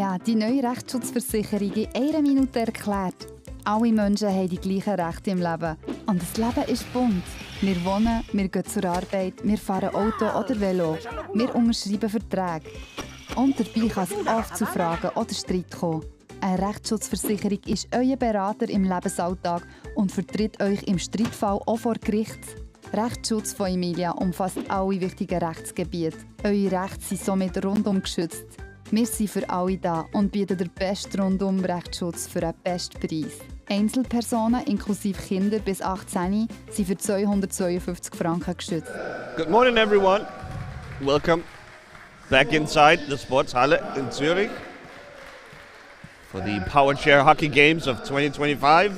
Emilia, die neue Rechtsschutzversicherung in einer Minute erklärt. Alle Menschen haben die gleichen Rechte im Leben. Und das Leben ist bunt. Wir wohnen, wir gehen zur Arbeit, wir fahren Auto oder Velo. Wir unterschreiben Verträge. Und dabei kann es oft zu Fragen oder Streit kommen. Eine Rechtsschutzversicherung ist euer Berater im Lebensalltag und vertritt euch im Streitfall auch vor Gericht. Rechtsschutz von Emilia umfasst alle wichtigen Rechtsgebiete. Eure Rechte sind somit rundum geschützt. Wir sind für alle da und bieten den besten Rundum-Rechtsschutz für den besten Preis. Einzelpersonen inklusive Kinder bis 18 sind für 252 Franken geschützt. Good morning everyone. Welcome back inside the Sportshalle in Zurich for the Powerchair Hockey Games of 2025.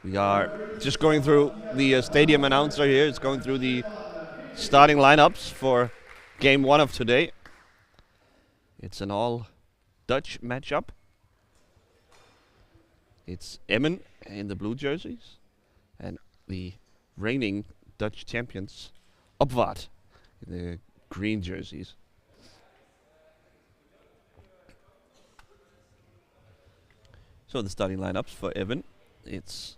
We are just going through the stadium announcer here. It's going through the starting lineups for Game 1 of today. It's an all-Dutch matchup. It's Emmen in the blue jerseys and the reigning Dutch champions, Opwaard, in the green jerseys. So the starting lineups for Emmen. It's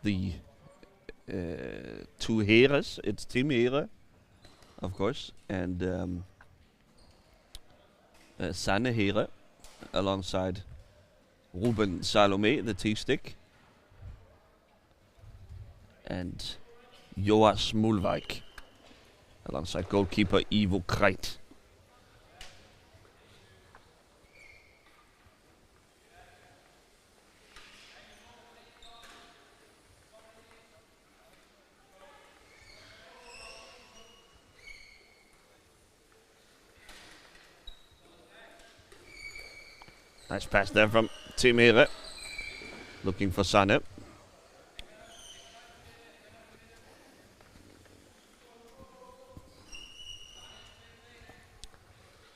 the two Heres. It's Team Here, of course, and Sanne Here alongside Ruben Salome, the T-stick, and Joas Mulwijk alongside goalkeeper Ivo Kreit. Nice pass there from Team Here, looking for Sanne.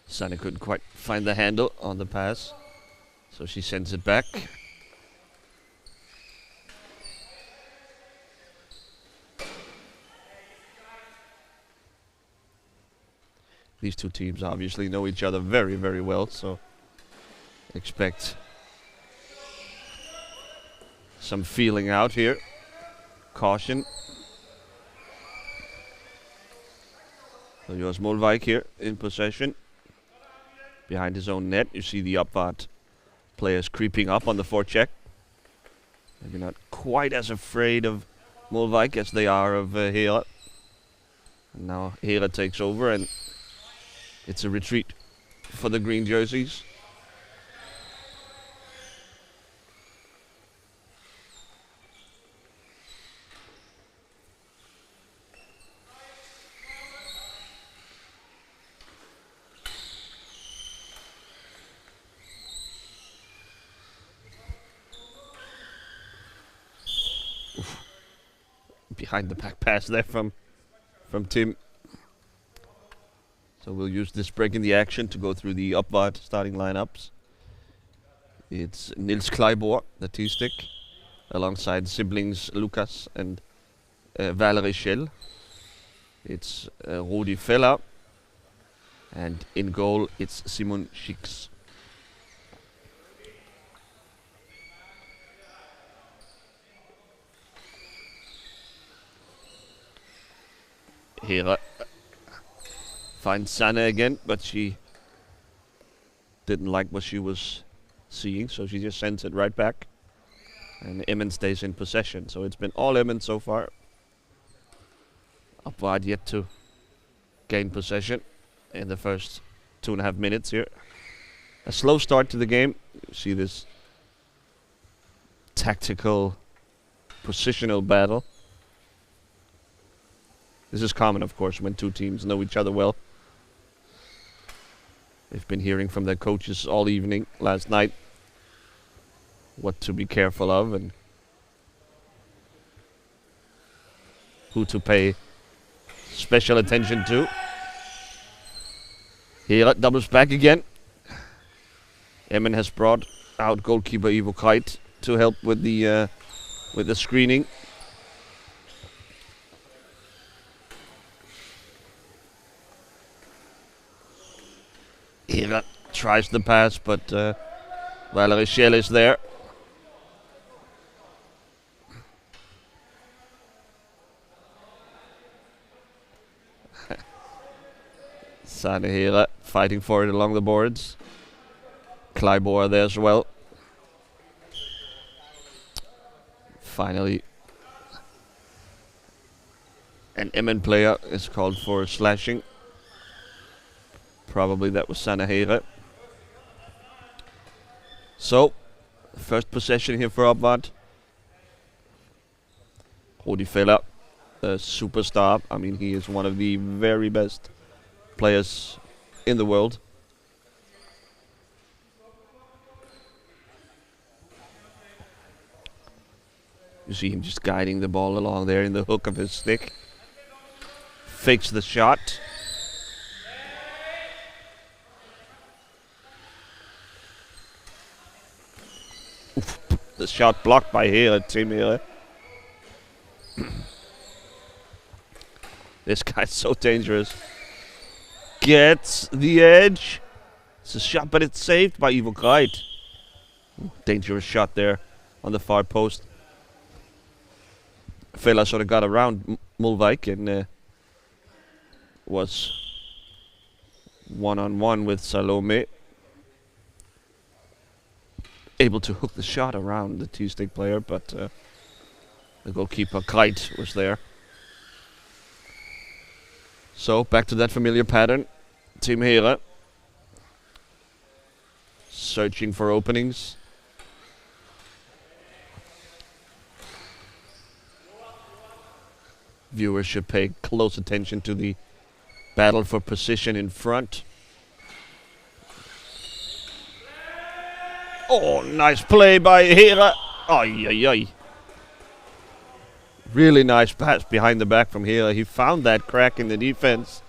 Sanne couldn't quite find the handle on the pass, so she sends it back. These two teams obviously know each other very, very well, so expect some feeling out here. Caution. So Joas Mulwijk here in possession. Behind his own net, you see the Opwaard players creeping up on the forecheck. Maybe not quite as afraid of Mulwijk as they are of Here. And now Here takes over and it's a retreat for the green jerseys. Behind the back pass there from Tim. So we'll use this break in the action to go through the Opwaard starting lineups. It's Niels Kleiboer, the T-stick, alongside siblings Lucas and Valerie Schell. It's Rudi Feller, and in goal it's Simon Schicks. Here finds Sanne again, but she didn't like what she was seeing, so she just sends it right back. And Emmen stays in possession, so it's been all Emmen so far. Opwaard yet to gain possession in the first 2.5 minutes here. A slow start to the game. You see this tactical, positional battle. This is common, of course, when two teams know each other well. They've been hearing from their coaches all evening, last night, what to be careful of and who to pay special attention to. Here doubles back again. Emmen has brought out goalkeeper Ivo Kreit to help with the screening. Hira tries the pass, but Valerie Schell is there. Sanne Hira fighting for it along the boards. Kleiboer there as well. Finally, an Emmen player is called for slashing. Probably that was Sanne Hira. So, first possession here for Abvad. Rudi Feller, a superstar. I mean, he is one of the very best players in the world. You see him just guiding the ball along there in the hook of his stick. Fakes the shot. Oof, the shot blocked by Hira, Tim Hira. This guy's so dangerous. Gets the edge. It's a shot, but it's saved by Ivo Greit. Dangerous shot there on the far post. Feller sort of got around Mulvijk and was one-on-one with Salome. Able to hook the shot around the T-stick player, but the goalkeeper Greit was there. So back to that familiar pattern. Tim Hira searching for openings. Viewers should pay close attention to the battle for position in front. Oh, nice play by Hira. Ay, ay, ay. Really nice pass behind the back from Hira. He found that crack in the defense.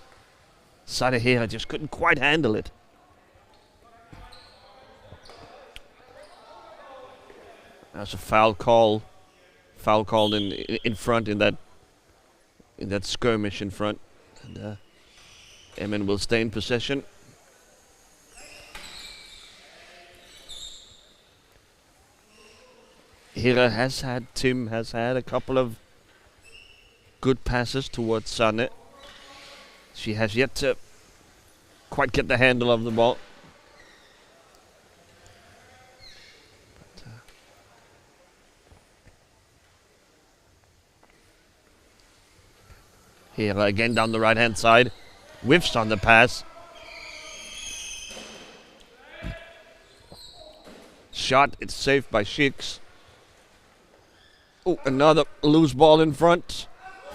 Sanne Hira just couldn't quite handle it. That's a foul call. Foul called in front in that skirmish in front. And Emmen will stay in possession. Tim has had a couple of good passes towards Sanne. She has yet to quite get the handle of the ball. But, Hira again down the right-hand side. Whiffs on the pass. Shot, it's saved by Schicks. Oh, another loose ball in front.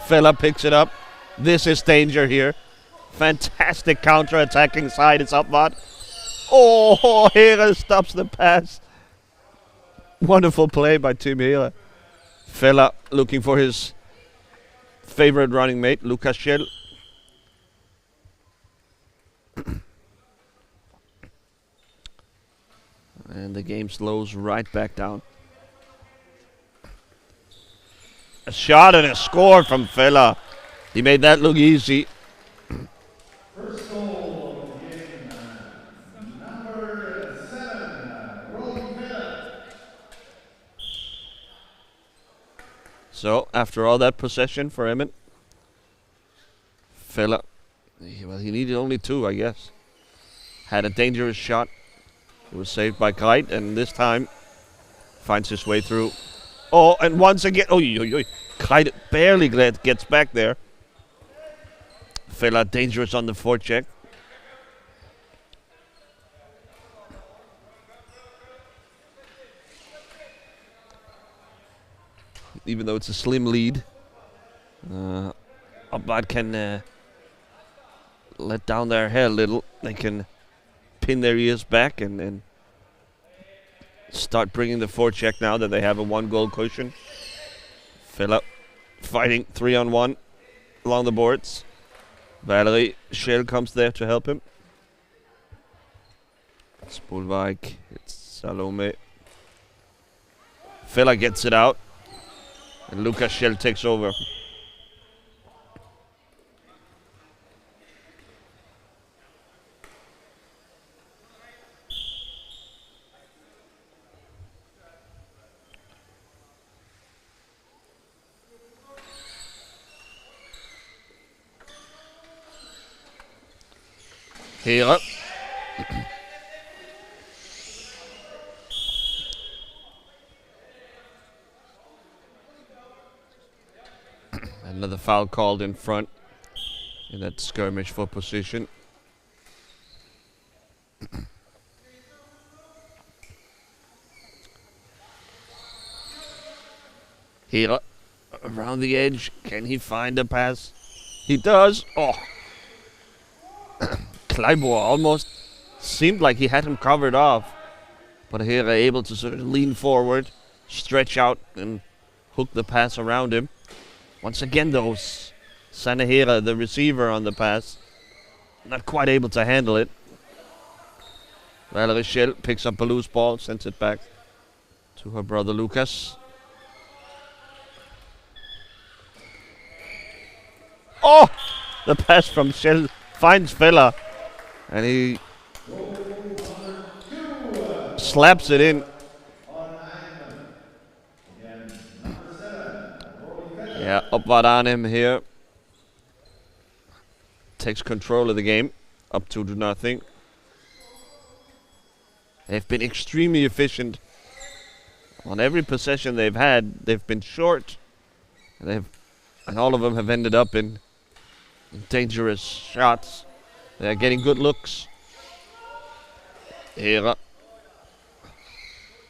Feller picks it up. This is danger here. Fantastic counter-attacking side. It's Abvad. Oh, Hira stops the pass. Wonderful play by Tim Hira. Feller looking for his favorite running mate, Lukas Schell. And the game slows right back down. A shot and a score from Feller. He made that look easy. First goal of the game, number 7, Rudi Feller. So, after all that possession for Emmen, Feller, well, he needed only 2, I guess. Had a dangerous shot. It was saved by Greit, and this time finds his way through. Oh, and once again, Greit barely gets back there. Feller dangerous on the forecheck. Even though it's a slim lead, Abvad can let down their hair a little. They can pin their ears back and start bringing the forecheck now that they have a 1-goal cushion. Feller fighting 3-on-1 along the boards. Valerie Schell comes there to help him. It's Mulvijk, it's Salome. Feller gets it out. And Lukas Schell takes over. Hera. Another foul called in front in that skirmish for position. Hera around the edge. Can he find a pass? He does. Oh. Kleiber almost seemed like he had him covered off. But Hera able to sort of lean forward, stretch out, and hook the pass around him. Once again, though, Sanahira, the receiver on the pass, not quite able to handle it. Valerie Schell picks up a loose ball, sends it back to her brother Lucas. Oh! The pass from Schell finds Feller, and he slaps it in. Yeah, Opvad Arnhem here takes control of the game, up 2-0. They've been extremely efficient on every possession they've had. They've been short, and all of them have ended up in dangerous shots. They're getting good looks. Hera.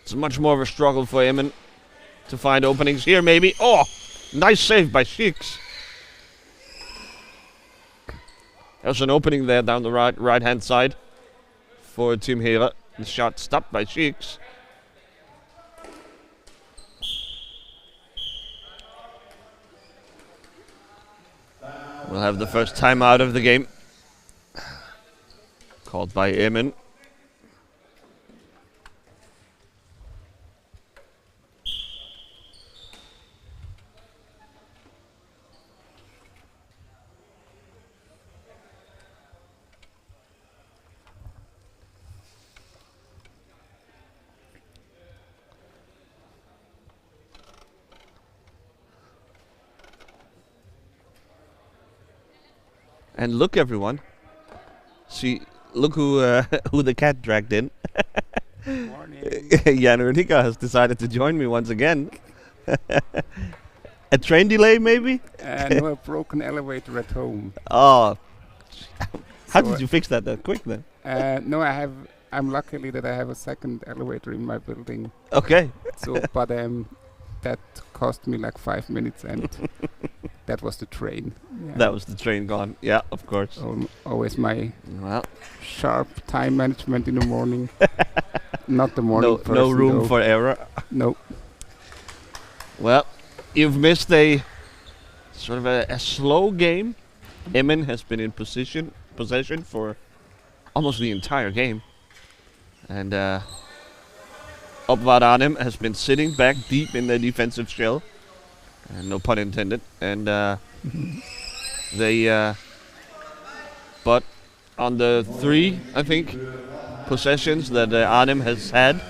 It's much more of a struggle for Emmen to find openings here, maybe. Oh! Nice save by Sheiks. There's an opening there down the right-hand side for Team Hera. The shot stopped by Sheiks. We'll have the first timeout of the game. Called by Emmen. And look, everyone. See, look who who the cat dragged in. Morning. Jan Rudiger has decided to join me once again. A train delay, maybe? No, a broken elevator at home. Oh. How So, did you fix that quick then? No, I'm luckily that I have a second elevator in my building. Okay. So, but that cost me like 5 minutes, and that was the train. Yeah. That was the train gone. Yeah, of course. Always my Well, sharp time management in the morning. Not the morning person, no room though. for error. No. Well, you've missed a sort of a slow game. Emmen has been in possession for almost the entire game. And Opvad Arnhem has been sitting back deep in their defensive shell. No pun intended. And but on the 3, I think, possessions that Arnhem has had,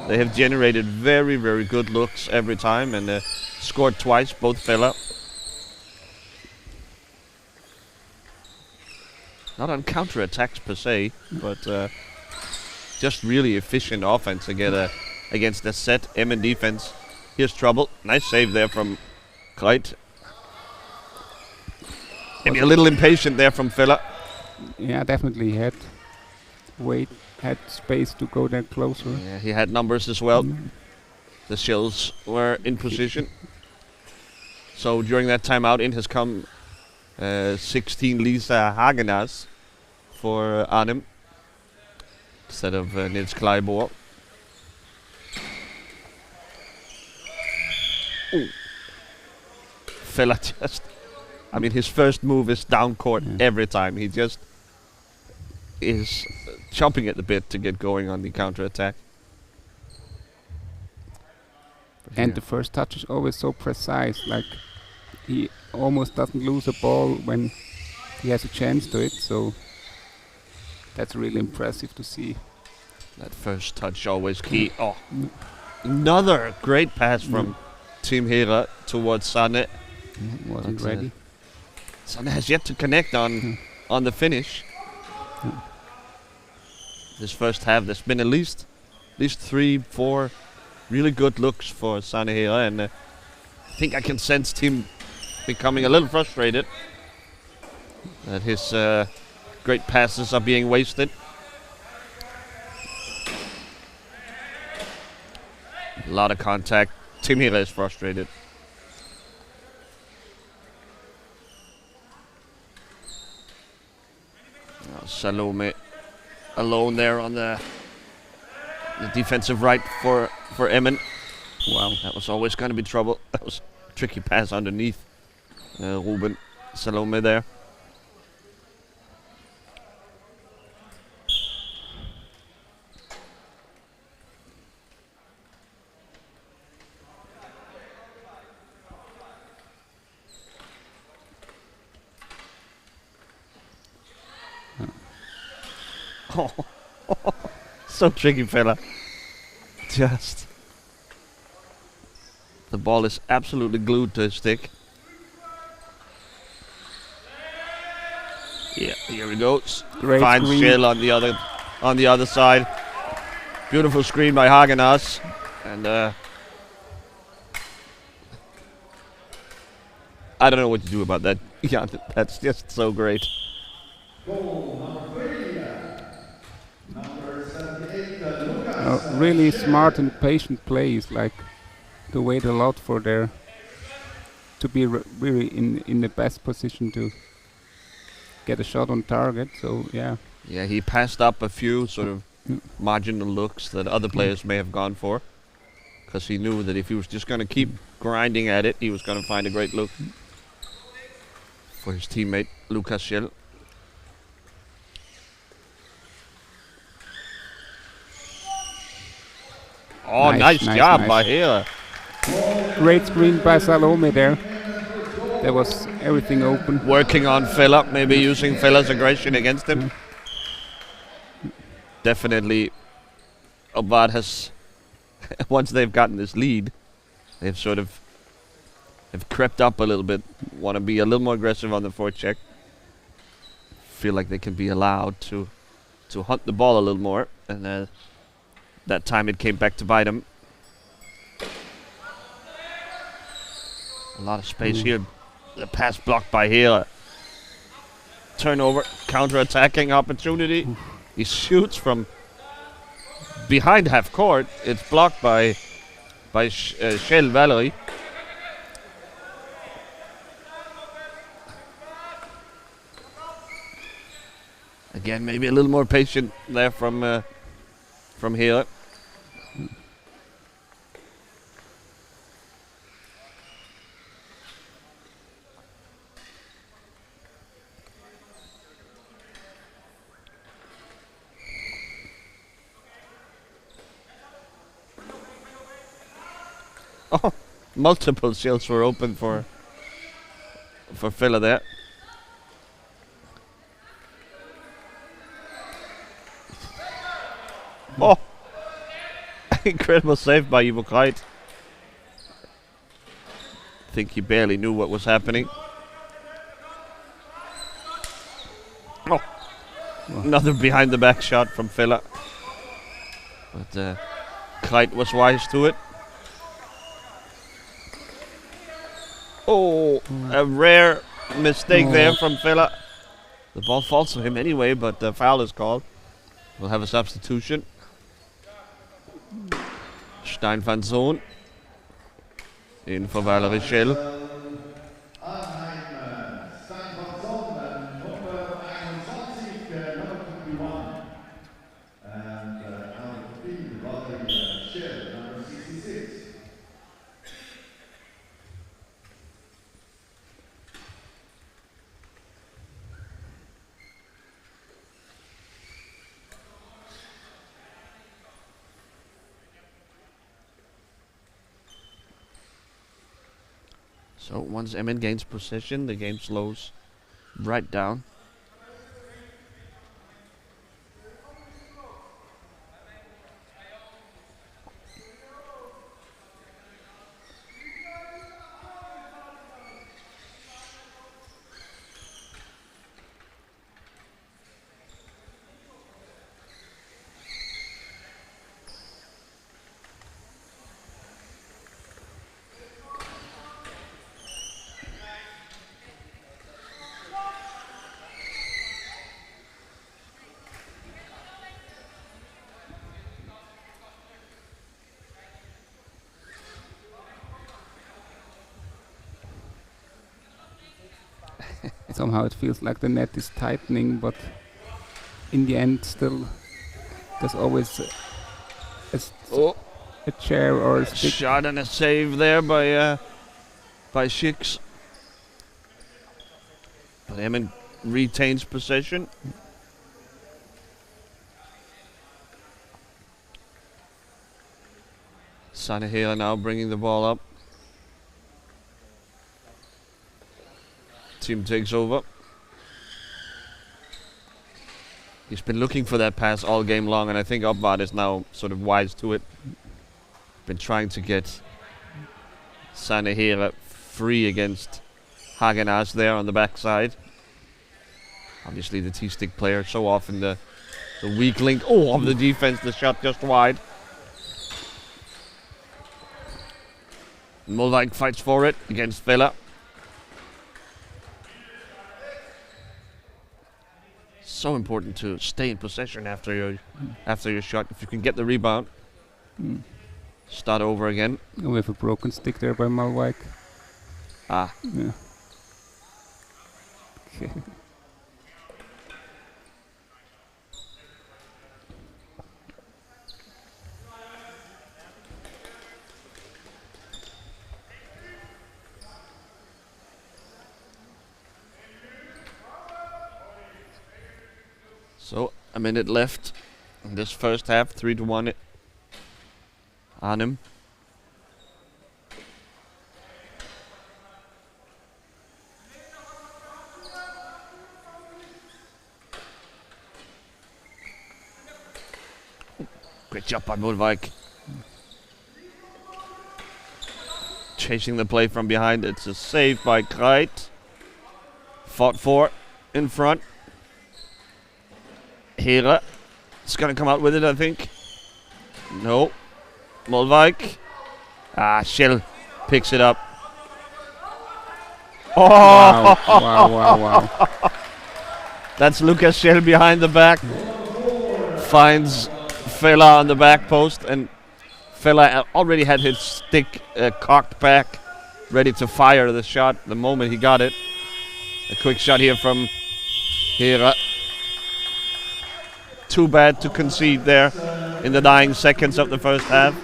they have generated very, very good looks every time, and scored twice, both Feller. Not on counter-attacks per se, but just really efficient offense against the set Emmen defense. Here's trouble. Nice save there from Kreit. Maybe a little impatient there from Feller. Yeah, definitely had space to go there closer. Yeah, he had numbers as well. The Shells were in position. So during that timeout, in has come 16 Lisa Hagenas for Arnhem instead of Nils Kleiber. Fella just, I mean, his first move is down court every time. He just is chomping at the bit to get going on the counter attack. And the first touch is always so precise, like he almost doesn't lose a ball when he has a chance to it, so that's really impressive to see. That first touch always key. Oh, another great pass from Team Hera towards Sanne. Wasn't But, ready. Sanne has yet to connect on the finish. this first half. There's been at least 3-4 really good looks for Sanehira, and I think I can sense Tim becoming a little frustrated that his great passes are being wasted. A lot of contact. Tim Hira is frustrated. Salome alone there on the defensive right for Emmen. Wow, that was always going to be trouble. That was a tricky pass underneath Ruben Salome there. Oh, so tricky, fella. Just. The ball is absolutely glued to his stick. Yeah, here he goes. Great Finds screen. Shell on the other side. Beautiful screen by Hagenas. And I don't know what to do about that. Yeah, that's just so great. Goal number 3. Number 78, Lucas. Really smart and patient plays, like to wait a lot for their to be really in the best position to get a shot on target. So yeah. Yeah, he passed up a few sort of marginal looks that other players may have gone for, because he knew that if he was just going to keep grinding at it, he was going to find a great look for his teammate Lucas Schell. Oh, nice job by here. Great screen by Salome there. There was everything open. Working on Philip, maybe using Philip's aggression against him. Definitely, Obvad has, once they've gotten this lead, they've sort of have crept up a little bit. Want to be a little more aggressive on the forecheck. Feel like they can be allowed to hunt the ball a little more, and that time it came back to bite them. A lot of space here. The pass blocked by here. Turnover, counter-attacking opportunity. He shoots from behind half court. It's blocked by Shell Valerie. Again, maybe a little more patient there from here. Oh, multiple shields were open for Fila there. Oh, incredible save by Ivo Kreit. I think he barely knew what was happening. Oh, another behind the back shot from Fila. But Kreit was wise to it. Oh, a rare mistake there from Fila. The ball falls to him anyway, but the foul is called. We'll have a substitution. Stein van Zoon in for Valerie Schell. So once Emmen gains possession, the game slows right down. somehow it feels like the net is tightening, but in the end still there's always a chair or a stick. Shot and a save there by Schicks. But Emin retains possession. Sanahela now bringing the ball up. Team takes over. He's been looking for that pass all game long, and I think Upvad is now sort of wise to it. Been trying to get Sanahela free against Hagenas there on the backside. Obviously the T-stick player, so often the weak link. Oh, of the defense, the shot just wide. Molvik fights for it against Vela. So important to stay in possession after your shot. If you can get the rebound, start over again. We have a broken stick there by Malvik. Ah. Yeah. Okay. So a minute left in this first half, 3-1 Arnhem. Great job by Molvik. Chasing the play from behind. It's a save by Kreit. Fought for in front. Hera is going to come out with it, I think. No. Molvik. Ah, Schell picks it up. Oh! Wow. That's Lucas Schell behind the back. Finds Fela on the back post, and Fela already had his stick cocked back, ready to fire the shot the moment he got it. A quick shot here from Hera. Too bad to concede there in the dying seconds of the first half.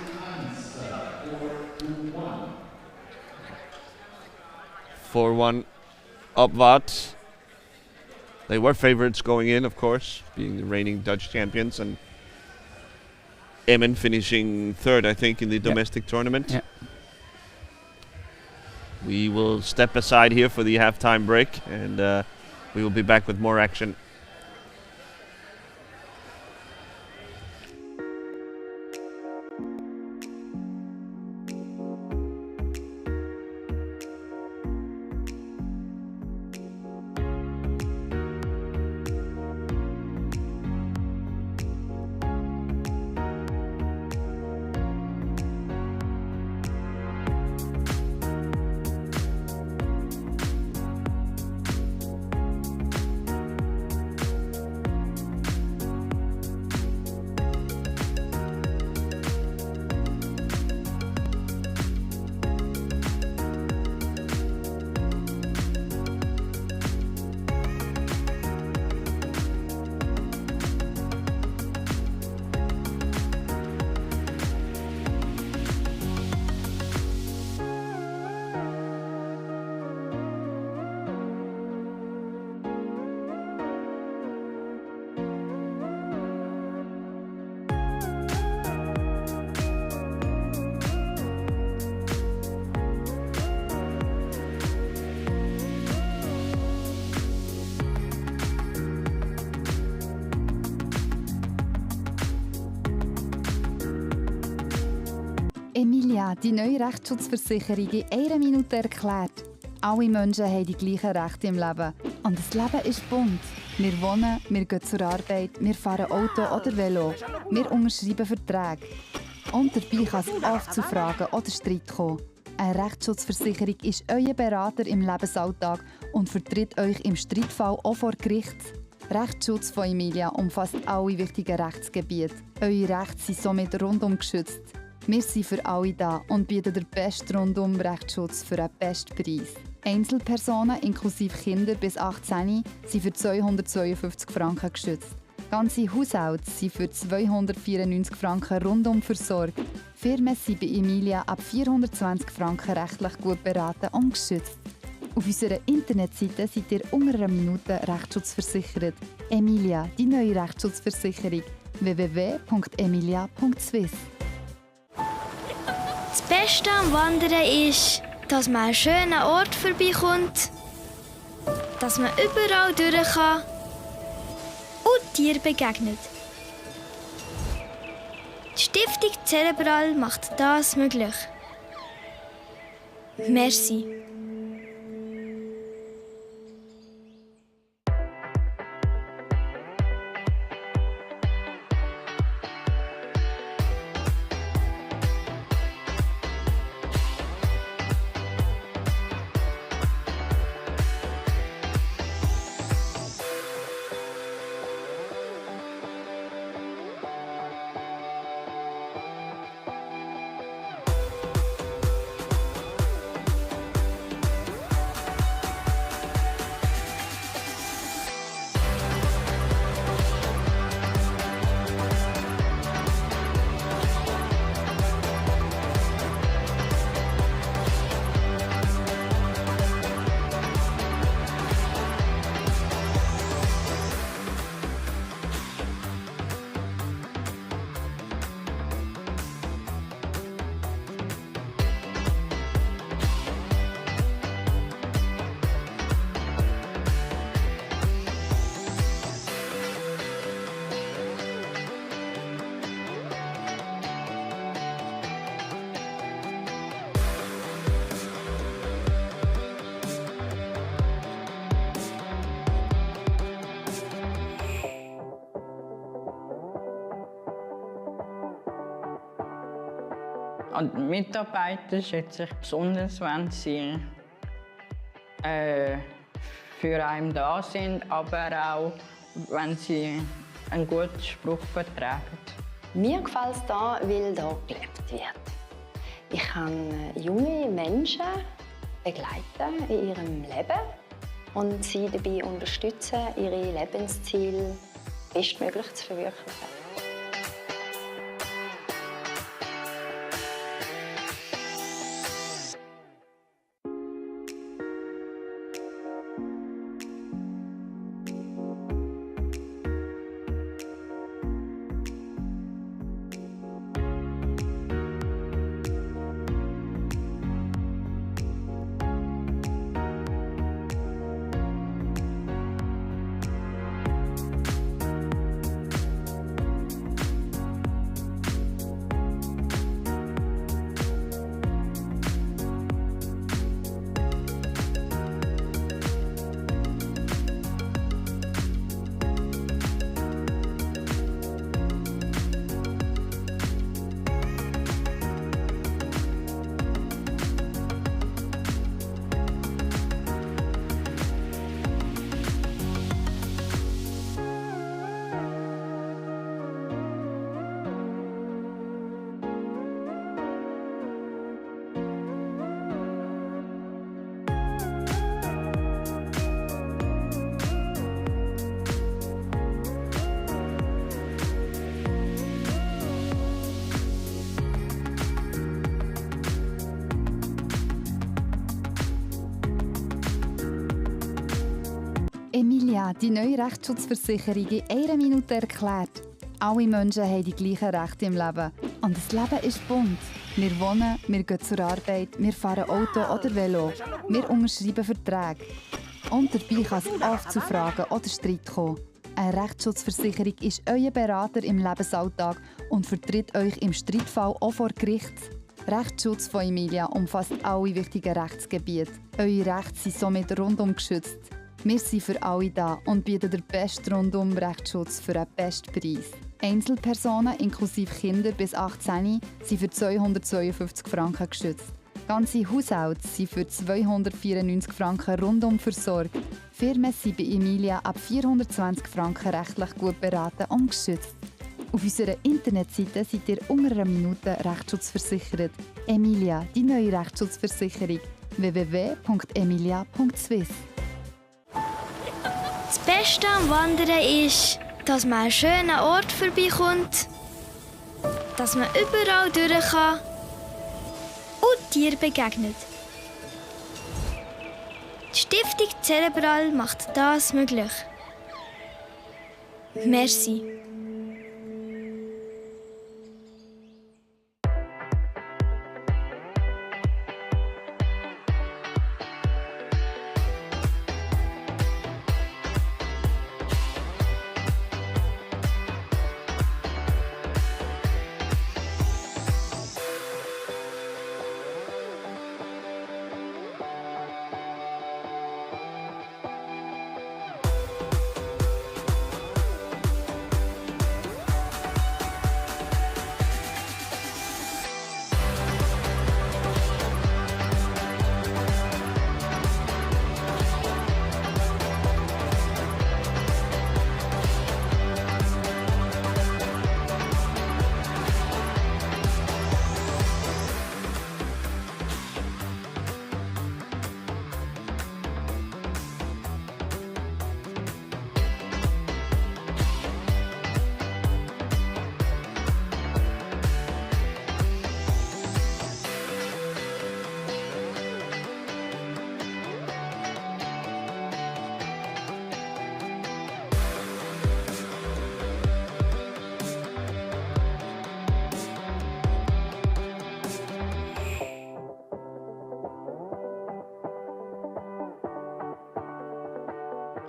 (4-1) Upvad. They were favorites going in, of course, being the reigning Dutch champions, and Emmen finishing third, I think, in the domestic tournament. Yeah. We will step aside here for the halftime break, and we will be back with more action. Emilia, die neue Rechtsschutzversicherung in einer Minute erklärt. Alle Menschen haben die gleichen Rechte im Leben. Und das Leben ist bunt. Wir wohnen, wir gehen zur Arbeit, wir fahren Auto oder Velo. Wir unterschreiben Verträge. Und dabei kann es oft zu Fragen oder Streit kommen. Eine Rechtsschutzversicherung ist euer Berater im Lebensalltag und vertritt euch im Streitfall auch vor Gericht. Rechtsschutz von Emilia umfasst alle wichtigen Rechtsgebiete. Eure Rechte sind somit rundum geschützt. Wir sind für alle da und bieten den besten Rundum-Rechtsschutz für einen besten Preis. Einzelpersonen inklusive Kinder bis 18 sind für 252 Franken geschützt. Ganze Haushalte sind für 294 Franken rundum versorgt. Firmen sind bei Emilia ab 420 Franken rechtlich gut beraten und geschützt. Auf unserer Internetseite seid ihr unter einer Minute rechtsschutzversichert. Emilia, die neue Rechtsschutzversicherung. www.emilia.swiss. Das Beste am Wandern ist, dass man an einen schönen Ort vorbeikommt, dass man überall durch kann und Tieren begegnet. Die Stiftung Cerebral macht das möglich. Merci. An die Mitarbeiter schätze ich besonders, wenn sie für einen da sind, aber auch, wenn sie einen guten Spruch vertragen. Mir gefällt es hier, weil hier gelebt wird. Ich kann junge Menschen begleiten in ihrem Leben und sie dabei unterstützen, ihre Lebensziele bestmöglich zu verwirklichen. Emilia, die neue Rechtsschutzversicherung in einer Minute erklärt. Alle Menschen haben die gleichen Rechte im Leben. Und das Leben ist bunt. Wir wohnen, wir gehen zur Arbeit, wir fahren Auto oder Velo. Wir unterschreiben Verträge. Und dabei kann es oft zu Fragen oder Streit kommen. Eine Rechtsschutzversicherung ist euer Berater im Lebensalltag und vertritt euch im Streitfall auch vor Gericht. Rechtsschutz von Emilia umfasst alle wichtigen Rechtsgebiete. Eure Rechte sind somit rundum geschützt. Wir sind für alle da und bieten den besten Rundum-Rechtsschutz für den besten Preis. Einzelpersonen inklusive Kinder bis 18 sind für 252 Franken geschützt. Ganze Haushalte sind für 294 Franken rundum versorgt. Firmen sind bei Emilia ab 420 Franken rechtlich gut beraten und geschützt. Auf unserer Internetseite seid ihr unter einer Minute rechtsschutzversichert. Emilia, die neue Rechtsschutzversicherung. www.emilia.swiss. Das Beste am Wandern ist, dass man an einen schönen Ort vorbeikommt, dass man überall durch kann und Tieren begegnet. Die Stiftung Cerebral macht das möglich. Merci.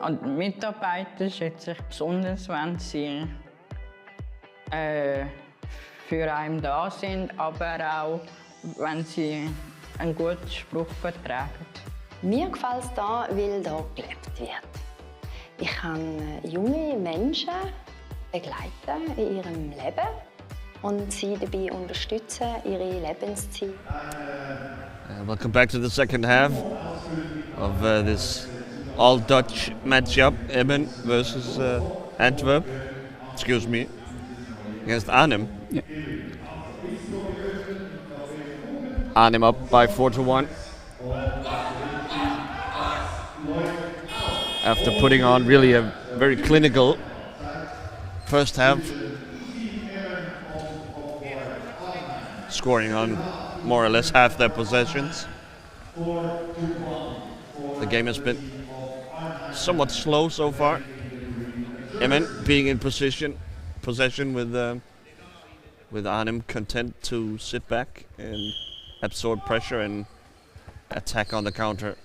Und die Mitarbeiter schätze ich besonders, wenn sie für einen da sind, aber auch, wenn sie einen guten Spruch vertragen. Mir gefällt es hier, weil hier gelebt wird. Ich kann junge Menschen begleiten in ihrem Leben und sie dabei unterstützen, ihre Lebensziele. Welcome back to the second half of this all-Dutch matchup, Emmen versus Antwerp. Excuse me, against Arnhem. Yeah. Arnhem up by 4-1. After putting on really a very clinical first half, scoring on more or less half their possessions. The game has been somewhat slow so far. Emmen being in possession with Arnhem content to sit back and absorb pressure and attack on the counter.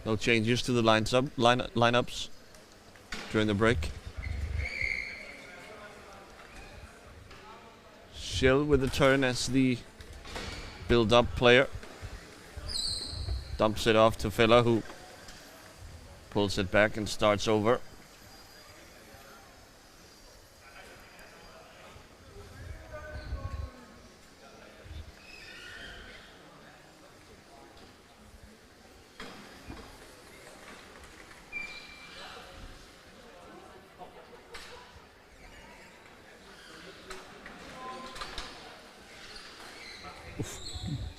No changes to the lineups during the break. Schill with the turn as the build-up player. Dumps it off to Fella, who pulls it back and starts over.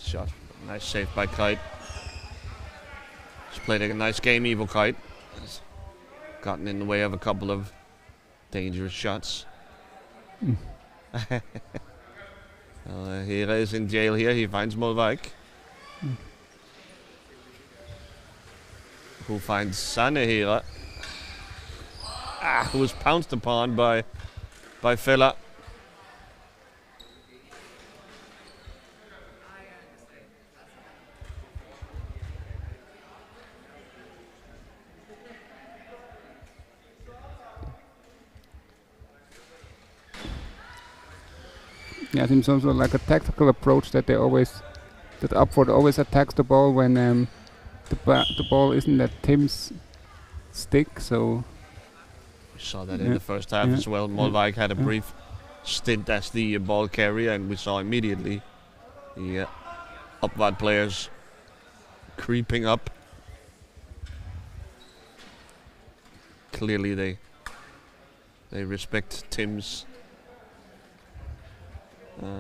Shot. Nice save by Kite. He's played a nice game, Evil Kite. Has gotten in the way of a couple of dangerous shots. Hera is in jail here. He finds Molwijk. Who finds Sanne Hera. Who was pounced upon by Fella. Yeah, it seems also like a tactical approach that Upford always attacks the ball when the ball isn't at Tim's stick. So we saw that in the first half as well. Molwijk had a brief stint as the ball carrier, and we saw immediately the Upward players creeping up. Clearly, they respect Tim's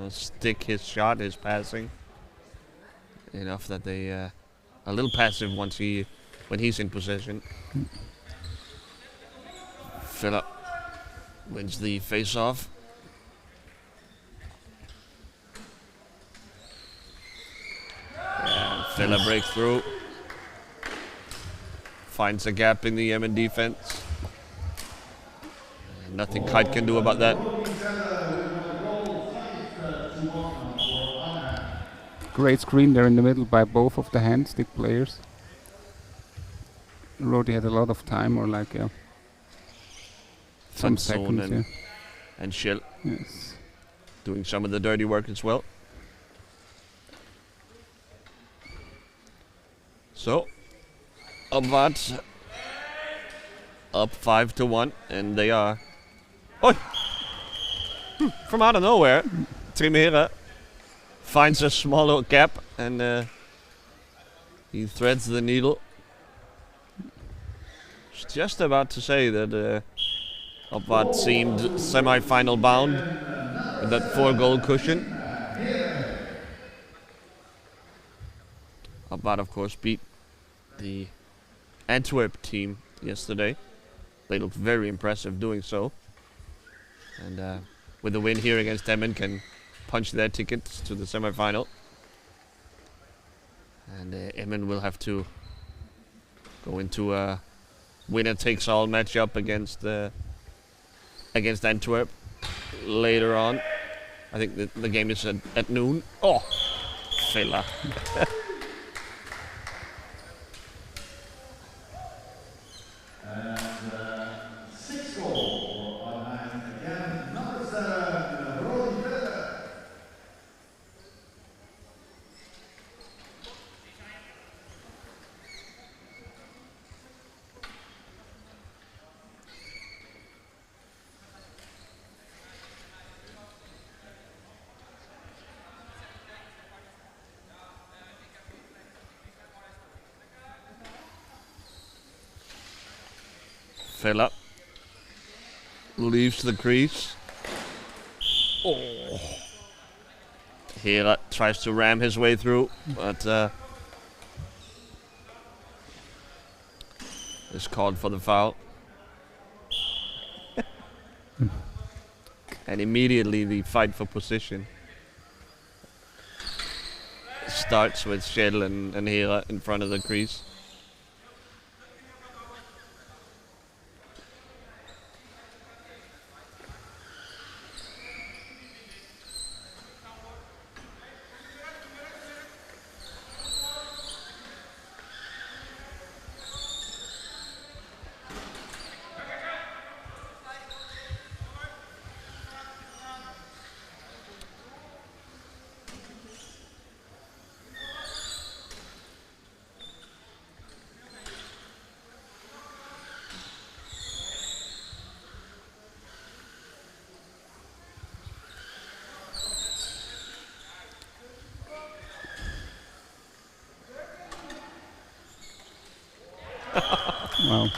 stick his shot, his passing, enough that they a little passive when he's in possession. Philip wins the face-off. And Philip breaks through. Finds a gap in the Yemen defense. And nothing Kite can do about that. Great screen there in the middle by both of the hand stick players. Rodi had a lot of time, or like some seconds. And Schill. Yes. Doing some of the dirty work as well. So, Abvad up 5-1, and they are. Oh! From out of nowhere, Trimera finds a smaller gap, and he threads the needle. Just about to say that Abvad seemed semi-final bound with that 4-goal cushion. Abvad, of course, beat the Antwerp team yesterday. They looked very impressive doing so. And with the win here against Emmen, can punch their tickets to the semi-final. And Emmen will have to go into a winner-takes-all matchup against Antwerp later on. I think the game is at noon. Oh, Villa. Philip leaves the crease. Oh. Hira tries to ram his way through, but is called for the foul. And immediately the fight for position starts with Shell and Hira in front of the crease. Wow.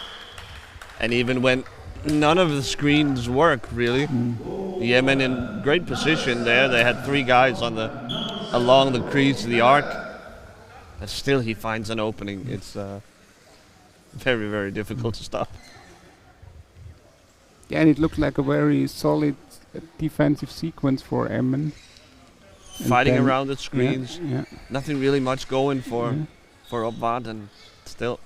And even when none of the screens work, really, Yemen in great position there. They had 3 guys along the crease of the arc, but still he finds an opening. It's very, very difficult to stop. Yeah, and it looked like a very solid defensive sequence for Emmen. Fighting around the screens, yeah. Nothing really much going for Abvad, and still.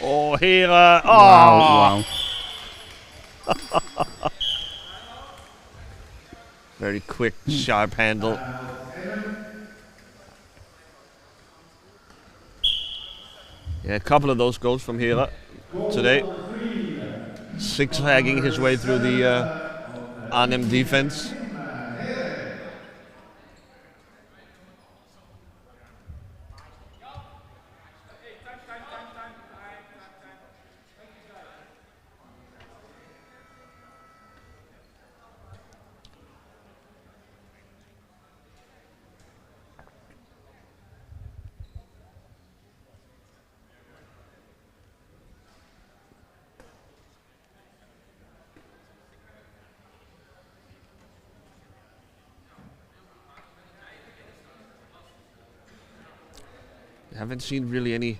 Oh, Hira. Oh. Wow. Very quick, sharp handle. Yeah, a couple of those goals from here today. Zigzagging his way through the Arnhem defense. I haven't seen really any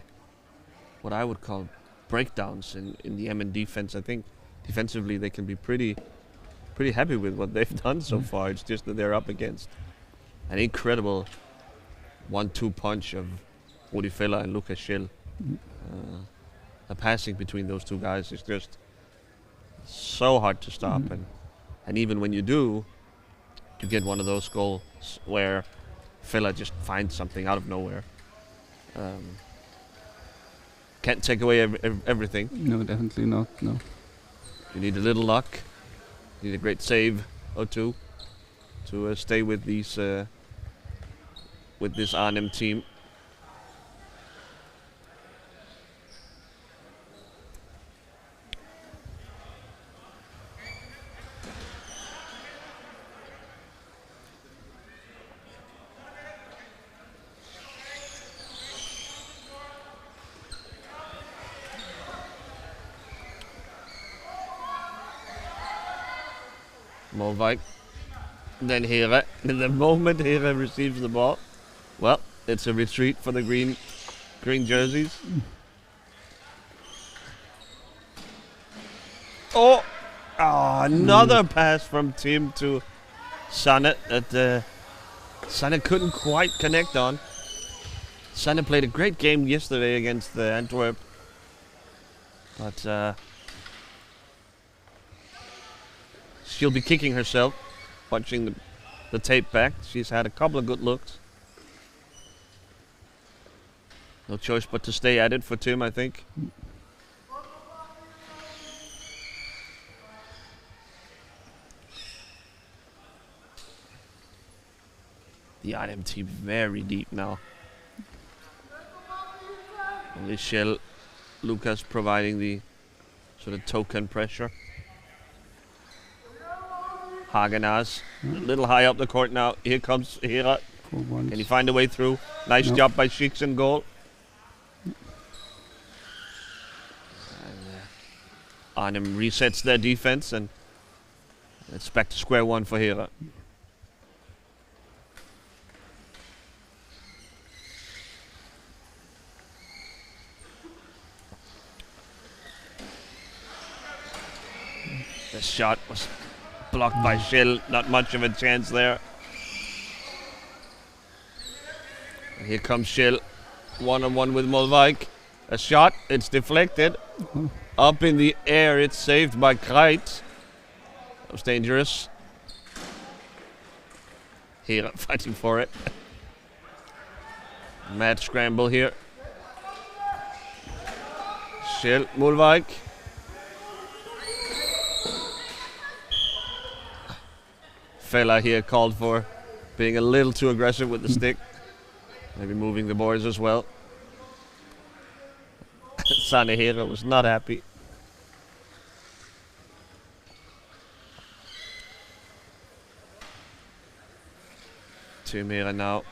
what I would call breakdowns in the Emmen defense. I think defensively they can be pretty happy with what they've done so far. It's just that they're up against an incredible 1-2 punch of Rudi Feller and Lukas Schill. The passing between those two guys is just so hard to stop, and even when you do, you get one of those goals where Feller just finds something out of nowhere. Can't take away everything. No, definitely not. No. You need a little luck. You need a great save or two to stay with these with this Arnhem team. Molvik. Then Here. In the moment Here receives the ball, well, it's a retreat for the green jerseys. Oh, another pass from Tim to Sanne that Sanne couldn't quite connect on. Sanne played a great game yesterday against Antwerp, but she'll be kicking herself, watching the tape back. She's had a couple of good looks. No choice but to stay at it for Tim, I think. The Arnhem team very deep now. Only Shell, Lucas providing the sort of token pressure. Hagenaz, a little high up the court now. Here comes Hira. Can he find a way through? Nice job by Schicks in goal. And, Arnhem resets their defense, and it's back to square one for Hira. The shot was blocked by Schill. Not much of a chance there. And here comes Schill. One-on-one with Molvik. A shot. It's deflected. Up in the air. It's saved by Kreit. That was dangerous. Here fighting for it. Mad scramble here. Schill. Molvik. Fella here called for being a little too aggressive with the stick. Maybe moving the boards as well. Sanne Hera was not happy. Tim Hera now.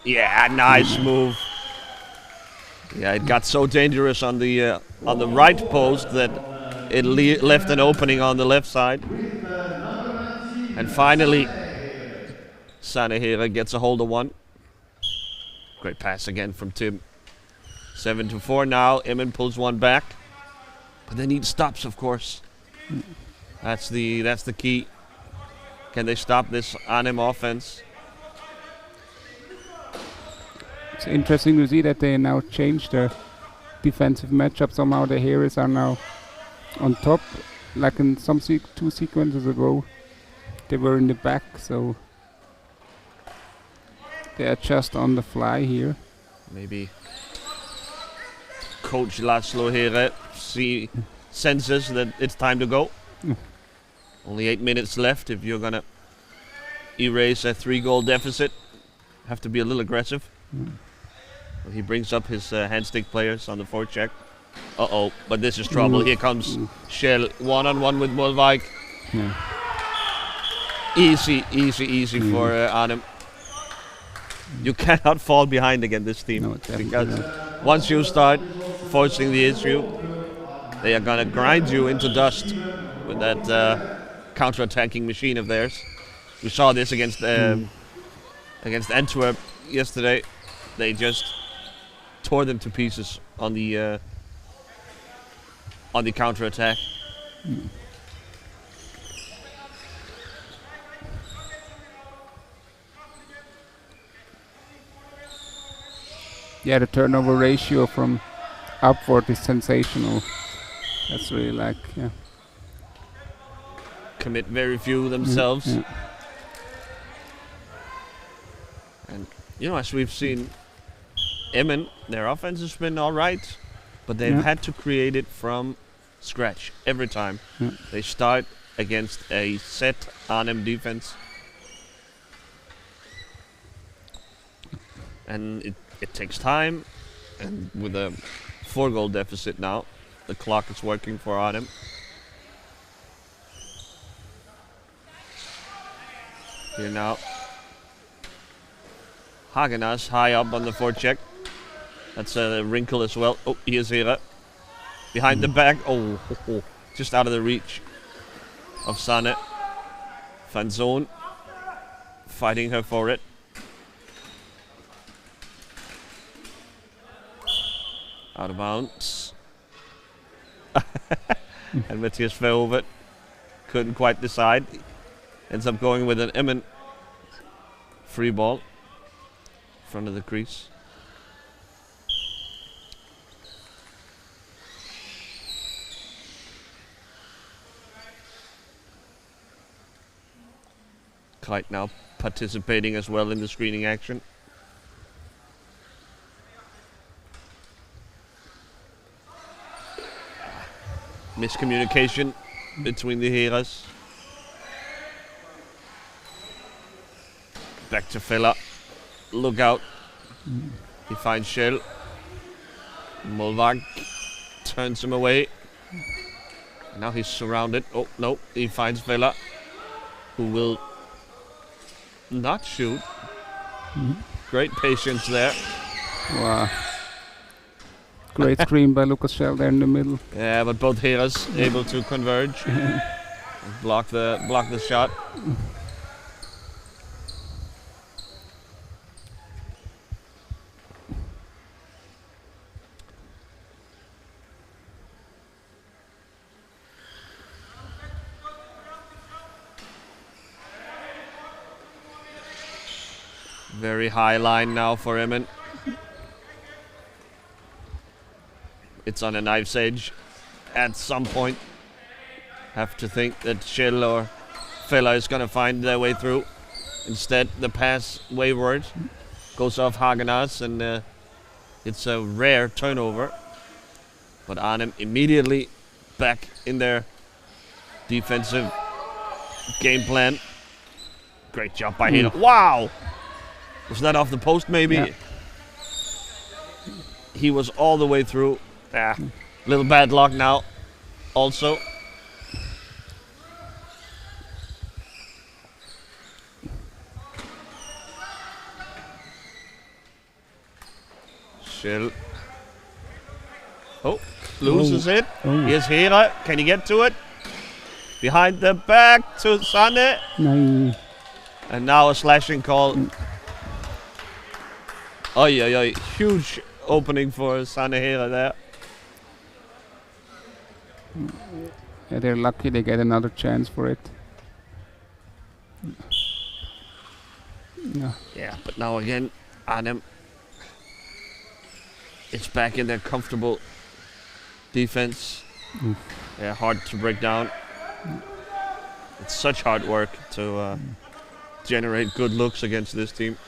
Yeah, nice move. Yeah, it got so dangerous on the right post that it left an opening on the left side. And finally, Sanne Hera gets a hold of one. Great pass again from Tim. 7-4 now. Emmen pulls one back, but they need stops, of course. That's the key. Can they stop this Arnhem offense? It's interesting to see that they now changed their defensive matchup. Somehow the Heroes are now on top, like in some two sequences ago they were in the back, so they adjust on the fly here. Maybe Coach Laszlo here senses that it's time to go. Only 8 minutes left. If you're gonna erase a 3-goal deficit, have to be a little aggressive. Well, he brings up his handstick players on the forecheck. Uh-oh, but this is trouble. Here comes Shell, one-on-one with Molvijk. Easy for Arnhem. You cannot fall behind against this team, because once you start forcing the issue, they are gonna grind you into dust with that counter-attacking machine of theirs. We saw this against Antwerp yesterday. They just tore them to pieces on the counter-attack. Yeah, the turnover ratio from upward is sensational. That's really like, Commit very few themselves. And, you know, as we've seen, Emmen, their offense has been alright, but they've had to create it from scratch every time. They start against a set Arnhem defense. And it takes time, and with a 4-goal deficit now, the clock is working for Arnhem. Here now, Hagenas high up on the forecheck. That's a wrinkle as well. Oh, here's Hera. Behind the back. Oh, just out of the reach of Sanne. Van Zoon fighting her for it. Out of bounds. And Matthias Verhoeven couldn't quite decide. Ends up going with an Emmen free ball in front of the crease. Kite now participating as well in the screening action. Miscommunication between the Heras. Back to Fella. Look out. He finds Shell. Molvijk turns him away. Now he's surrounded. Oh, no. He finds Fella, who will not shoot. Great patience there. Wow. Great screen by Lucas Shell there in the middle. Yeah, but both Heras able to converge. block the shot. Very high line now for Emmen. It's on a knife's edge. At some point, have to think that Shell or Fella is going to find their way through. Instead, the pass wayward goes off Hagenas, and it's a rare turnover. But Arnhem immediately back in their defensive game plan. Great job by Hera. Wow! Was that off the post, maybe? Yeah. He was all the way through. Little bad luck now, also. Shell. Oh, loses it. Here's Hera. Can he get to it? Behind the back to Sanne. No. And now a slashing call. Oi. Huge opening for Sanne Hera there. Yeah, they're lucky they get another chance for it. Yeah. Yeah, but now again, Arnhem. It's back in their comfortable defense. Yeah, hard to break down. It's such hard work to generate good looks against this team.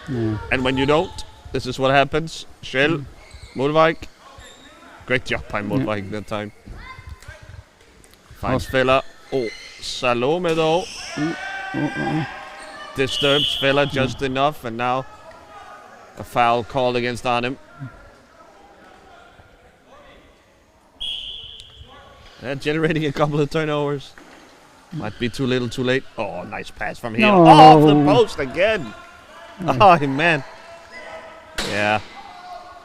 Yeah. And when you don't, this is what happens. Shell, Molvijk. Great job by Molvijk that time. Finds Fella. Oh, Salome though. Disturbs Fella just enough, and now a foul called against Arnhem. Generating a couple of turnovers. Might be too little, too late. Oh, nice pass from here. No. Off the post again. Oh, man. Yeah.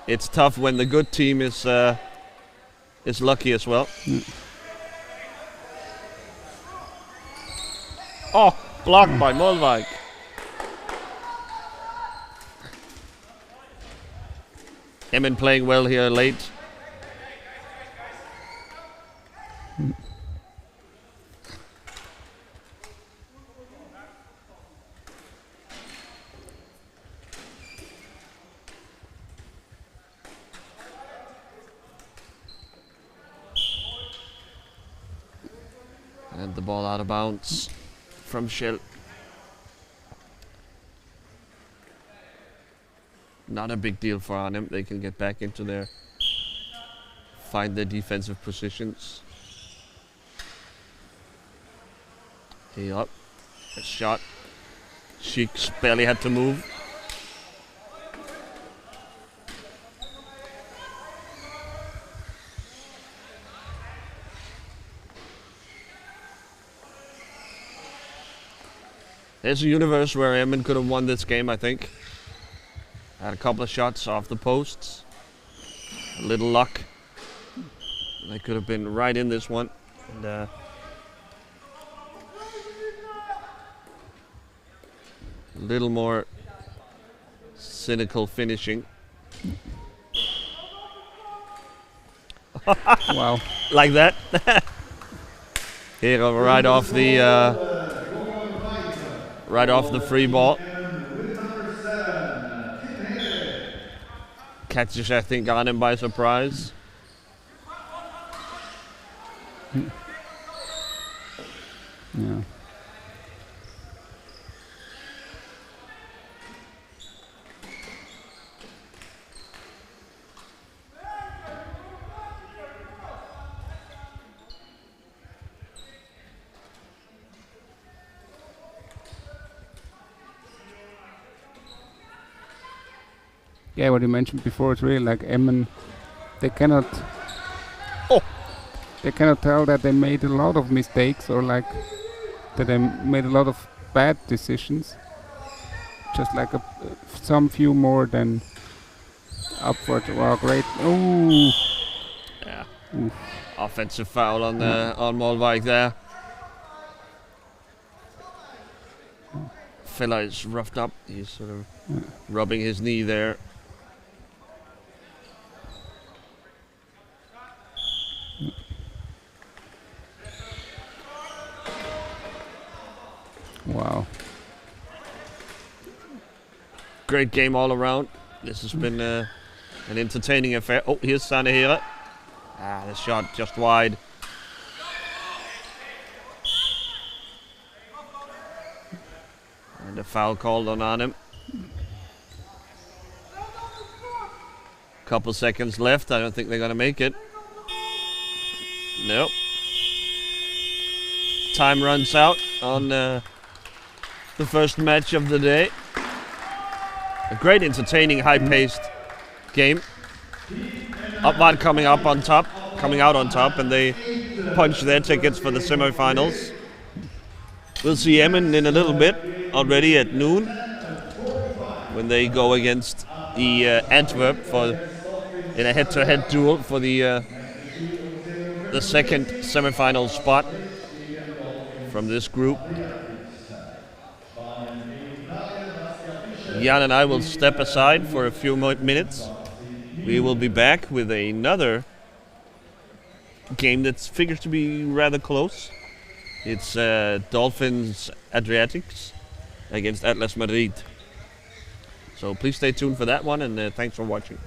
It's tough when the good team is lucky as well. Oh, blocked by Molvijk. Emmen playing well here late. And the ball out of bounds from Shell. Not a big deal for Arnhem. They can get back into their, find their defensive positions. Hey up. A shot. Sheeks barely had to move. There's a universe where Emmen could have won this game, I think. Had a couple of shots off the posts. A little luck. They could have been right in this one. And, a little more cynical finishing. Wow. Like that. Here, right off the free ball. Catches, I think, Arnhem by surprise. Yeah. Yeah, what you mentioned before, it's really like Emmen, they cannot tell that they made a lot of mistakes or like that they made a lot of bad decisions. Just like some few more than upward. Wow, great. Ooh. Yeah. Oof. Offensive foul on on Molvijk there. Fella is roughed up. He's sort of rubbing his knee there. Wow. Great game all around. This has been an entertaining affair. Oh, here's Sanehira. The shot just wide. And a foul called on Arnhem. Couple seconds left. I don't think they're going to make it. Nope. Time runs out on the first match of the day. A great, entertaining, high-paced game. Upvad coming out on top, and they punch their tickets for the semifinals. We'll see Emmen in a little bit, already at noon, when they go against the Antwerp in a head-to-head duel for the second semifinal spot from this group. Jan and I will step aside for a few more minutes. We will be back with another game that figures to be rather close. It's Dolphins Adriatics against Atlas Madrid. So please stay tuned for that one, and thanks for watching.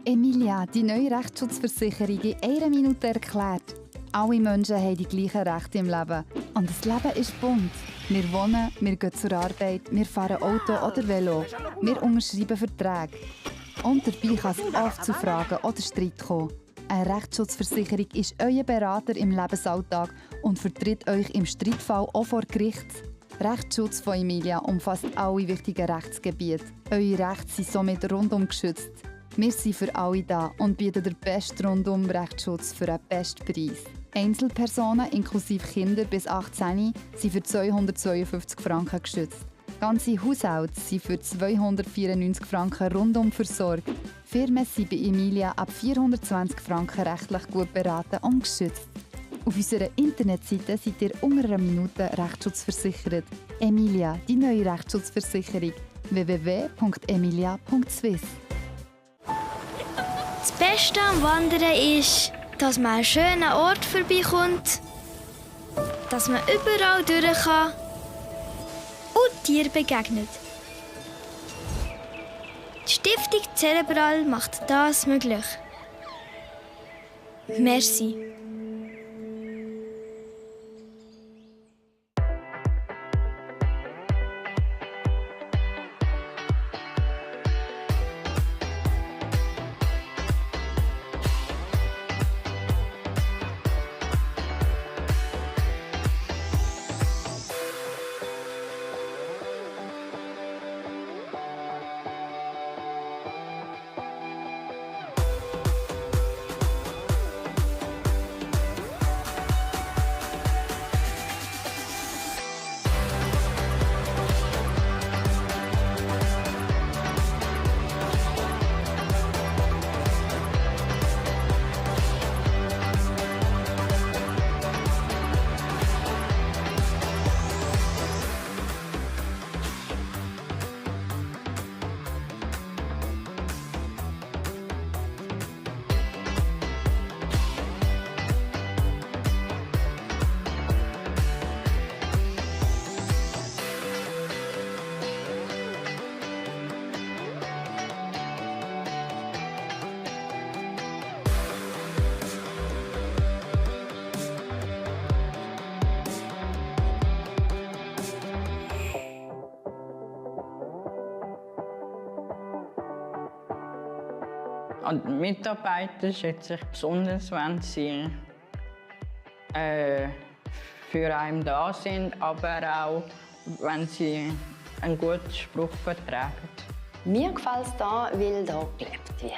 Emilia, die neue Rechtsschutzversicherung in einer Minute erklärt. Alle Menschen haben die gleichen Rechte im Leben. Und das Leben ist bunt. Wir wohnen, wir gehen zur Arbeit, wir fahren Auto oder Velo. Wir unterschreiben Verträge. Und dabei kann es oft zu Fragen oder Streit kommen. Eine Rechtsschutzversicherung ist euer Berater im Lebensalltag und vertritt euch im Streitfall auch vor Gericht. Rechtsschutz von Emilia umfasst alle wichtigen Rechtsgebiete. Eure Rechte sind somit rundum geschützt. Wir sind für alle da und bieten den besten Rundum-Rechtsschutz für einen besten Preis. Einzelpersonen inklusive Kinder bis 18 sind für 252 Franken geschützt. Ganze Haushalte sind für 294 Franken rundum versorgt. Firmen sind bei Emilia ab 420 Franken rechtlich gut beraten und geschützt. Auf unserer Internetseite seid ihr unter einer Minute rechtsschutzversichert. Emilia, die neue Rechtsschutzversicherung. www.emilia.swiss. Das Beste am Wandern ist, dass man an schönen Ort vorbeikommt, dass man überall durch kann und Tieren begegnet. Die Stiftung Cerebral macht das möglich. Merci. An die Mitarbeiter schätze ich besonders, wenn sie für einen da sind, aber auch, wenn sie einen guten Spruch vertragen. Mir gefällt es hier, weil hier gelebt wird.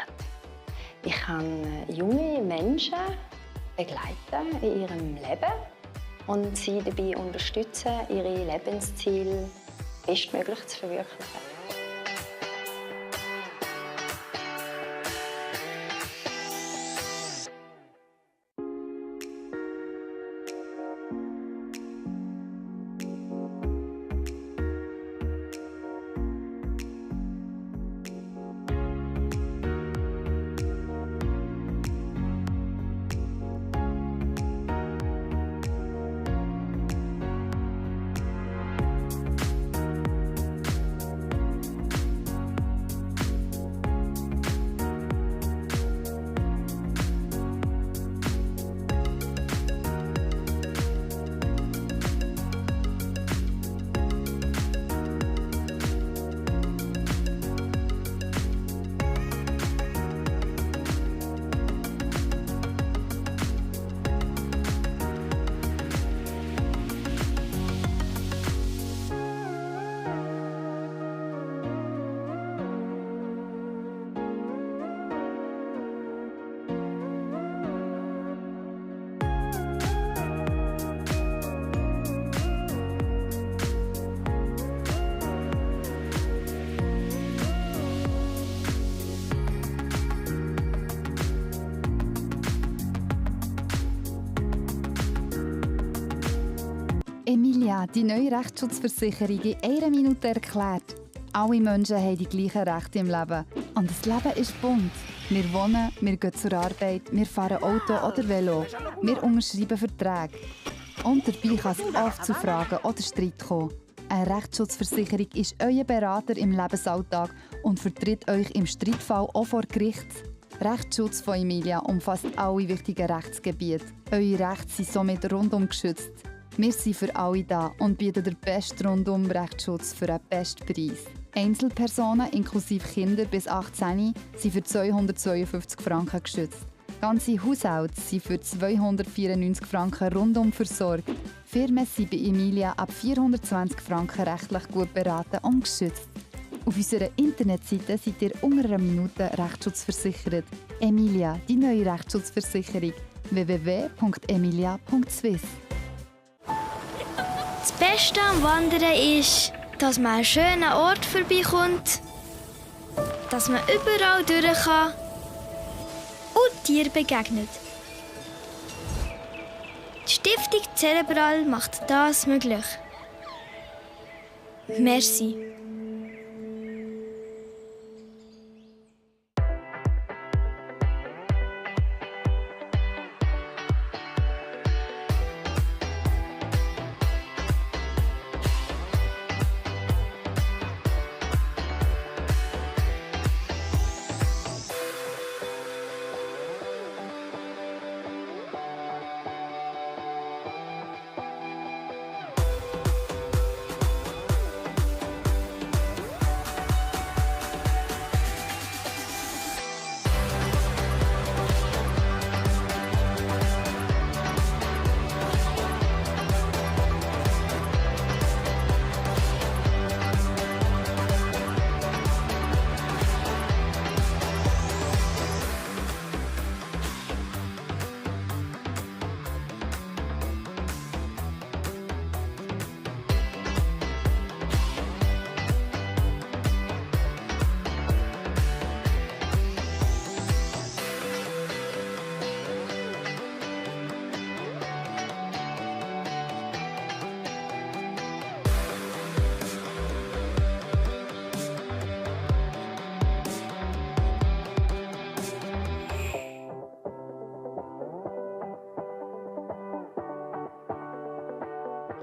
Ich kann junge Menschen begleiten in ihrem Leben und sie dabei unterstützen, ihre Lebensziele bestmöglich zu verwirklichen. Emilia, die neue Rechtsschutzversicherung in einer Minute erklärt. Alle Menschen haben die gleichen Rechte im Leben. Und das Leben ist bunt. Wir wohnen, wir gehen zur Arbeit, wir fahren Auto oder Velo. Wir unterschreiben Verträge. Und dabei kann es oft zu Fragen oder Streit kommen. Eine Rechtsschutzversicherung ist euer Berater im Lebensalltag und vertritt euch im Streitfall auch vor Gericht. Rechtsschutz von Emilia umfasst alle wichtigen Rechtsgebiete. Eure Rechte sind somit rundum geschützt. Wir sind für alle da und bieten den besten Rundum-Rechtsschutz für einen besten Preis. Einzelpersonen inklusive Kinder bis 18 sind für 252 Franken geschützt. Ganze Haushalte sind für 294 Franken rundum versorgt. Firmen sind bei Emilia ab 420 Franken rechtlich gut beraten und geschützt. Auf unserer Internetseite seid ihr unter einer Minute Rechtsschutzversichert. Emilia, die neue Rechtsschutzversicherung. www.emilia.swiss. Das Beste am Wandern ist, dass man an einen schönen Ort vorbeikommt, dass man überall durch kann und Tieren begegnet. Die Stiftung Cerebral macht das möglich. Merci.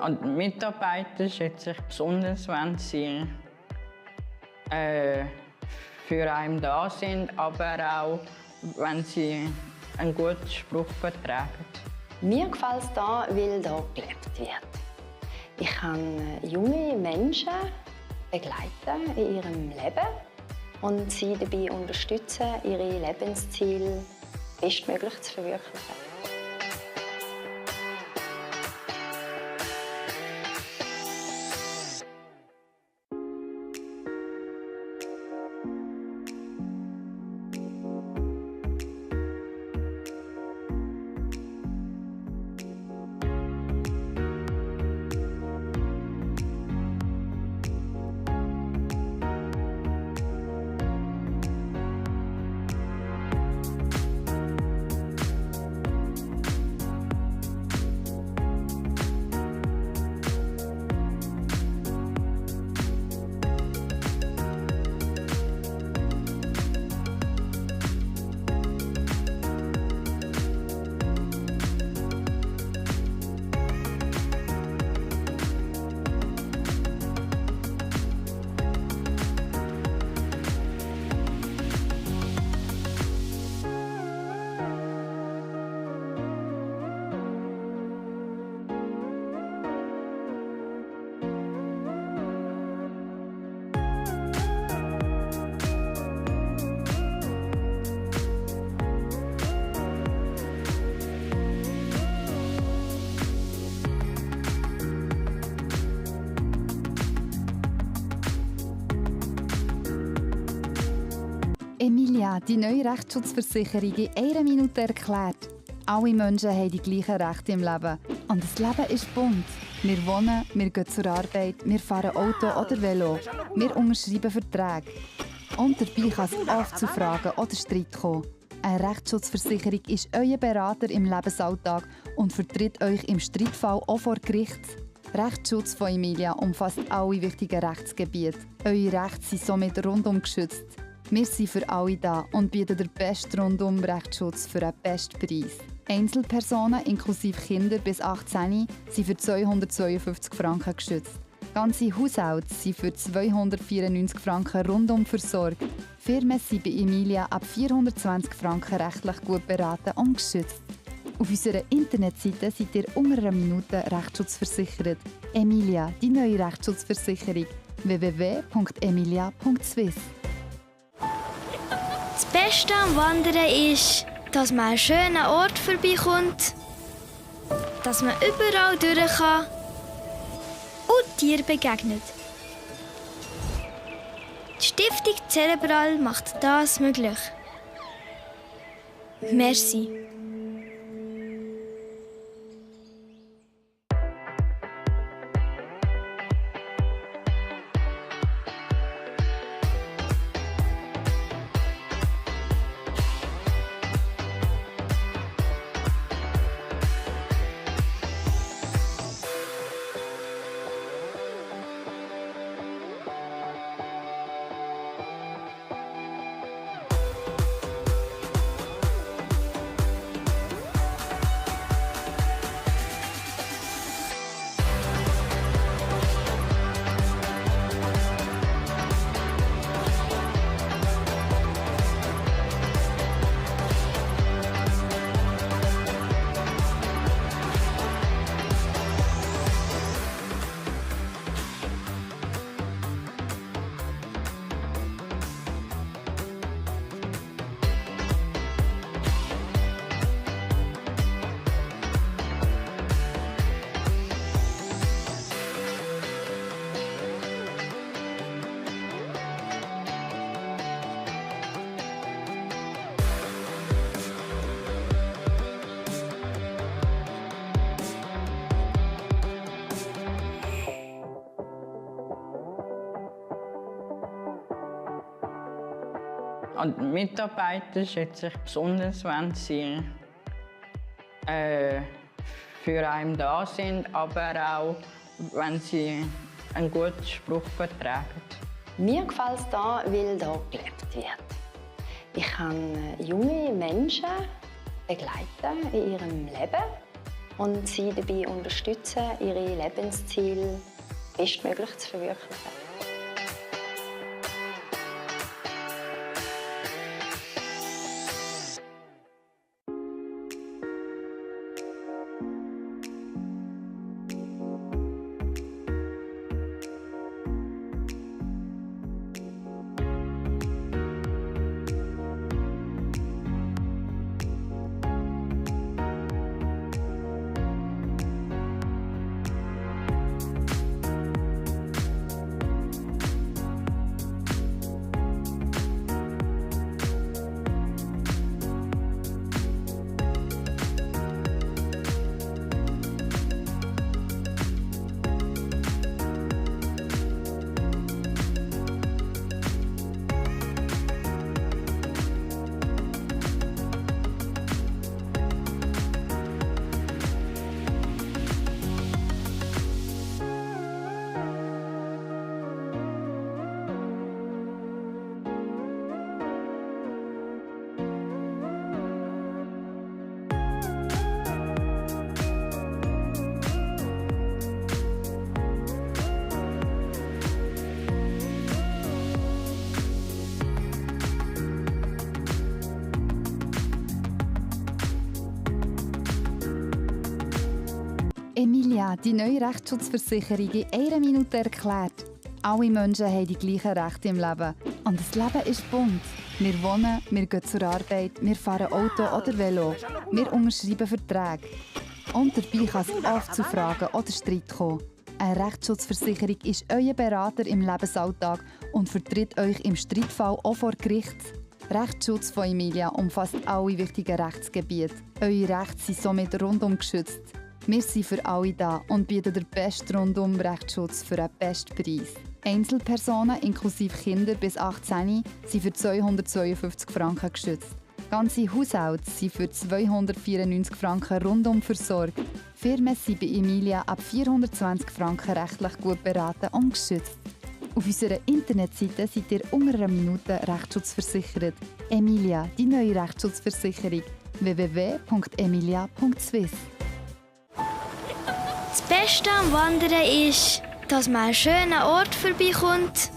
Und die Mitarbeiter schätze ich besonders, wenn sie für einen da sind, aber auch, wenn sie einen guten Spruch vertragen. Mir gefällt es hier, weil hier gelebt wird. Ich kann junge Menschen begleiten in ihrem Leben und sie dabei unterstützen, ihre Lebensziele bestmöglich zu verwirklichen. Emilia, die neue Rechtsschutzversicherung in einer Minute erklärt. Alle Menschen haben die gleichen Rechte im Leben. Und das Leben ist bunt. Wir wohnen, wir gehen zur Arbeit, wir fahren Auto oder Velo. Wir unterschreiben Verträge. Und dabei kann es oft zu Fragen oder Streit kommen. Eine Rechtsschutzversicherung ist euer Berater im Lebensalltag und vertritt euch im Streitfall auch vor Gericht. Rechtsschutz von Emilia umfasst alle wichtigen Rechtsgebiete. Eure Rechte sind somit rundum geschützt. Wir sind für alle da und bieten den besten Rundum-Rechtsschutz für den besten Preis. Einzelpersonen inklusive Kinder bis 18 sind für 252 Franken geschützt. Ganze Haushalte sind für 294 Franken rundum versorgt. Firmen sind bei Emilia ab 420 Franken rechtlich gut beraten und geschützt. Auf unserer Internetseite seid ihr unter einer Minute Rechtsschutz Emilia, die neue Rechtsschutzversicherung. www.emilia.swiss. Das Beste am Wandern ist, dass man einen schönen Ort vorbeikommt, dass man überall durch kann und Tieren begegnet. Die Stiftung Cerebral macht das möglich. Merci. Und die Mitarbeiter schätze ich besonders, wenn sie für einen da sind, aber auch, wenn sie einen guten Spruch vertragen. Mir gefällt es hier, weil hier gelebt wird. Ich kann junge Menschen begleiten in ihrem Leben und sie dabei unterstützen, ihre Lebensziele bestmöglich zu verwirklichen. Emilia, die neue Rechtsschutzversicherung in einer Minute erklärt. Alle Menschen haben die gleichen Rechte im Leben. Und das Leben ist bunt. Wir wohnen, wir gehen zur Arbeit, wir fahren Auto oder Velo. Wir unterschreiben Verträge. Und dabei kann es oft zu Fragen oder Streit kommen. Eine Rechtsschutzversicherung ist euer Berater im Lebensalltag und vertritt euch im Streitfall auch vor Gericht. Rechtsschutz von Emilia umfasst alle wichtigen Rechtsgebiete. Eure Rechte sind somit rundum geschützt. Wir sind für alle da und bieten den besten Rundum-Rechtsschutz für den besten Preis. Einzelpersonen inklusive Kinder bis 18 sind für 252 Franken geschützt. Ganze Haushalte sind für 294 Franken rundum versorgt. Firmen sind bei Emilia ab 420 Franken rechtlich gut beraten und geschützt. Auf unserer Internetseite seid ihr unter einer Minute Rechtsschutz Emilia, die neue Rechtsschutzversicherung. www.emilia.swiss. Das Beste am Wandern ist, dass man einen schönen Ort vorbeikommt,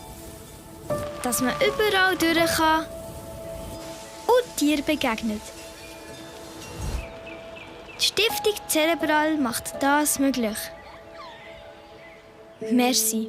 dass man überall durch kann und Tieren begegnet. Die Stiftung Cerebral macht das möglich. Merci.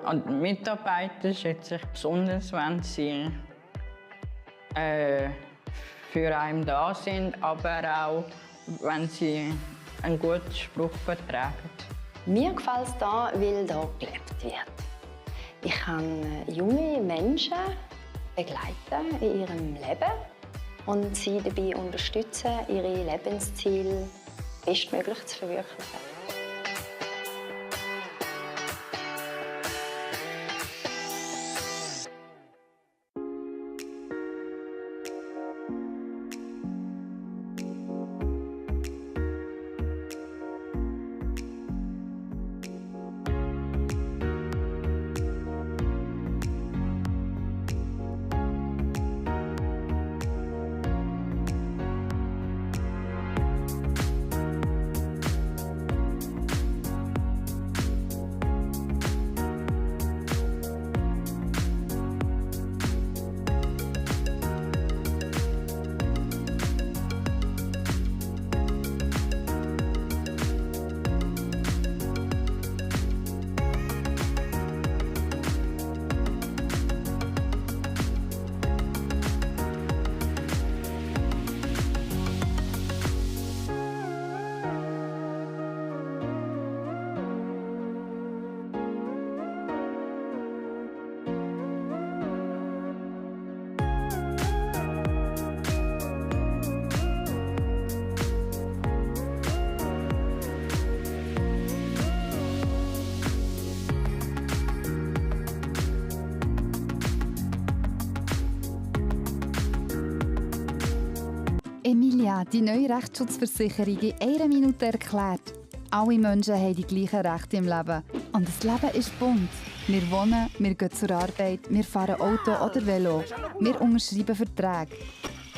An die Mitarbeiter schätze ich besonders, wenn sie für einen da sind, aber auch, wenn sie einen guten Spruch vertragen. Mir gefällt es hier, weil hier gelebt wird. Ich kann junge Menschen begleiten in ihrem Leben und sie dabei unterstützen, ihre Lebensziele bestmöglich zu verwirklichen. Emilia, die neue Rechtsschutzversicherung in einer Minute erklärt. Alle Menschen haben die gleichen Rechte im Leben. Und das Leben ist bunt. Wir wohnen, wir gehen zur Arbeit, wir fahren Auto oder Velo. Wir unterschreiben Verträge.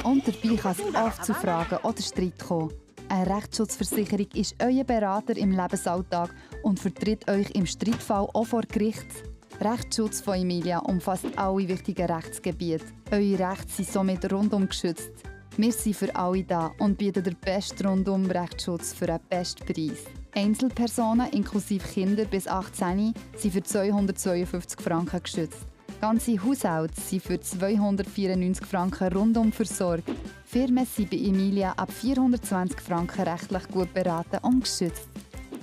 Und dabei kann es oft zu Fragen oder Streit kommen. Eine Rechtsschutzversicherung ist euer Berater im Lebensalltag und vertritt euch im Streitfall auch vor Gericht. Rechtsschutz von Emilia umfasst alle wichtigen Rechtsgebiete. Eure Rechte sind somit rundum geschützt. Wir sind für alle da und bieten den besten Rundum-Rechtsschutz für den besten Preis. Einzelpersonen inklusive Kinder bis 18 sind für 252 Franken geschützt. Ganze Haushalte sind für 294 Franken rundum versorgt. Firmen sind bei Emilia ab 420 Franken rechtlich gut beraten und geschützt.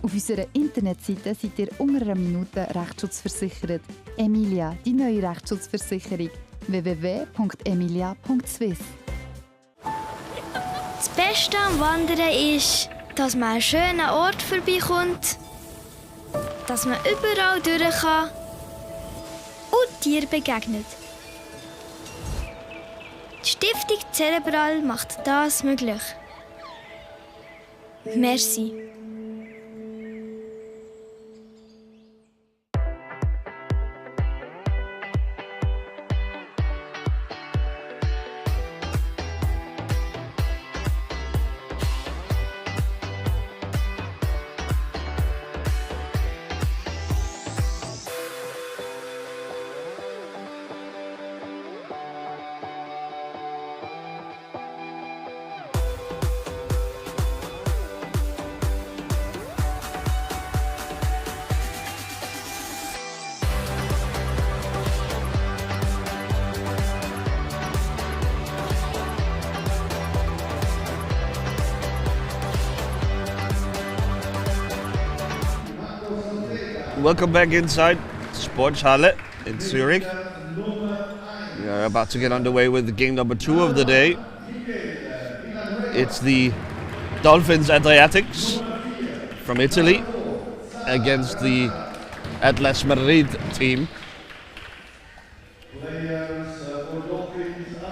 Auf unserer Internetseite seid ihr unter einer Minute Rechtsschutzversichert. Emilia, die neue Rechtsschutzversicherung. www.emilia.swiss. Das Beste am Wandern ist, dass man einen schönen Ort vorbeikommt, dass man überall durch kann und Tieren begegnet. Die Stiftung Cerebral macht das möglich. Merci. Welcome back inside Sporthalle in Zurich. We are about to get underway with game number 2 of the day. It's the Dolphins Adriatics from Italy against the Atlas Madrid team.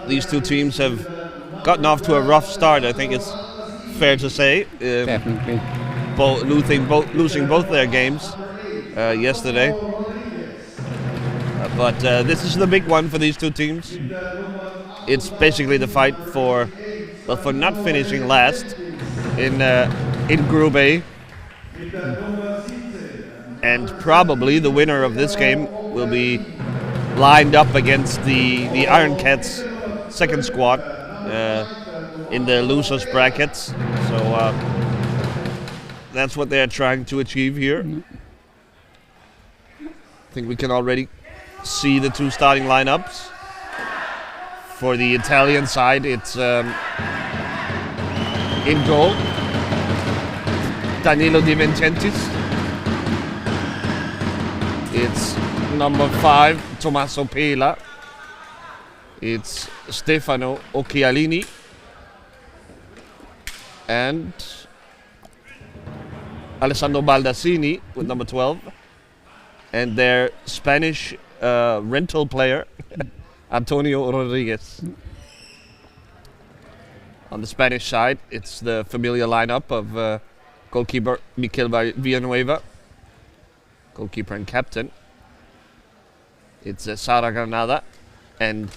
These two teams have gotten off to a rough start, I think it's fair to say. Definitely. Losing both their games yesterday. But this is the big one for these two teams. It's basically the fight for not finishing last in Group A. And probably the winner of this game will be lined up against the Iron Cats second squad in the losers brackets. So that's what they're trying to achieve here. I think we can already see the two starting lineups. For the Italian side, it's in goal, Danilo Di Vincentis. It's number 5, Tommaso Pela. It's Stefano Occhialini. And Alessandro Baldassini with number 12. And their Spanish rental player, Antonio Rodriguez. On the Spanish side, it's the familiar lineup of goalkeeper Mikel Villanueva, goalkeeper and captain. It's Sara Granada and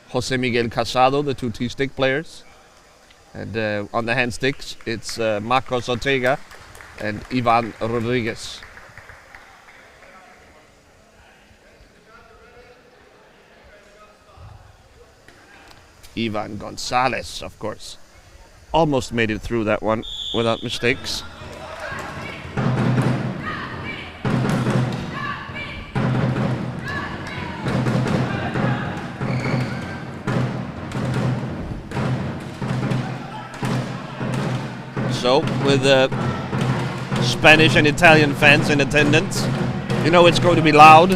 Jose Miguel Casado, the two T-stick players. And on the hand sticks, it's Marcos Ortega and Ivan Rodriguez. Ivan Gonzalez, of course. Almost made it through that one without mistakes. So, with the Spanish and Italian fans in attendance, you know it's going to be loud.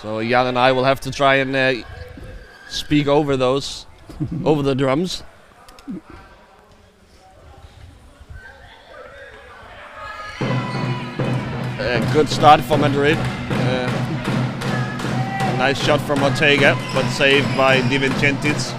So Jan and I will have to try and speak over those, over the drums. Good start for Madrid. Nice shot from Ortega, but saved by Di Vincentis.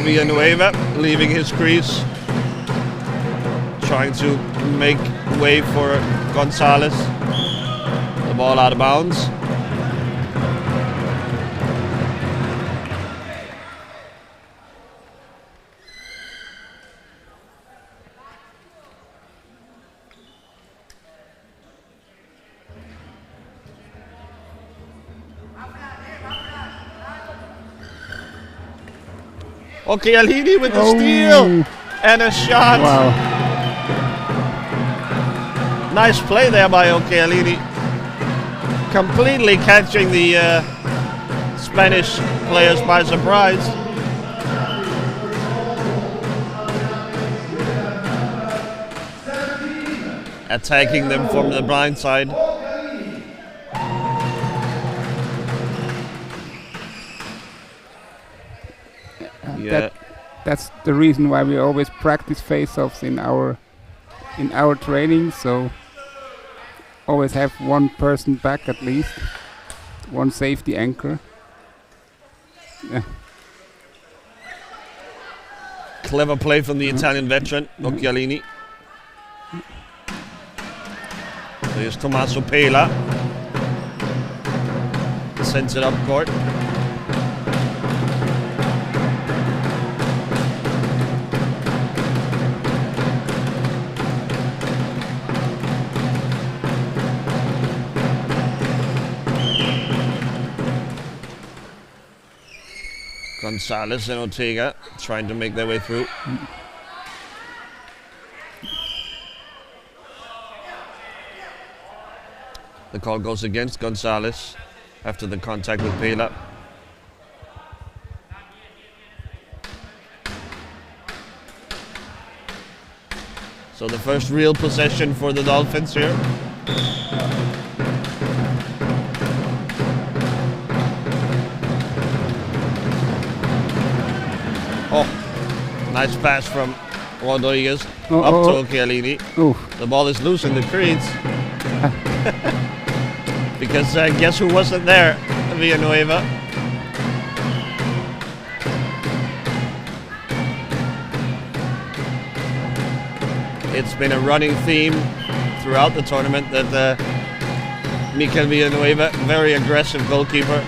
Villanueva leaving his crease, trying to make way for Gonzalez. The ball out of bounds. Occhialini with the steal and a shot. Wow. Nice play there by Occhialini. Completely catching the Spanish players by surprise. Attacking them from the blind side. Yeah. That's the reason why we always practice face-offs in our training. So always have one person back at least, one safety anchor. Yeah. Clever play from the Italian veteran, Occhialini. There's Tommaso Pela. Sends it up court. Gonzalez and Ortega trying to make their way through. The call goes against Gonzalez after the contact with Pela. So the first real possession for the Dolphins here. Oh, nice pass from Rodriguez up to Occhialini. The ball is loose in the crease. Because guess who wasn't there? Villanueva. It's been a running theme throughout the tournament that Mikel Villanueva, very aggressive goalkeeper.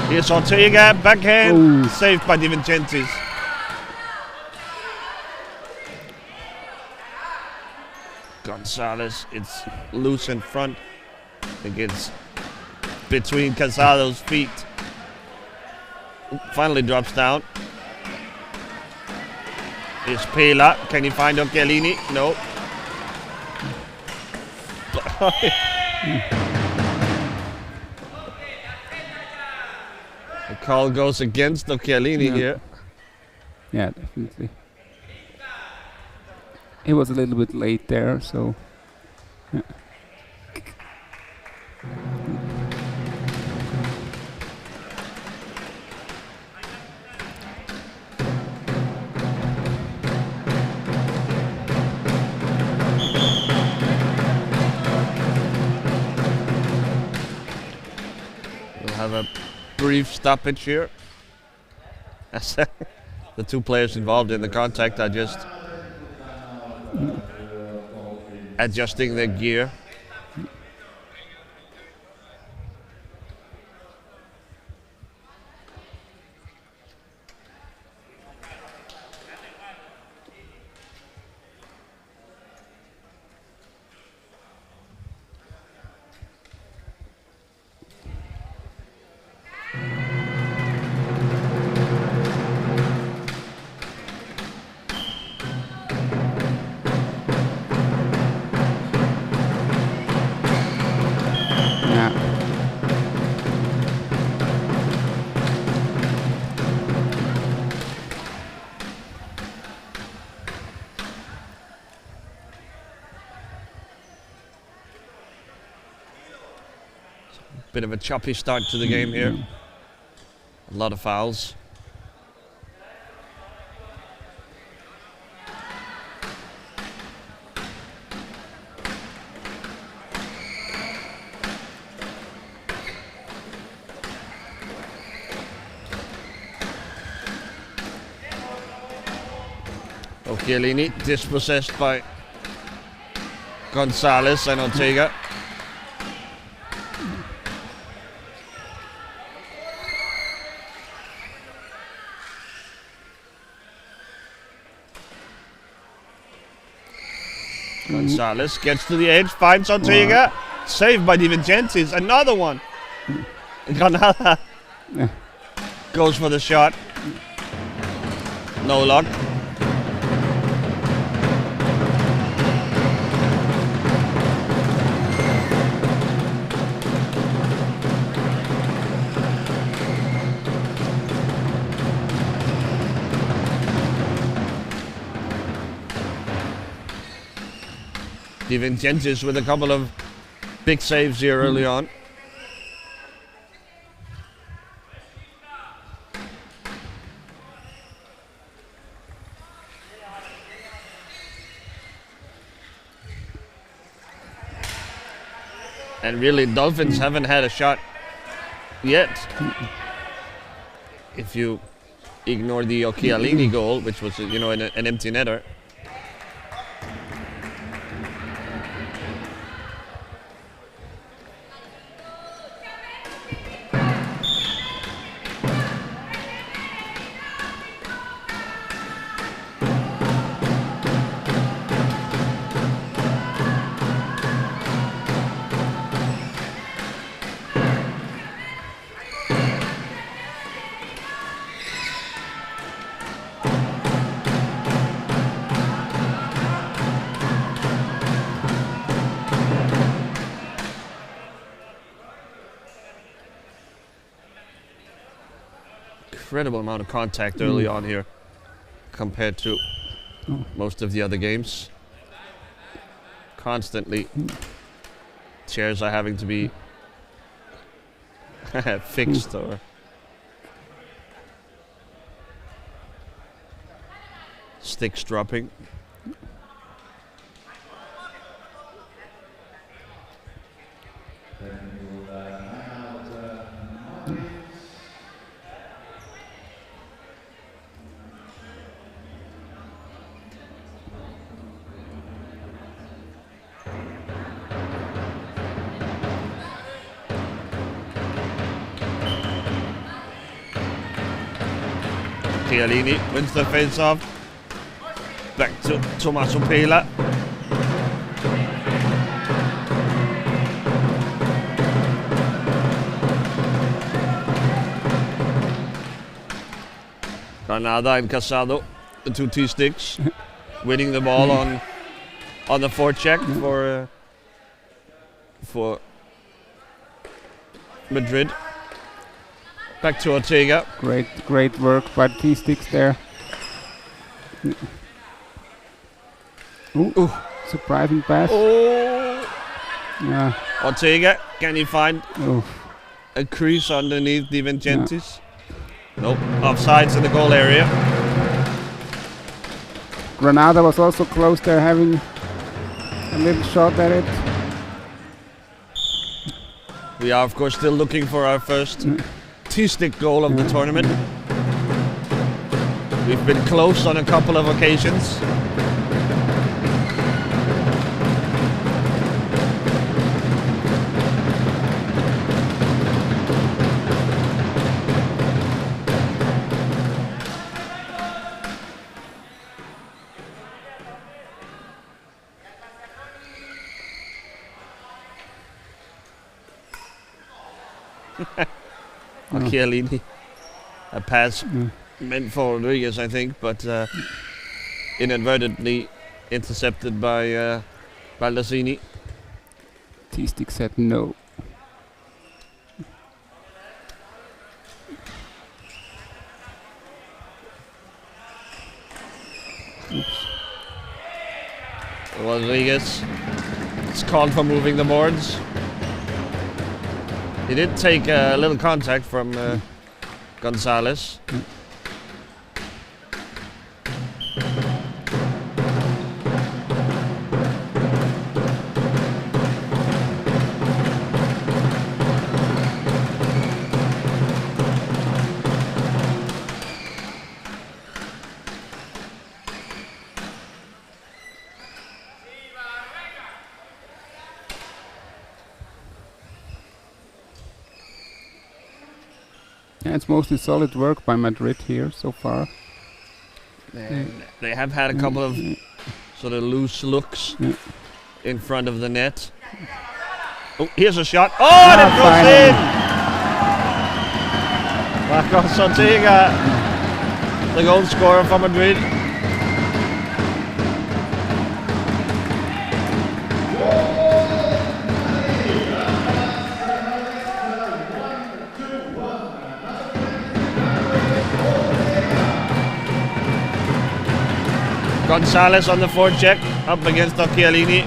Here's Ortega, backhand, saved by Di Vincentis. Gonzalez, it's loose in front. I think it's between Casado's feet. Finally drops down. Here's Pela, can he find Occhialini? No. The call goes against Occhialini here. Yeah, definitely. He was a little bit late there, so. Yeah. We'll have a brief stoppage here. As the two players involved in the contact are just adjusting their gear. Bit of a choppy start to the game here. A lot of fouls. Occhialini dispossessed by Gonzalez and Ortega. Gonzalez gets to the edge, finds Ortega, saved by Di Vincentis, another one. Granada goes for the shot. No luck. Di Vincentis with a couple of big saves here early on. And really, Dolphins haven't had a shot yet. If you ignore the Occhialini goal, which was, you know, an empty netter. Incredible amount of contact early on here compared to most of the other games. Constantly chairs are having to be fixed or sticks dropping. Chialini wins the face-off. Back to Tommaso Pela. Granada and Casado, the two T-sticks, winning the ball on the forecheck for Madrid. Back to Ortega. Great work by the T-sticks there. Ooh. Surprising pass. Oh! Yeah. Ortega, can he find a crease underneath Di Vincentis? Nope, offsides in the goal area. Granada was also close there, having a little shot at it. We are, of course, still looking for our first T-stick goal of the tournament. We've been close on a couple of occasions. Chiellini, a pass meant for Rodriguez, I think, but inadvertently intercepted by Baldassini. T-stick said no. Rodriguez is called for moving the boards. He did take a little contact from Gonzalez. Yeah, it's mostly solid work by Madrid here so far. They have had a couple of sort of loose looks in front of the net. Oh, here's a shot. Oh, and it goes in! Marcos Ortega, the goal scorer for Madrid. Gonzalez on the forecheck, up against Occhialini.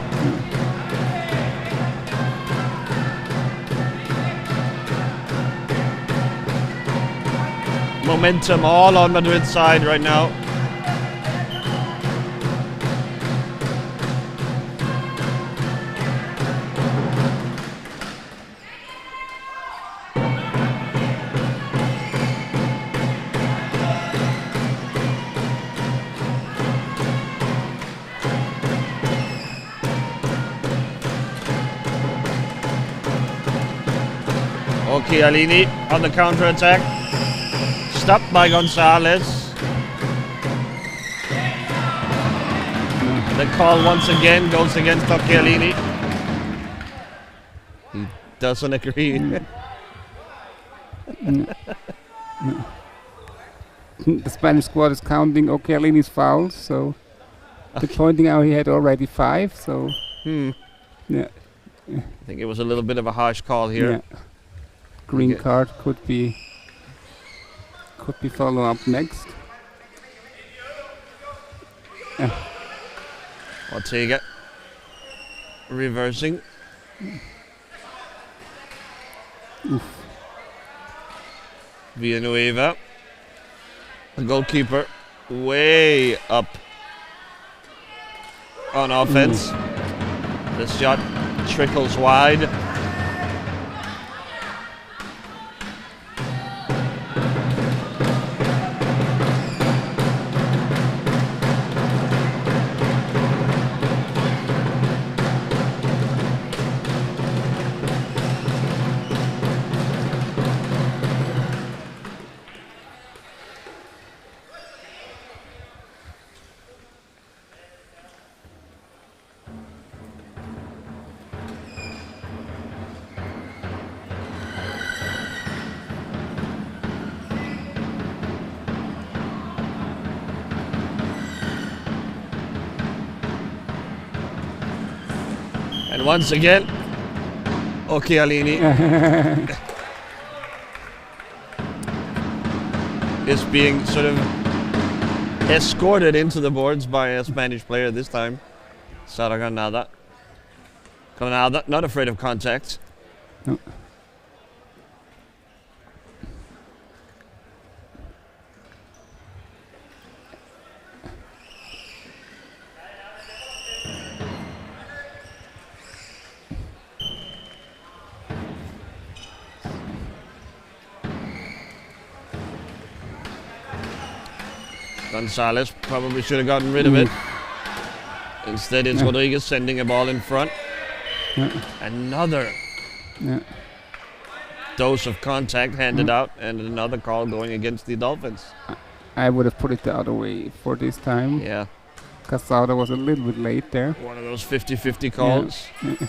Momentum all on Madrid's side right now. Chiellini on the counter-attack. Stopped by Gonzalez. The call once again goes against Chiellini. He doesn't agree. The Spanish squad is counting Chiellini's fouls, so they're pointing out he had already 5, so yeah. I think it was a little bit of a harsh call here. Yeah. Green card could be follow up next. Ortega reversing. Villanueva, the goalkeeper, way up on offense. The shot trickles wide. And once again, Chiellini is being sort of escorted into the boards by a Spanish player this time. Sara Granada. Granada, not afraid of contact. No. Gonzalez probably should have gotten rid of it. Instead, it's Rodriguez sending a ball in front. Another dose of contact handed out, and another call going against the Dolphins. I would have put it the other way for this time. Yeah. Casado was a little bit late there. One of those 50-50 calls. Yeah.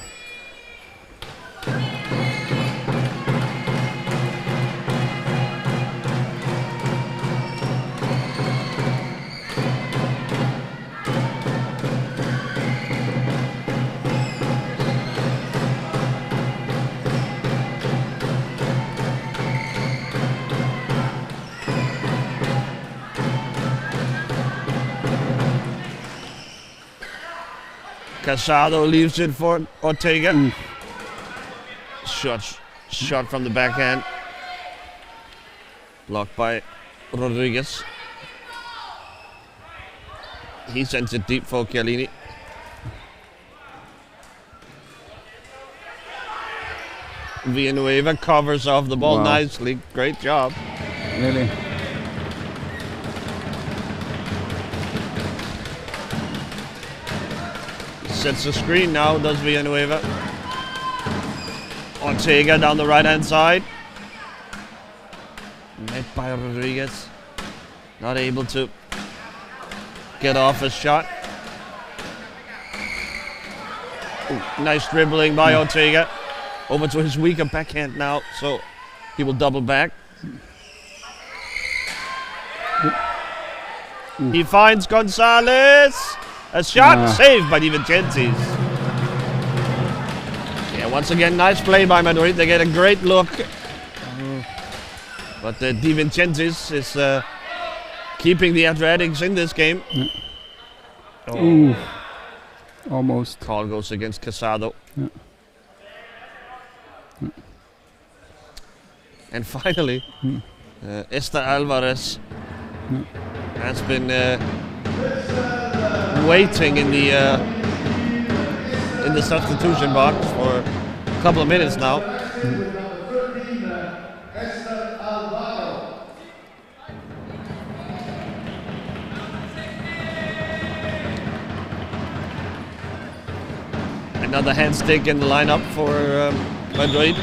Casado leaves it for Ortega. Shot from the backhand. Blocked by Rodriguez. He sends it deep for Chiellini. Villanueva covers off the ball nicely. Great job. Really? Sets the screen now, does Villanueva. Ortega down the right-hand side. Met by Rodriguez. Not able to get off a shot. Ooh, nice dribbling by Ortega. Over to his weaker backhand now, so he will double back. He finds Gonzalez. A shot saved by Di Vincentis. Yeah, once again, nice play by Madrid. They get a great look. But Di Vincentis is keeping the Adriatics in this game. Ooh. Almost. Call goes against Casado. And finally, Esther Alvarez has been waiting in the substitution box for a couple of minutes now. Another hand stick in the lineup for Madrid.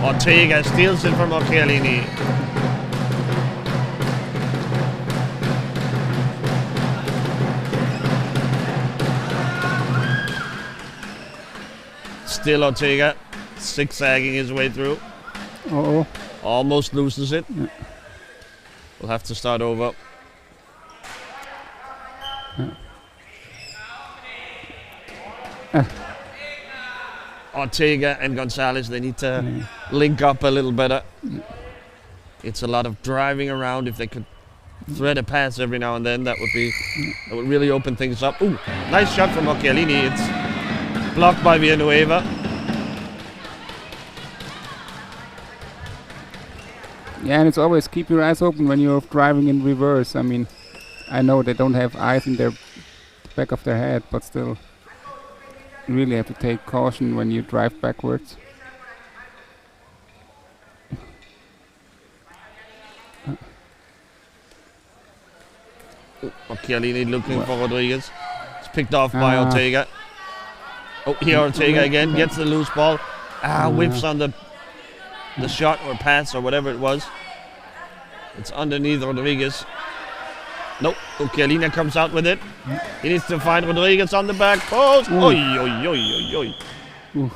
Ortega steals it from Occhialini. Still Ortega, zigzagging his way through. Oh. Almost loses it. Yeah. We'll have to start over. Ortega and Gonzalez, they need to link up a little better. It's a lot of driving around. If they could thread a pass every now and then, that would really open things up. Ooh, nice shot from Occhialini. It's blocked by Villanueva. Yeah, and it's always keep your eyes open when you're driving in reverse. I mean, I know they don't have eyes in their back of their head, but still, you really have to take caution when you drive backwards. Occhialini looking for Rodriguez. It's picked off by Ortega. Oh, here Ortega again gets the loose ball. Whips on the shot or pass or whatever it was. It's underneath Rodriguez. Nope, Occhialini comes out with it. He needs to find Rodriguez on the back post. Oi, oi, oi, oi, oi.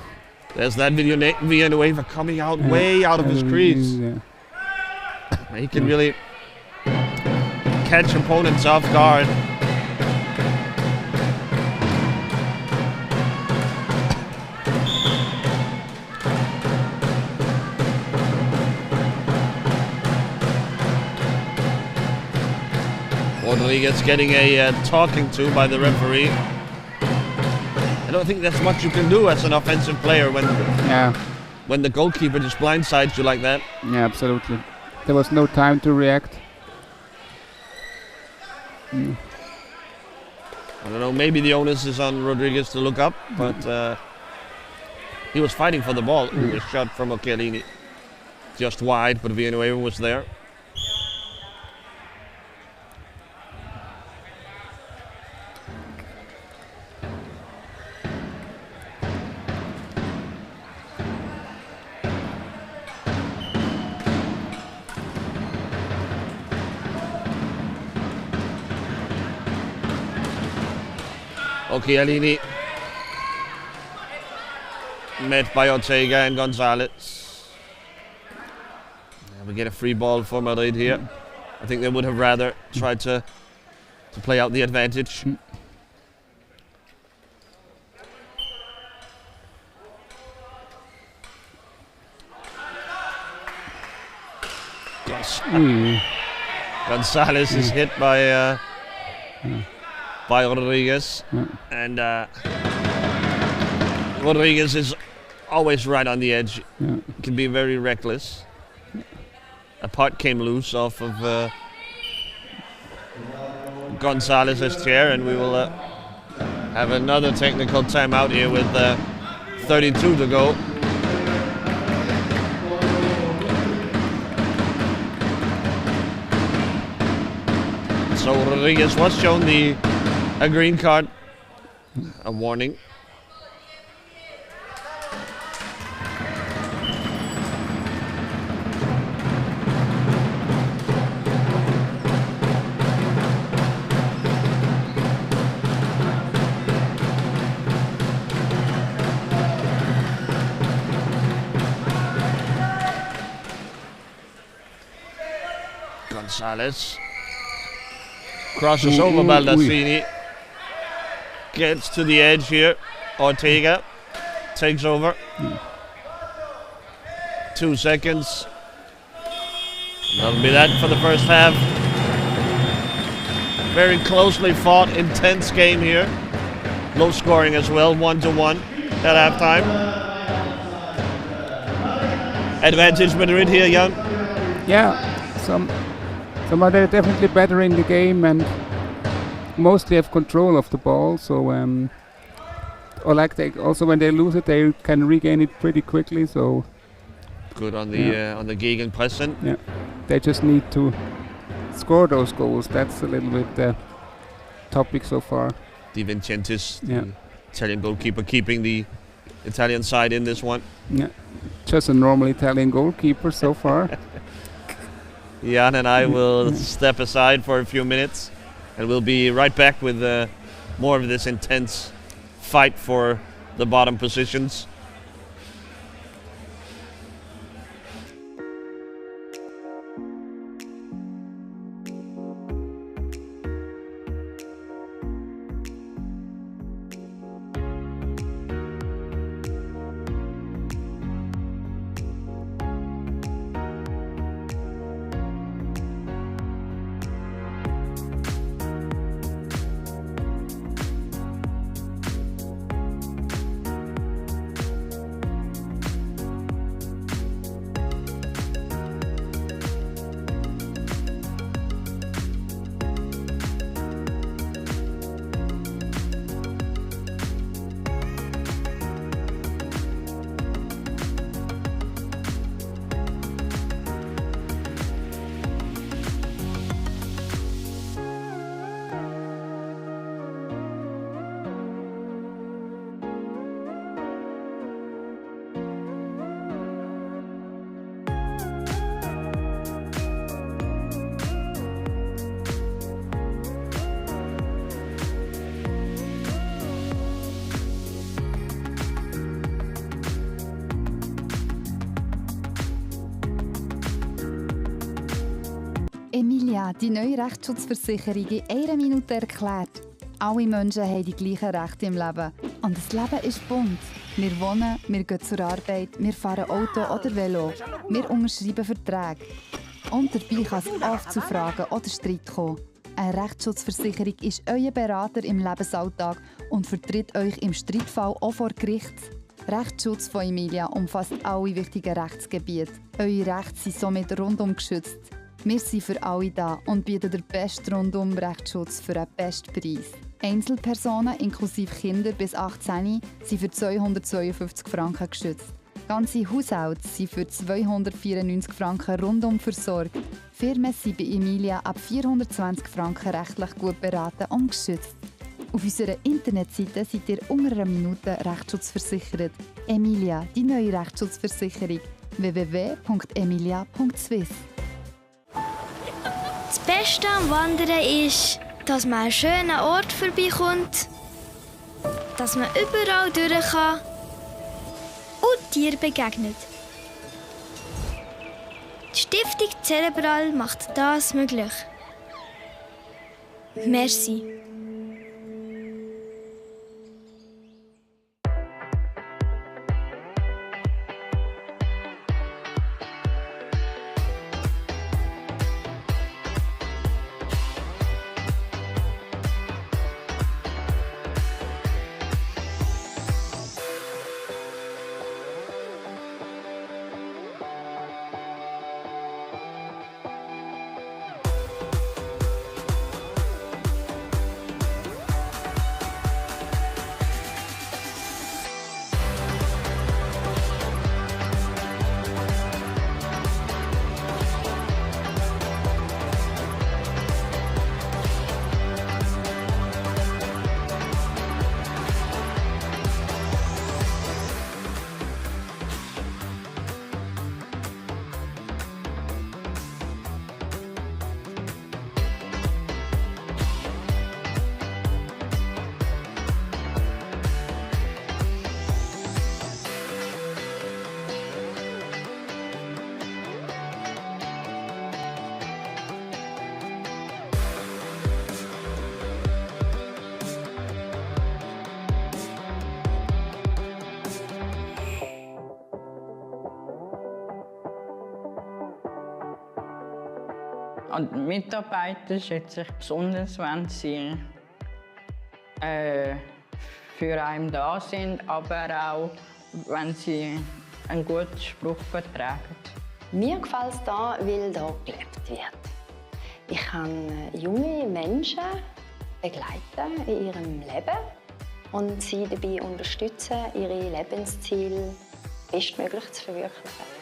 There's that Villanueva coming out way out of his crease. He can really catch opponents off guard. Rodriguez getting a talking to by the referee. I don't think there's much you can do as an offensive player when the goalkeeper just blindsides you like that. Yeah, absolutely. There was no time to react. I don't know, maybe the onus is on Rodriguez to look up, but he was fighting for the ball. Ooh, a shot from Occhialini. Just wide, but Villanueva was there. Occhialini met by Ortega and Gonzalez. We get a free ball for Madrid here. I think they would have rather tried to play out the advantage. Gonzalez is hit by Rodriguez, and Rodriguez is always right on the edge. Can be very reckless. A puck came loose off of Gonzalez's chair, and we will have another technical timeout here with 32 to go. So Rodriguez was shown a green card, a warning. Gonzalez crosses over Baldassini. Gets to the edge here. Ortega takes over. 2 seconds. That'll be that for the first half. Very closely fought, intense game here. Low scoring as well, 1-1 at halftime. Advantage Madrid here, Jan. Yeah, they're definitely better in the game and mostly have control of the ball. So, or like they also when they lose it, they can regain it pretty quickly. So good on the Gegenpressing. Yeah, they just need to score those goals. That's a little bit the topic so far. Di Vincentis, Yeah. the Italian goalkeeper, keeping the Italian side in this one. Yeah, just a normal Italian goalkeeper so far. Jan and I will step aside for a few minutes, and we'll be right back with more of this intense fight for the bottom positions. Emilia, die neue Rechtsschutzversicherung in einer Minute erklärt. Alle Menschen haben die gleichen Rechte im Leben. Und das Leben ist bunt. Wir wohnen, wir gehen zur Arbeit, wir fahren Auto oder Velo. Wir unterschreiben Verträge. Und dabei kann es oft zu Fragen oder Streit kommen. Eine Rechtsschutzversicherung ist euer Berater im Lebensalltag und vertritt euch im Streitfall auch vor Gericht. Rechtsschutz von Emilia umfasst alle wichtigen Rechtsgebiete. Eure Rechte sind somit rundum geschützt. Wir sind für alle da und bieten den besten Rundum-Rechtsschutz für einen besten Preis. Einzelpersonen inklusive Kinder bis 18 sind für 252 Franken geschützt. Ganze Haushalte sind für 294 Franken rundum versorgt. Firmen sind bei Emilia ab 420 Franken rechtlich gut beraten und geschützt. Auf unserer Internetseite seid ihr unter einer Minute Rechtsschutz Emilia, die neue Rechtsschutzversicherung. www.emilia.swiss. Das Beste am Wandern ist, dass man einen schönen Ort vorbeikommt, dass man überall durch kann und Tieren begegnet. Die Stiftung Cerebral macht das möglich. Merci. an die Mitarbeiter schätze ich besonders, wenn sie für einen da sind, aber auch, wenn sie einen guten Spruch vertragen. Mir gefällt es hier, weil hier gelebt wird. Ich kann junge Menschen begleiten in ihrem Leben und sie dabei unterstützen, ihre Lebensziele bestmöglich zu verwirklichen.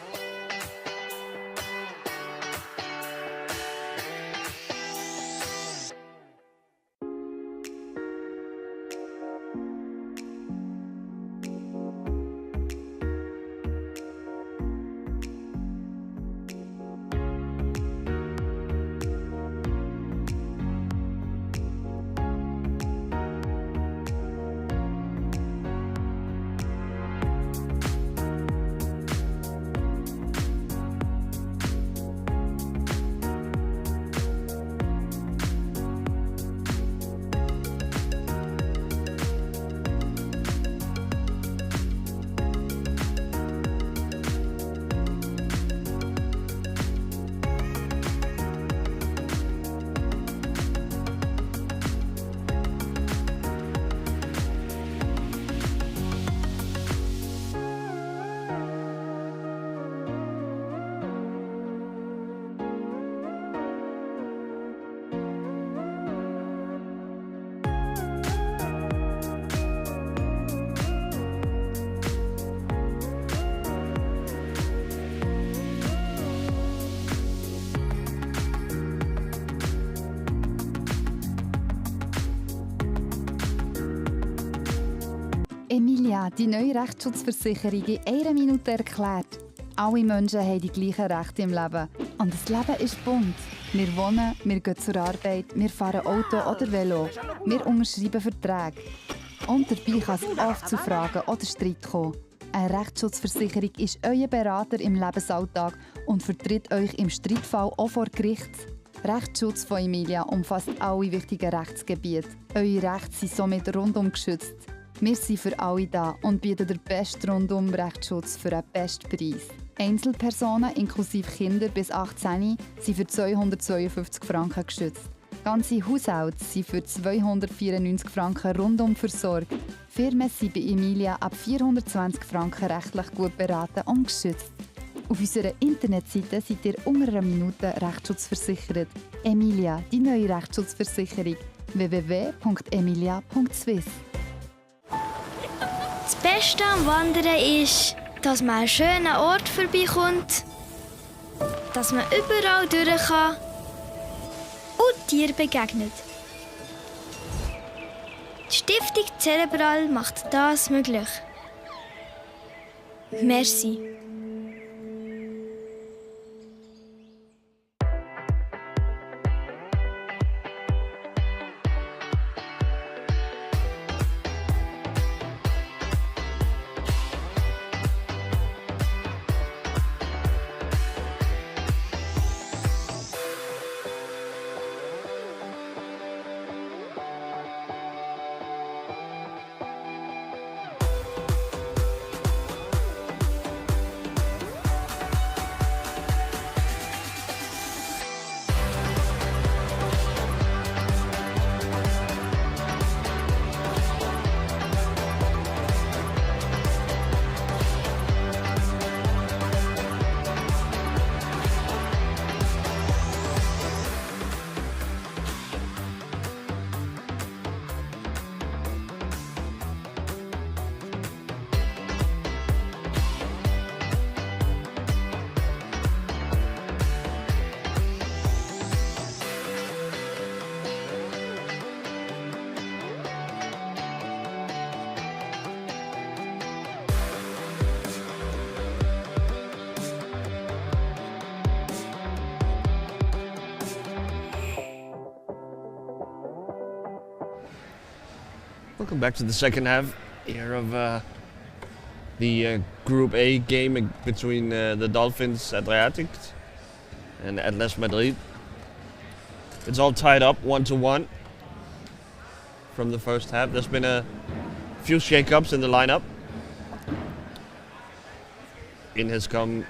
Emilia, die neue Rechtsschutzversicherung in einer Minute erklärt. Alle Menschen haben die gleichen Rechte im Leben. Und das Leben ist bunt. Wir wohnen, wir gehen zur Arbeit, wir fahren Auto oder Velo. Wir unterschreiben Verträge. Und dabei kann es oft zu Fragen oder Streit kommen. Eine Rechtsschutzversicherung ist euer Berater im Lebensalltag und vertritt euch im Streitfall auch vor Gericht. Rechtsschutz von Emilia umfasst alle wichtigen Rechtsgebiete. Eure Rechte sind somit rundum geschützt. Wir sind für alle da und bieten den besten Rundum-Rechtsschutz für einen besten Preis. Einzelpersonen inklusive Kinder bis 18 sind für 252 Franken geschützt. Ganze Haushalte sind für 294 Franken rundum versorgt. Firmen sind bei Emilia ab 420 Franken rechtlich gut beraten und geschützt. Auf unserer Internetseite seid ihr unter einer Minute rechtsschutzversichert. Emilia, die neue Rechtsschutzversicherung. www.emilia.swiss. Das Beste am Wandern ist, dass man an schönen Ort vorbeikommt, dass man überall durch kann und Tieren begegnet. Die Stiftung Cerebral macht das möglich. Merci. Welcome back to the second half here of the Group A game between the Dolphins Adriatic and Atlas Madrid. It's all tied up 1-1 from the first half. There's been a few shake-ups in the lineup. In has come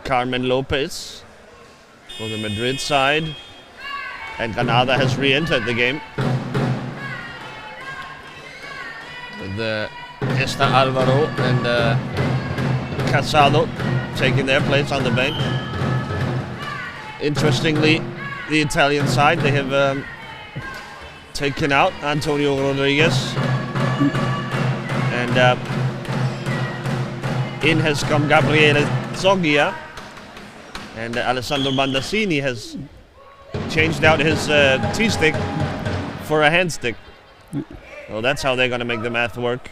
Carmen Lopez for the Madrid side. And Granada has re-entered the game. The Esta Alvaro and Casado taking their place on the bench. Interestingly, the Italian side, they have taken out Antonio Rodriguez. And in has come Gabriele Zoggia. And Alessandro Bandassini has changed out his T-stick for a hand stick. Well, that's how they're going to make the math work.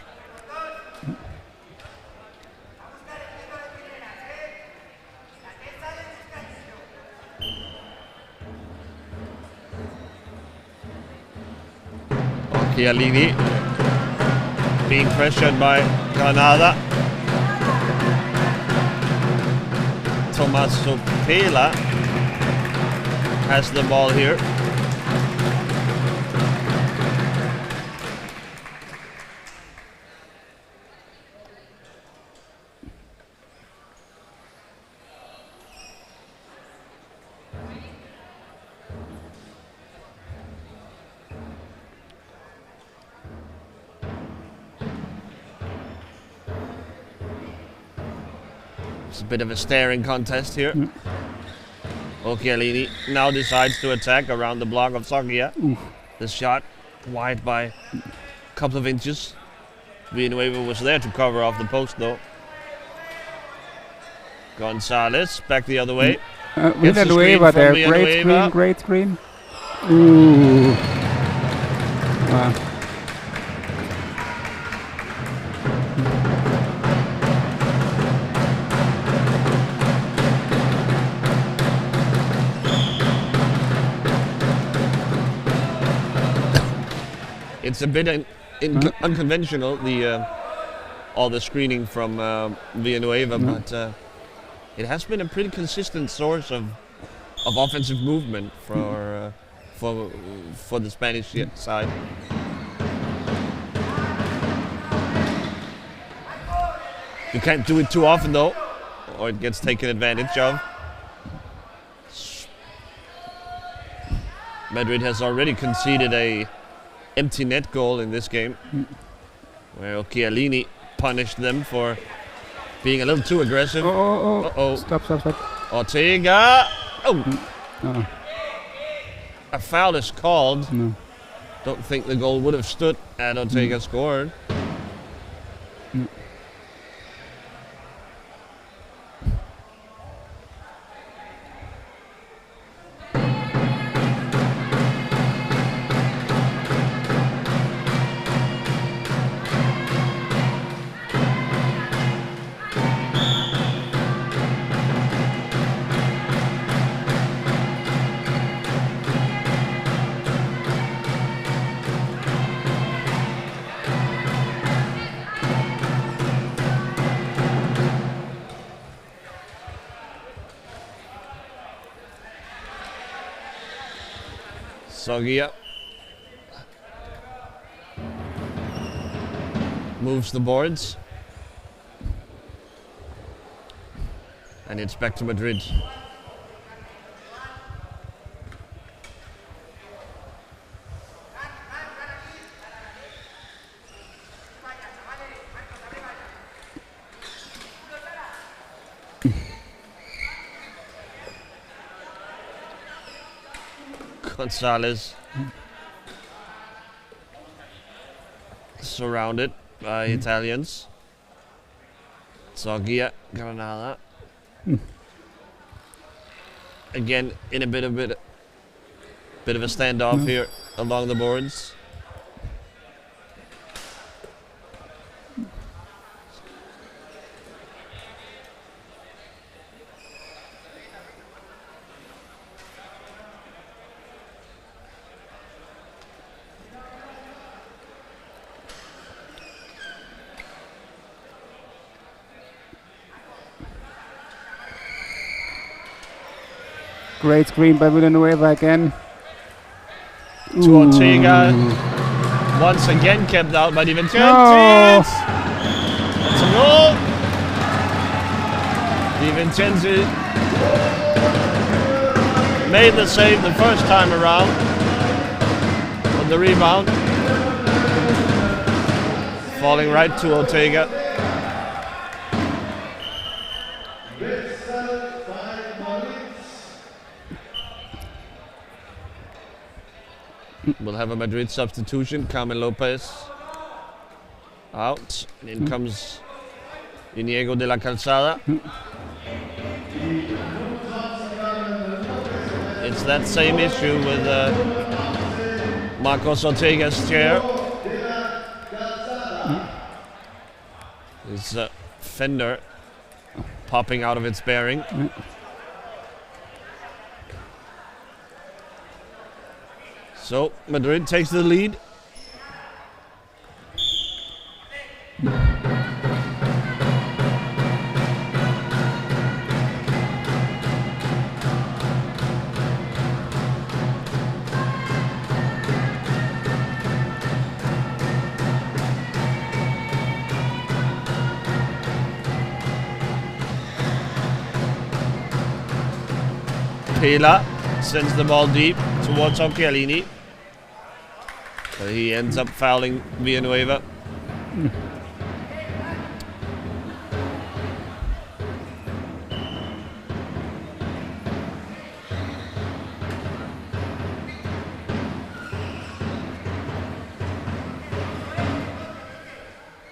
Chiellini being pressured by Granada. Tommaso Pela has the ball here. It's a bit of a staring contest here. Chiellini now decides to attack around the block of Zoggia. The shot wide by a couple of inches. Villanueva was there to cover off the post though. Gonzalez back the other way. Villanueva there, great screen. Ooh. Wow. It's a bit unconventional, all the screening from Villanueva, but it has been a pretty consistent source of offensive movement for the Spanish side. You can't do it too often though, or it gets taken advantage of. Madrid has already conceded a empty net goal in this game, where Chiellini punished them for being a little too aggressive. Stop. Ortega. A foul is called. Don't think the goal would have stood had Ortega scored. Zoggia moves the boards, and it's back to Madrid. Gonzalez surrounded by Italians. Zoggia, Granada. Again, in a bit of a standoff here along the boards. Great screen by Villanueva again. To Ortega. Once again kept out by Di Vincenzi. No. That's a goal. Di Vincenzi made the save the first time around on the rebound. Falling right to Ortega. We'll have a Madrid substitution. Carmen Lopez out. And in comes Inigo de la Calzada. It's that same issue with Marcos Ortega's chair. His fender popping out of its bearing. So Madrid takes the lead. Pela sends the ball deep towards Occhialini. But he ends up fouling Villanueva.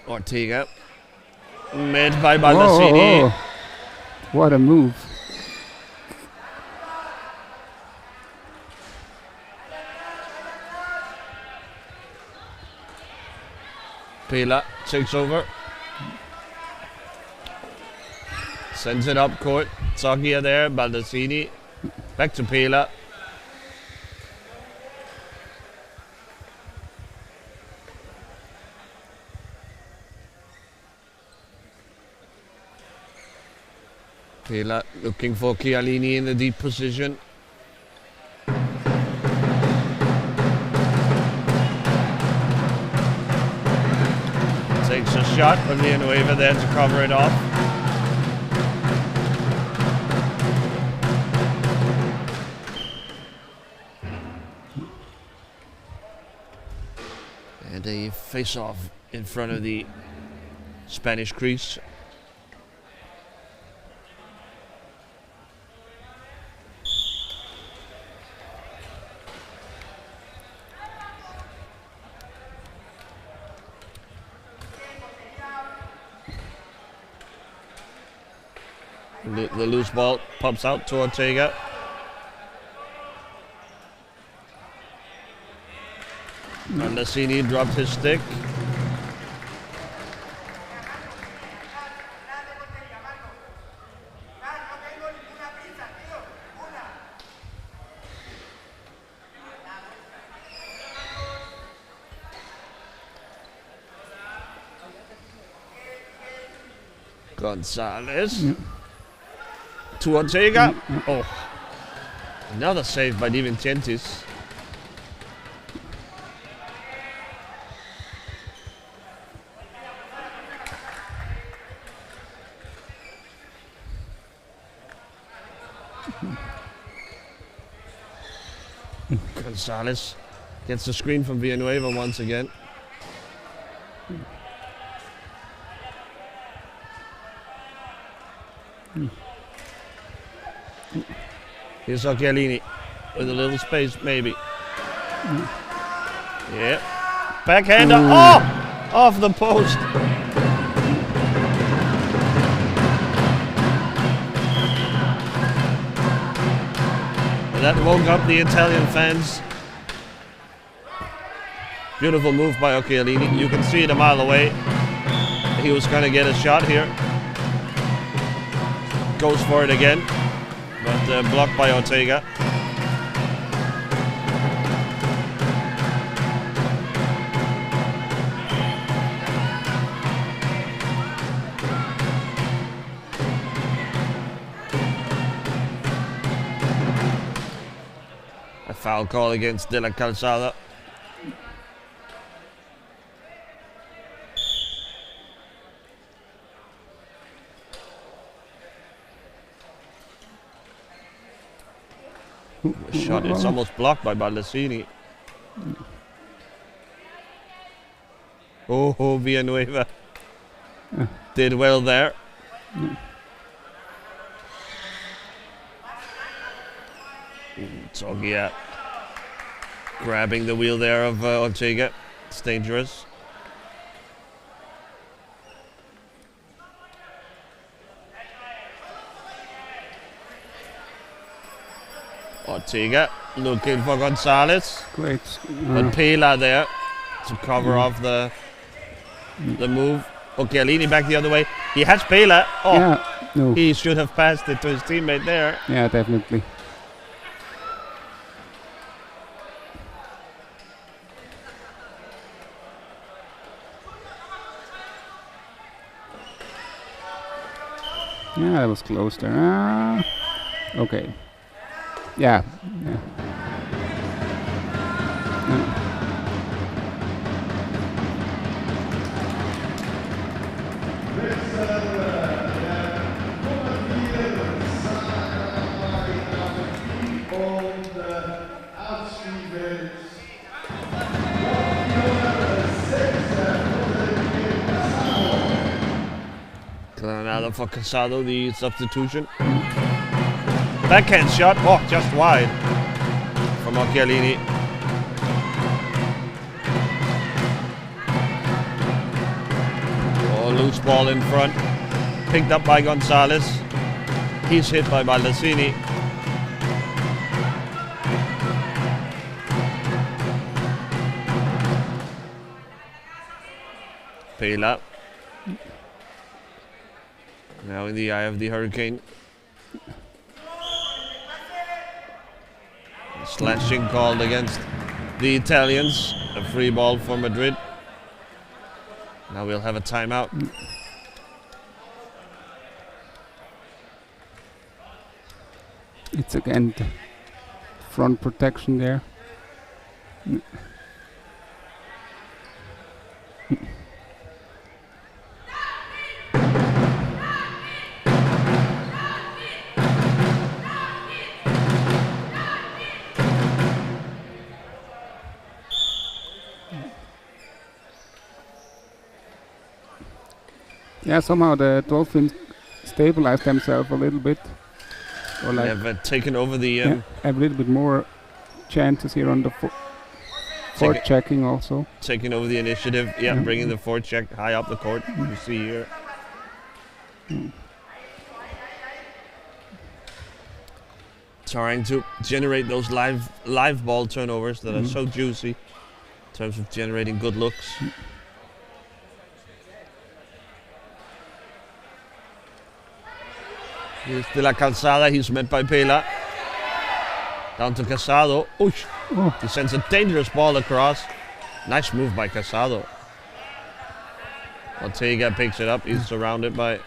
Ortega. Made by Baldassini. Whoa. What a move. Pela takes over. Sends it up court. Zocchia there. Baldassini. Back to Pela. Pela looking for Chiellini in the deep position. Takes a shot, but Villanueva there to cover it off. And a face-off in front of the Spanish crease. The loose ball pops out to Ortega. Baldassini dropped his stick. Gonzalez. To Ortega. Oh, another save by Di Vincentis. Gonzalez gets the screen from Villanueva once again. Here's Occhialini with a little space, maybe. Yeah. Backhander. Oh! Off the post. That woke up the Italian fans. Beautiful move by Occhialini. You can see it a mile away. He was going to get a shot here. Goes for it again. But blocked by Ortega. A foul call against De La Calzada. Shot, it's almost blocked by Baldacini. Oh, Villanueva did well there. Togia grabbing the wheel there of Ortega. It's dangerous. Ortega looking for Gonzalez. Great. But Pela there to cover off the move. Occhialini back the other way. He has Pela. Oh, Yeah. No. he should have passed it to his teammate there. Yeah, definitely. Yeah, that was close there. Okay. Yeah. Granada for Casado, the substitution. Backhand shot. Oh, just wide from Occhialini. Oh, loose ball in front. Picked up by Gonzalez. He's hit by Baldacini. Pela. Now in the eye of the hurricane. Slashing called against the Italians. A free ball for Madrid. Now we'll have a timeout. It's again the front protection there. Yeah, somehow the Dolphins stabilized themselves a little bit. Or like They've taken over the have a little bit more chances here on the forechecking also. taking over the initiative. Yeah, bringing the forecheck high up the court. You see here. Trying to generate those live ball turnovers that are so juicy in terms of generating good looks. Here's De La Calzada, he's met by Pela. Down to Casado. Oosh. He sends a dangerous ball across. Nice move by Casado. Ortega picks it up. He's surrounded by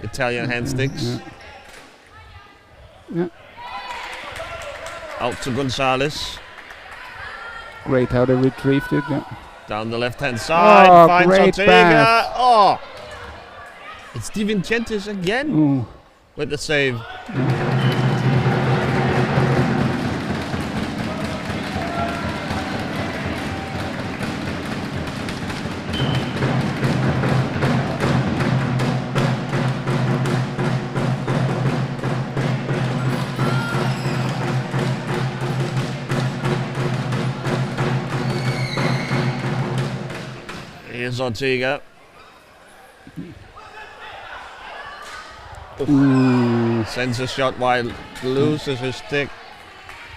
Italian hand sticks. Yeah. Out to Gonzalez. Great how they retrieved it. Yeah. Down the left-hand side. Finds great Ortega. pass. Oh! It's Di Vincentis again Ooh. with the save. Here's Ortega. Sends a shot wide, loses his stick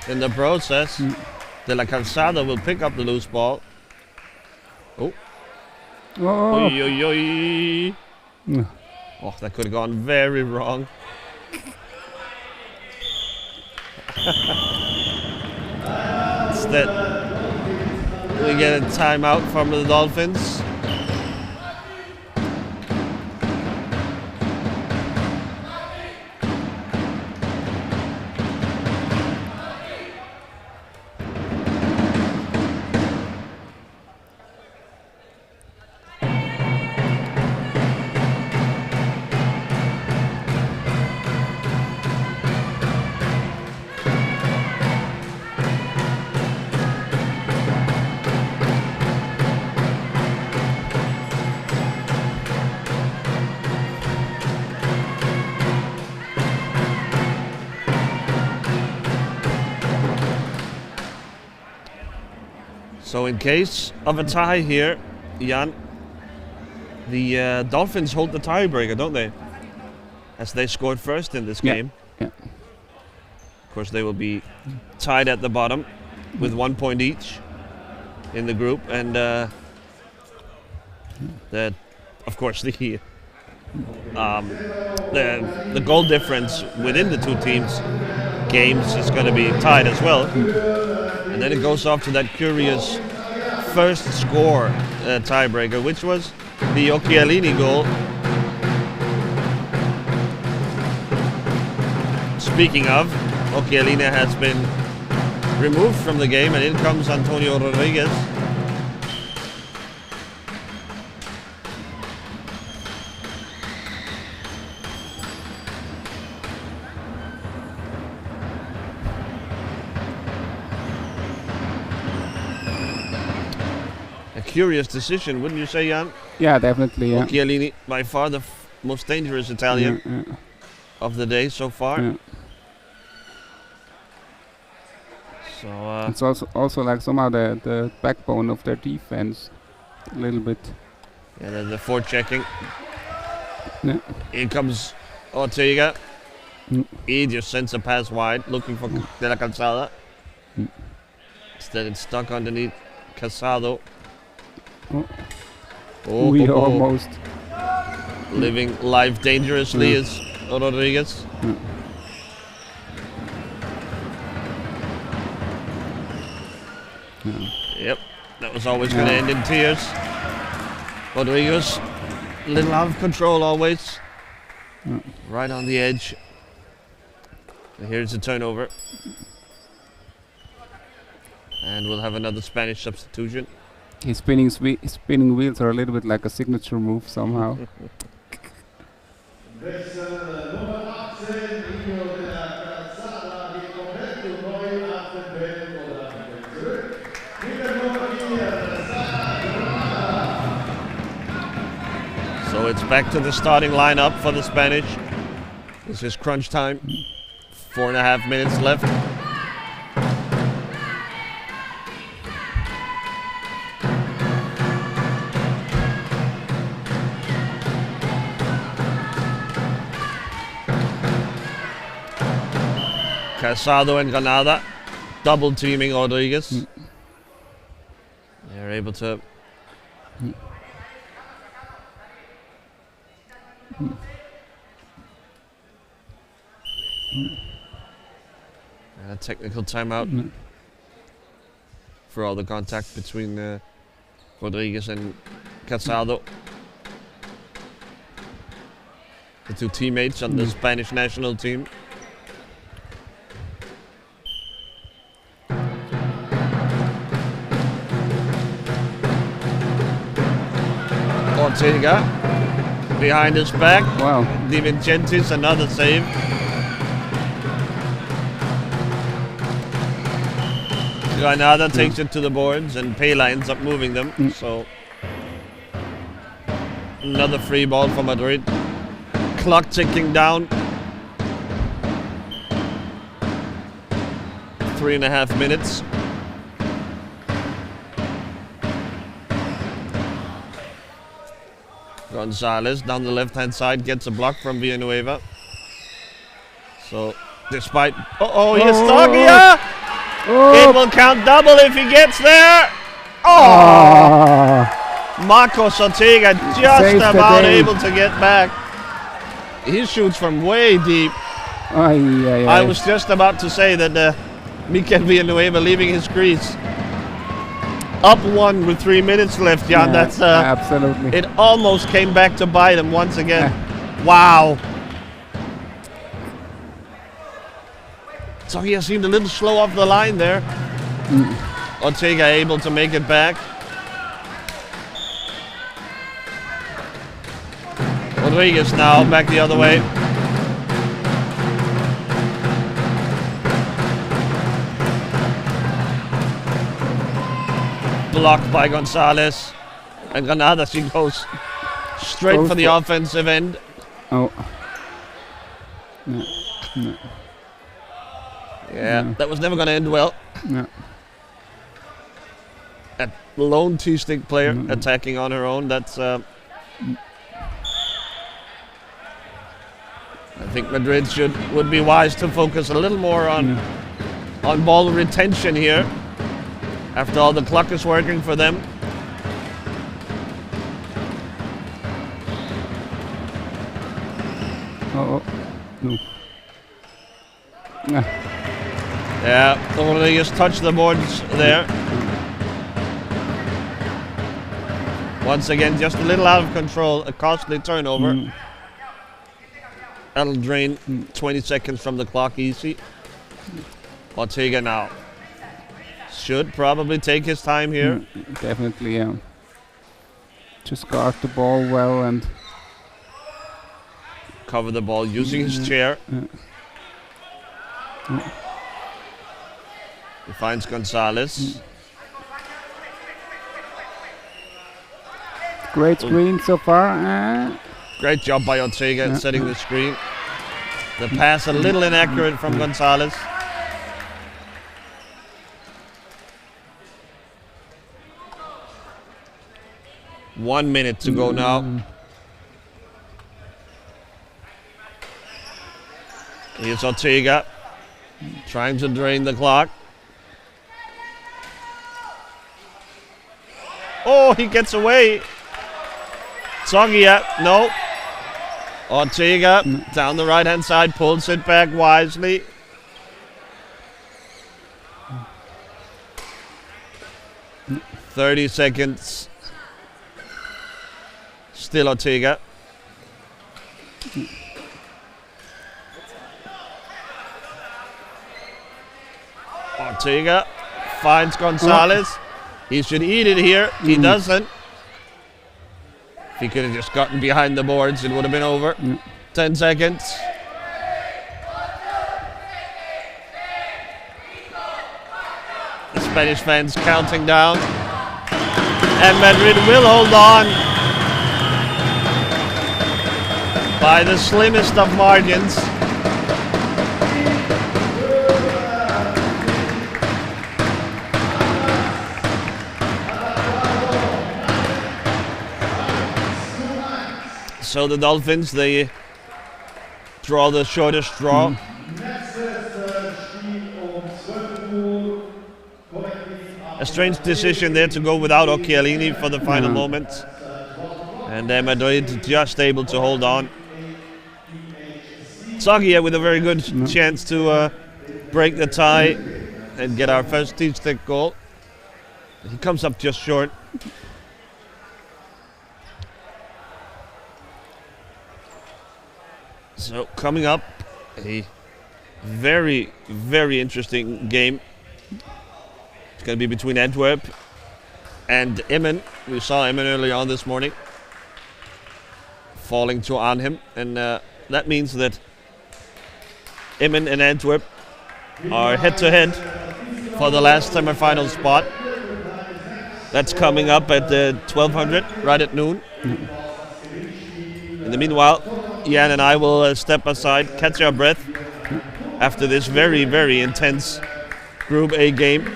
in the process. De La Calzada will pick up the loose ball. Oh. Oh. Oy, oy, oy. Oh, that could have gone very wrong. Instead, we get a timeout from the Dolphins. So in case of a tie here, Jan, the Dolphins hold the tiebreaker, don't they? As they scored first in this game. Yeah. Of course, they will be tied at the bottom with 1 point each in the group, and that, of course, the goal difference within the two teams' games is going to be tied as well. And then it goes off to that curious first score tiebreaker, which was the Occhialini goal. Speaking of, Occhialini has been removed from the game, and in comes Antonio Rodriguez. A curious decision, wouldn't you say, Jan? Yeah, definitely. Yeah. Occhialini, by far the most dangerous Italian of the day so far. Yeah. So It's also like somehow the backbone of their defense, a little bit. yeah, the forechecking. Yeah. In comes Ortega. Mm. He just sends a pass wide, looking for De La Calzada. Mm. Instead, it's stuck underneath Casado. Oh. We almost. Living life dangerously is Rodriguez. Yep, that was always going to end in tears. Rodriguez, little out of control always. Right on the edge. And here's a turnover. And we'll have another Spanish substitution. His spinning wheels are a little bit like a signature move somehow. So it's back to the starting lineup for the Spanish. This is crunch time. 4.5 minutes left. Casado and Granada double teaming Rodriguez. They're able to and a technical timeout for all the contact between Rodriguez and Casado. The two teammates on the Spanish national team. Ortega behind his back. Wow. Di Vincentis, another save. Granada takes it to the boards and Pela ends up moving them. So another free ball for Madrid. Clock ticking down. 3.5 minutes. Gonzalez down the left-hand side gets a block from Villanueva. So, despite... he's stuck here! It will count double if he gets there! Marcos Ortega just about able to get back. He shoots from way deep. I was just about to say that Mikel Villanueva leaving his crease. Up one with 3 minutes left, Jan. That's absolutely. It almost came back to bite him once again. Wow. So he seemed a little slow off the line there. Ortega able to make it back. Rodriguez now back the other way. Blocked by Gonzalez. And Granada, she goes straight for the offensive end. Yeah, that was never going to end well. a lone T-stick player attacking on her own. That's I think Madrid would be wise to focus a little more on ball retention here. After all, the clock is working for them. Oh, no. Yeah, only just touch the boards there. Once again, just a little out of control, a costly turnover. That'll drain 20 seconds from the clock easy. Ortega now should probably take his time here. Definitely, yeah. Just guard the ball well and cover the ball using his chair. He finds Gonzalez. Great screen so far. Great job by Ortega setting the screen. The pass a little inaccurate from Gonzalez. One minute to go now. Here's Ortega trying to drain the clock. Oh, he gets away. Zogia, no. Ortega down the right-hand side, pulls it back wisely. "30 seconds. Still Ortega. Ortega finds Gonzalez. He should eat it here. He doesn't. If he could have just gotten behind the boards, it would have been over. 10 seconds. The Spanish fans counting down. And Madrid will hold on by the slimmest of margins. So the Dolphins, they draw the shortest straw. A strange decision there to go without Occhialini for the final moments. And Madrid just able to hold on. Zogia with a very good chance to break the tie and get our first T-stick goal. He comes up just short. So coming up, a very, very interesting game. It's going to be between Antwerp and Emmen. We saw Emmen earlier on this morning falling to Arnhem, and that means that Emmen and Antwerp are head-to-head for the last semi-final spot. That's coming up at 1200, right at noon. In the meanwhile, Jan and I will step aside, catch our breath after this very, very intense Group A game.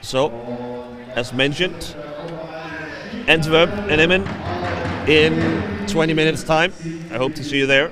So, as mentioned, Antwerp and Emmen in 20 minutes time. I hope to see you there.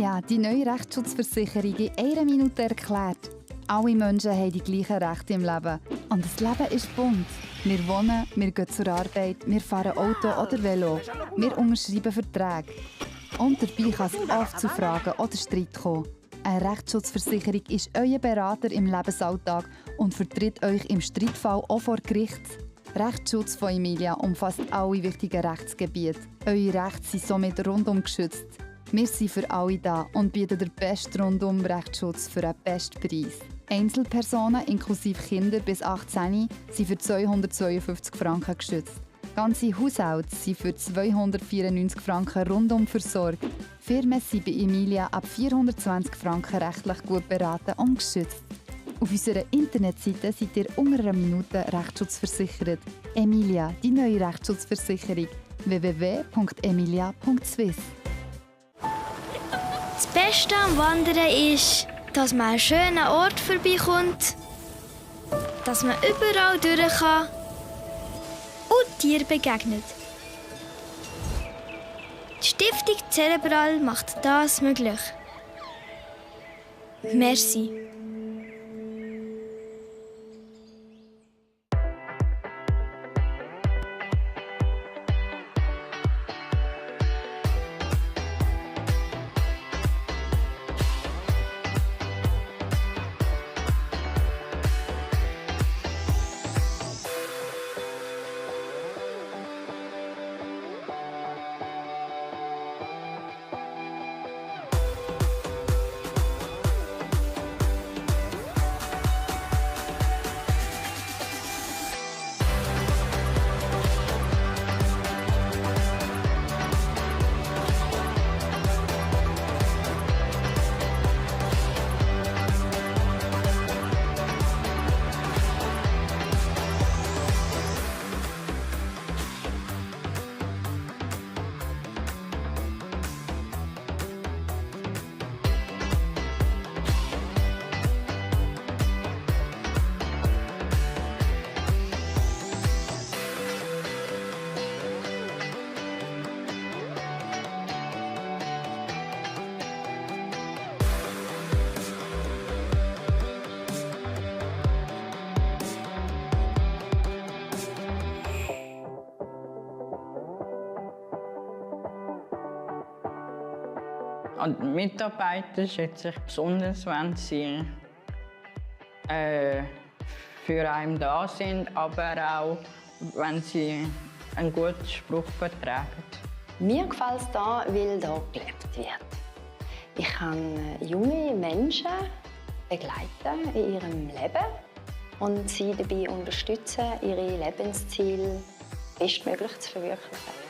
Emilia, die neue Rechtsschutzversicherung in einer Minute erklärt. Alle Menschen haben die gleichen Rechte im Leben. Und das Leben ist bunt. Wir wohnen, wir gehen zur Arbeit, wir fahren Auto oder Velo. Wir unterschreiben Verträge. Und dabei kann es oft zu Fragen oder Streit kommen. Eine Rechtsschutzversicherung ist euer Berater im Lebensalltag und vertritt euch im Streitfall auch vor Gericht. Rechtsschutz von Emilia umfasst alle wichtigen Rechtsgebiete. Eure Rechte sind somit rundum geschützt. Wir sind für alle da und bieten den besten Rundum-Rechtsschutz für den besten Preis. Einzelpersonen inklusive Kinder bis 18 sind für 252 Franken geschützt. Ganze Haushalte sind für 294 Franken rundum versorgt. Firmen sind bei Emilia ab 420 Franken rechtlich gut beraten und geschützt. Auf unserer Internetseite seid ihr unter einer Minute rechtsschutzversichert. Emilia, die neue Rechtsschutzversicherung. www.emilia.swiss. Das Beste am Wandern ist, dass man einen schönen Ort vorbeikommt, dass man überall durch kann und Tieren begegnet. Die Stiftung Cerebral macht das möglich. Merci. Und die Mitarbeiter schätzen sich besonders, wenn sie für einen da sind, aber auch, wenn sie einen guten Spruch vertragen. Mir gefällt es hier, weil hier gelebt wird. Ich kann junge Menschen begleiten in ihrem Leben und sie dabei unterstützen, ihre Lebensziele bestmöglich zu verwirklichen.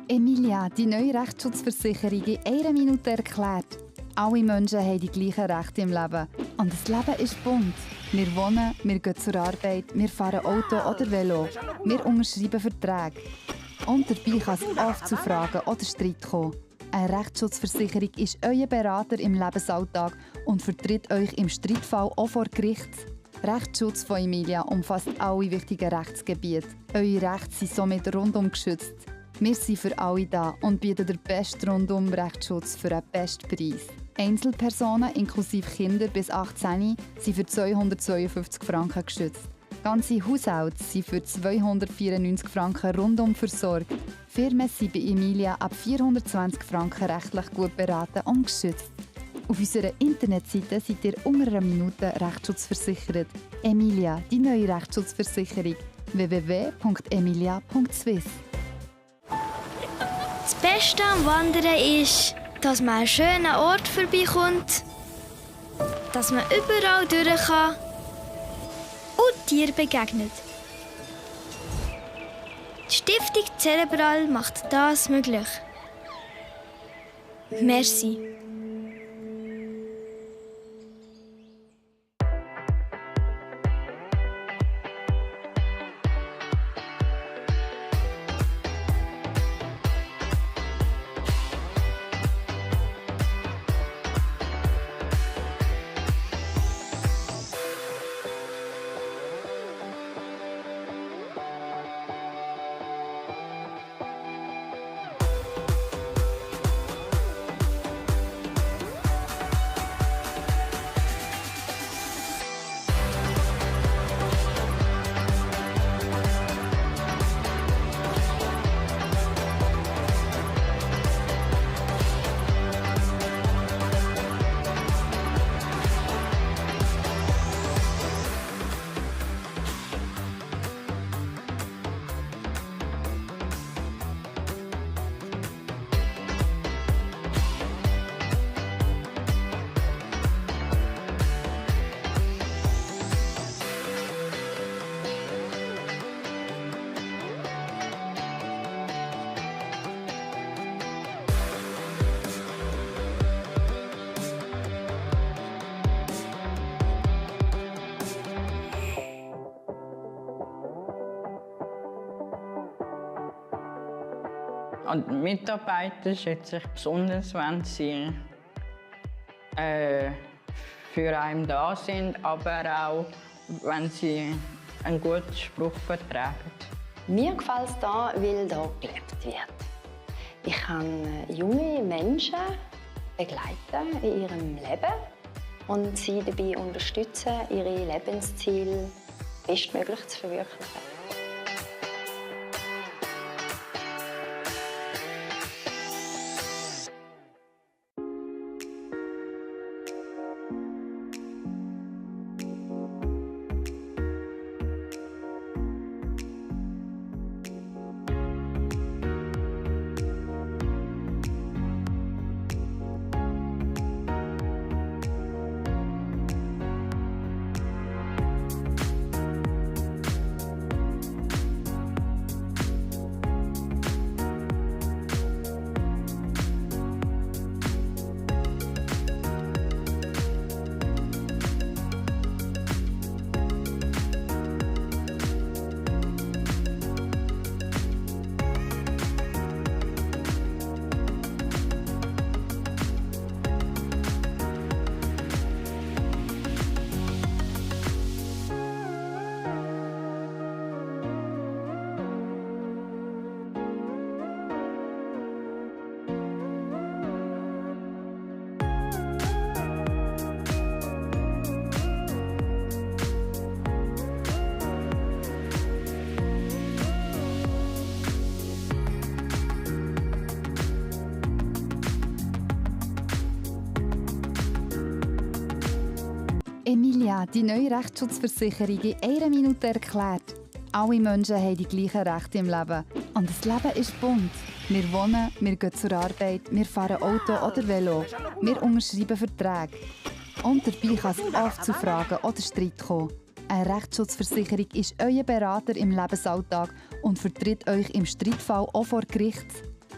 Emilia, die neue Rechtsschutzversicherung in einer Minute erklärt. Alle Menschen haben die gleichen Rechte im Leben. Und das Leben ist bunt. Wir wohnen, wir gehen zur Arbeit, wir fahren Auto oder Velo. Wir unterschreiben Verträge. Und dabei kann es oft zu Fragen oder Streit kommen. Eine Rechtsschutzversicherung ist euer Berater im Lebensalltag und vertritt euch im Streitfall auch vor Gericht. Rechtsschutz von Emilia umfasst alle wichtigen Rechtsgebiete. Eure Rechte sind somit rundum geschützt. Wir sind für alle da und bieten den besten Rundum-Rechtsschutz für einen besten Preis. Einzelpersonen inklusive Kinder bis 18 sind für 252 Franken geschützt. Ganze Haushalte sind für 294 Franken rundum versorgt. Firmen sind bei Emilia ab 420 Franken rechtlich gut beraten und geschützt. Auf unserer Internetseite seid ihr unter einer Minute Rechtsschutz Emilia, die neue Rechtsschutzversicherung. www.emilia.swiss. Das Beste am Wandern ist, dass man einen schönen Ort vorbeikommt, dass man überall durch kann und Tieren begegnet. Die Stiftung Cerebral macht das möglich. Merci. Und die Mitarbeiter schätze ich besonders, wenn sie für einen da sind, aber auch, wenn sie einen guten Spruch vertragen. Mir gefällt es hier, weil hier gelebt wird. Ich kann junge Menschen begleiten in ihrem Leben und sie dabei unterstützen, ihre Lebensziele bestmöglich zu verwirklichen. Emilia, die neue Rechtsschutzversicherung in einer Minute erklärt. Alle Menschen haben die gleichen Rechte im Leben. Und das Leben ist bunt. Wir wohnen, wir gehen zur Arbeit, wir fahren Auto oder Velo. Wir unterschreiben Verträge. Und dabei kann es oft zu Fragen oder Streit kommen. Eine Rechtsschutzversicherung ist euer Berater im Lebensalltag und vertritt euch im Streitfall auch vor Gericht.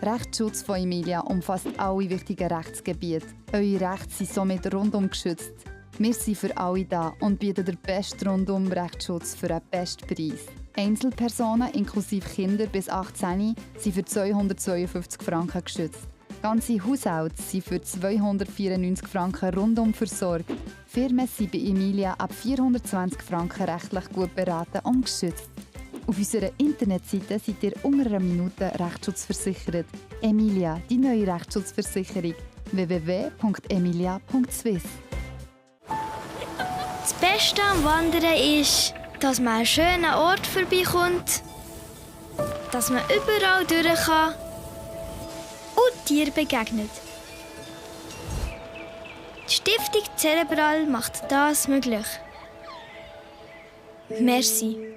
Rechtsschutz von Emilia umfasst alle wichtigen Rechtsgebiete. Eure Rechte sind somit rundum geschützt. Wir sind für alle da und bieten den besten Rundum-Rechtsschutz für einen besten Preis. Einzelpersonen inklusive Kinder bis 18 sind für 252 Franken geschützt. Ganze Haushalte sind für 294 Franken rundum versorgt. Firmen sind bei Emilia ab 420 Franken rechtlich gut beraten und geschützt. Auf unserer Internetseite seid ihr unter einer Minute rechtsschutzversichert. Emilia, die neue Rechtsschutzversicherung. www.emilia.swiss. Das Beste am Wandern ist, dass man an schönen Ort vorbeikommt, dass man überall durch kann und Tieren begegnet. Die Stiftung Cerebral macht das möglich. Merci.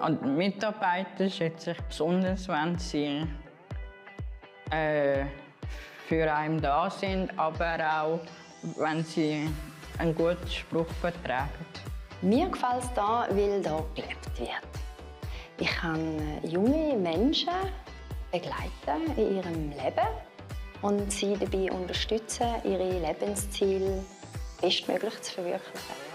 An die Mitarbeiter schätze ich besonders, wenn sie für einen da sind, aber auch, wenn sie einen guten Spruch vertragen. Mir gefällt es hier, weil hier gelebt wird. Ich kann junge Menschen begleiten in ihrem Leben und sie dabei unterstützen, ihre Lebensziele bestmöglich zu verwirklichen.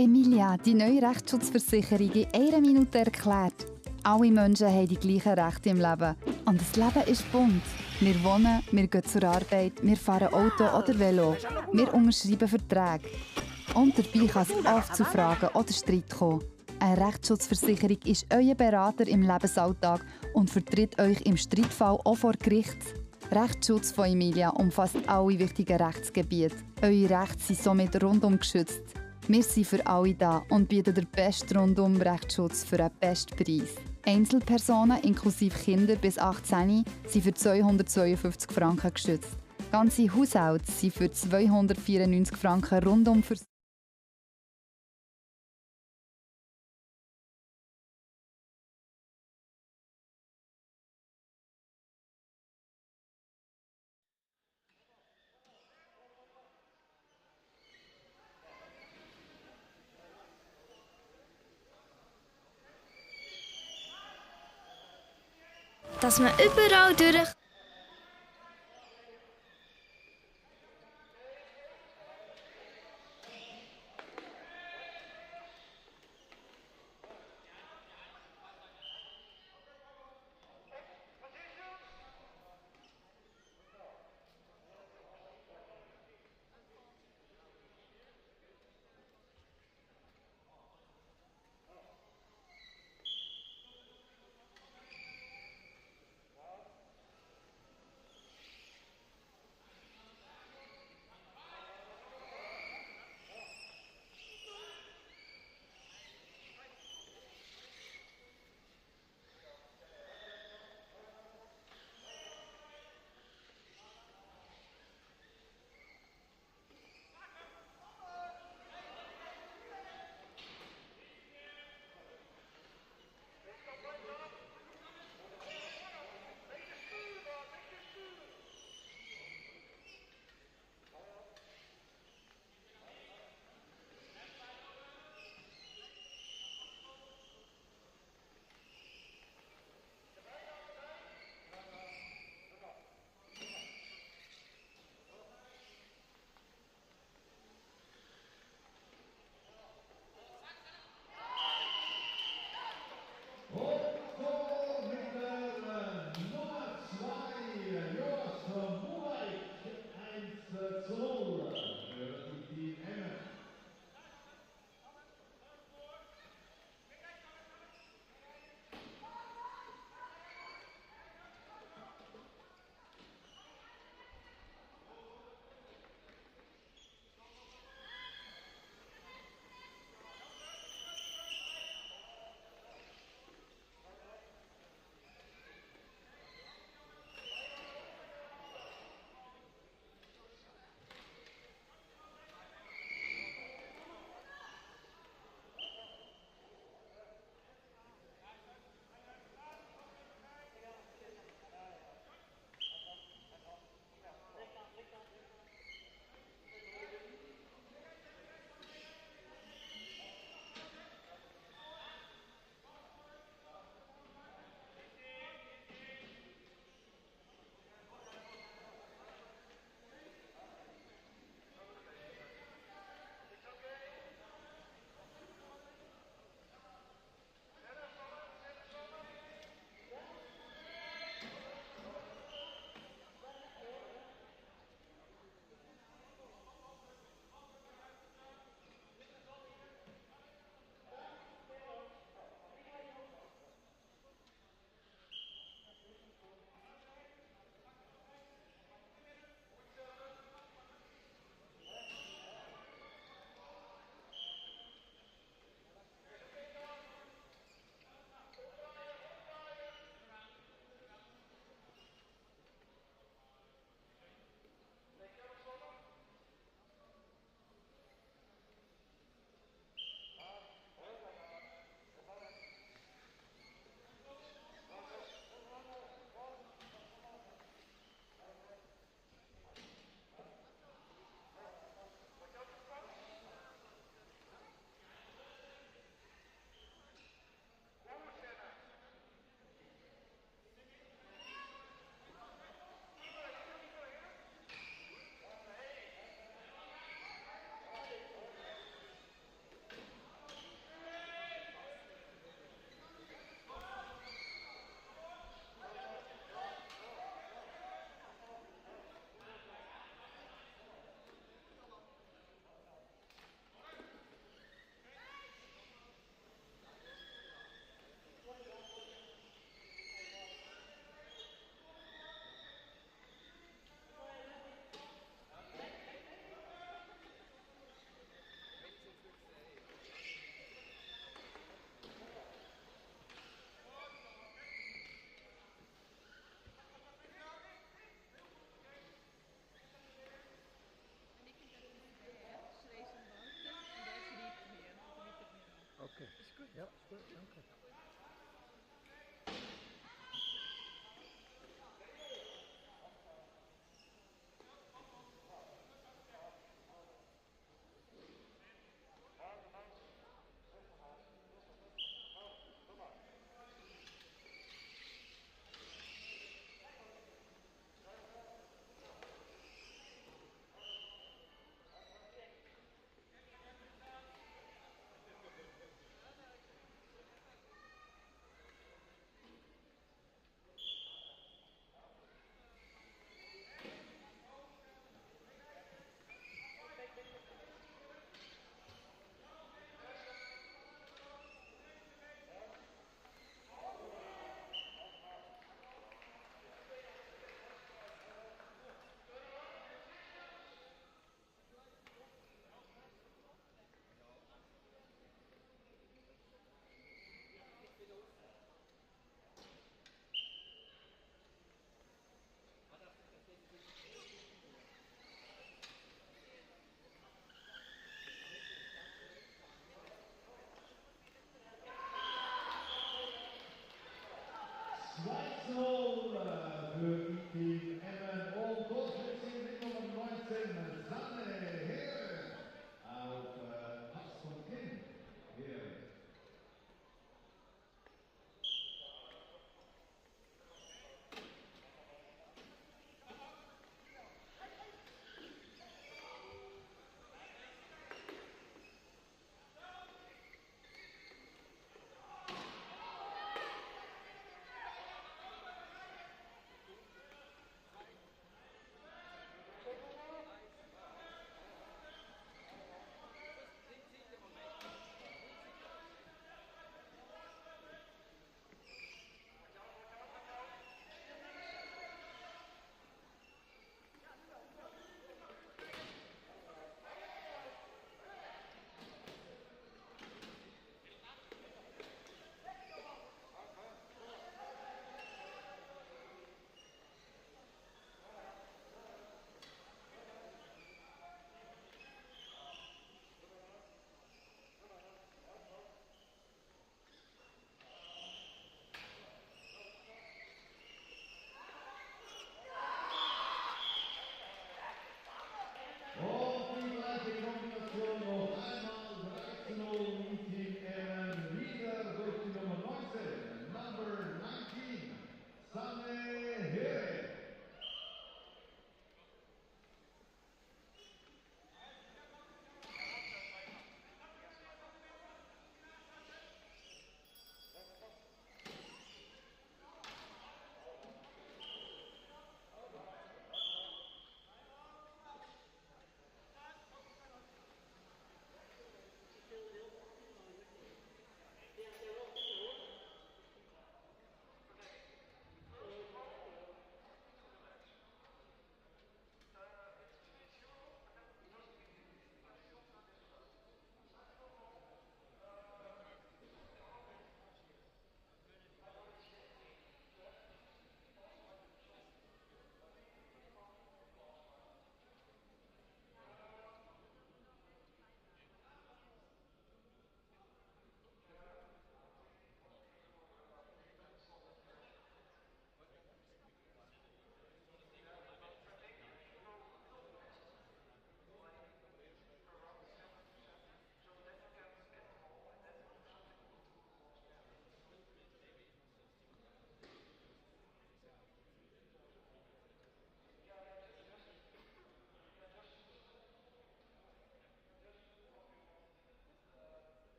Emilia, die neue Rechtsschutzversicherung in einer Minute erklärt. Alle Menschen haben die gleichen Rechte im Leben. Und das Leben ist bunt. Wir wohnen, wir gehen zur Arbeit, wir fahren Auto oder Velo. Wir unterschreiben Verträge. Und dabei kann es oft zu Fragen oder Streit kommen. Eine Rechtsschutzversicherung ist euer Berater im Lebensalltag und vertritt euch im Streitfall auch vor Gericht. Rechtsschutz von Emilia umfasst alle wichtigen Rechtsgebiete. Eure Rechte sind somit rundum geschützt. Wir sind für alle da und bieten den besten Rundum-Rechtsschutz für den besten Preis. Einzelpersonen inklusive Kinder bis 18 sind für 252 Franken geschützt. Ganze Haushalte sind für 294 Franken rundum für dass man überall durch Okay. Ist gut. Ja, ist gut, danke. Für Team Emmen und Großflüssig mit Nummer 19, Sanne Heer auf Pass von Kind. Heer.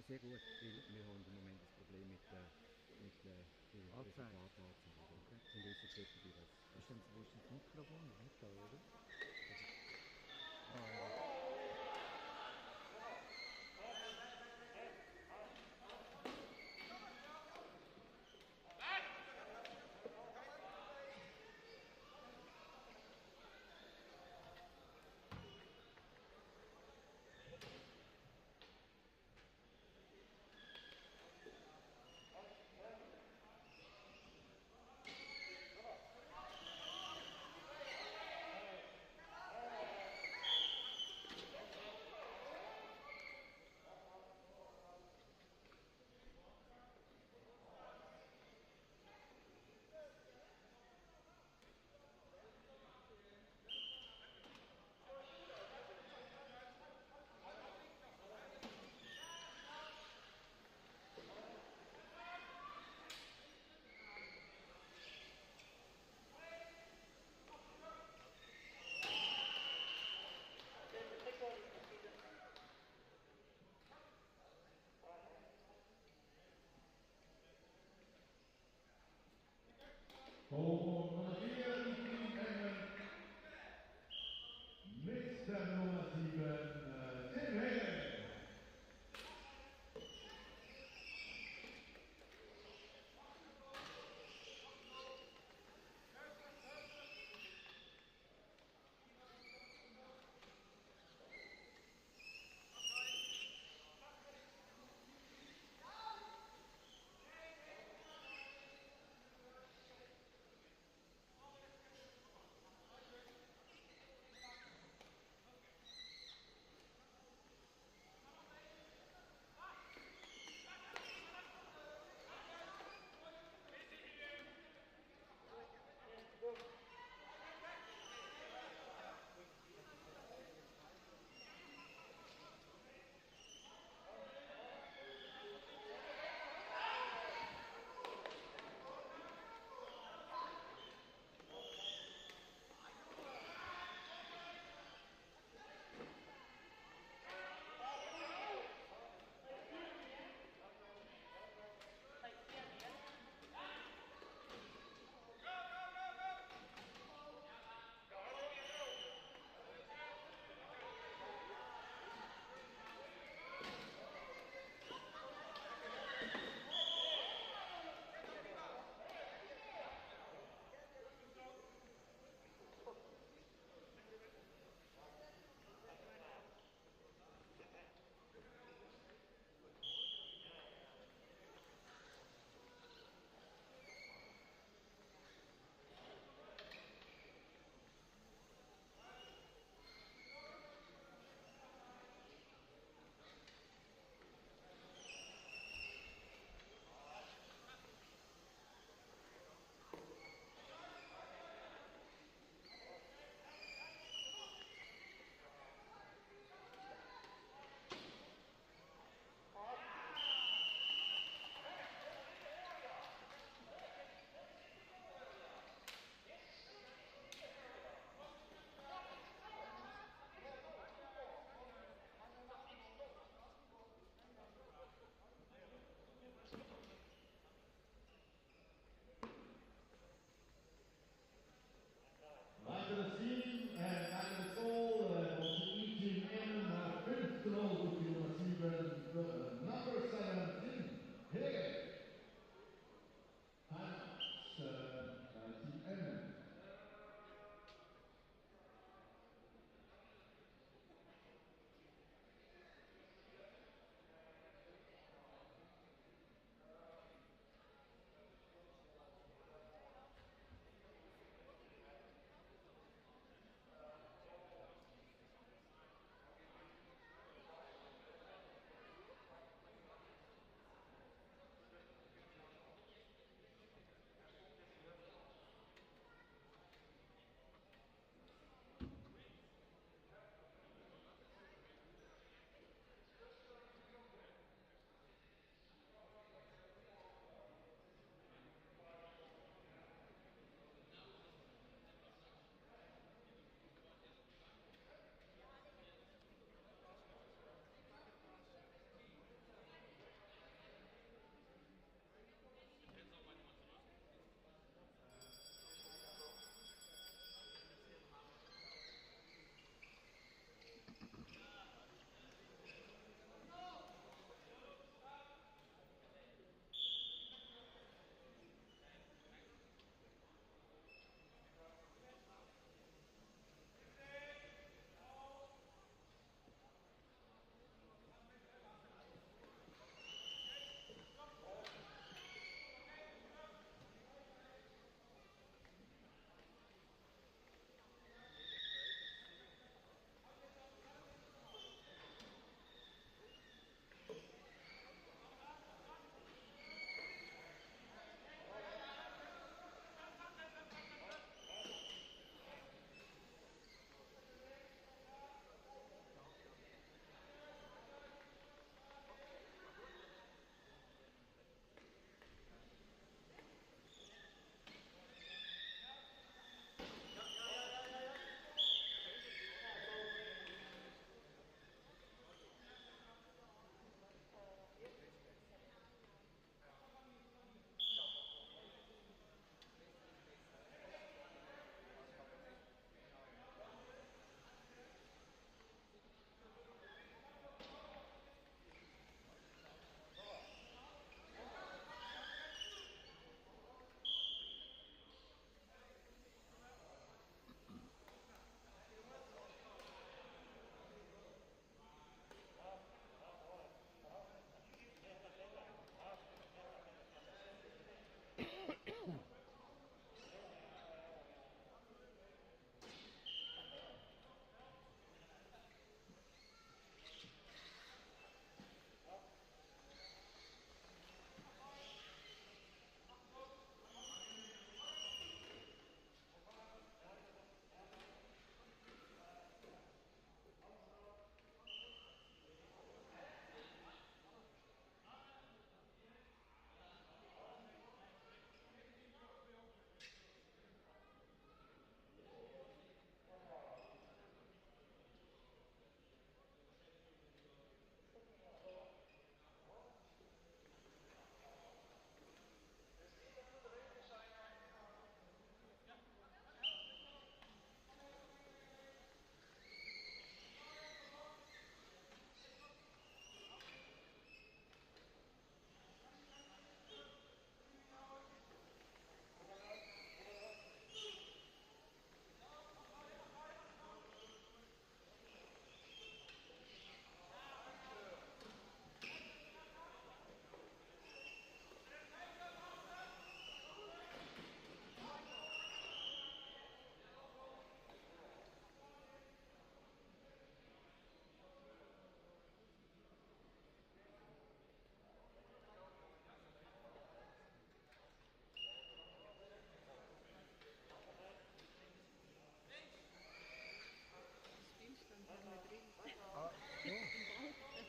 sehr gut, weil wir haben im Moment das Problem mit der Resultatanzeige. Okay. Wir wissen nicht, wie das ist. Wo ist das Mikrofon? Nicht da, oder? Como Nummer 4 im Team Emmen, Mr. Nummer 7, Tim Hale.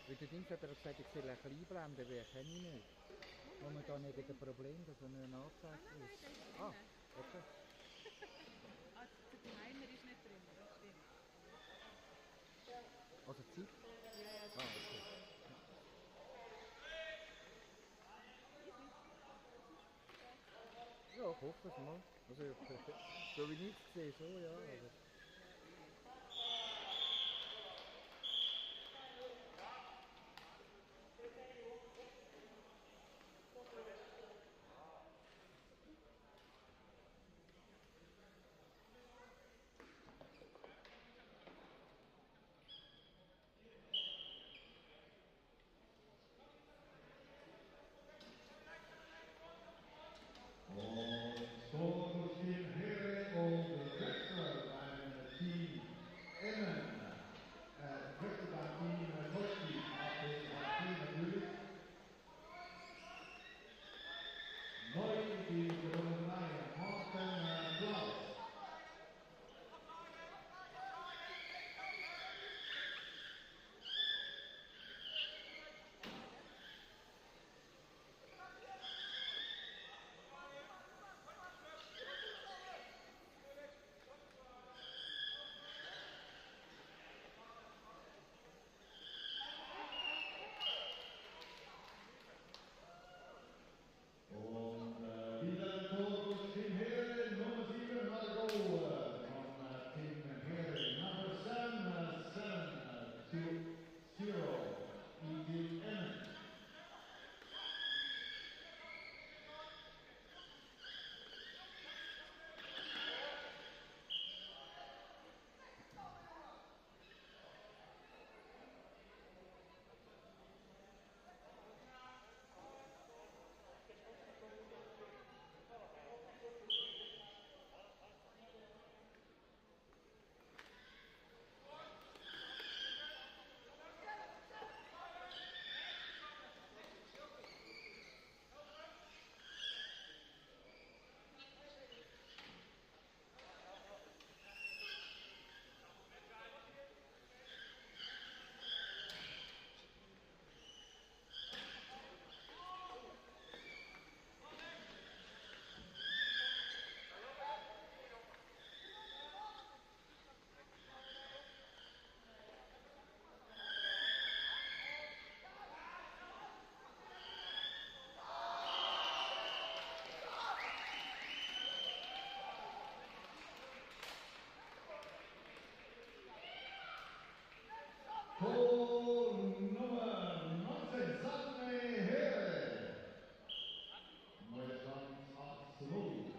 Weil der Dings hat gesagt, ich soll ein klein blenden, weil ich kenne ihn nicht. Wo man da nicht ein Problem, dass er nicht angezeigt ist. Ah, okay. Der Timer ist nicht drin, das stimmt. Also Zeit? Ah, okay. Ja, ich hoffe es mal. Also, so wie ich es sehe, schon, ja. Aber Und so durch den Heere und Wechsel beim Team Emmen. Wechsel beim Team Kosti auf den natürlich. Neu die Nummer 3, Morten Klaus. Und wieder Tor durch den Heere, Nummer 7, Margot von Team Heere. Number 7, 7-0 in Team Emmen. Tor Nummer 19, Sandne Heere. Neuer Stand 8-0.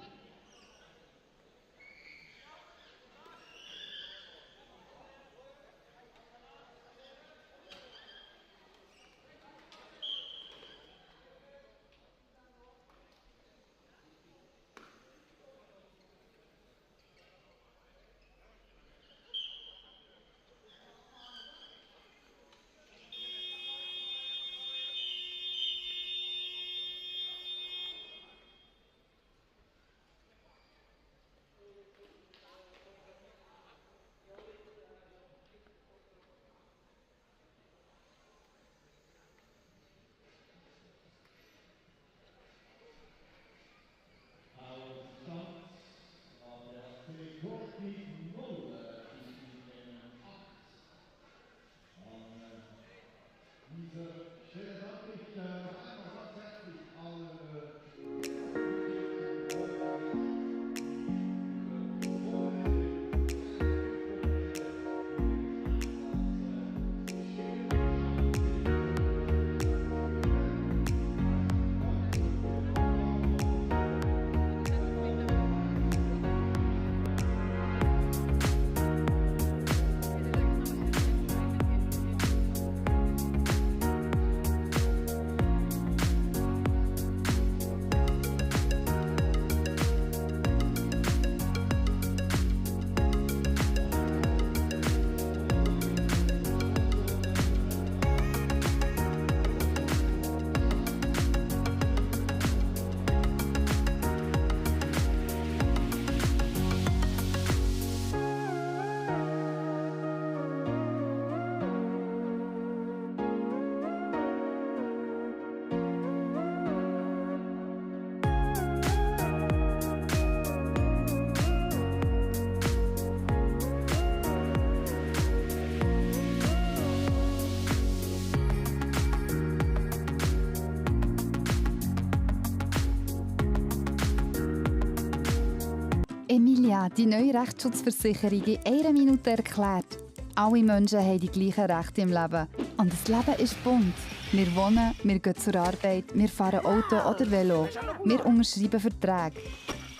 Emilia, die neue Rechtsschutzversicherung in einer Minute erklärt. Alle Menschen haben die gleichen Rechte im Leben. Und das Leben ist bunt. Wir wohnen, wir gehen zur Arbeit, wir fahren Auto oder Velo. Wir unterschreiben Verträge.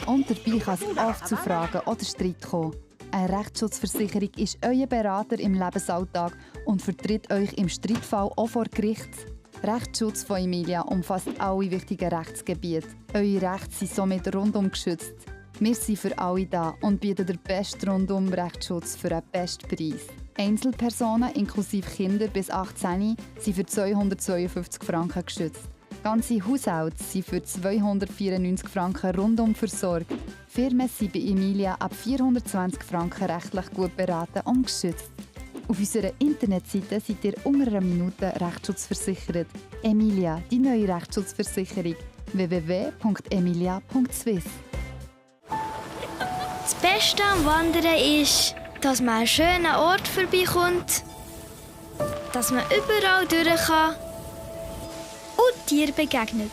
Und dabei kann es oft zu Fragen oder Streit kommen. Eine Rechtsschutzversicherung ist euer Berater im Lebensalltag und vertritt euch im Streitfall auch vor Gericht. Rechtsschutz von Emilia umfasst alle wichtigen Rechtsgebiete. Eure Rechte sind somit rundum geschützt. Wir sind für alle da und bieten den besten Rundum-Rechtsschutz für den besten Preis. Einzelpersonen inklusive Kinder bis 18 sind für 252 Franken geschützt. Ganze Haushalte sind für 294 Franken rundum versorgt. Firmen sind bei Emilia ab 420 Franken rechtlich gut beraten und geschützt. Auf unserer Internetseite seid ihr unter einer Minute Rechtsschutz Emilia, die neue Rechtsschutzversicherung. www.emilia.swiss. Das Beste am Wandern ist, dass man an einen schönen Ort vorbeikommt, dass man überall durch kann und Tieren begegnet.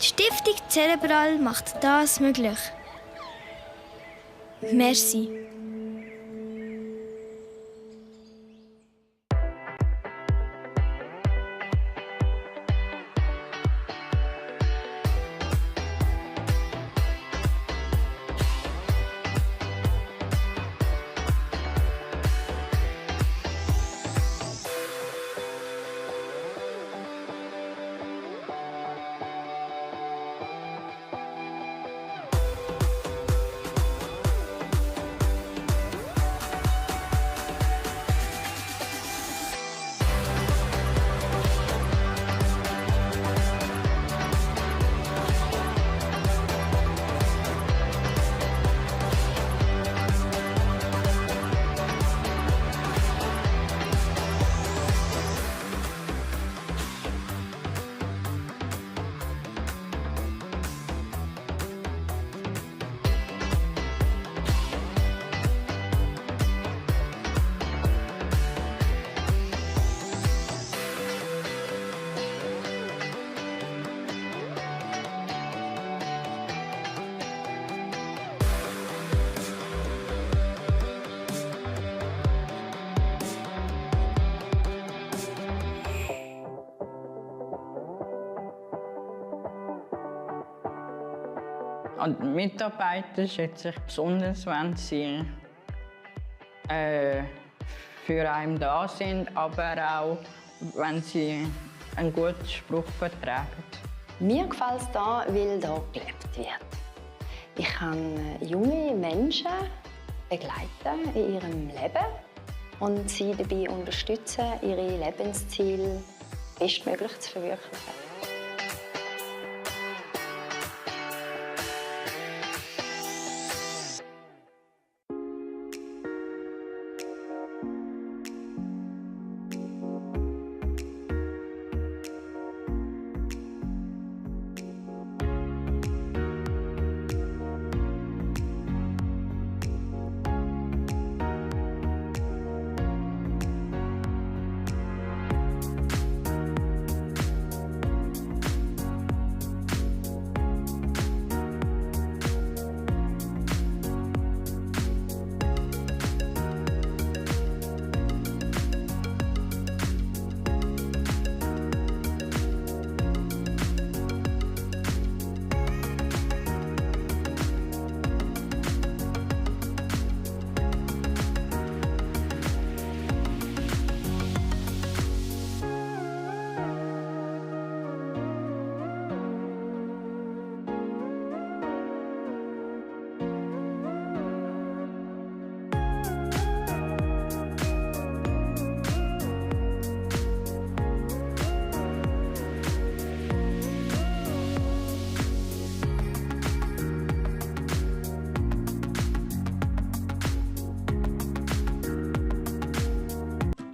Die Stiftung Cerebral macht das möglich. Merci. Und die Mitarbeiter schätze ich besonders, wenn sie für einen da sind, aber auch, wenn sie einen guten Spruch vertragen. Mir gefällt es hier, weil hier gelebt wird. Ich kann junge Menschen begleiten in ihrem Leben und sie dabei unterstützen, ihre Lebensziele bestmöglich zu verwirklichen.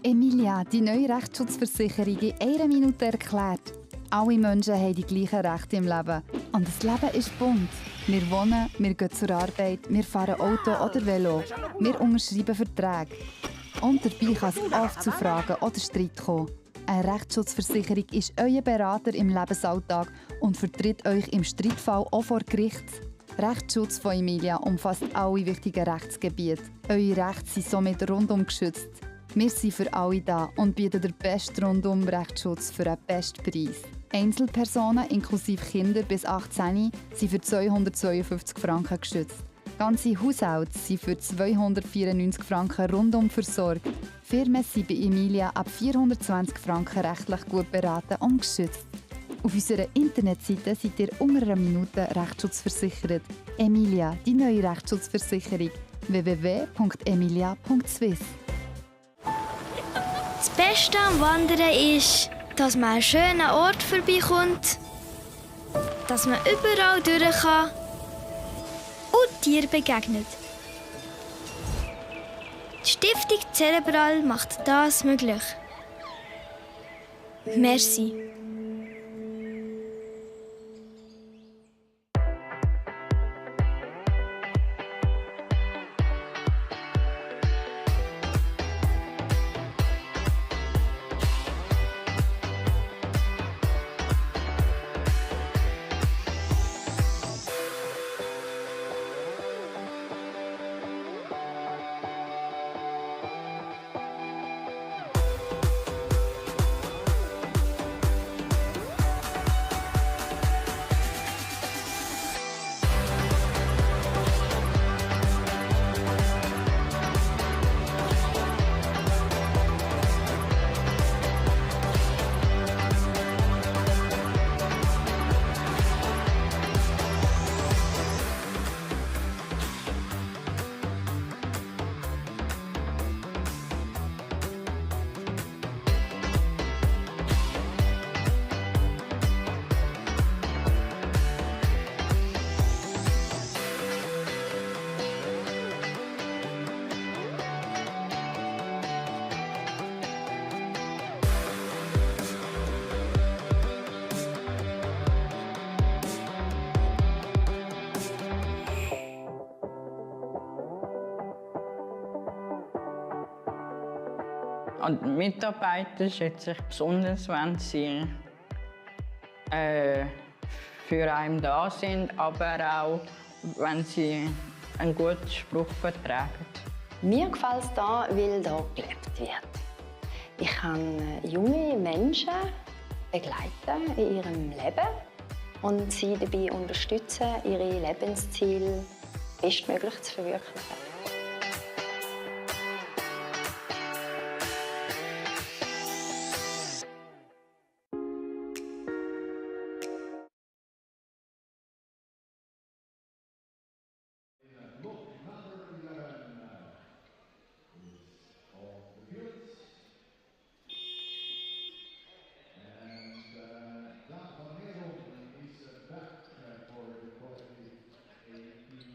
Emilia, die neue Rechtsschutzversicherung in einer Minute erklärt. Alle Menschen haben die gleichen Rechte im Leben. Und das Leben ist bunt. Wir wohnen, wir gehen zur Arbeit, wir fahren Auto oder Velo. Wir unterschreiben Verträge. Und dabei kann es oft zu Fragen oder Streit kommen. Eine Rechtsschutzversicherung ist euer Berater im Lebensalltag und vertritt euch im Streitfall auch vor Gericht. Rechtsschutz von Emilia umfasst alle wichtigen Rechtsgebiete. Eure Rechte sind somit rundum geschützt. Wir sind für alle da und bieten den besten Rundum-Rechtsschutz für den besten Preis. Einzelpersonen inklusive Kinder bis 18 sind für 252 Franken geschützt. Ganze Haushalte sind für 294 Franken rundum versorgt. Firmen sind bei Emilia ab 420 Franken rechtlich gut beraten und geschützt. Auf unserer Internetseite seid ihr unter einer Minute Rechtsschutz Emilia, die neue Rechtsschutzversicherung. www.emilia.swiss. Das Beste am Wandern ist, dass man einen schönen Ort vorbeikommt, dass man überall durch kann und Tieren begegnet. Die Stiftung Cerebral macht das möglich. Merci. Und die Mitarbeiter schätze ich besonders, wenn sie für einen da sind, aber auch, wenn sie einen guten Spruch vertragen. Mir gefällt es hier, weil hier gelebt wird. Ich kann junge Menschen begleiten in ihrem Leben und sie dabei unterstützen, ihre Lebensziele bestmöglich zu verwirklichen. Back for the collective APHC.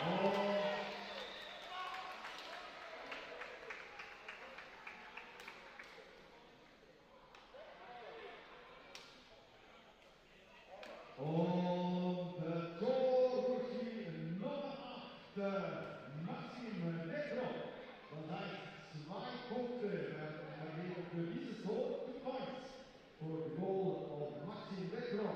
Und Torhüter Nummer 8, Maxim Netro. Das heißt, 2 Punkte werden vergeben für dieses Tor. 2 points for the goal of Maxim Netro.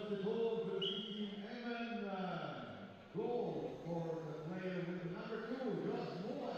erste Tor für das Team Emmen. Goal for the player with number 2, Josh Moore.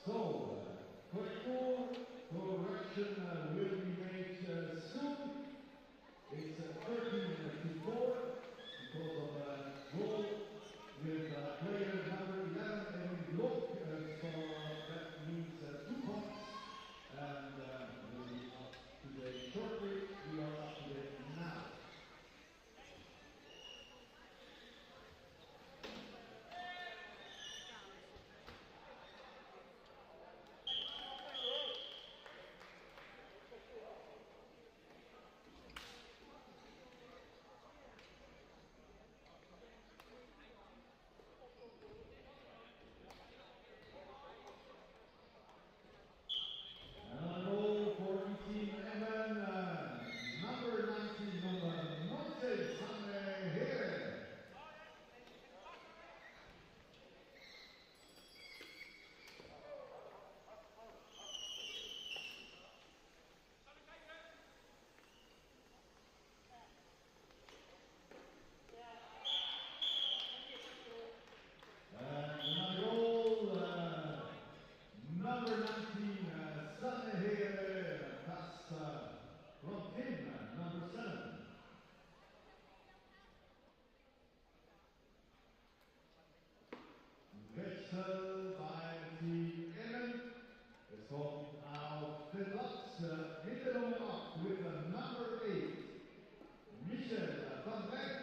So, correction will be made soon. It's 13 to 4 because of a goal with player number 11 and look, so that means 2 points. And we'll be up to date shortly. We are up to date now. Number 19, Sanne pass from him, number 7. Wechsel bei Team Emmen. Es kommt auf den Platz mit der Nummer 8 with the number 8, Michel van Beck.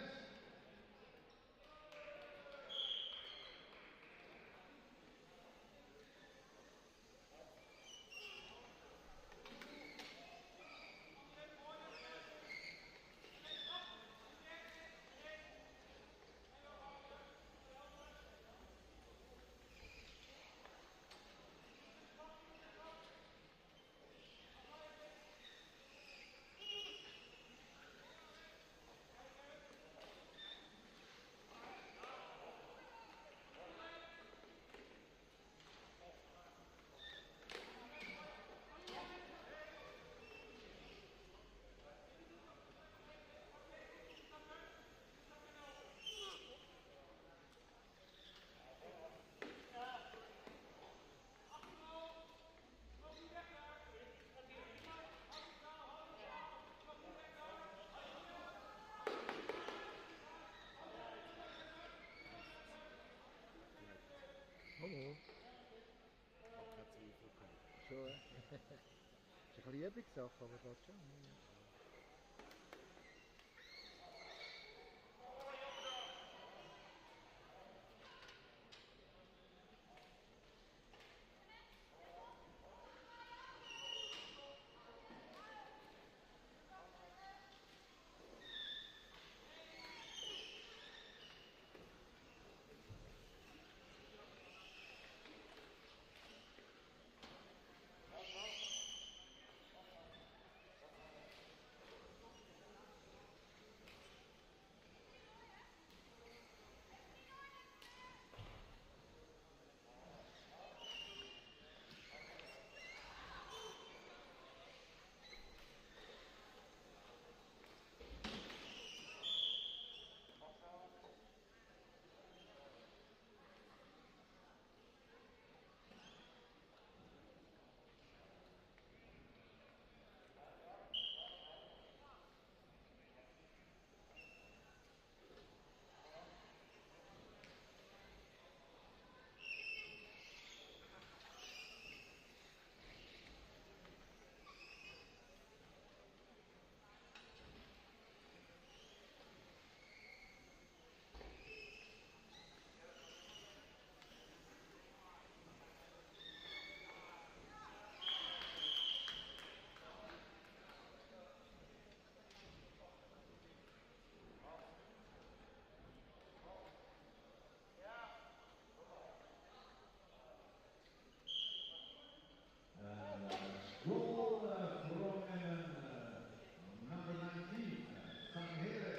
Schon. Hab keinen Zweifel gehabt. Schon. Ist eine bisschen Übungssache, aber geht schon. Goal from number 19, Sanghere.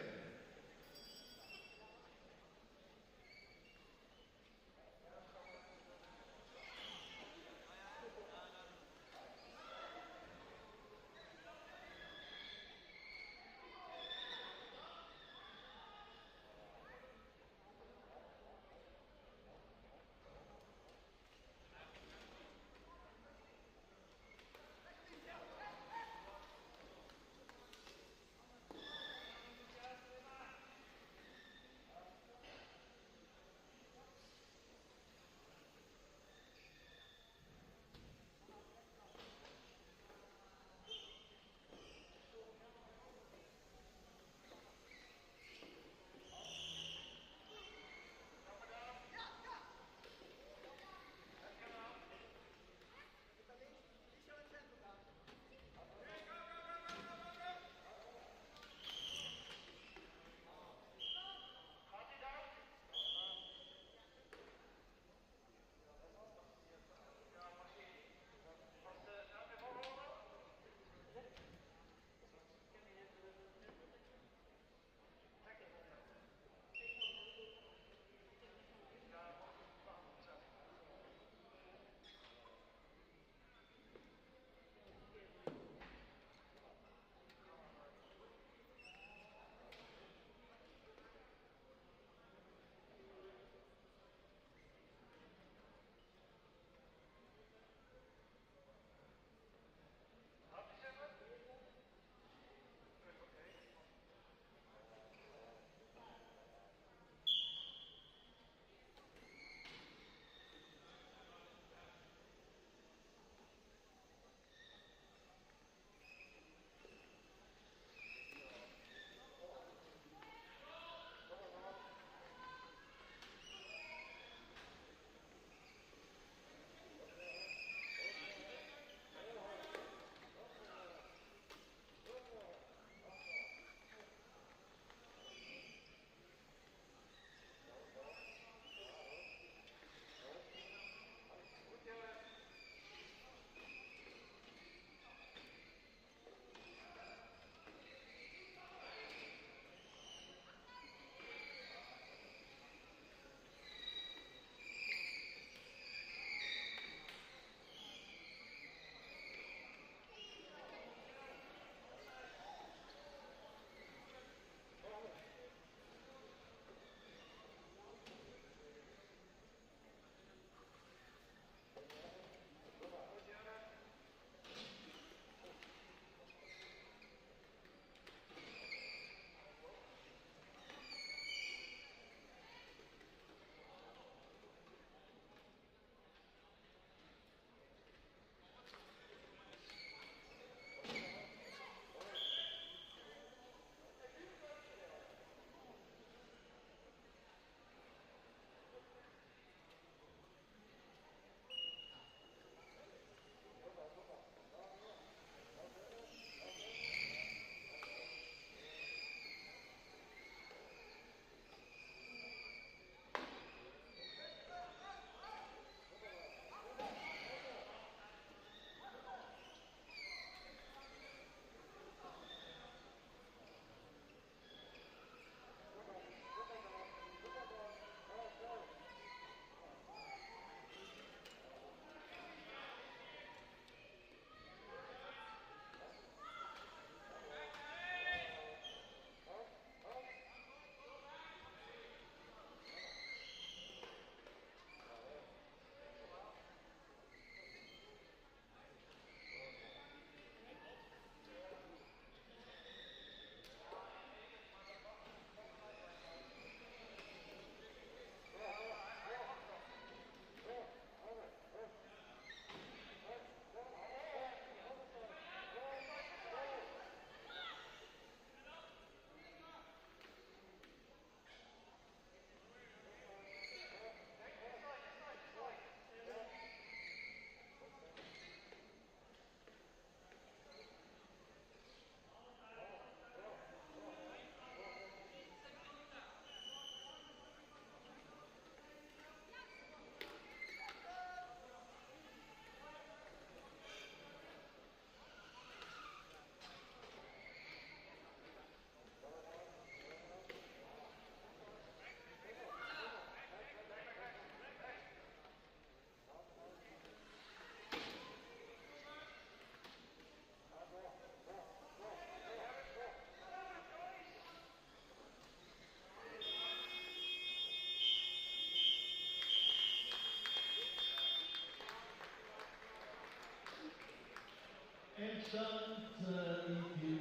Endstand in Team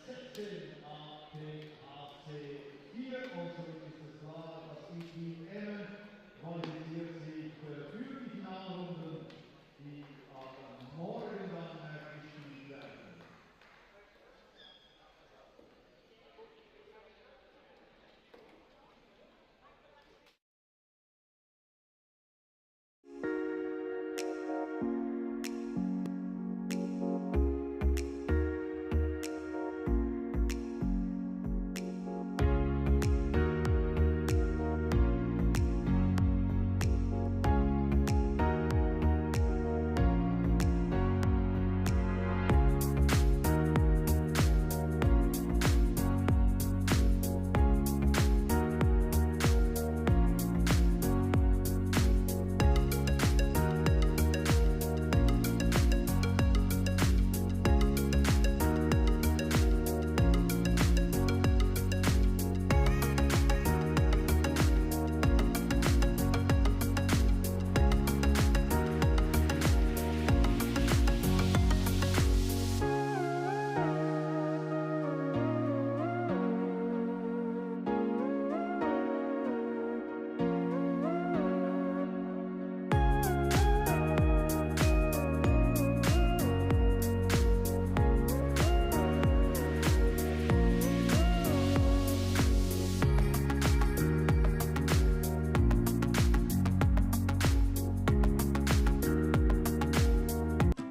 16 APHC 4. Und somit ist es klar, dass die Team Emmen qualifiziert sich für die Finalrunden, die am Morgen dann gespielt werden.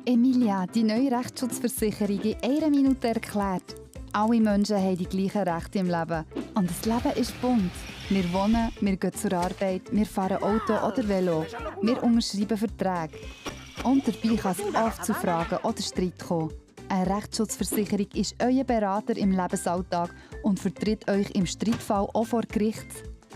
Emilia, die neue Rechtsschutzversicherung in einer Minute erklärt. Alle Menschen haben die gleichen Rechte im Leben. Und das Leben ist bunt. Wir wohnen, wir gehen zur Arbeit, wir fahren Auto oder Velo. Wir unterschreiben Verträge. Und dabei kann es oft zu Fragen oder Streit kommen. Eine Rechtsschutzversicherung ist euer Berater im Lebensalltag und vertritt euch im Streitfall auch vor Gericht.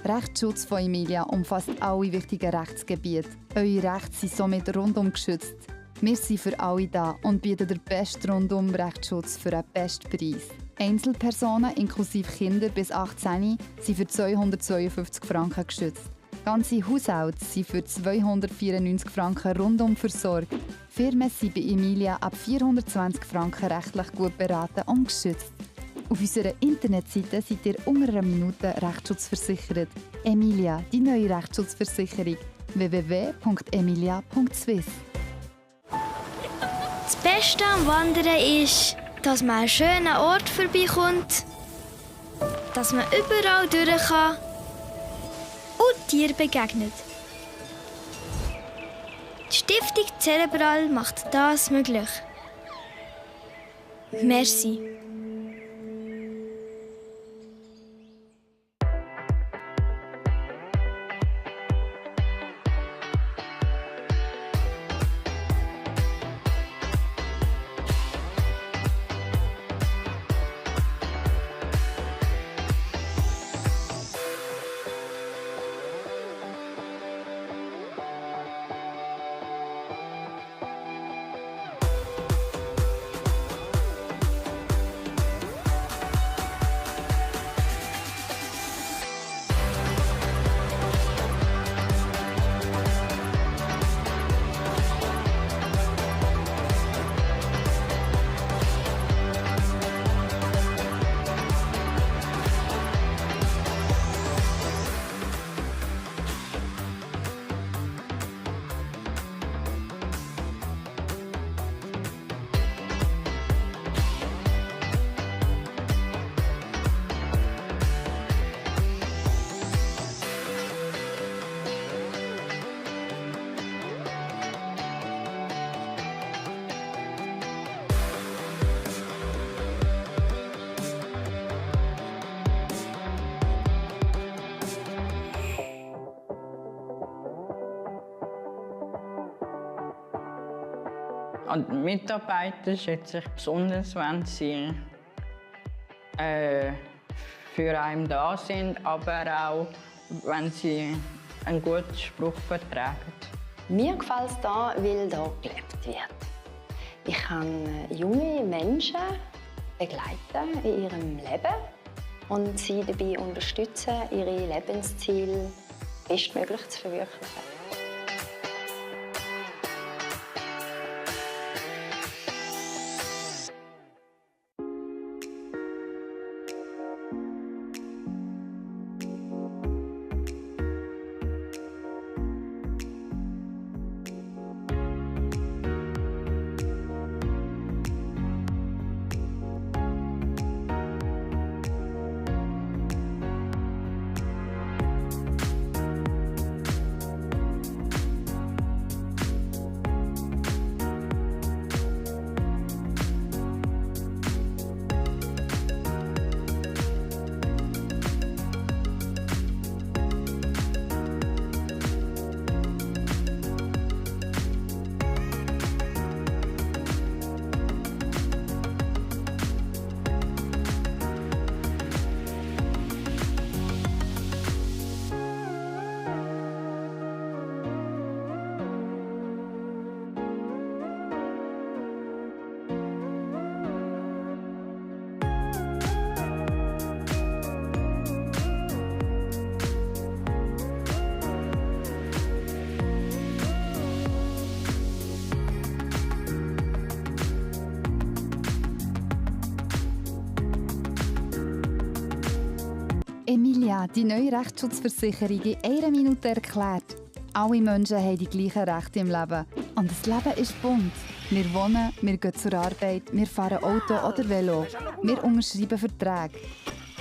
Rechtsschutz von Emilia umfasst alle wichtigen Rechtsgebiete. Eure Rechte sind somit rundum geschützt. Wir sind für alle da und bieten den besten Rundum-Rechtsschutz für einen besten Preis. Einzelpersonen inklusive Kinder bis 18 sind für 252 Franken geschützt. Ganze Haushalte sind für 294 Franken rundum versorgt. Firmen sind bei Emilia ab 420 Franken rechtlich gut beraten und geschützt. Auf unserer Internetseite seid ihr unter einer Minute Rechtsschutzversichert. Emilia, die neue Rechtsschutzversicherung. www.emilia.swiss. Das Beste am Wandern ist, dass man an einen schönen Ort vorbeikommt, dass man überall durch kann und Tieren begegnet. Die Stiftung Cerebral macht das möglich. Merci. Und die Mitarbeiter schätze ich besonders, wenn sie für einen da sind, aber auch, wenn sie einen guten Spruch vertragen. Mir gefällt es hier, weil hier gelebt wird. Ich kann junge Menschen begleiten in ihrem Leben und sie dabei unterstützen, ihre Lebensziele bestmöglich zu verwirklichen. Emilia, die neue Rechtsschutzversicherung in einer Minute erklärt. Alle Menschen haben die gleichen Rechte im Leben. Und das Leben ist bunt. Wir wohnen, wir gehen zur Arbeit, wir fahren Auto oder Velo. Wir unterschreiben Verträge.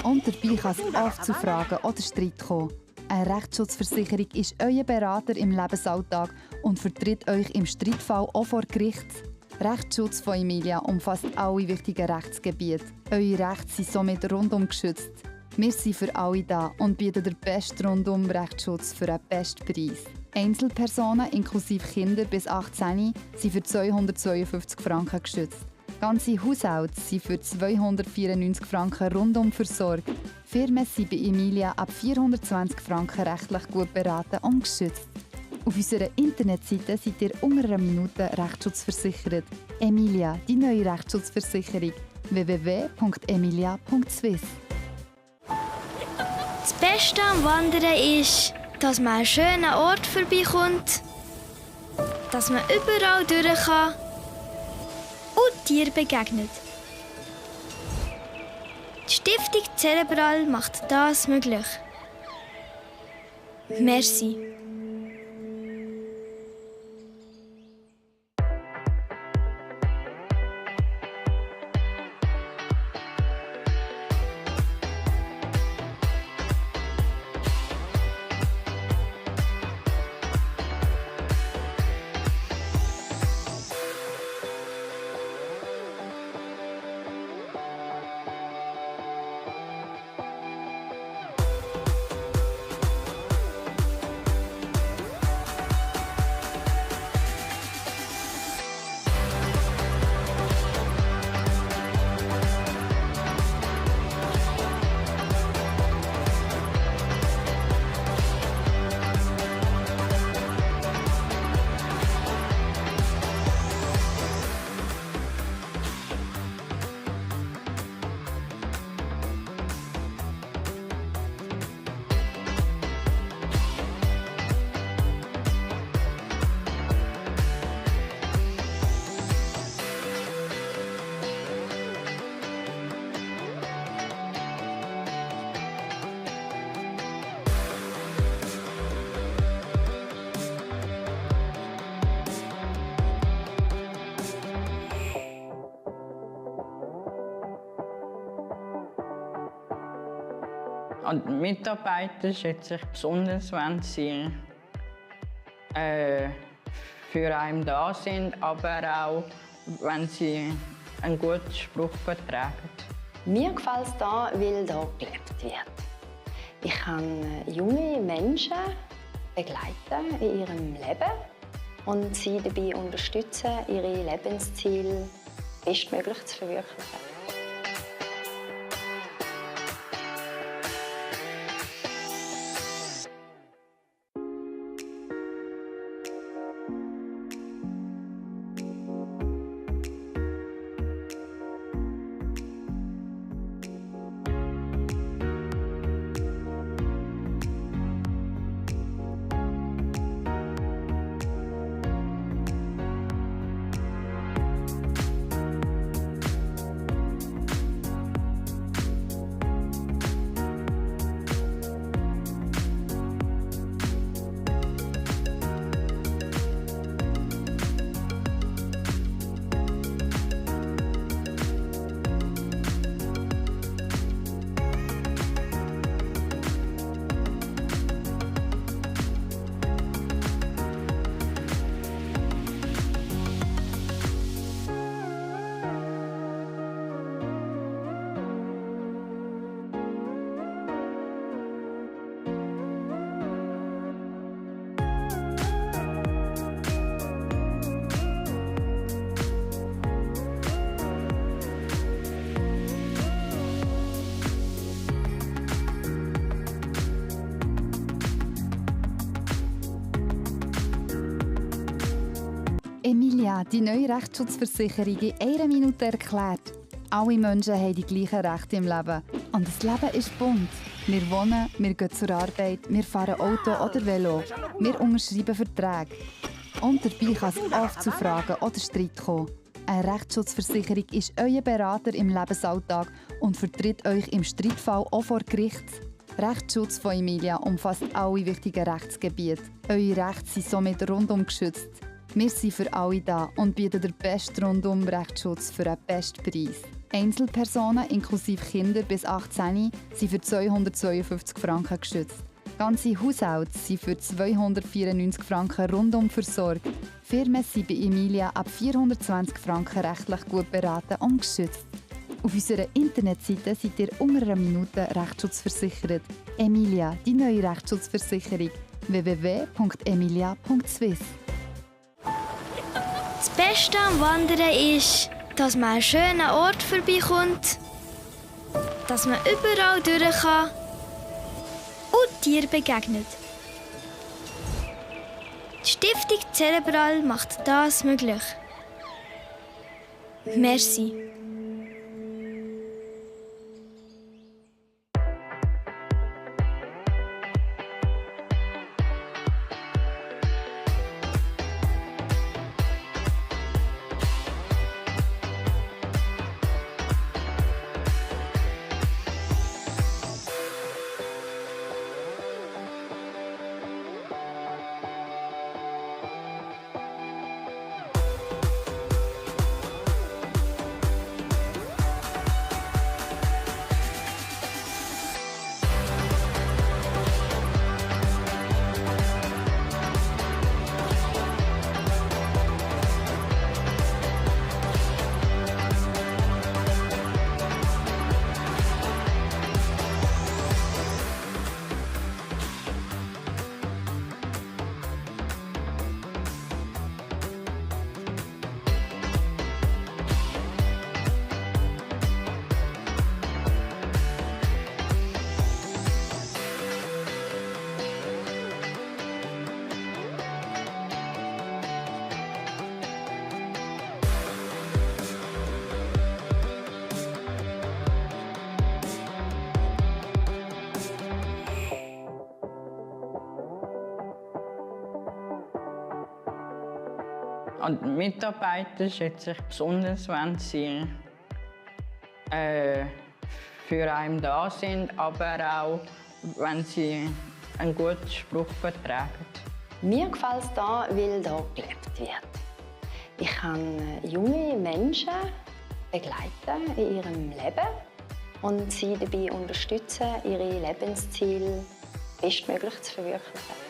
Und dabei kann es oft zu Fragen oder Streit kommen. Eine Rechtsschutzversicherung ist euer Berater im Lebensalltag und vertritt euch im Streitfall auch vor Gericht. Rechtsschutz von Emilia umfasst alle wichtigen Rechtsgebiete. Eure Rechte sind somit rundum geschützt. Wir sind für alle da und bieten den besten Rundum-Rechtsschutz für den besten Preis. Einzelpersonen inklusive Kinder bis 18 sind für 252 Franken geschützt. Ganze Haushalte sind für 294 Franken rundum versorgt. Firmen sind bei Emilia ab 420 Franken rechtlich gut beraten und geschützt. Auf unserer Internetseite seid ihr unter einer Minute Rechtsschutz Emilia, die neue Rechtsschutzversicherung. www.emilia.swiss. Das Beste am Wandern ist, dass man an einen schönen Ort vorbeikommt, dass man überall durch kann und Tieren begegnet. Die Stiftung Cerebral macht das möglich. Merci. Und die Mitarbeiter schätzen sich besonders, wenn sie für einen da sind, aber auch, wenn sie einen guten Spruch vertragen. Mir gefällt es hier, weil hier gelebt wird. Ich kann junge Menschen begleiten in ihrem Leben und sie dabei unterstützen, ihre Lebensziele bestmöglich zu verwirklichen. Emilia, die neue Rechtsschutzversicherung in einer Minute erklärt. Alle Menschen haben die gleichen Rechte im Leben. Und das Leben ist bunt. Wir wohnen, wir gehen zur Arbeit, wir fahren Auto oder Velo. Wir unterschreiben Verträge. Und dabei kann es oft zu Fragen oder Streit kommen. Eine Rechtsschutzversicherung ist euer Berater im Lebensalltag und vertritt euch im Streitfall auch vor Gericht. Rechtsschutz von Emilia umfasst alle wichtigen Rechtsgebiete. Eure Rechte sind somit rundum geschützt. Wir sind für alle da und bieten den besten Rundum-Rechtsschutz für einen besten Preis. Einzelpersonen inklusive Kinder bis 18 sind für 252 Franken geschützt. Ganze Haushalte sind für 294 Franken rundum versorgt. Firmen sind bei Emilia ab 420 Franken rechtlich gut beraten und geschützt. Auf unserer Internetseite seid ihr unter einer Minute Rechtsschutz Emilia, die neue Rechtsschutzversicherung. www.emilia.swiss. Das Beste am Wandern ist, dass man einen schönen Ort vorbeikommt, dass man überall durch kann und Tieren begegnet. Die Stiftung Cerebral macht das möglich. Merci. An die Mitarbeiter schätze ich besonders, wenn sie für einen da sind, aber auch, wenn sie einen guten Spruch vertragen. Mir gefällt es hier, weil hier gelebt wird. Ich kann junge Menschen begleiten in ihrem Leben und sie dabei unterstützen, ihre Lebensziele bestmöglich zu verwirklichen.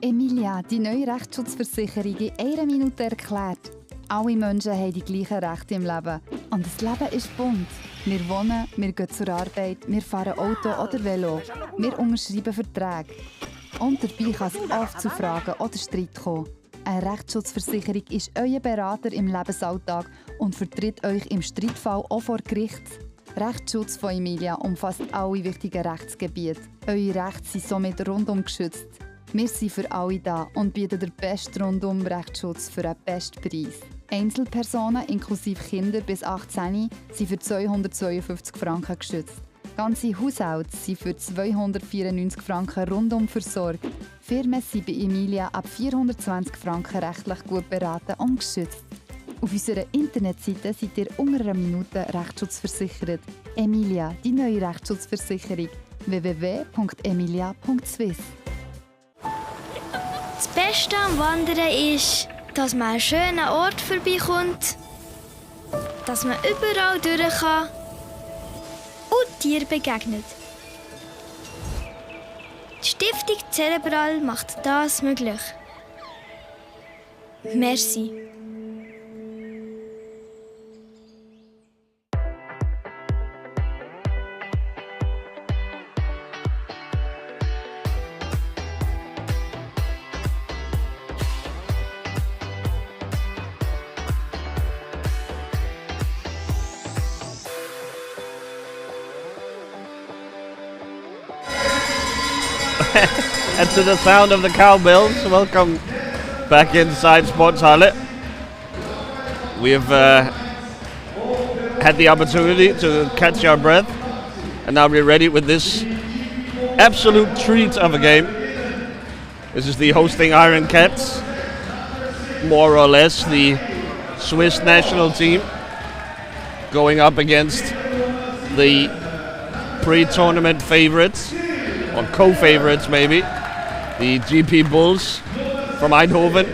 Emilia, die neue Rechtsschutzversicherung in einer Minute erklärt. Alle Menschen haben die gleichen Rechte im Leben. Und das Leben ist bunt. Wir wohnen, wir gehen zur Arbeit, wir fahren Auto oder Velo. Wir unterschreiben Verträge. Und dabei kann es oft zu Fragen oder Streit kommen. Eine Rechtsschutzversicherung ist euer Berater im Lebensalltag und vertritt euch im Streitfall auch vor Gericht. Rechtsschutz von Emilia umfasst alle wichtigen Rechtsgebiete. Eure Rechte sind somit rundum geschützt. Wir sind für alle da und bieten den besten Rundum-Rechtsschutz für einen besten Preis. Einzelpersonen inklusive Kinder bis 18 sind für 252 Franken geschützt. Ganze Haushalte sind für 294 Franken rundum versorgt. Firmen sind bei Emilia ab 420 Franken rechtlich gut beraten und geschützt. Auf unserer Internetseite seid ihr unter einer Minute rechtsschutzversichert. Emilia, die neue Rechtsschutzversicherung. www.emilia.swiss. Das Beste am Wandern ist, dass man an einen schönen Ort vorbeikommt, dass man überall durch kann und Tieren begegnet. Die Stiftung Cerebral macht das möglich. Merci. And to the sound of the cowbells, welcome back inside Sportshalle. We have had the opportunity to catch our breath, and now we're ready with this absolute treat of a game. This is the hosting Iron Cats, more or less the Swiss national team, going up against the pre-tournament favorites, or co-favorites maybe, the GP Bulls from Eindhoven.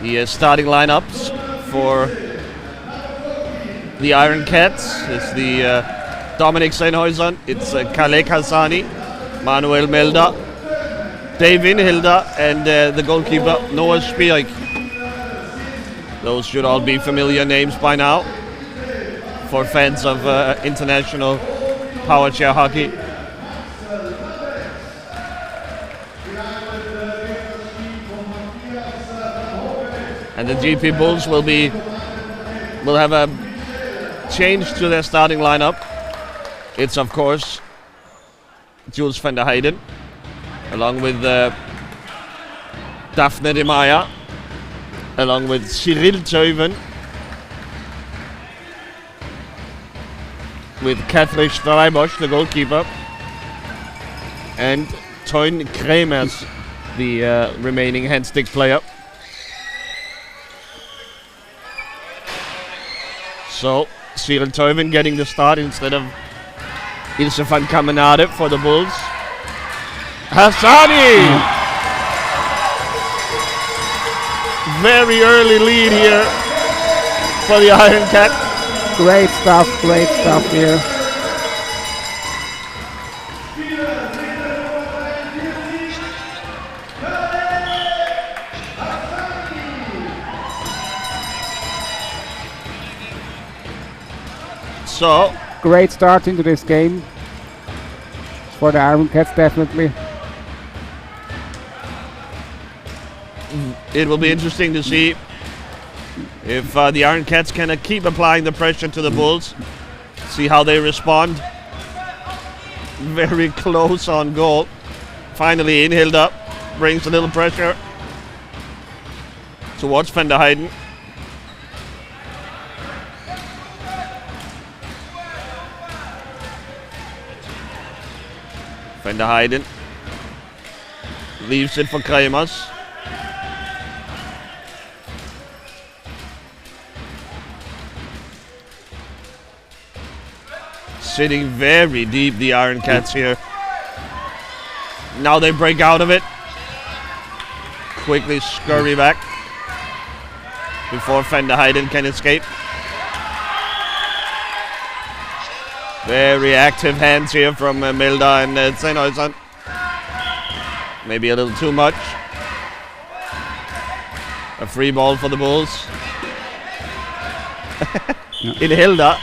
The starting lineups for the Iron Cats is the Dominik Sennhuisen, it's Kalek Hassani, Manuel Melda, Davin Hilda, and the goalkeeper Noah Spierig. Those should all be familiar names by now for fans of international Powerchair hockey. And the GP Bulls will have a change to their starting lineup. It's of course Jules van der Heijden, along with Daphne de Maya, along with Cyril Teuven, with Kathleen Streibosch, the goalkeeper, and Toyn Kremers, the remaining handstick player. So, Cyril Teuven getting the start instead of Ilse van Kamenade for the Bulls. Hassani! Very early lead here for the Iron Cat. Great stuff here. So, great start into this game for the Iron Cats, definitely. It will be interesting to see if the Iron Cats can keep applying the pressure to the Bulls. See how they respond. Very close on goal. Finally in, Hilda brings a little pressure towards Van der Heijden. Van der Heijden leaves it for Kremers. Sitting very deep, the Iron Cats here. Now they break out of it. Quickly scurry back before Van der Heijden can escape. Very active hands here from Milda and Sennhuisen. Maybe a little too much. A free ball for the Bulls. In Hilda.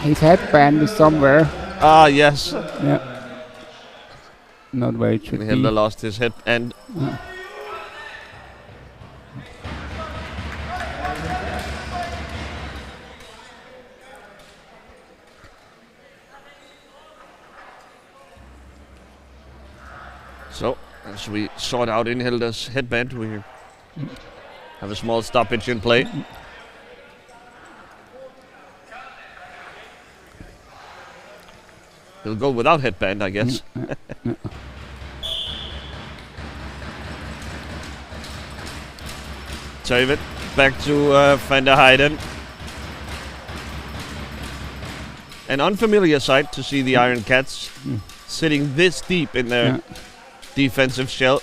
His headband is somewhere. Ah, yes. Yeah. Not where it should be. Hilda lost his headband. Yeah. So, as we sort out in Hilda's headband, we have a small stoppage in play. He'll go without headband, I guess. Save it. Back to Van der Heijden. An unfamiliar sight to see the Iron Cats sitting this deep in their defensive shell.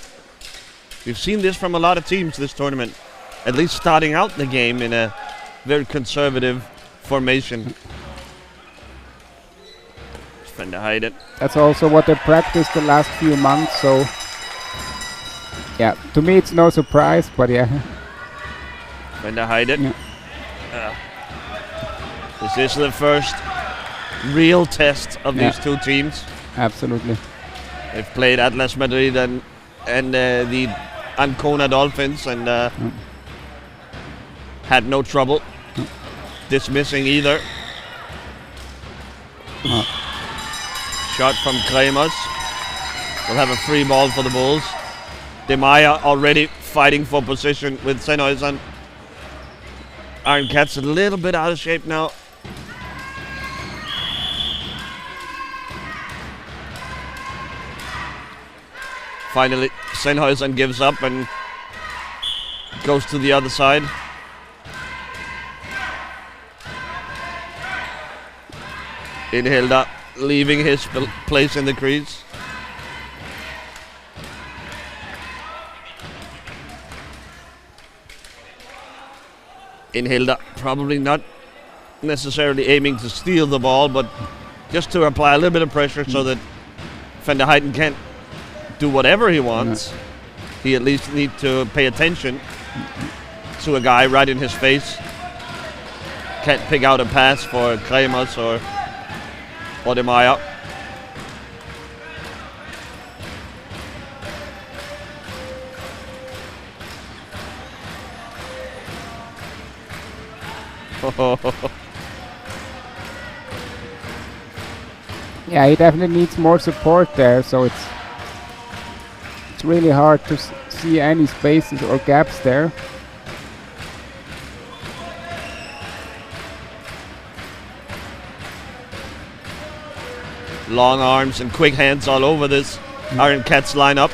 We've seen this from a lot of teams this tournament. At least starting out the game in a very conservative formation. Van der Heijden. That's also what they practiced the last few months, so yeah, to me it's no surprise, but yeah. Van der Heijden. This is the first real test of these two teams. Absolutely. They've played Atlas Madrid and the Ancona Dolphins and had no trouble dismissing either. Shot from Kremers. We'll have a free ball for the Bulls. De Maya already fighting for position with Sennhuysen. Iron Cats a little bit out of shape now. Finally, Sennhuysen gives up and goes to the other side. Inhilda leaving his place in the crease. Inhilda probably not necessarily aiming to steal the ball, but just to apply a little bit of pressure so that Van der Heijden can't do whatever he wants. He at least needs to pay attention to a guy right in his face. Can't pick out a pass for Kremers or De Maya. Yeah, he definitely needs more support there, so it's really hard to see any spaces or gaps there. Long arms and quick hands all over this Iron Cats lineup.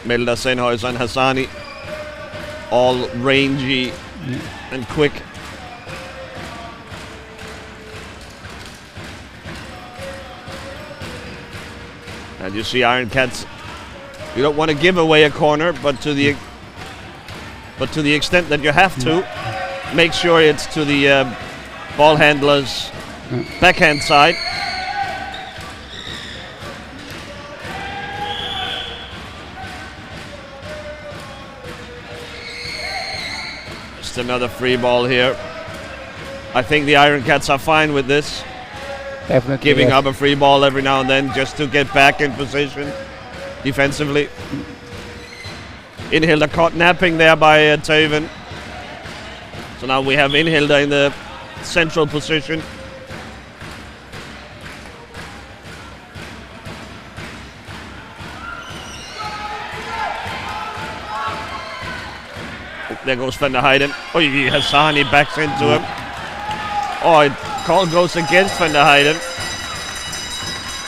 Melda, Sennhuysen, Hassani, all rangy and quick. And you see Iron Cats, you don't want to give away a corner, but to the extent that you have to, make sure it's to the ball handler's backhand side. Just another free ball here. I think the Iron Cats are fine with this. Definitely, giving yes. up a free ball every now and then just to get back in position defensively. Inhilda caught napping there by Teuven. So now we have Inhilda in the central position. There goes Van der Heijden. Oh, Hassani backs into him. Oh, call goes against Van der Heijden.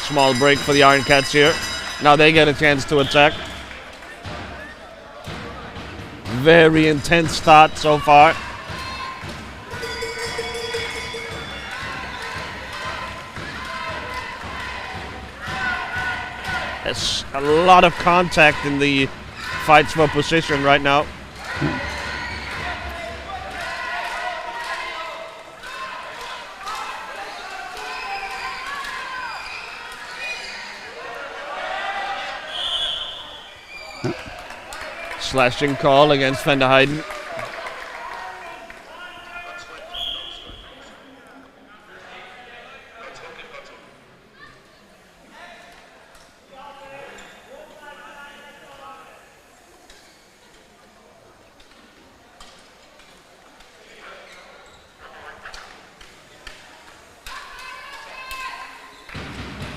Small break for the Iron Cats here. Now they get a chance to attack. Very intense start so far. There's a lot of contact in the fights for position right now. Slashing call against Van der Heijden.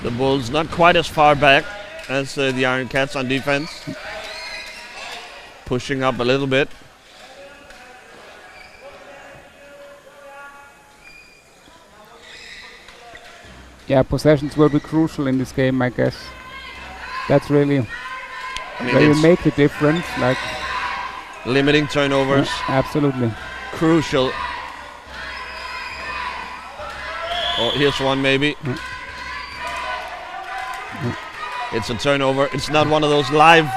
The Bulls not quite as far back as the Iron Cats on defense. Pushing up a little bit. Yeah, possessions will be crucial in this game, I guess. That's really where you make the difference. Like limiting turnovers. Absolutely. Crucial. Oh, here's one maybe. It's a turnover. It's not one of those live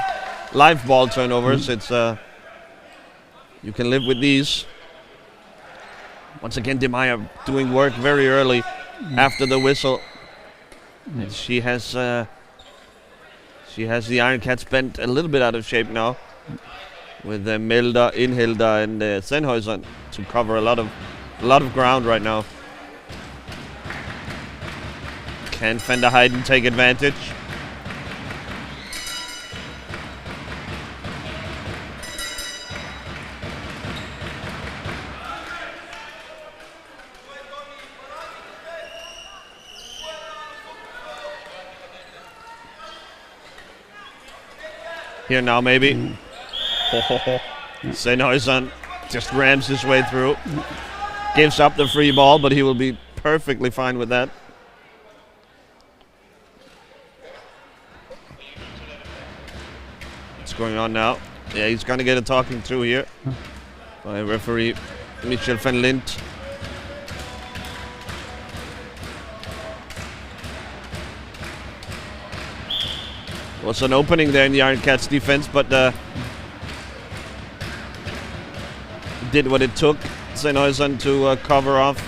ball turnovers. It's you can live with these. Once again, Demaya doing work very early after the whistle. And she has the Iron Cats bent a little bit out of shape now, with Melda, Inhilda, and Sennhäuser to cover a lot of ground right now. Can Fender Heiden take advantage? Here now, maybe. Sennhäuser just rams his way through. Gives up the free ball, but he will be perfectly fine with that. What's going on now? Yeah, he's going to get a talking to here by referee Michel van Lint. Was an opening there in the Iron Cats defense, but did what it took, Sennhäuser, to cover off.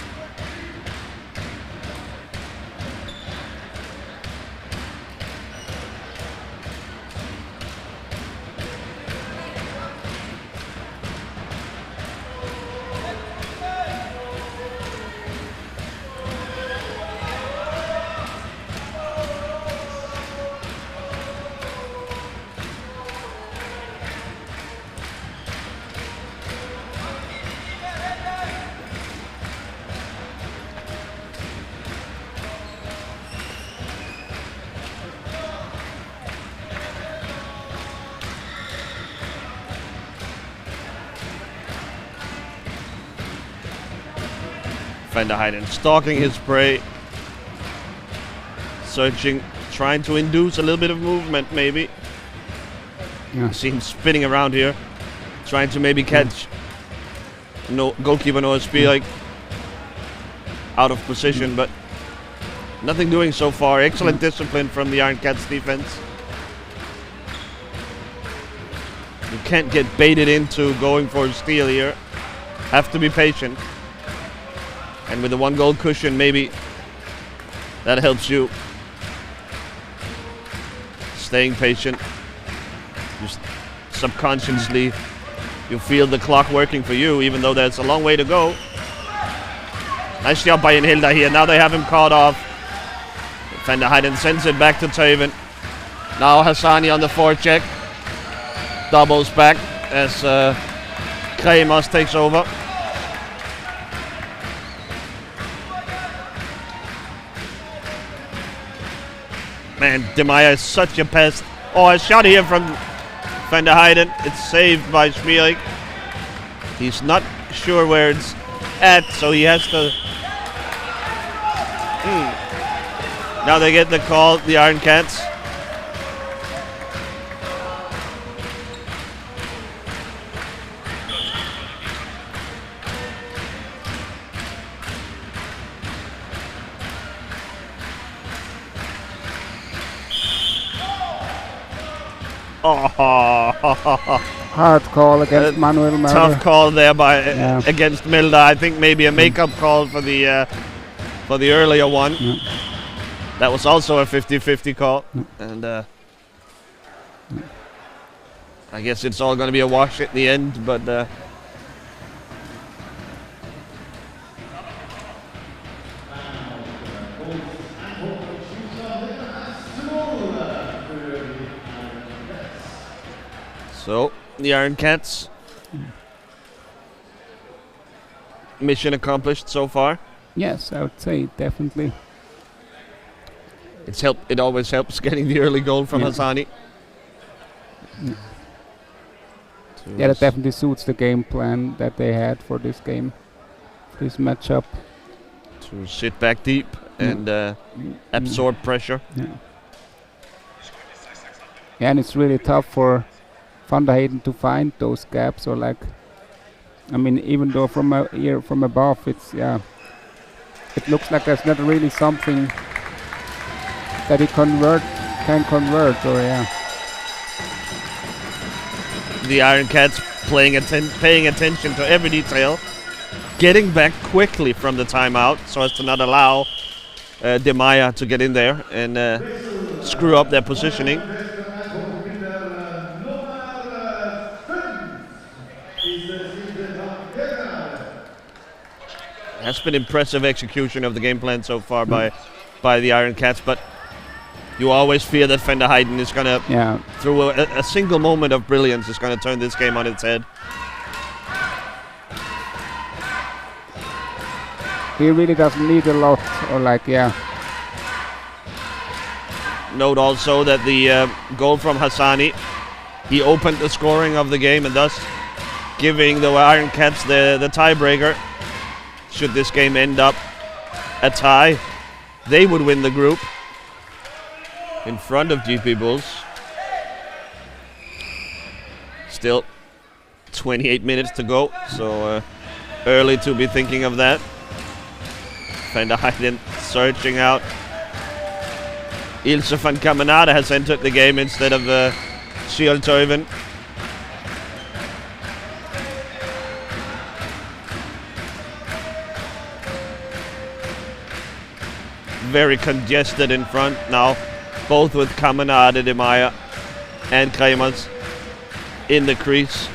Fender Heiden stalking his prey, searching, trying to induce a little bit of movement maybe. Yeah. See him spinning around here, trying to maybe catch goalkeeper Noah Spielreich out of position, but nothing doing so far. Excellent discipline from the Iron Cats defense. You can't get baited into going for a steal here. Have to be patient. And with the 1 goal cushion, maybe that helps you. Staying patient. Just subconsciously, you feel the clock working for you, even though there's a long way to go. Nice job by Inhilda here. Now they have him caught off. Fender Heiden sends it back to Teuven. Now Hassani on the forecheck. Doubles back as Kremers takes over. Man, Demaya is such a pest. Oh, a shot here from Fender Heiden. It's saved by Spielreich. He's not sure where it's at, so he has to... Now they get the call, the Iron Cats. Hard call against Manuel Melda. Tough call there by against Melda. I think maybe a makeup call for the earlier one. That was also a 50-50 call, and I guess it's all going to be a wash at the end. But so the Iron Cats, mission accomplished so far. Yes, I would say definitely. It always helps getting the early goal from Hassani. Yeah, that definitely suits the game plan that they had for this game, this matchup. To sit back deep and absorb pressure. Yeah, and it's really tough for Van der Heyden to find those gaps, or like, I mean, even though from here from above, it's it looks like there's not really something that he can convert, or The Iron Cats paying attention to every detail, getting back quickly from the timeout so as to not allow De Maya to get in there and screw up their positioning. Has been impressive execution of the game plan so far by the Iron Cats, but you always fear that Van der Heyden is going to, through a single moment of brilliance, is going to turn this game on its head. He really doesn't need a lot, or like, Note also that the goal from Hassani, he opened the scoring of the game and thus giving the Iron Cats the tiebreaker. Should this game end up a tie, they would win the group in front of GP Bulls. Still 28 minutes to go, so early to be thinking of that. Van der Heyden searching out. Ilse van Kemenade has entered the game instead of Sjøltøyven. Very congested in front now, both with Kemenade, De Maya, and Kremers in the crease.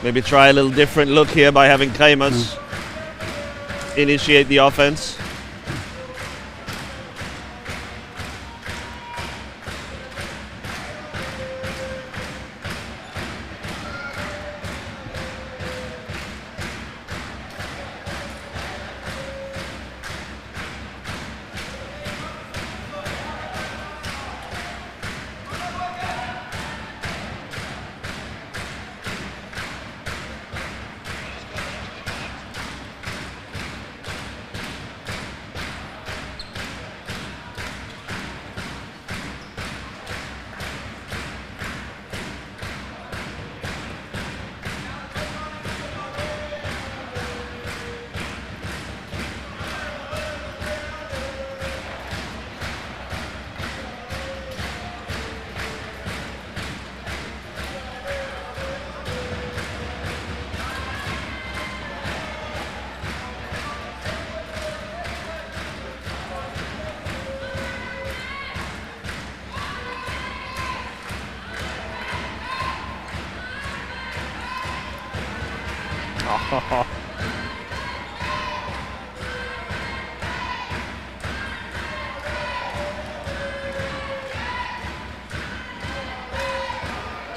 Maybe try a little different look here by having Kremers initiate the offense.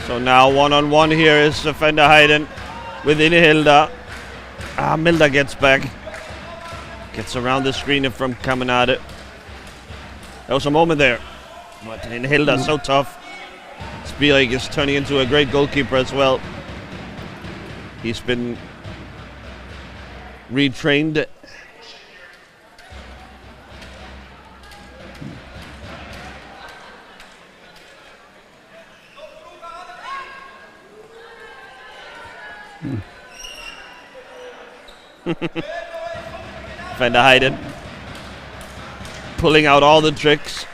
So now one-on-one here is Van der Heyden with Hilda. Milda gets back. Gets around the screen from Kemenade. There was a moment there. But Hilda so tough. Spierig is turning into a great goalkeeper as well. He's been retrained. Van der Heyden pulling out all the tricks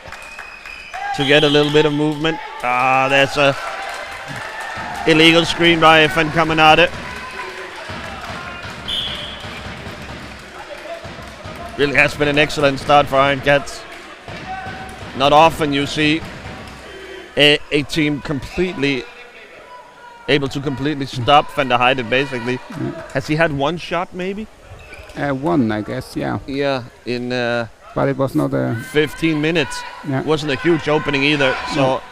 to get a little bit of movement. There's a illegal screen by Van Kemenade. Really has been an excellent start for Iron Cats. Not often you see a team completely able to completely stop Van der Heyden, basically. Has he had one shot, maybe? One, I guess, yeah. Yeah, in but it was not a 15 minutes. Yeah. Wasn't a huge opening either. So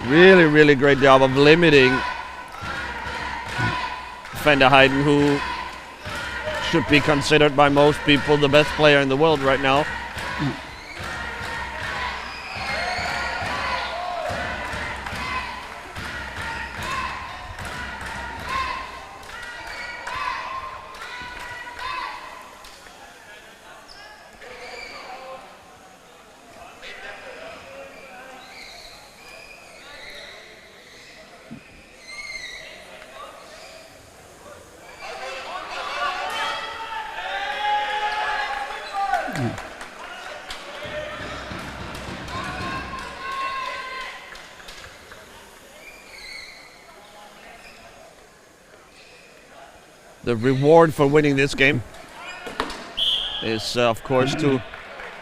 really, really great job of limiting Van der Heyden, who should be considered by most people the best player in the world right now. The reward for winning this game is, of course, to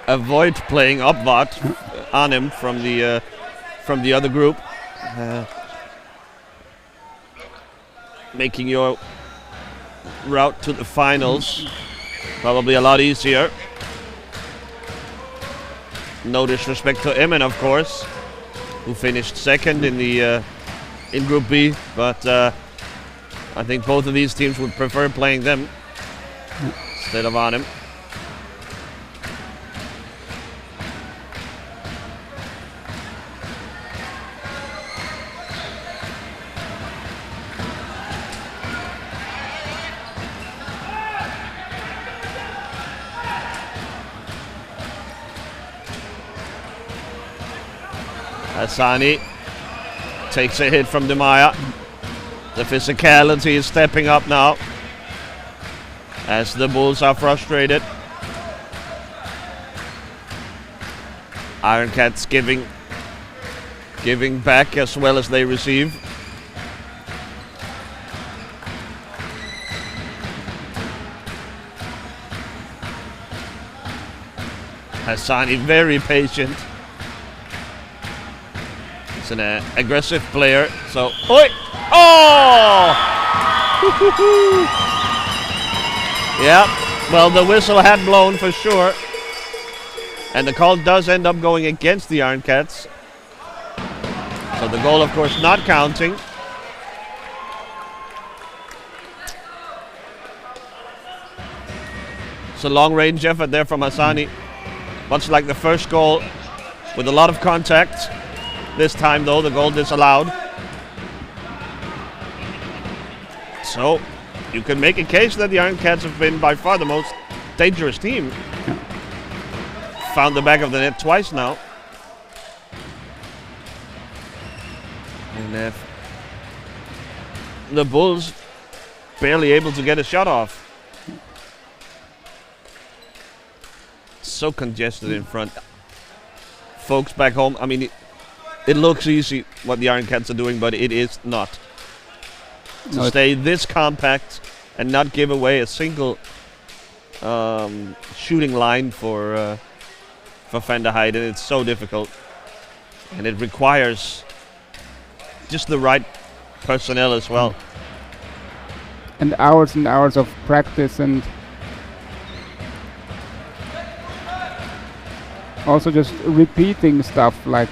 avoid playing upward on him from the other group, making your route to the finals probably a lot easier. No disrespect to Emmen, of course, who finished second in the in Group B, but I think both of these teams would prefer playing them instead of Arnhem. Hassani takes a hit from Demaya. The physicality is stepping up now as the Bulls are frustrated. Iron Cats giving back as well as they receive. Hassani very patient. He's an aggressive player, so oi! Oh! Yeah, well, the whistle had blown for sure. And the call does end up going against the Iron Cats. So the goal, of course, not counting. It's a long-range effort there from Hassani. Much like the first goal, with a lot of contact. This time, though, the goal disallowed. So, you can make a case that the Iron Cats have been by far the most dangerous team. Found the back of the net twice now. And the Bulls barely able to get a shot off. So congested in front. Folks back home, I mean, it looks easy what the Iron Cats are doing, but it is not. To stay this compact and not give away a single shooting line for Van der Heijden, it's so difficult. And it requires just the right personnel as well. And hours of practice, and also just repeating stuff, like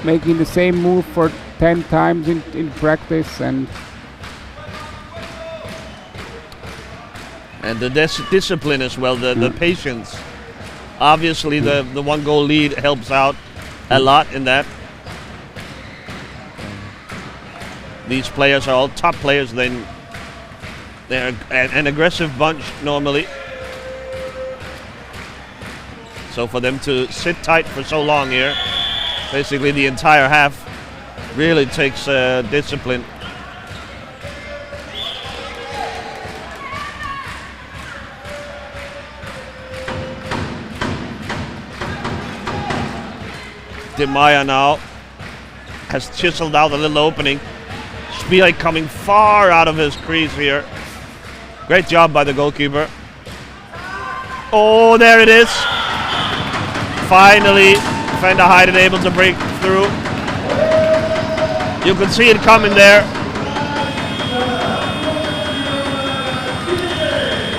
making the same move for 10 times in practice, and the discipline as well, the patience. Obviously the one goal lead helps out a lot in that. These players are all top players, then they're an aggressive bunch normally. So for them to sit tight for so long here, basically the entire half, really takes discipline. Demaya now has chiseled out a little opening. Spielek coming far out of his crease here. Great job by the goalkeeper. Oh, there it is. Finally, Van der Heijden able to break through. You can see it coming there.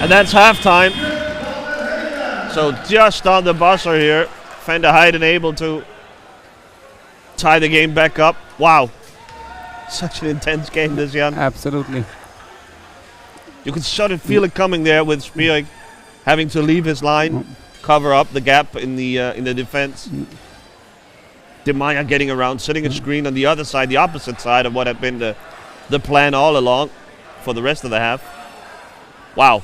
And that's halftime. So just on the buzzer here, Van der Heijden able to tie the game back up. Wow. Such an intense game this, Jan. absolutely. You could sort of feel it coming there with Spielek having to leave his line, cover up the gap in the defense. Demaya getting around, setting a screen on the other side, the opposite side of what had been the plan all along for the rest of the half. Wow.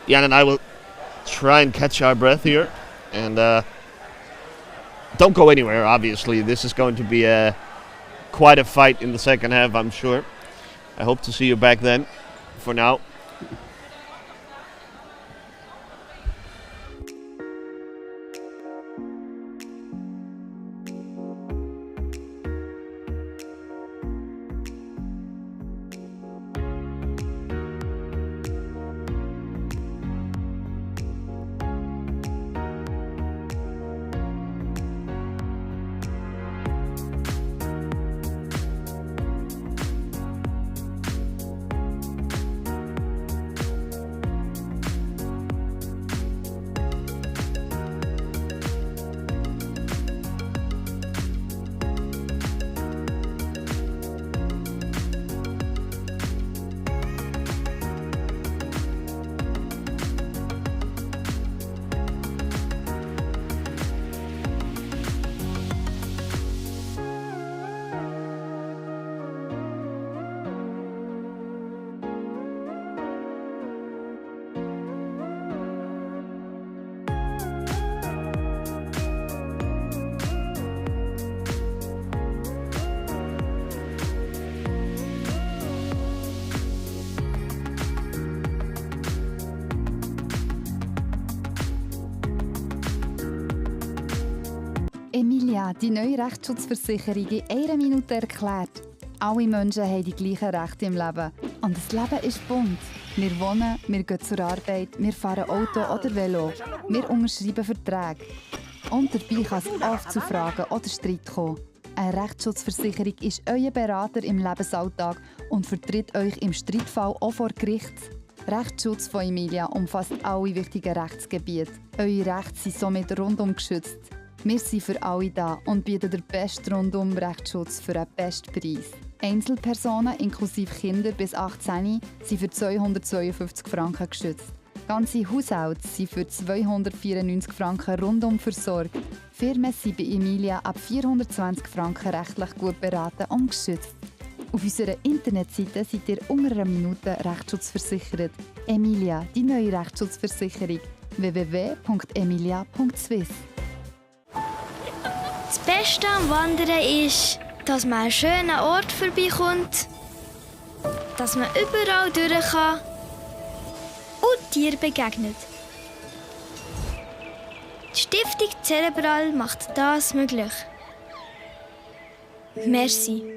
Jan and I will try and catch our breath here, and don't go anywhere, obviously. This is going to be quite a fight in the second half, I'm sure. I hope to see you back then. For now, Emilia, die neue Rechtsschutzversicherung in einer Minute erklärt. Alle Menschen haben die gleichen Rechte im Leben. Und das Leben ist bunt. Wir wohnen, wir gehen zur Arbeit, wir fahren Auto oder Velo. Wir unterschreiben Verträge. Und dabei kann es oft zu Fragen oder Streit kommen. Eine Rechtsschutzversicherung ist euer Berater im Lebensalltag und vertritt euch im Streitfall auch vor Gericht. Rechtsschutz von Emilia umfasst alle wichtigen Rechtsgebiete. Eure Rechte sind somit rundum geschützt. Wir sind für alle da und bieten den besten Rundum-Rechtsschutz für den besten Preis. Einzelpersonen inklusive Kinder bis 18 sind für 252 Franken geschützt. Ganze Haushalte sind für 294 Franken rundum versorgt. Firmen sind bei Emilia ab 420 Franken rechtlich gut beraten und geschützt. Auf unserer Internetseite seid ihr unter einer Minute Rechtsschutz Emilia, die neue Rechtsschutzversicherung. www.emilia.swiss. Das Beste am Wandern ist, dass man einen schönen Ort vorbeikommt, dass man überall durch kann und Tieren begegnet. Die Stiftung Cerebral macht das möglich. Merci.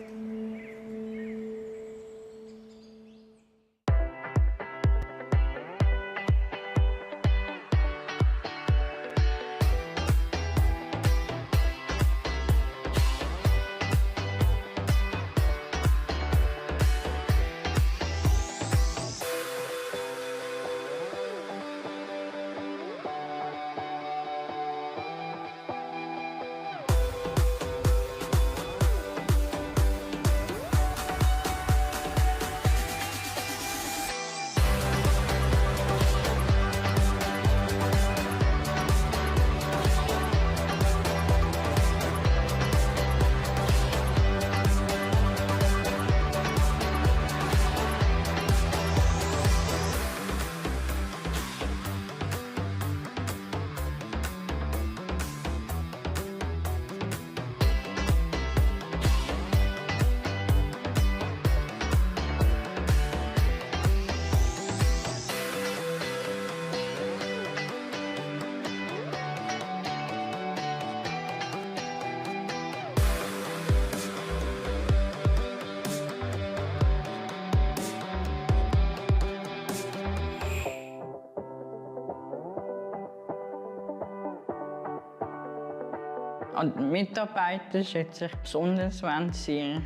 Und die Mitarbeiter schätze ich besonders, wenn sie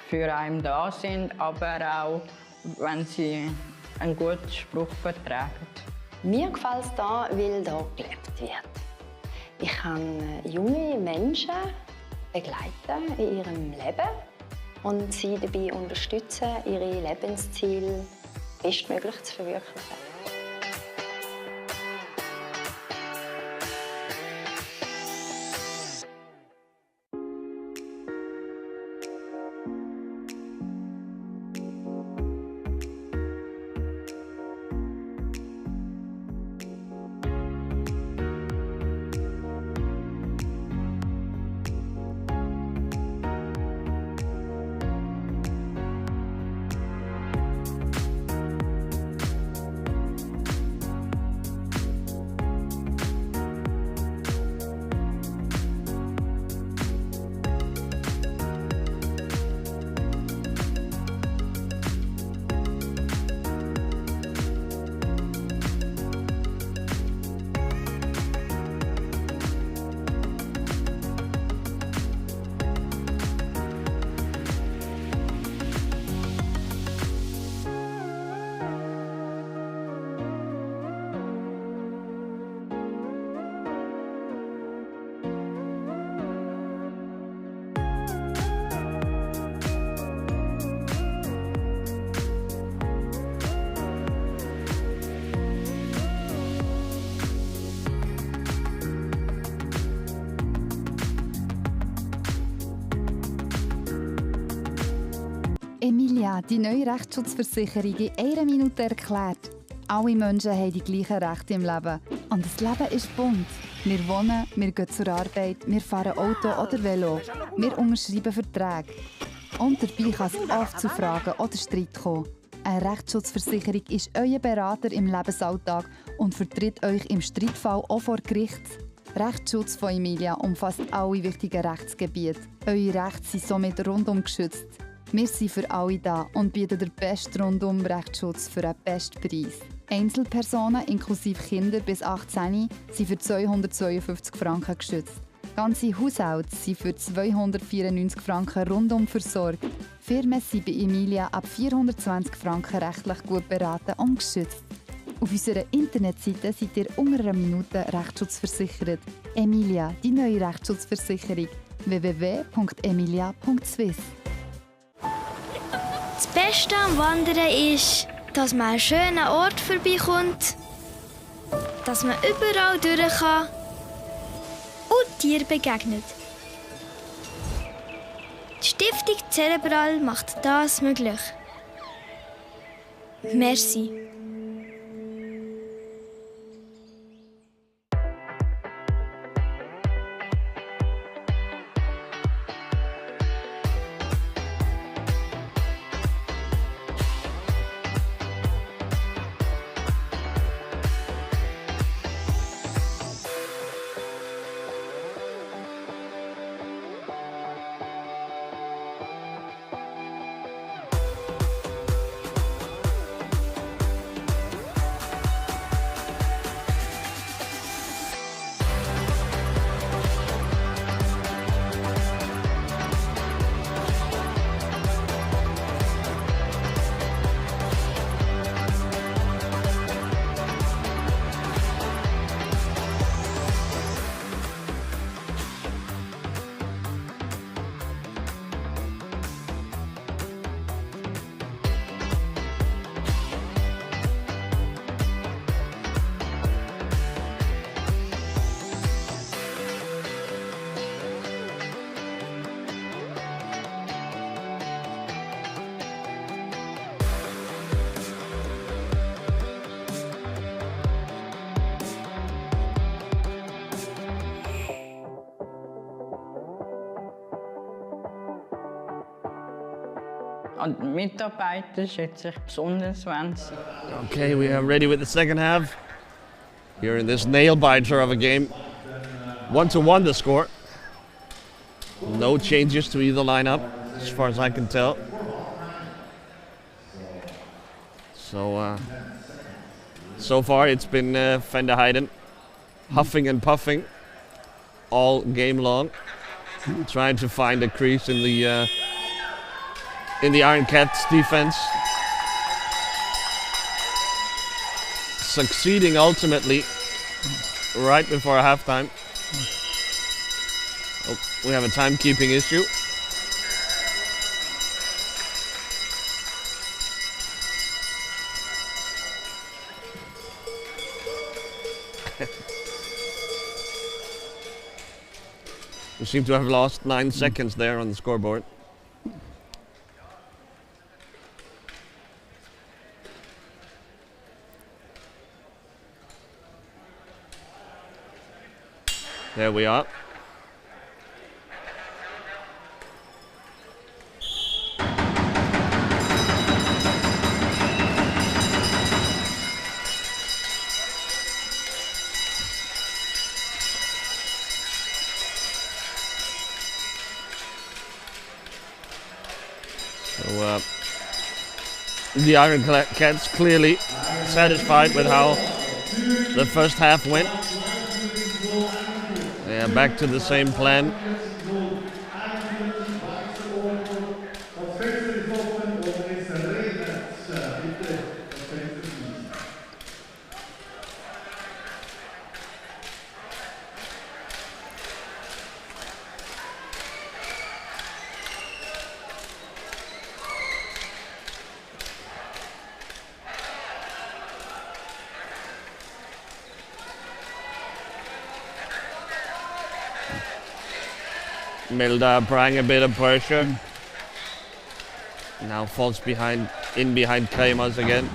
für einen da sind, aber auch, wenn sie einen guten Spruch vertragen. Mir gefällt es hier, weil hier gelebt wird. Ich kann junge Menschen begleiten in ihrem Leben und sie dabei unterstützen, ihre Lebensziele bestmöglich zu verwirklichen. Emilia, die neue Rechtsschutzversicherung in einer Minute erklärt. Alle Menschen haben die gleichen Rechte im Leben. Und das Leben ist bunt. Wir wohnen, wir gehen zur Arbeit, wir fahren Auto oder Velo. Wir unterschreiben Verträge. Und dabei kann es oft zu Fragen oder Streit kommen. Eine Rechtsschutzversicherung ist euer Berater im Lebensalltag und vertritt euch im Streitfall auch vor Gericht. Rechtsschutz von Emilia umfasst alle wichtigen Rechtsgebiete. Eure Rechte sind somit rundum geschützt. Wir sind für alle da und bieten den besten Rundum-Rechtsschutz für den besten Preis. Einzelpersonen inklusive Kinder bis 18 sind für 252 Franken geschützt. Ganze Haushalte sind für 294 Franken rundum versorgt. Firmen sind bei Emilia ab 420 Franken rechtlich gut beraten und geschützt. Auf unserer Internetseite seid ihr unter einer Minute Rechtsschutz Emilia, die neue Rechtsschutzversicherung. www.emilia.swiss. Das Beste am Wandern ist, dass man einen schönen Ort vorbeikommt, dass man überall durch kann und Tieren begegnet. Die Stiftung Cerebral macht das möglich. Merci. Und die Mitarbeiter schätze sich besonders, wenn sie... Okay, we are ready with the second half. Here in this nail-biter of a game. 1-1 the score. No changes to either lineup, as far as I can tell. So far it's been Van der Heijden huffing and puffing all game long, trying to find a crease in the Iron Cats defense. Succeeding ultimately right before halftime. Oh, we have a timekeeping issue. We seem to have lost 9 seconds there on the scoreboard. There we are. So the Iron Cats clearly satisfied with how the first half went. Yeah, back to the same plan. Milda applying a bit of pressure. Now falls behind Kremers again.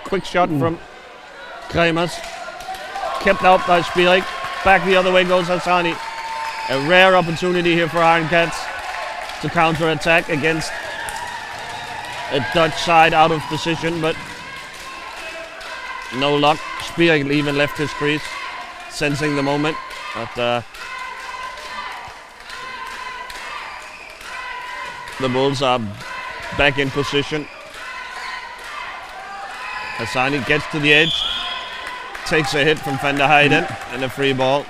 Quick shot from Kremers. Kept out by Spierig. Back the other way goes Hassani. A rare opportunity here for Iron Cats to counter-attack against a Dutch side out of position, but no luck. Spierig even left his crease, sensing the moment. But the Bulls are back in position. Hassani gets to the edge, takes a hit from Van der Heijden, and a free ball.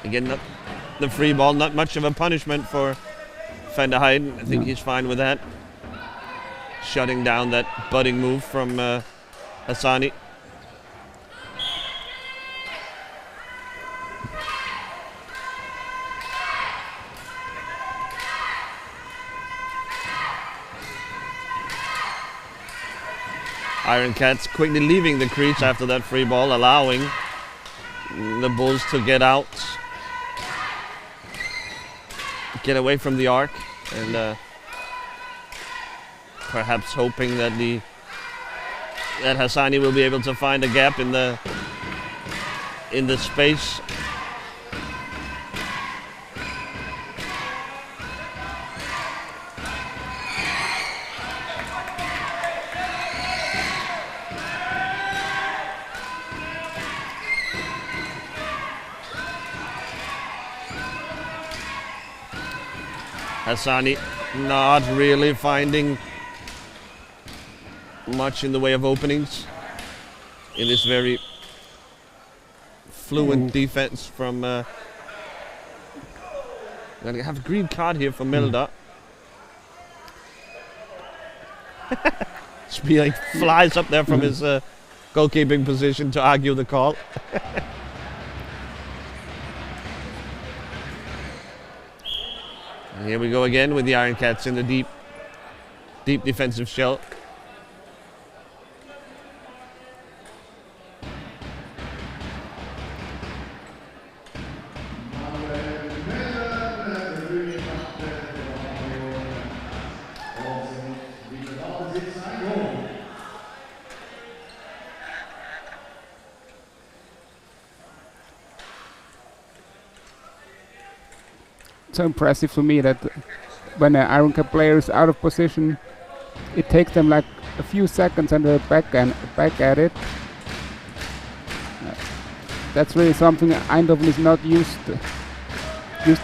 Again, the free ball, not much of a punishment for Van der Heijden. I think he's fine with that. Shutting down that butting move from Hassani. Iron Cats quickly leaving the crease after that free ball, allowing the Bulls to get out, get away from the arc, and perhaps hoping that that Hassani will be able to find a gap in the space. Hassani not really finding much in the way of openings in this very fluent defense from gonna have a green card here for Milda. Spierig flies up there from his goalkeeping position to argue the call. And here we go again with the Iron Cats in the deep defensive shell. So impressive for me that when an Iron Cat player is out of position, it takes them like a few seconds and they're back at it. That's really something Eindhoven is not used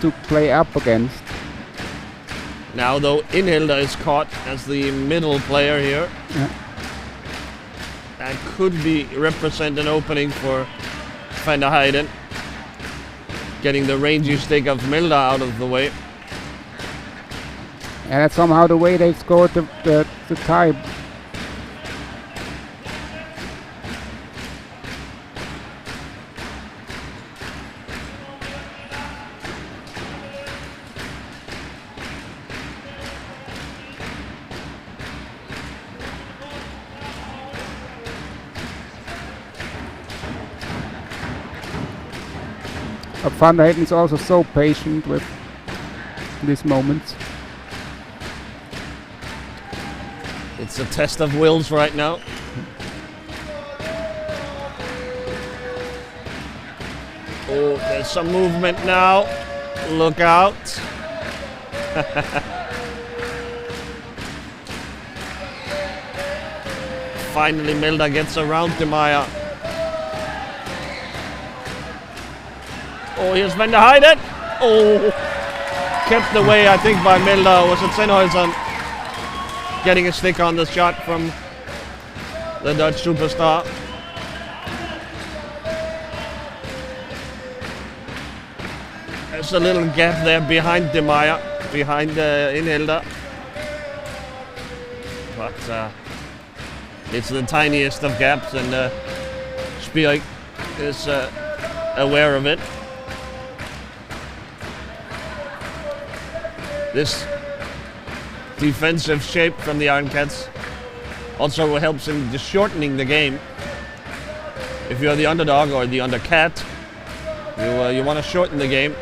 to play up against. Now though, Inhilda is caught as the middle player here. Yeah. That could represent an opening for Van der Heijden. Getting the rangy stick of Milda out of the way. And that's somehow the way they've scored the tie. Van der Heijden is also so patient with these moments. It's a test of wills right now. Oh, there's some movement now. Look out. Finally, Milda gets around De Meyer. Oh, here's Van der Heijden. Oh, kept away, I think, by Milda. Was it Sennhuisen getting a stick on the shot from the Dutch superstar? There's a little gap there behind De Meyer, behind Inhilda. But it's the tiniest of gaps, and Spierig is aware of it. This defensive shape from the Iron Cats also helps in just shortening the game. If you're the underdog or the undercat, you want to shorten the game.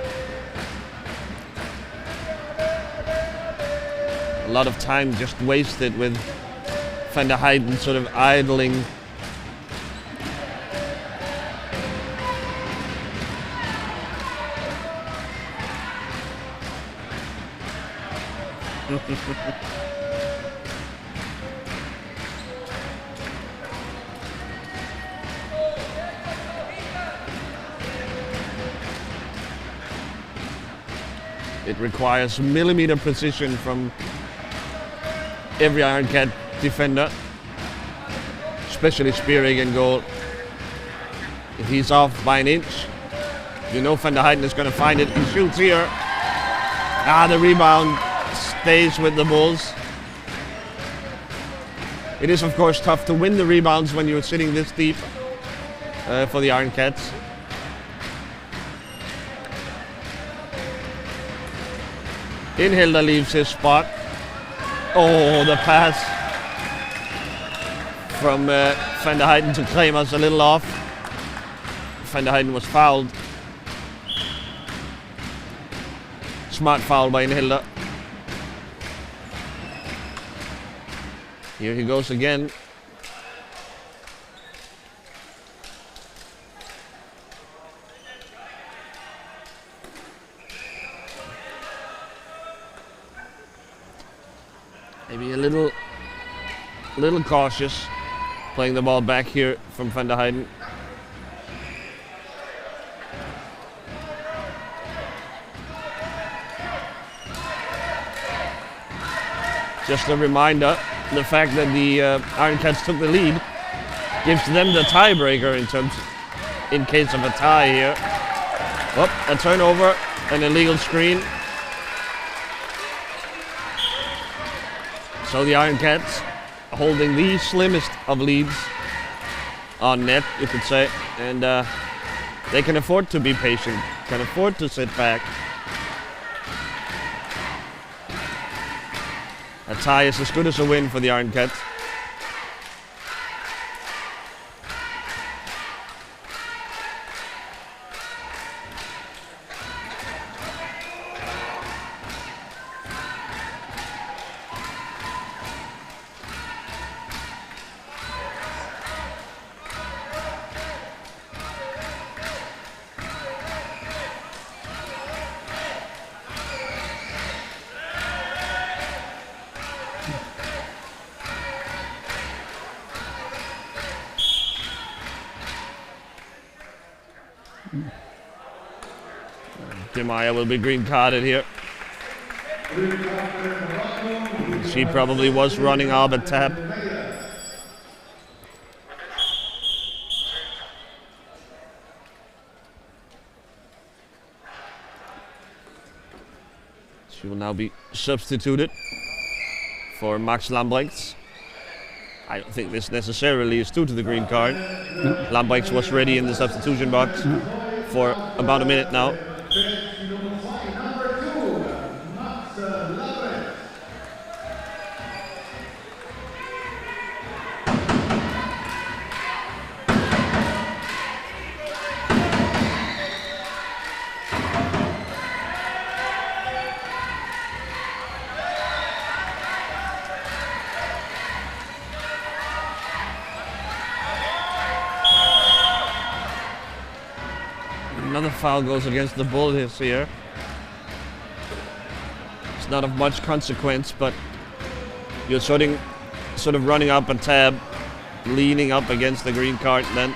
A lot of time just wasted with Van der Heyden sort of idling. It requires millimeter precision from every Iron Cat defender, especially spearing in goal. If he's off by an inch, you know Van der Heyden is going to find it. He shoots here. The rebound stays with the Bulls. It is of course tough to win the rebounds when you're sitting this deep for the Iron Cats. Inhilda leaves his spot. Oh, the pass from Van der Heyden to Kremers a little off. Van der Heyden was fouled. Smart foul by Inhilda. Here he goes again. Maybe a little cautious playing the ball back here from Van der Heyden. Just a reminder, the fact that the Iron Cats took the lead gives them the tiebreaker in case of a tie here. Oh, a turnover, an illegal screen. So the Iron Cats holding the slimmest of leads on net, you could say, and they can afford to be patient, can afford to sit back. A tie is as good as a win for the Iron Cats. Demaya will be green carded here. She probably was running off a tap. She will now be substituted for Max Lambrechts. I don't think this necessarily is due to the green card. No. Lambrechts was ready in the substitution box for about a minute now. Another foul goes against the Bulls here. It's not of much consequence, but you're sort of running up a tab, leaning up against the green card then.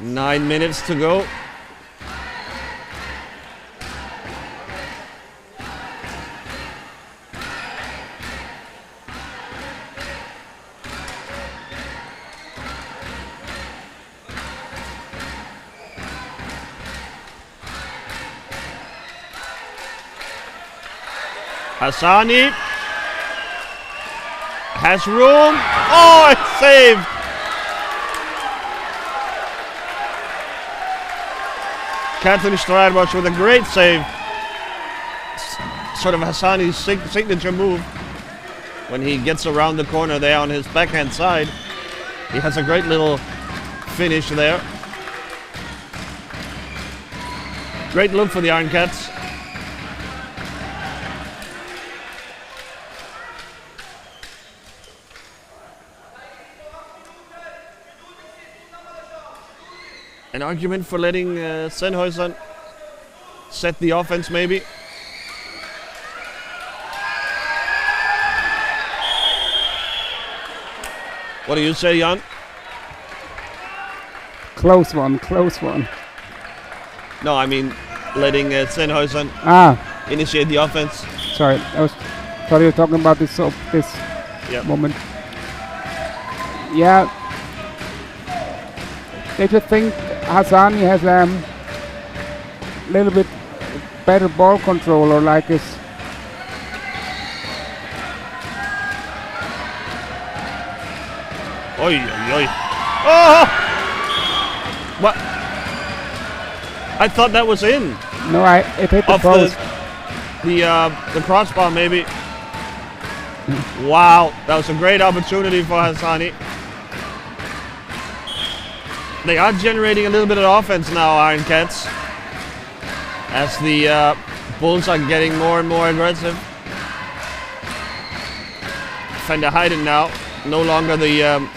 Nine minutes to go. Hassani has room. Oh, it's saved. Catherine Stradbach with a great save. Sort of Hassani's signature move. When he gets around the corner there on his backhand side, he has a great little finish there. Great look for the Iron Cats. An argument for letting Sennhausen set the offense, maybe. What do you say, Jan? Close one, close one. No, I mean letting Sennhausen initiate the offense. Sorry, I thought you were talking about this moment. Yeah. I just think Hassani has a little bit better ball control, or like his. Oi, oi, oi. Oh! What? I thought that was in. No, it hit the post. The crossbar, maybe. Wow, that was a great opportunity for Hassani. They are generating a little bit of offense now, Iron Cats, as the Bulls are getting more and more aggressive. Fender Heiden now, no longer the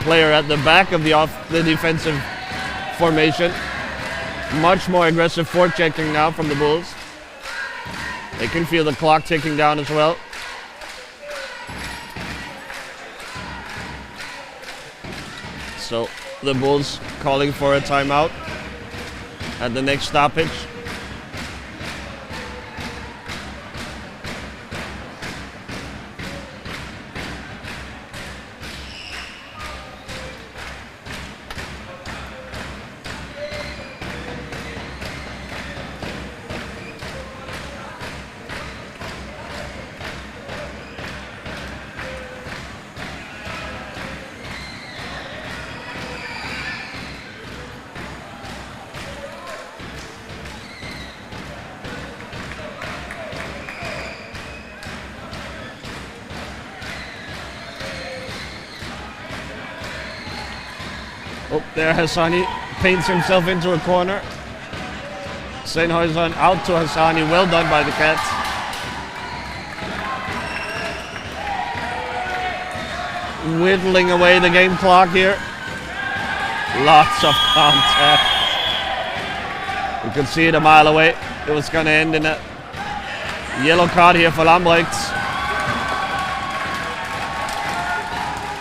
player at the back of the defensive formation. Much more aggressive forechecking now from the Bulls. They can feel the clock ticking down as well. So the Bulls calling for a timeout at the next stoppage. Oh, there Hassani paints himself into a corner. Sennhausen out to Hassani. Well done by the Cats. Whittling away the game clock here. Lots of contact. You could see it a mile away. It was going to end in a yellow card here for Lambrechts.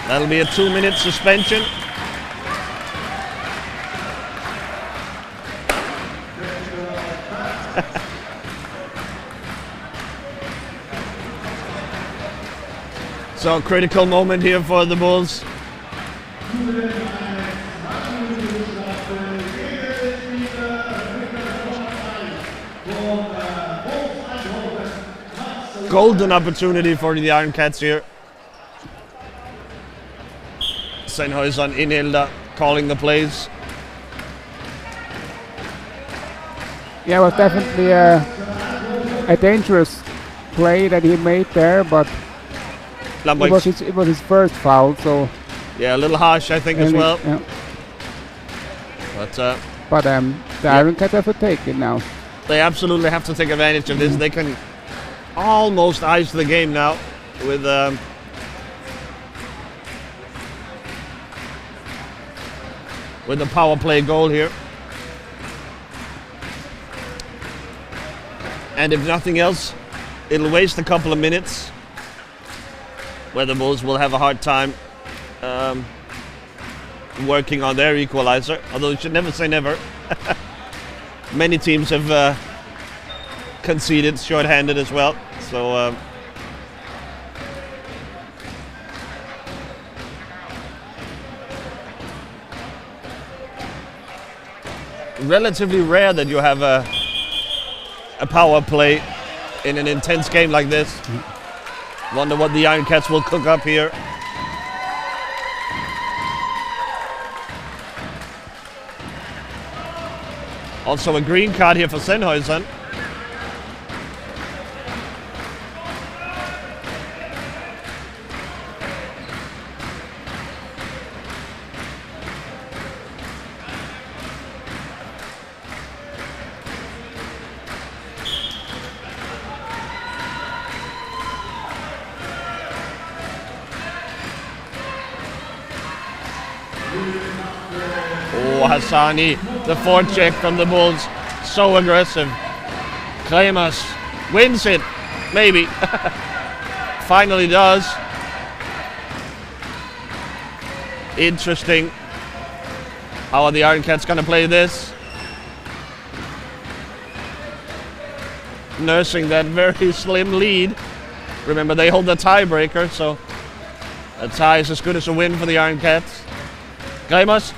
That'll be a 2-minute suspension. So critical moment here for the Bulls. Golden opportunity for the Iron Cats here. Sennhausen in Hilda calling the plays. Yeah, it was definitely a dangerous play that he made there, but it was his first foul, so yeah, a little harsh, I think, as well. Yeah. But the Iron Cats have to take it now. They absolutely have to take advantage of this. They can almost ice the game now with the power play goal here. And if nothing else, it'll waste a couple of minutes where the Bulls will have a hard time working on their equalizer. Although you should never say never. Many teams have conceded short-handed as well. So relatively rare that you have a power play in an intense game like this. Wonder what the Iron Cats will cook up here. Also a green card here for Sennhausen. Hassani, the forecheck from the Bulls. So aggressive. Kremas wins it. Maybe. Finally does. Interesting. How are the Iron Cats going to play this? Nursing that very slim lead. Remember, they hold the tiebreaker, so a tie is as good as a win for the Iron Cats. Kremas,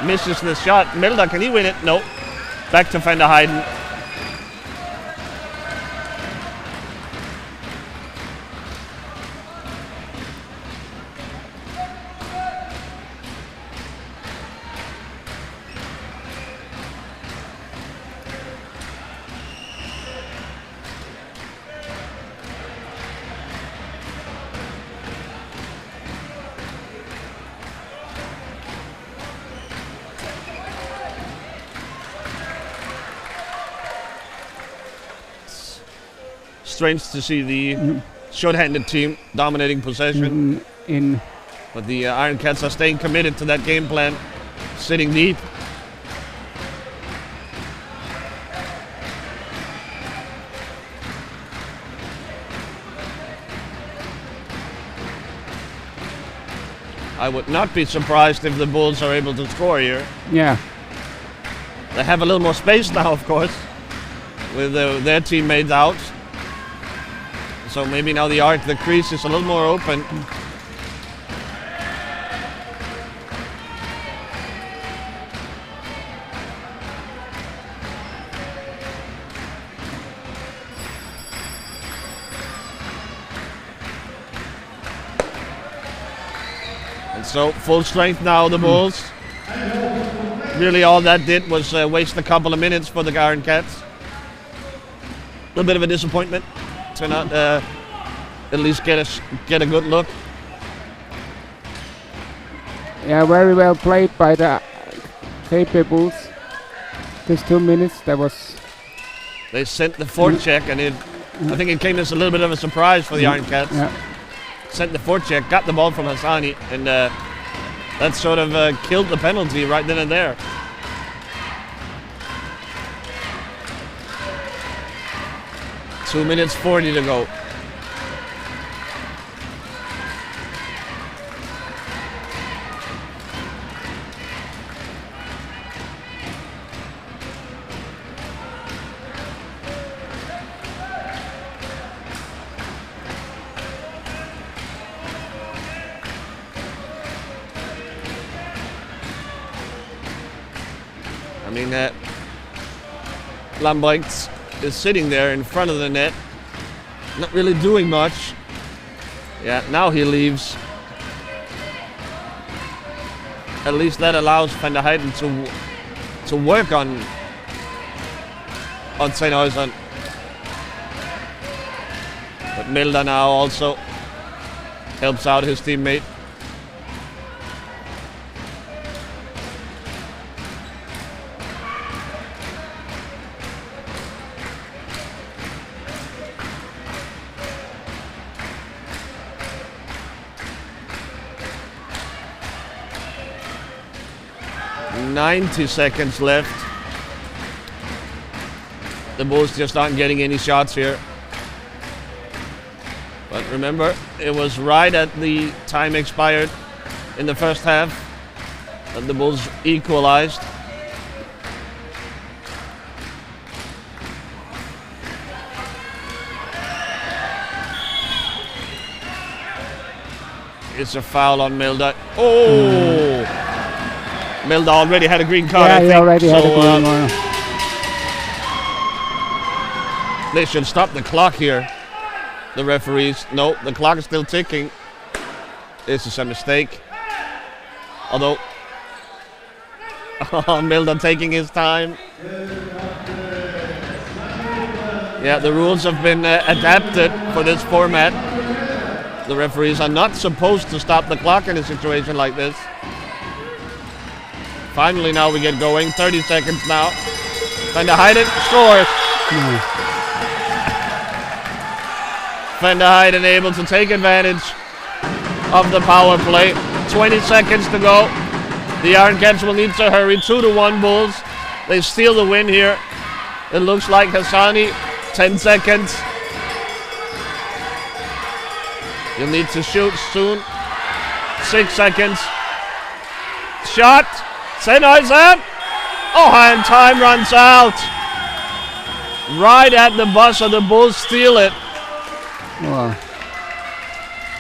misses the shot. Milda, can he win it? No. Back to Van der Heijden. Strange to see the short-handed team dominating possession. But the Iron Cats are staying committed to that game plan, sitting deep. I would not be surprised if the Bulls are able to score here. Yeah. They have a little more space now, of course, with their teammates out. So maybe now the crease is a little more open. And so full strength now, the Bulls. Really all that did was waste a couple of minutes for the Iron Cats. A little bit of a disappointment to not at least get a good look. Yeah, very well played by the KP Bulls. These 2 minutes, that was... They sent the forecheck, and I think it came as a little bit of a surprise for the Iron Cats. Yeah. Sent the forecheck, got the ball from Hassani, and that sort of killed the penalty right then and there. Two minutes 40 to go. I mean, Lambrecht is sitting there in front of the net, not really doing much. Yeah, now he leaves. At least that allows Van der Heijden to work on Steenhuisen. But Milda now also helps out his teammate. .90 seconds left. The Bulls just aren't getting any shots here. But remember, it was right at the time expired in the first half that the Bulls equalized. It's a foul on Milda. Oh! Milda already had a green card, I think. He already had a green one. They should stop the clock here, the referees. No, the clock is still ticking. This is a mistake. Although, Milda taking his time. Yeah, the rules have been adapted for this format. The referees are not supposed to stop the clock in a situation like this. Finally, now we get going. 30 seconds now. Van der Heijden scores. Van der Heijden able to take advantage of the power play. 20 seconds to go. The Iron Cats will need to hurry. 2-1 Bulls. They steal the win here. It looks like Hassani. 10 seconds. You'll need to shoot soon. 6 seconds. Shot. Sennheiser. Oh, and time runs out. Right at the buzzer, the Bulls steal it. Wow.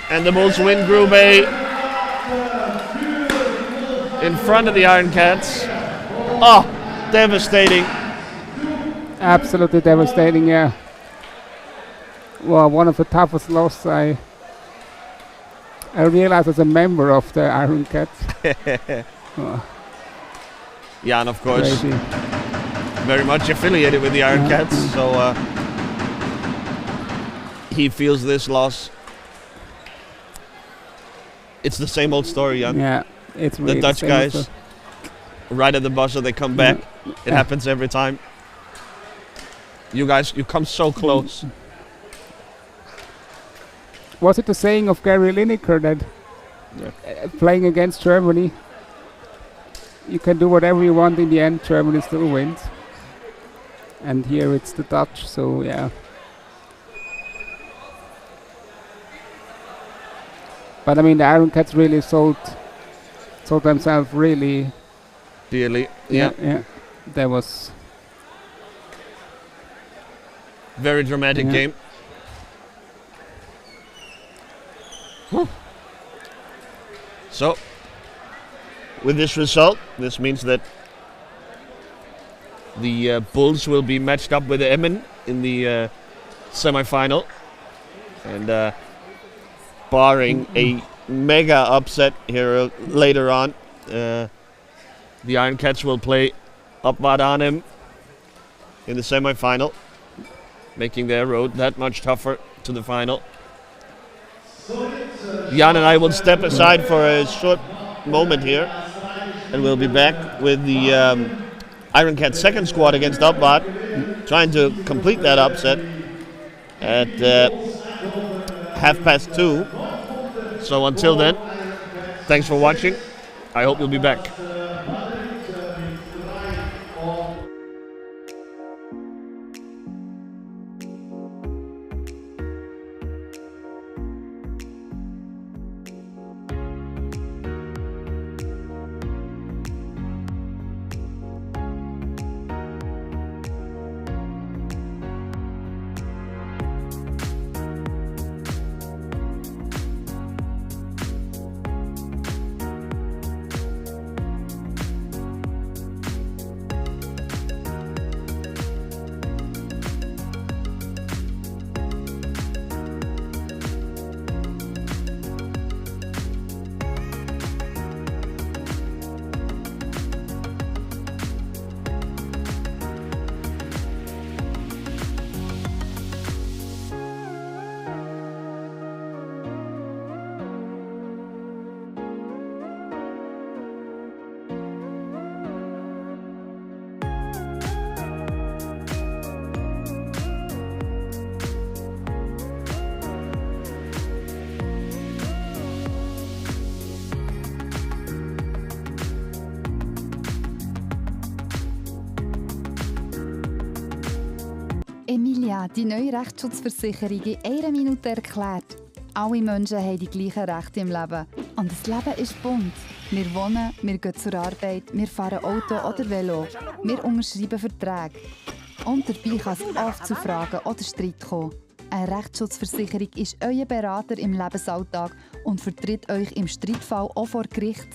And the Bulls win Group A in front of the Iron Cats. Oh, devastating. Absolutely devastating, yeah. Well, one of the toughest losses I realized as a member of the Iron Cats. Oh, Yeah, and of course, crazy. very much affiliated with the Iron Cats, so he feels this loss. It's the same old story, Jan. Yeah, it's really The Dutch same guys, as right at the buzzer, they come back. It Yeah. happens every time. You guys, you come so close. Was it the saying of Gary Lineker that playing against Germany, you can do whatever you want, in the end Germany still wins? And here it's the Dutch, so yeah. But I mean, the Iron Cats really sold themselves really. Dearly, yeah. Yeah. That was Very dramatic Yeah. game. So, with this result, this means that the Bulls will be matched up with Emmen in the semi-final. And barring a mega upset here later on, the Iron Cats will play Upvad Arnhem in the semi-final, making their road that much tougher to the final. Jan and I will step aside for a short moment here, and we'll be back with the Iron Cats second squad against Upvad, trying to complete that upset at 2:30. So until then, thanks for watching. I hope you'll be back. Emilia, die neue Rechtsschutzversicherung in einer Minute erklärt. Alle Menschen haben die gleichen Rechte im Leben. Und das Leben ist bunt. Wir wohnen, wir gehen zur Arbeit, wir fahren Auto oder Velo. Wir unterschreiben Verträge. Und dabei kann es oft zu Fragen oder Streit kommen. Eine Rechtsschutzversicherung ist euer Berater im Lebensalltag und vertritt euch im Streitfall auch vor Gericht.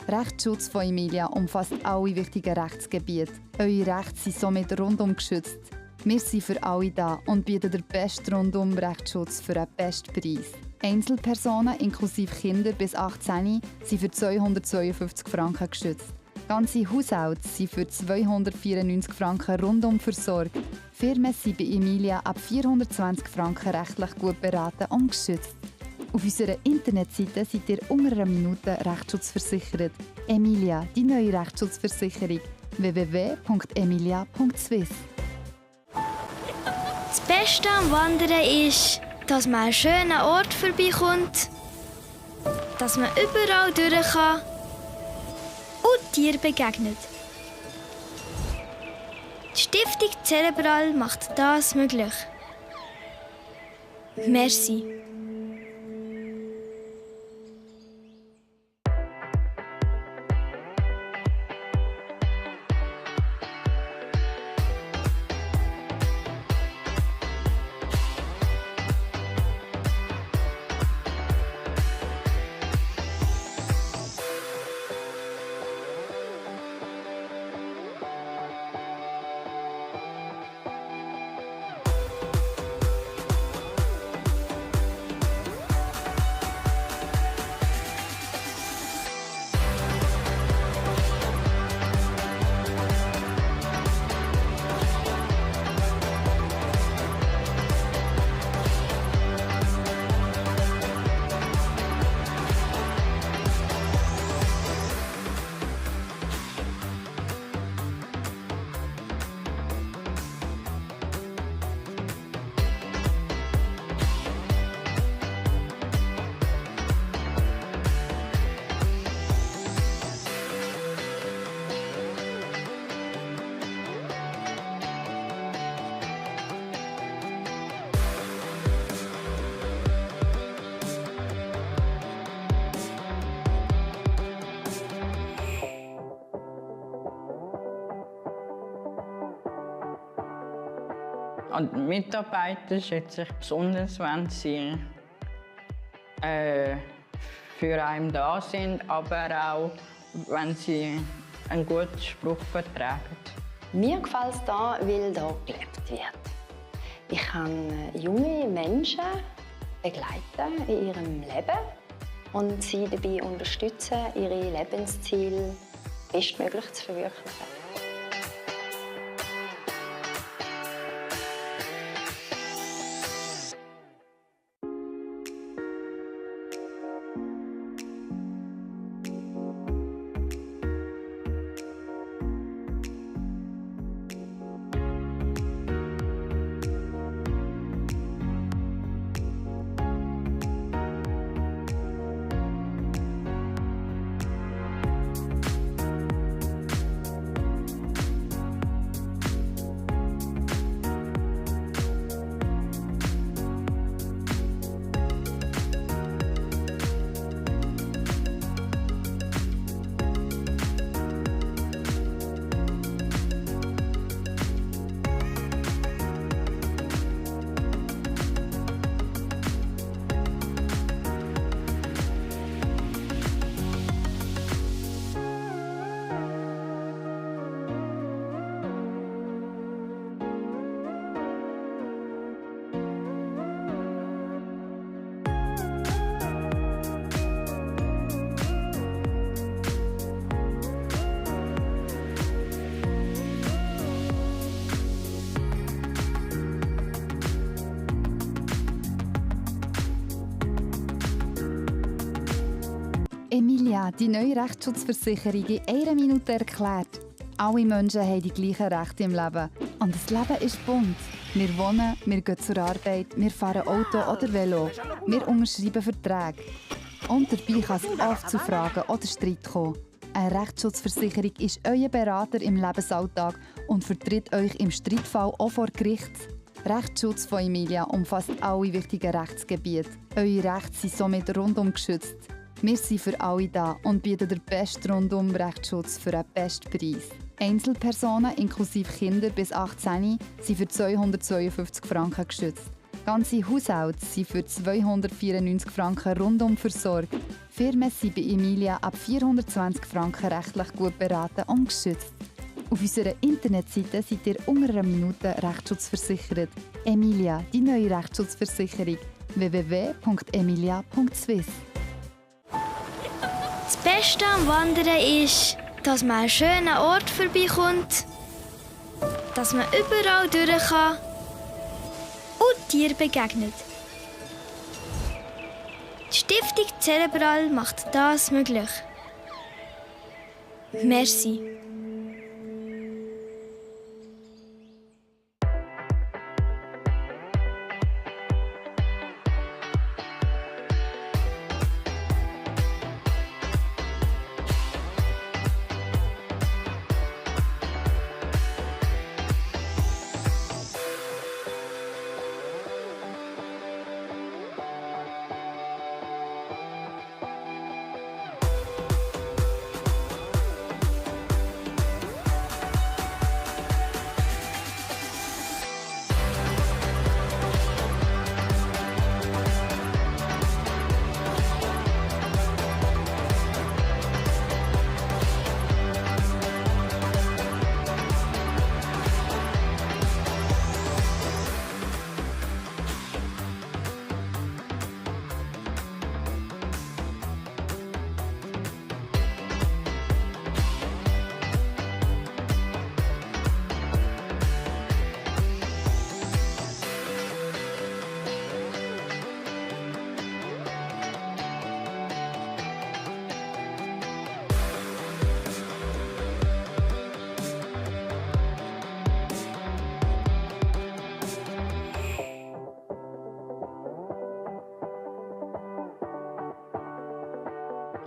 Rechtsschutz von Emilia umfasst alle wichtigen Rechtsgebiete. Eure Rechte sind somit rundum geschützt. Wir sind für alle da und bieten den besten Rundum-Rechtsschutz für einen besten Preis. Einzelpersonen inklusive Kinder bis 18 sind für 252 Franken geschützt. Ganze Haushalte sind für 294 Franken rundum versorgt. Firmen sind bei Emilia ab 420 Franken rechtlich gut beraten und geschützt. Auf unserer Internetseite seid ihr unter einer Minute rechtsschutzversichert. Emilia, die neue Rechtsschutzversicherung. www.emilia.swiss. Das Beste am Wandern ist, dass man einen schönen Ort vorbeikommt, dass man überall durch kann und Tieren begegnet. Die Stiftung Cerebral macht das möglich. Merci. An die Mitarbeiter schätze ich besonders, wenn sie für einen da sind, aber auch, wenn sie einen guten Spruch vertragen. Mir gefällt es hier, weil hier gelebt wird. Ich kann junge Menschen begleiten in ihrem Leben und sie dabei unterstützen, ihre Lebensziele bestmöglich zu verwirklichen. Emilia, die neue Rechtsschutzversicherung in einer Minute erklärt. Alle Menschen haben die gleichen Rechte im Leben. Und das Leben ist bunt. Wir wohnen, wir gehen zur Arbeit, wir fahren Auto oder Velo. Wir unterschreiben Verträge. Und dabei kann es oft zu Fragen oder Streit kommen. Eine Rechtsschutzversicherung ist euer Berater im Lebensalltag und vertritt euch im Streitfall auch vor Gericht. Rechtsschutz von Emilia umfasst alle wichtigen Rechtsgebiete. Eure Rechte sind somit rundum geschützt. Wir sind für alle da und bieten den besten Rundum-Rechtsschutz für den besten Preis. Einzelpersonen inklusive Kinder bis 18 sind für 252 Franken geschützt. Ganze Haushalte sind für 294 Franken rundum versorgt. Firmen sind bei Emilia ab 420 Franken rechtlich gut beraten und geschützt. Auf unserer Internetseite seid ihr unter einer Minute Rechtsschutz Emilia, die neue Rechtsschutzversicherung. www.emilia.swiss. Das Beste am Wandern ist, dass man einen schönen Ort vorbeikommt, dass man überall durch kann und Tieren begegnet. Die Stiftung Cerebral macht das möglich. Merci.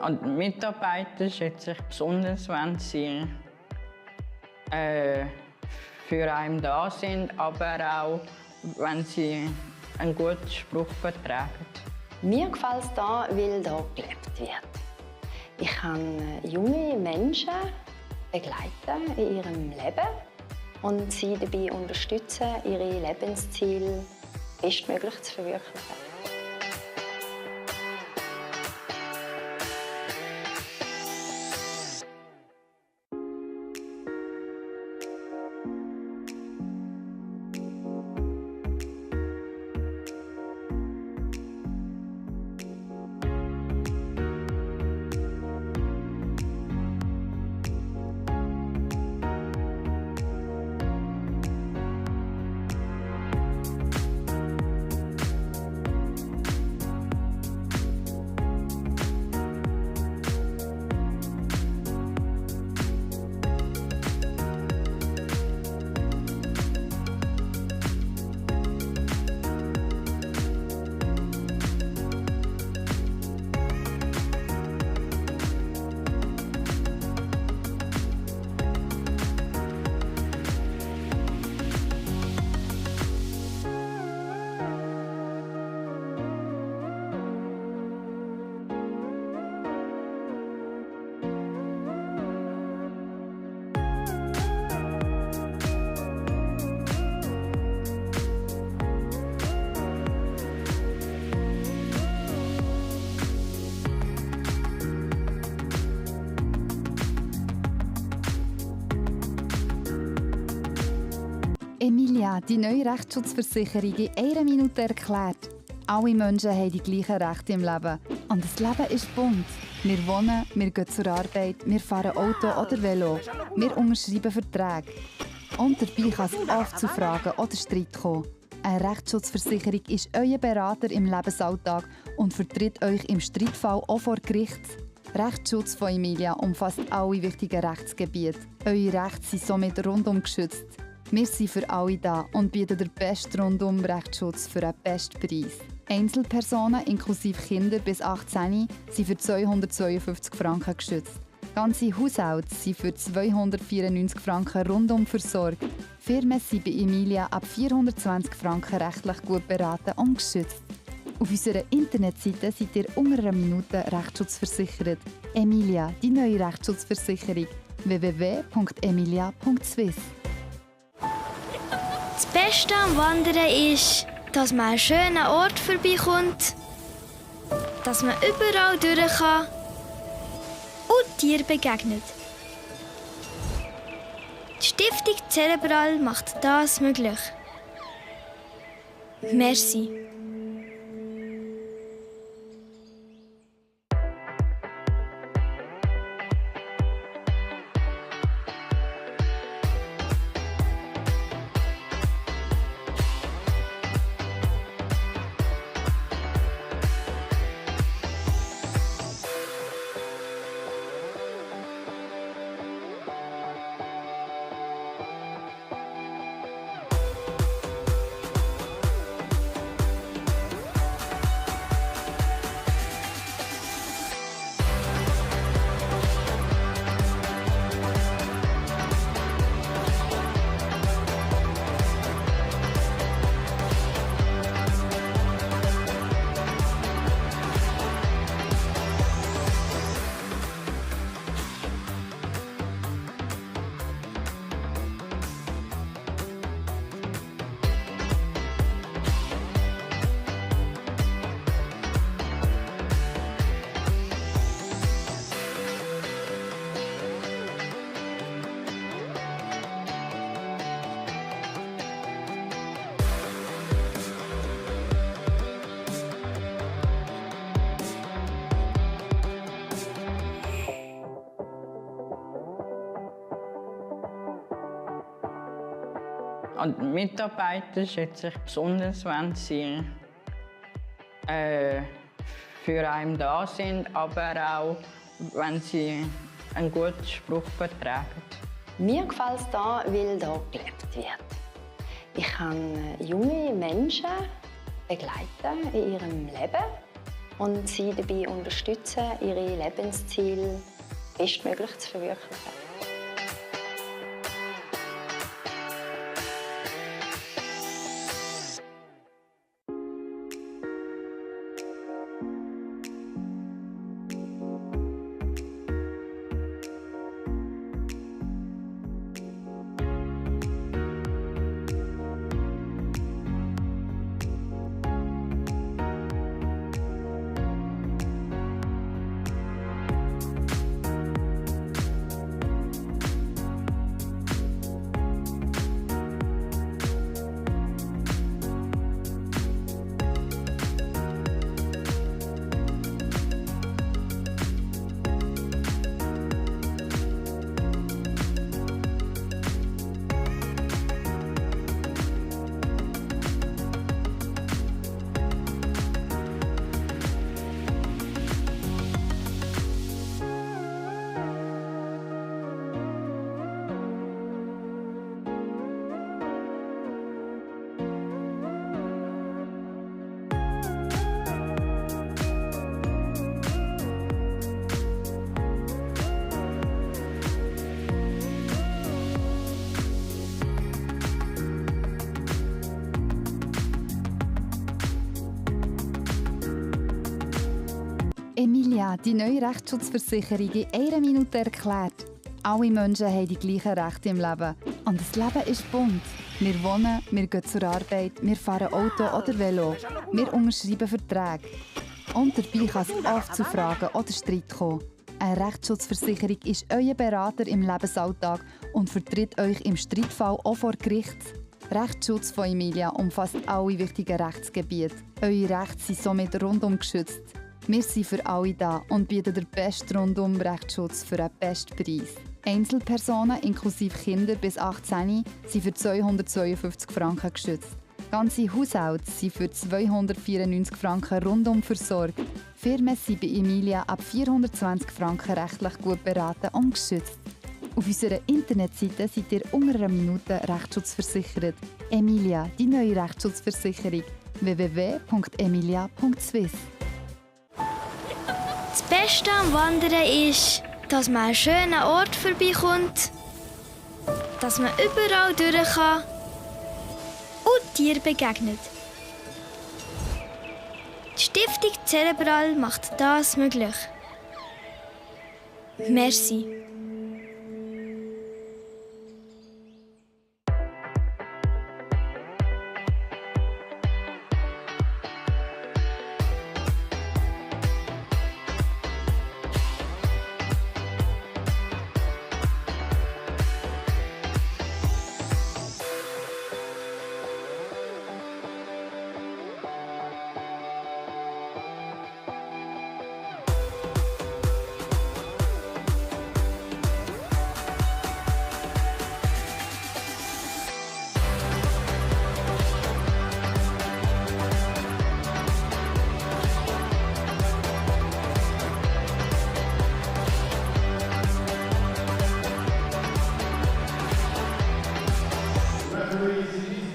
Und die Mitarbeiter schätzen sich besonders, wenn sie für einen da sind, aber auch, wenn sie einen guten Spruch vertragen. Mir gefällt es hier, weil hier gelebt wird. Ich kann junge Menschen begleiten in ihrem Leben und sie dabei unterstützen, ihre Lebensziele bestmöglich zu verwirklichen. Emilia, die neue Rechtsschutzversicherung in einer Minute erklärt. Alle Menschen haben die gleichen Rechte im Leben. Und das Leben ist bunt. Wir wohnen, wir gehen zur Arbeit, wir fahren Auto oder Velo. Wir unterschreiben Verträge. Und dabei kann es oft zu Fragen oder Streit kommen. Eine Rechtsschutzversicherung ist euer Berater im Lebensalltag und vertritt euch im Streitfall auch vor Gericht. Rechtsschutz von Emilia umfasst alle wichtigen Rechtsgebiete. Eure Rechte sind somit rundum geschützt. Wir sind für alle da und bieten den besten Rundum-Rechtsschutz für den besten Preis. Einzelpersonen inklusive Kinder bis 18 sind für 252 Franken geschützt. Ganze Haushalte sind für 294 Franken rundum versorgt. Firmen sind bei Emilia ab 420 Franken rechtlich gut beraten und geschützt. Auf unserer Internetseite seid ihr unter einer Minute Rechtsschutz Emilia, die neue Rechtsschutzversicherung. www.emilia.swiss. Das Beste am Wandern ist, dass man an einen schönen Ort vorbeikommt, dass man überall durch kann und Tieren begegnet. Die Stiftung Cerebral macht das möglich. Merci. Und die Mitarbeiter schätzen sich besonders, wenn sie für einen da sind, aber auch, wenn sie einen guten Spruch vertragen. Mir gefällt es hier, weil hier gelebt wird. Ich kann junge Menschen begleiten in ihrem Leben und sie dabei unterstützen, ihre Lebensziele bestmöglich zu verwirklichen. Emilia, die neue Rechtsschutzversicherung in einer Minute erklärt. Alle Menschen haben die gleichen Rechte im Leben. Und das Leben ist bunt. Wir wohnen, wir gehen zur Arbeit, wir fahren Auto oder Velo. Wir unterschreiben Verträge. Und dabei kann es oft zu Fragen oder Streit kommen. Eine Rechtsschutzversicherung ist euer Berater im Lebensalltag und vertritt euch im Streitfall auch vor Gericht. Rechtsschutz von Emilia umfasst alle wichtigen Rechtsgebiete. Eure Rechte sind somit rundum geschützt. Wir sind für alle da und bieten den besten Rundum-Rechtsschutz für einen besten Preis. Einzelpersonen inklusive Kinder bis 18 sind für 252 Franken geschützt. Ganze Haushalte sind für 294 Franken rundum versorgt. Firmen sind bei Emilia ab 420 Franken rechtlich gut beraten und geschützt. Auf unserer Internetseite seid ihr unter einer Minute rechtsschutzversichert. Emilia, die neue Rechtsschutzversicherung. www.emilia.swiss. Das Beste am Wandern ist, dass man an einen schönen Ort vorbeikommt, dass man überall durch kann und Tieren begegnet. Die Stiftung Cerebral macht das möglich. Merci.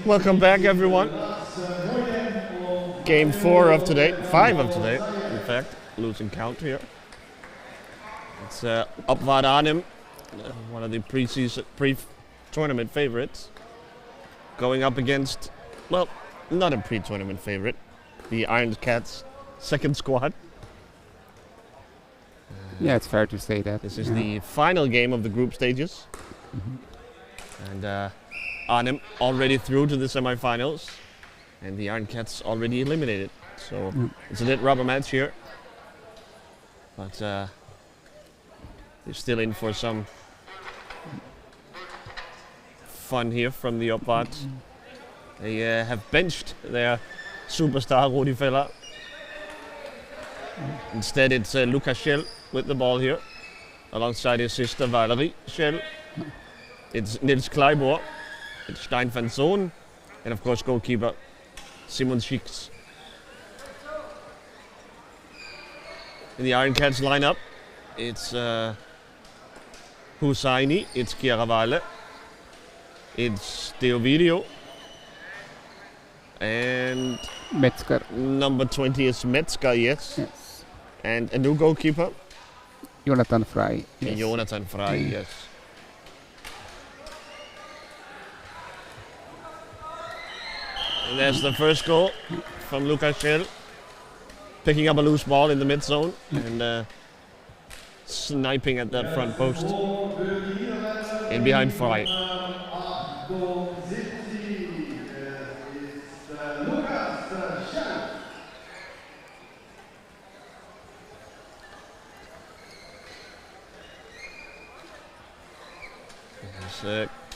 Welcome back, everyone. Game 4 of today, 5 of today, in fact, losing count here. It's Upvad Arnhem, one of the pre-tournament favorites, going up against, well, not a pre-tournament favorite, the Iron Cats' second squad. Yeah, it's fair to say that. This is the final game of the group stages. And Arnhem already through to the semifinals, and the Iron Cats already eliminated. So it's a lit rubber match here. But they're still in for some fun here from the Upvad. They have benched their superstar Rudi Feller. Instead it's Lukas Schell with the ball here, alongside his sister Valerie Schell. It's Nils Kleibor, it's Stein van Zoon, and of course goalkeeper Simon Schicks. In the Iron Cats lineup, it's Hussaini, it's Chiaravale, it's Teovidio, And Metzger. number 20 is Metzger, yes. Yes. And a new goalkeeper? Jonathan Frey. Yes. Jonathan Frey, yes. And there's the first goal from Lucas Schell. Picking up a loose ball in the mid zone and sniping at that front post. In behind Frey.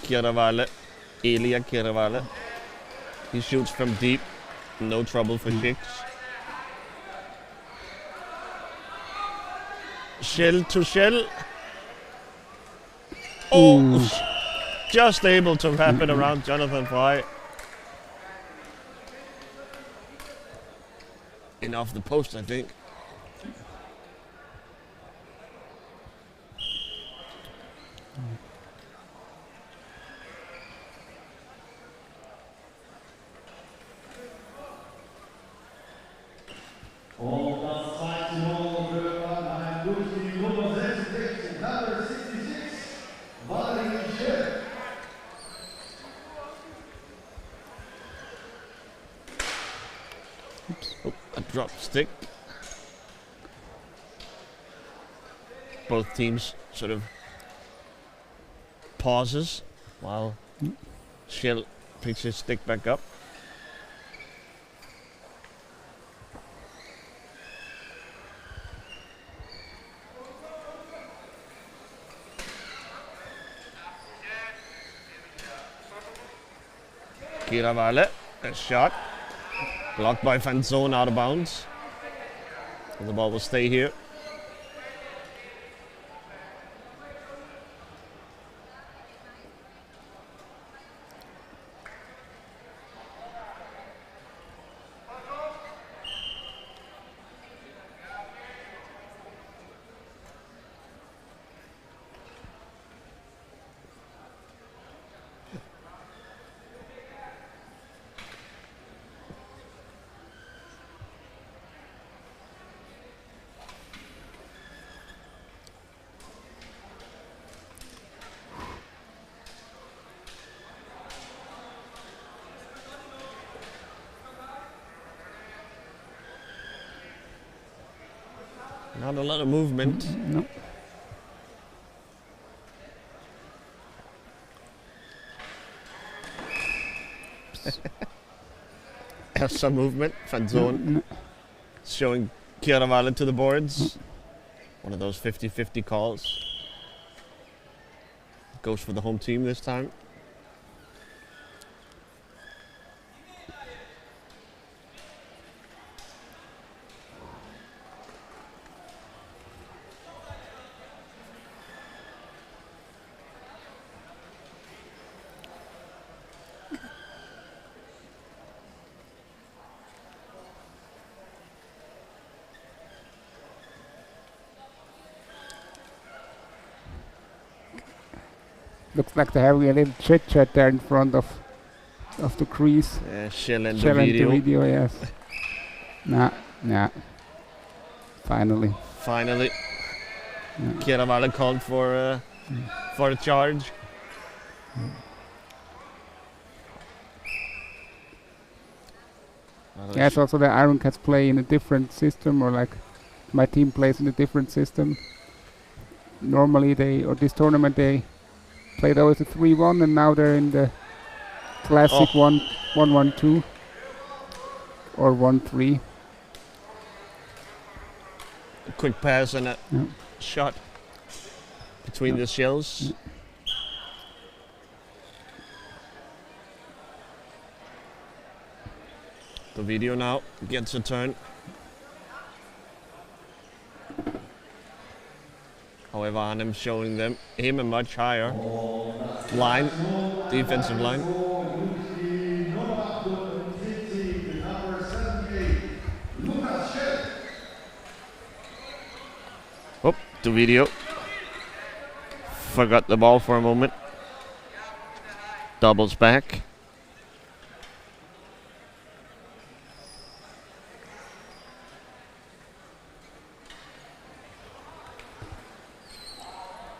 Kieravale, Elia Kieravale. He shoots from deep, no trouble for Chicks. Schell to Schell. Oh, just able to wrap it around Jonathan Frey. And off the post, I think. Und das zweite Tor wird dann durch die Nummer 66, Number 66, Valerie Schell. Oh, a drop stick. Both teams sort of pauses while Schell picks his stick back up. Kieravale, a shot. Blocked by Fanzone out of bounds. And the ball will stay here. Not a lot of movement. No. Has some movement. Fanzone showing Kieravale to the boards. One of those 50-50 calls. Goes for the home team this time. Looks like they're having a little chit chat there in front of the crease. Schell and Shell the and video. the video, yes. Nah. Finally. Finally. Kieravale called for a charge. Yes, also the Iron Cats play in a different system, or like my team plays in a different system. Normally this tournament they played always a 3-1, and now they're in the classic 1-1-2 or 1-3. A quick pass and a shot between the shells. The video now gets a turn. However, Arnhem showing him a much higher line, defensive line. Oh, the video. Forgot the ball for a moment. Doubles back.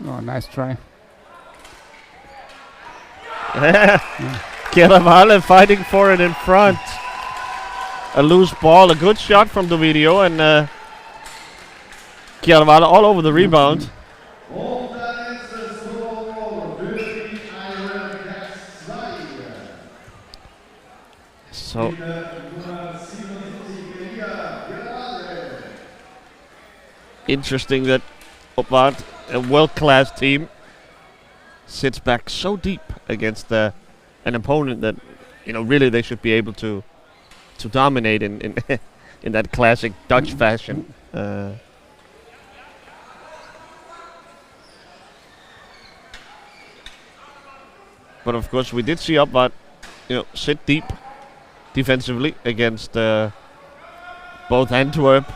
Oh, nice try. Chiaravale fighting for it in front. A loose ball, a good shot from the video, and Chiaravale all over the rebound. Und der letzte Score für die Iron Cats 2. So Mit der Nummer 77 Elia Chiaravale. interesting that Opvat, a world-class team, sits back so deep against an opponent that, you know, really they should be able to dominate in in that classic Dutch fashion. But of course, we did see Opvat, you know, sit deep defensively against both Antwerp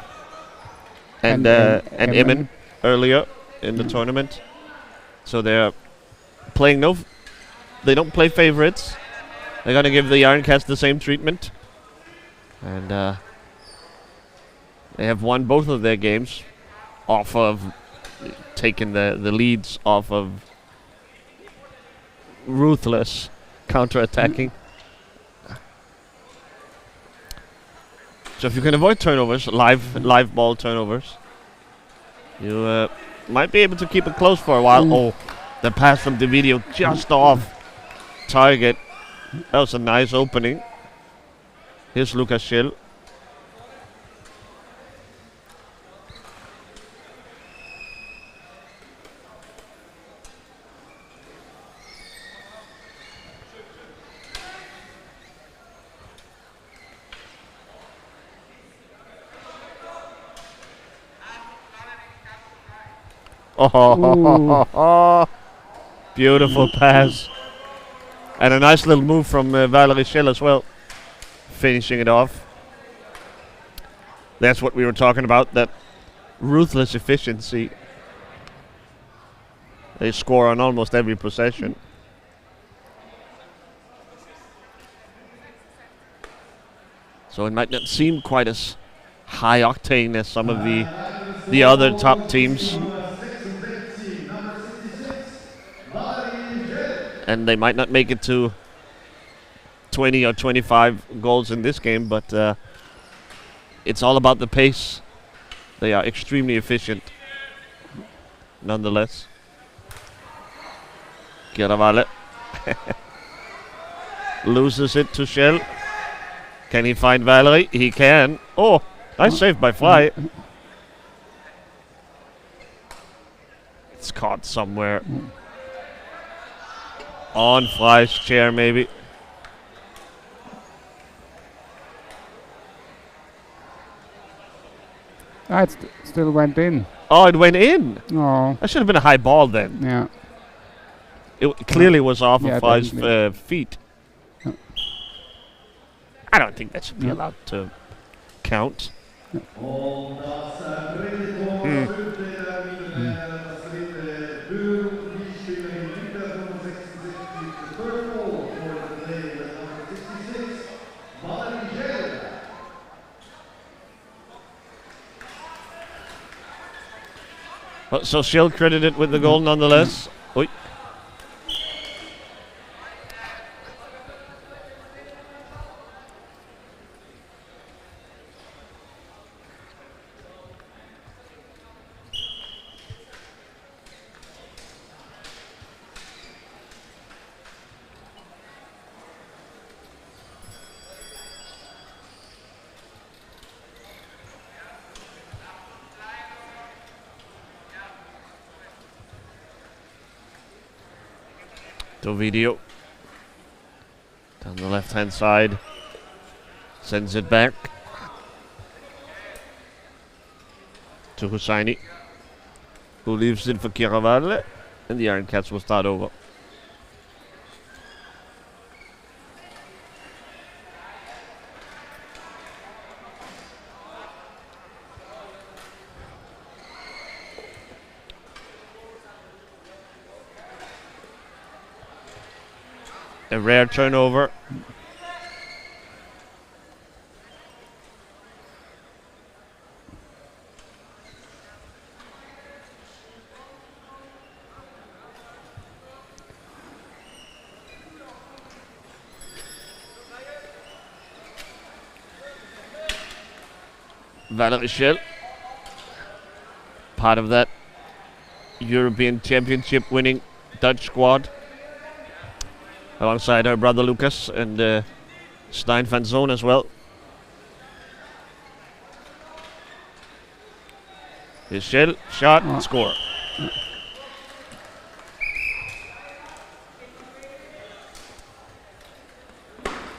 and Emmen earlier in the tournament. So they're playing they don't play favorites. They're gonna give the Iron Cats the same treatment, and they have won both of their games off of taking the leads off of ruthless counter-attacking. So if you can avoid turnovers, live ball turnovers, you might be able to keep it close for a while. Oh, the pass from the video just off target. That was a nice opening. Here's Lucas Schill. Oh, beautiful pass. And a nice little move from Valerie Schill as well, finishing it off. That's what we were talking about, that ruthless efficiency. They score on almost every possession. So it might not seem quite as high octane as some of the other top teams. And they might not make it to 20 or 25 goals in this game, but it's all about the pace. They are extremely efficient, nonetheless. Chiaravale loses it to Shell. Can he find Valerie? He can. Oh, nice save by Fly. It's caught somewhere. On Fly's chair, maybe. Ah, it still went in. Oh, it went in. Oh. That should have been a high ball then. Yeah. It clearly was off of Fly's definitely. feet. I don't think that should be allowed to count. Und das dritte Tor führte das dritte für die Spielerin mit der Nummer 66, the third goal for the day, the number 66, Valerie Schill. So Schill credited with the goal nonetheless. Oi. Video down the left hand side, sends it back to Hussaini, who leaves it for Chiaravale, and the Iron Cats will start over. A rare turnover. Valerie Schell, part of that European Championship winning Dutch squad, alongside her brother Lucas and Stijn van Zoon as well. Here's Schell, shot, score.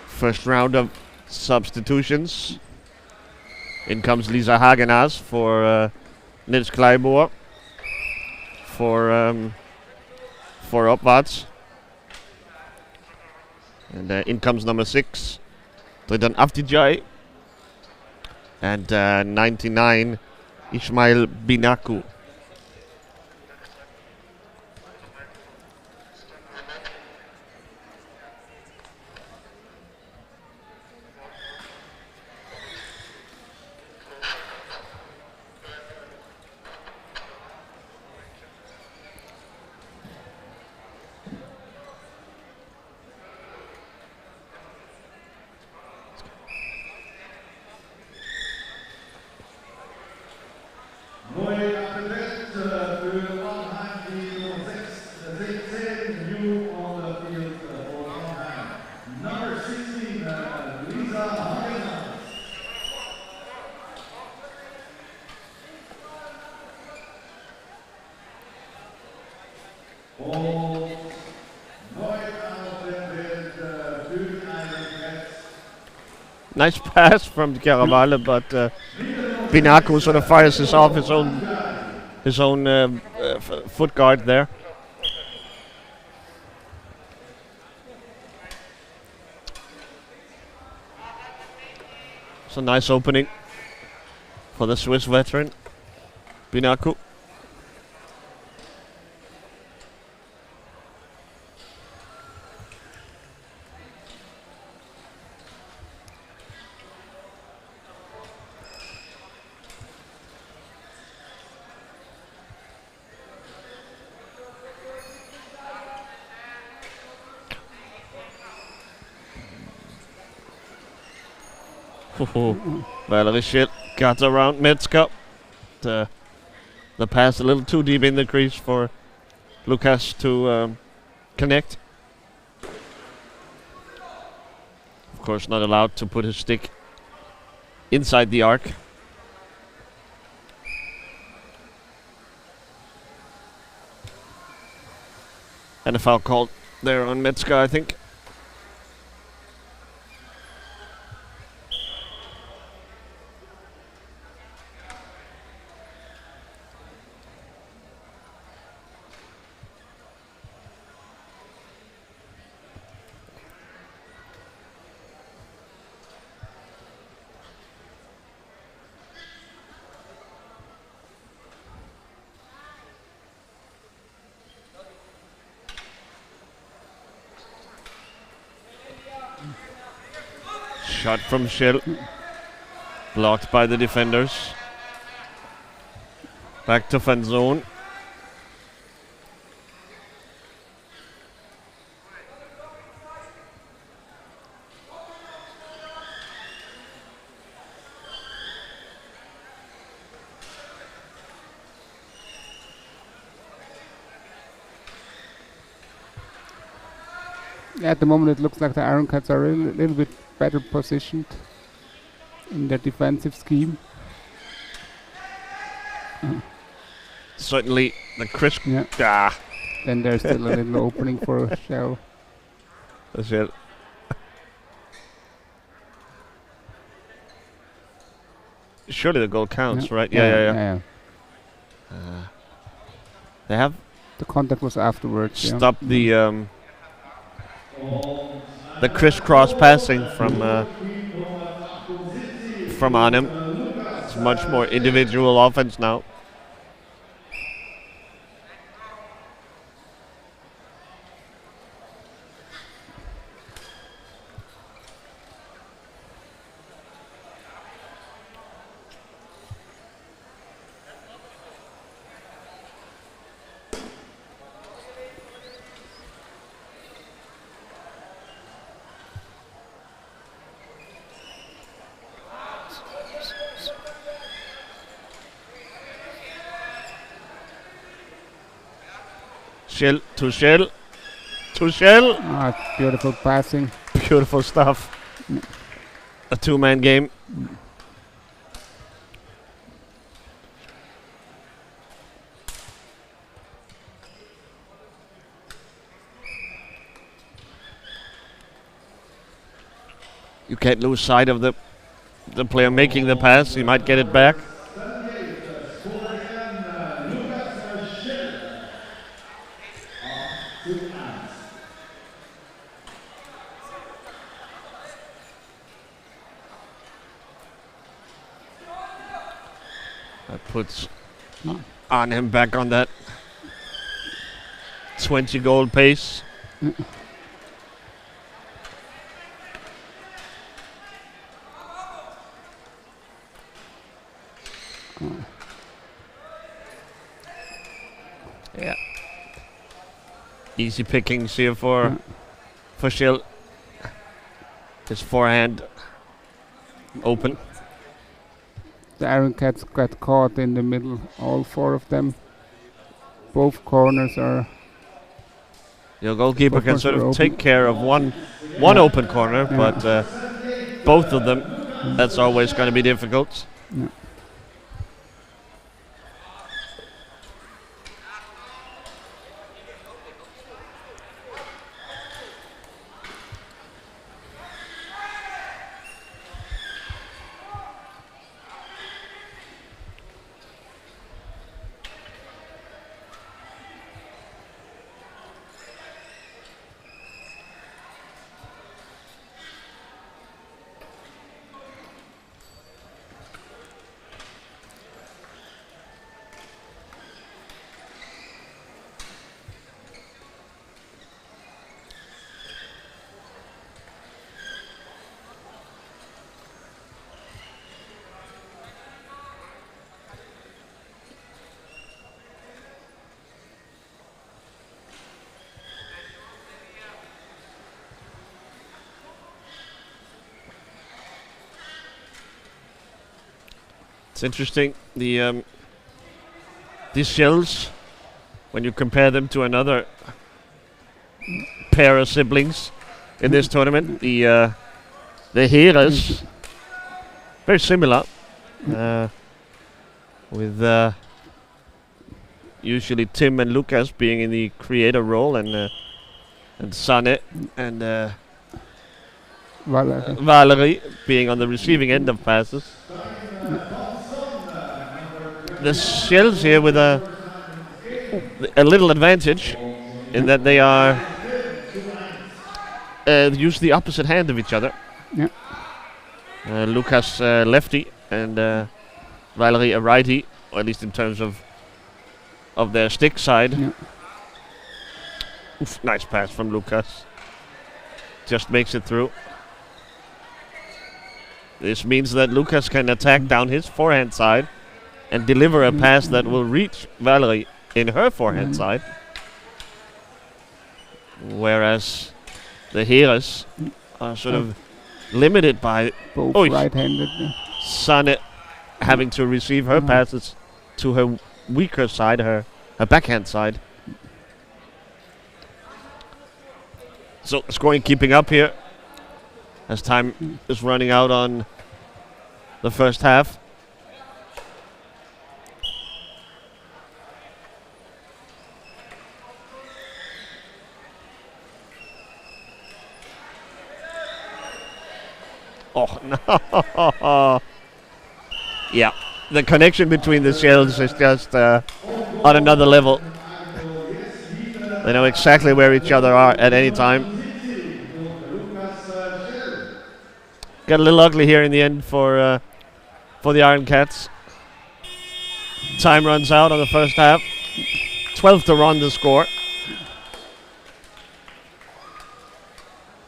First round of substitutions. In comes Lisa Hagenaas for Nils Kleiboer for Opwaarts. And in comes number 6, Tridan Avdijay. And 99, Ismail Binaku. Neue Kapitän für Mannheim, die Nummer 16, new on the field for Mannheim. Number 16, Lisa Hagenaas. Und neu auf dem Feld für Nice pass from Caravale, but Binaku sort of fires this off his own foot guard there. It's a nice opening for the Swiss veteran, Binaku. Valerie Schell got around Metzger. The pass a little too deep in the crease for Lucas to connect. Of course, not allowed to put his stick inside the arc. And a foul called there on Metzger, I think. Shot from Schell, blocked by the defenders. Back to Van Zoon. At the moment, it looks like the Iron Cats are a little bit better positioned in their defensive scheme. Certainly the crisp. Yeah. Ah, Then there's still a little opening for a Schell. that's it. Surely the goal counts, right? Yeah. They have The contact was afterwards. stopped the crisscross passing from Arnhem. It's much more individual offense now. Shell to Shell to Shell. Ah, beautiful passing. Beautiful stuff. A two-man game. You can't lose sight of the player making the pass. He might get it back. That puts Arnhem back on that 20-goal pace. Yeah. Easy pickings here for Schill. His forehand open. The Iron Cats got caught in the middle, all four of them. Both corners are... Your goalkeeper can sort of take care of one open corner, but both of them, that's always going to be difficult. Yeah. It's interesting, these shells, when you compare them to another pair of siblings in this tournament, the Heras, very similar, with usually Tim and Lucas being in the creator role, and Sanne and Valerie being on the receiving end of passes. The shells here with a little advantage in that they are use the opposite hand of each other. Yeah. Lucas lefty and Valerie a righty, or at least in terms of their stick side. Yeah. Oof, nice pass from Lucas. Just makes it through. This means that Lucas can attack down his forehand side and deliver a pass that will reach Valerie in her forehand side. Whereas the Heras are sort of limited by both right-handed. Sanne having to receive her passes to her weaker side, her backhand side. So scoring keeping up here as time is running out on the first half. Oh, no. Yeah, the connection between the shells is just on another level. They know exactly where each other are at any time. Got a little ugly here in the end for the Iron Cats. Time runs out on the first half. 12 to run the score.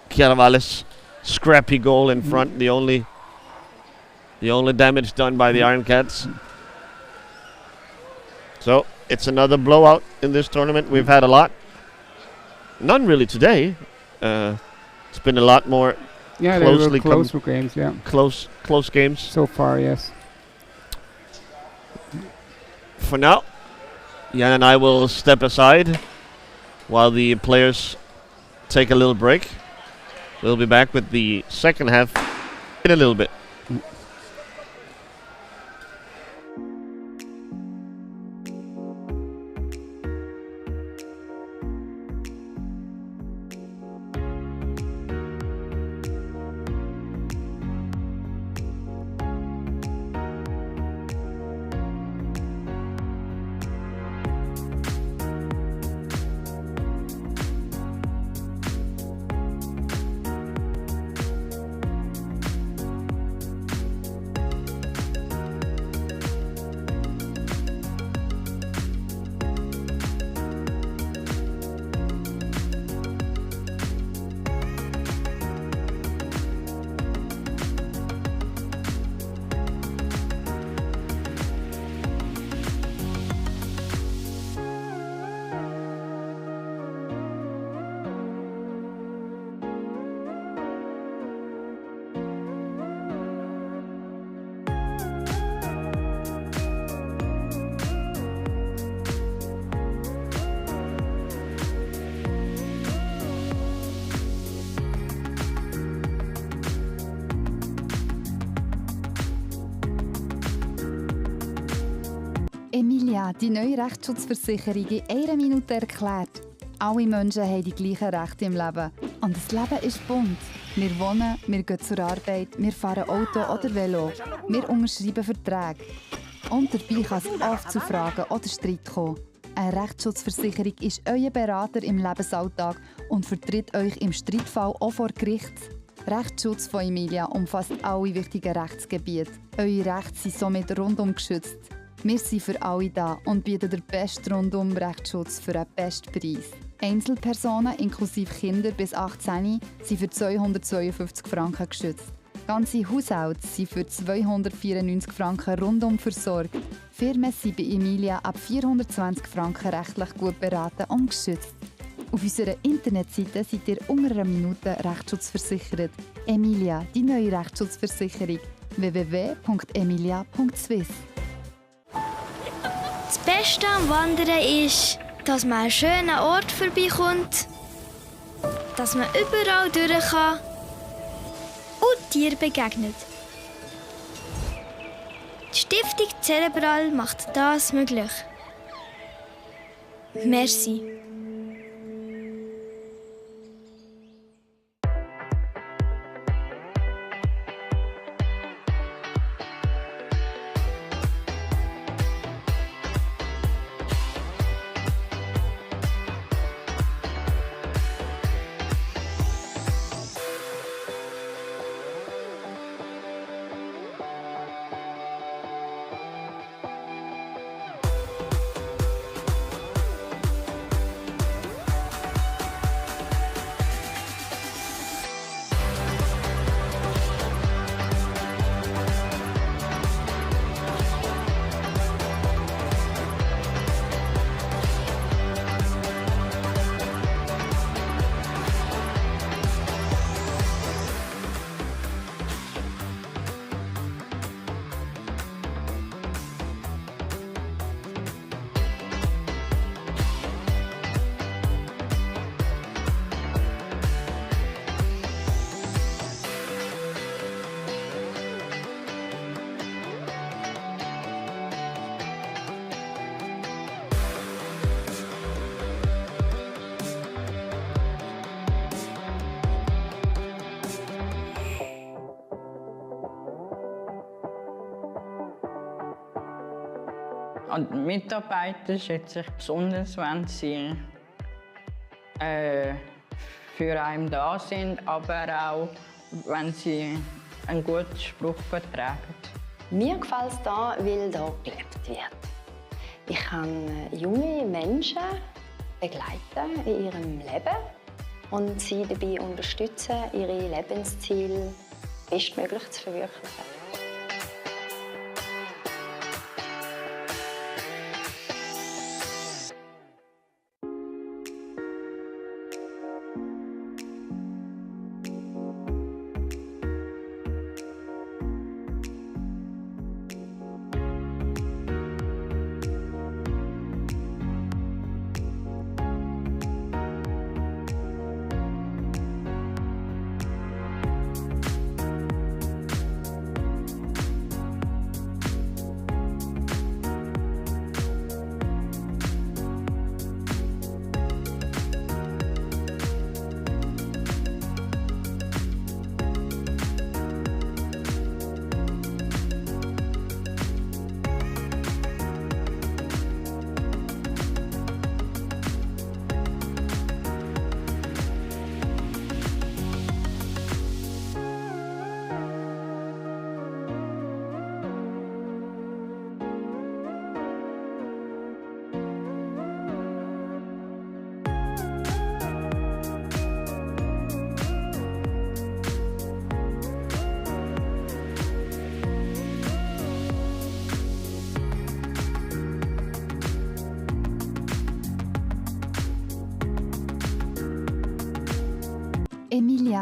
Chiaravalles. Scrappy goal in front, the only damage done by the Iron Cats. So it's another blowout in this tournament. We've had a lot. None really today. It's been a lot more closely closer games, yeah. Close games. So far, yes. For now, Jan and I will step aside while the players take a little break. We'll be back with the second half in a little bit. Emilia, die neue Rechtsschutzversicherung in einer Minute erklärt. Alle Menschen haben die gleichen Rechte im Leben. Und das Leben ist bunt. Wir wohnen, wir gehen zur Arbeit, wir fahren Auto oder Velo. Wir unterschreiben Verträge. Und dabei kann es oft zu Fragen oder Streit kommen. Eine Rechtsschutzversicherung ist euer Berater im Lebensalltag und vertritt euch im Streitfall auch vor Gericht. Rechtsschutz von Emilia umfasst alle wichtigen Rechtsgebiete. Eure Rechte sind somit rundum geschützt. Wir sind für alle da und bieten den besten Rundum-Rechtsschutz für den besten Preis. Einzelpersonen inklusive Kinder bis 18 sind für 252 Franken geschützt. Ganze Haushalte sind für 294 Franken rundum versorgt. Firmen sind bei Emilia ab 420 Franken rechtlich gut beraten und geschützt. Auf unserer Internetseite seid ihr unter einer Minute Rechtsschutz Emilia, die neue Rechtsschutzversicherung. www.emilia.swiss. Das Beste am Wandern ist, dass man einen schönen Ort vorbeikommt, dass man überall durch kann und Tieren begegnet. Die Stiftung Cerebral macht das möglich. Merci. Und die Mitarbeiter schätze ich besonders, wenn sie für einen da sind, aber auch, wenn sie einen guten Spruch vertragen. Mir gefällt es hier, weil hier gelebt wird. Ich kann junge Menschen begleiten in ihrem Leben und sie dabei unterstützen, ihre Lebensziele bestmöglich zu verwirklichen.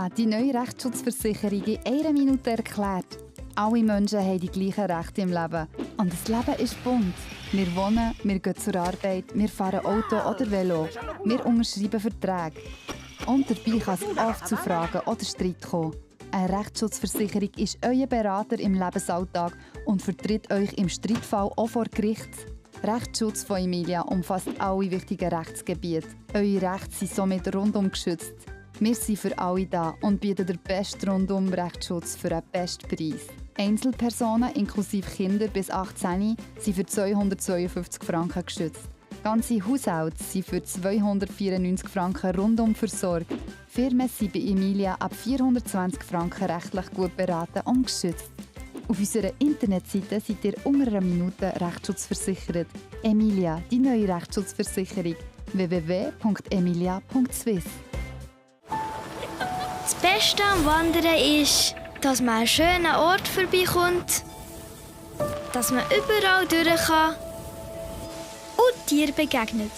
Emilia, die neue Rechtsschutzversicherung, in einer Minute erklärt. Alle Menschen haben die gleichen Rechte im Leben. Und das Leben ist bunt. Wir wohnen, wir gehen zur Arbeit, wir fahren Auto oder Velo. Wir unterschreiben Verträge. Und dabei kann es oft zu Fragen oder Streit kommen. Eine Rechtsschutzversicherung ist euer Berater im Lebensalltag und vertritt euch im Streitfall auch vor Gericht. Rechtsschutz von Emilia umfasst alle wichtigen Rechtsgebiete. Eure Rechte sind somit rundum geschützt. Wir sind für alle da und bieten den besten Rundum-Rechtsschutz für den besten Preis. Einzelpersonen inklusive Kinder bis 18 sind für 252 Franken geschützt. Ganze Haushalte sind für 294 Franken rundum versorgt. Firmen sind bei Emilia ab 420 Franken rechtlich gut beraten und geschützt. Auf unserer Internetseite seid ihr unter einer Minute Rechtsschutz Emilia, die neue Rechtsschutzversicherung. www.emilia.swiss. Das Beste am Wandern ist, dass man an einen schönen Ort vorbeikommt, dass man überall durch kann und Tieren begegnet.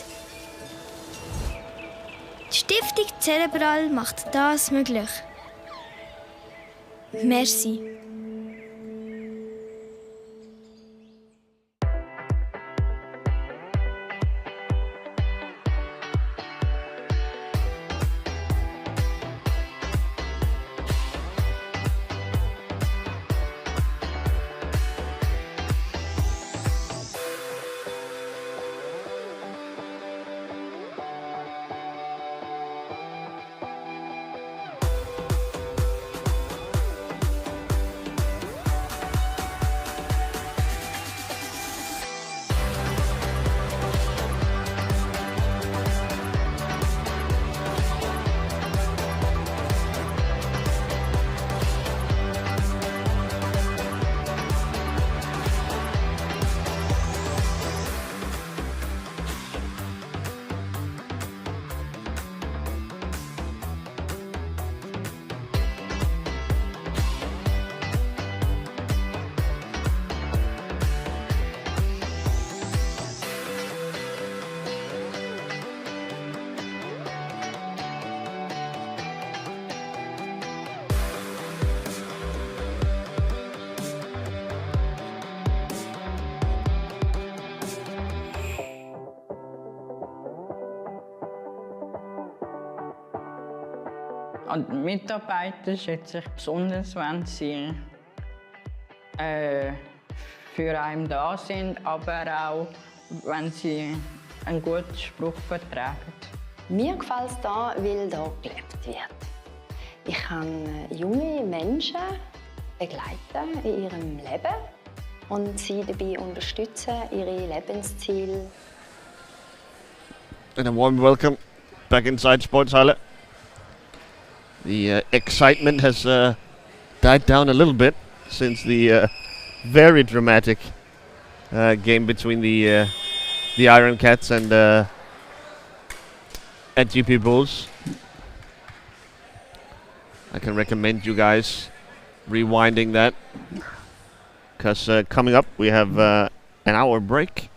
Die Stiftung Cerebral macht das möglich. Merci. Und die Mitarbeiter schätzen sich besonders, wenn sie für einen da sind, aber auch, wenn sie einen guten Spruch vertragen. Mir gefällt es hier, weil hier gelebt wird. Ich kann junge Menschen begleiten in ihrem Leben und sie dabei unterstützen, ihre Lebensziele. And a warm welcome back inside Sportshalle. The excitement has died down a little bit since the very dramatic game between the Iron Cats and GP Bulls. I can recommend you guys rewinding that, because coming up we have an hour break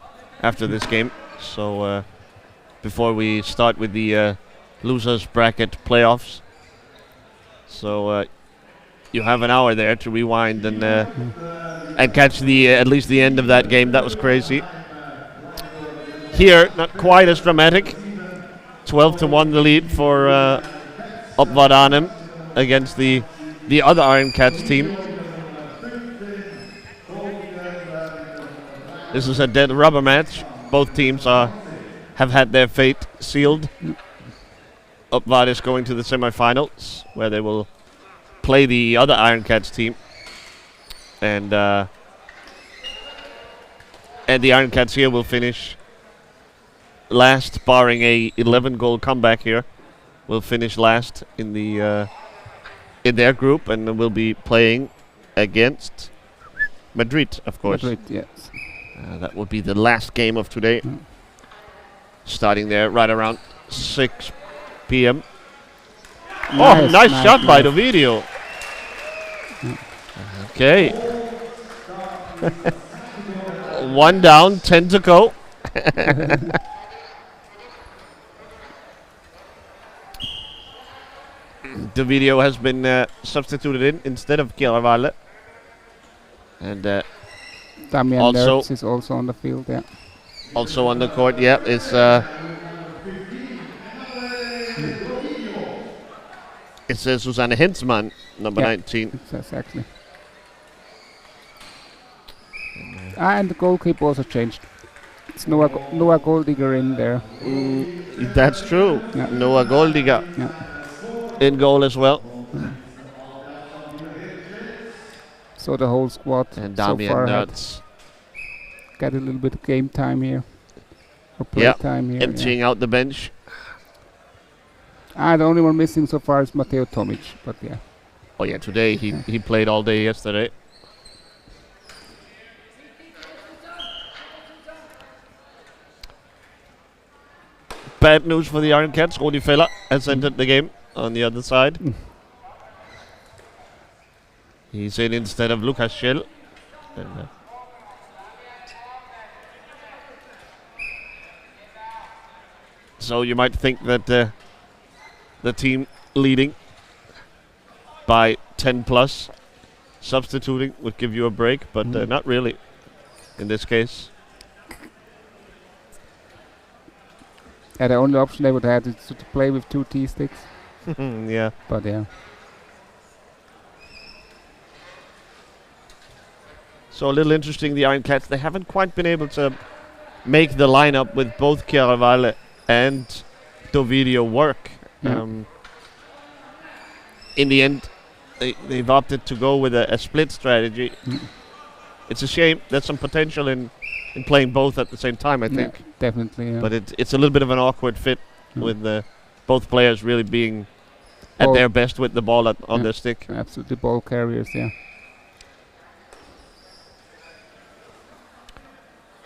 after this game. So before we start with the losers bracket playoffs. So you have an hour there to rewind and catch the at least the end of that game. That was crazy. Here, not quite as dramatic. 12-1 the lead for Uppvad Arnhem against the other Iron Cats team. This is a dead rubber match. Both teams have had their fate sealed. Uppvad is going to the semifinals, where they will play the other Iron Cats team, and the Iron Cats here will finish last, barring a 11-goal comeback here. Will finish last in the in their group, and will be playing against Madrid, of course. Madrid, yes. That will be the last game of today, starting there right around 6 p.m. Oh, nice shot by the video. Okay. 1 down, 10 to go. The video has been substituted in instead of Chiaravalle. And Damian also- Nertz is also on the field, yeah. also on the court, yeah, it's Susanne Hensman, number Yeah. 19. Exactly. And the goalkeeper also changed. It's Noah Goldiger in there. That's true. Yeah. Noah Goldiger Yeah. in goal as well. So the whole squad And so Damian far had Nertz got a little bit of game time here. Or play Yeah, time here. emptying out the bench. The only one missing so far is Mateo Tomic, but yeah. Oh yeah, today he played all day yesterday. Bad news for the Iron Cats. Rudi Feller has entered the game on the other side. He's in instead of Lukas Schell. And, so you might think that the team leading by 10 plus substituting would give you a break, but not really in this case. The only option they would have is to play with 2 T-sticks. Yeah. But yeah. So a little interesting, the Iron Cats, they haven't quite been able to make the lineup with both Chiaravalle and Dovidio work. Yeah. In the end, they've opted to go with a split strategy. It's a shame. There's some potential in playing both at the same time, I think. Definitely, yeah. But it's a little bit of an awkward fit with both players really being at their best with the ball on their stick. Absolutely ball carriers, yeah.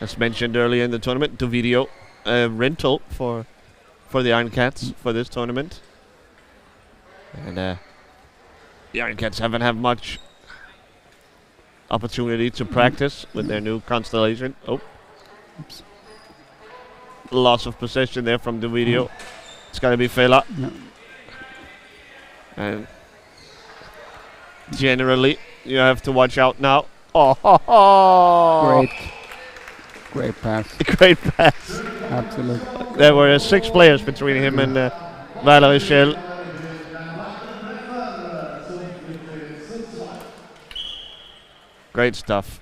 As mentioned earlier in the tournament, Dovidio rental for the Iron Cats for this tournament. And the Iron Cats haven't had much opportunity to practice with their new constellation. Oh. Oops. Loss of possession there from Dovidio. It's got to be Fela. No. And generally, you have to watch out now. Oh, Great pass. Great pass. Absolutely. There were 6 players between him and Valerie Schell. Great stuff.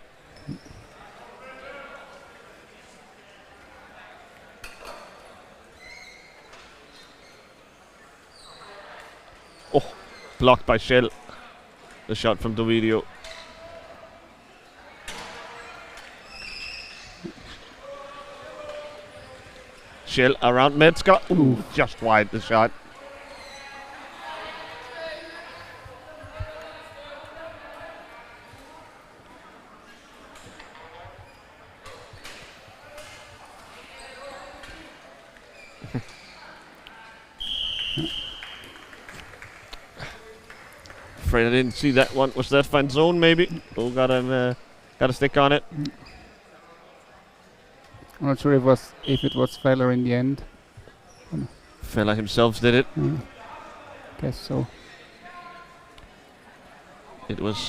Oh, blocked by Schell. The shot from Dovidio. Schell around Metzger. Ooh, just wide the shot. Afraid I didn't see that one. Was that fan zone maybe? Oh, got a stick on it. I'm not sure if it was Feller in the end. Feller himself did it. Guess so. It was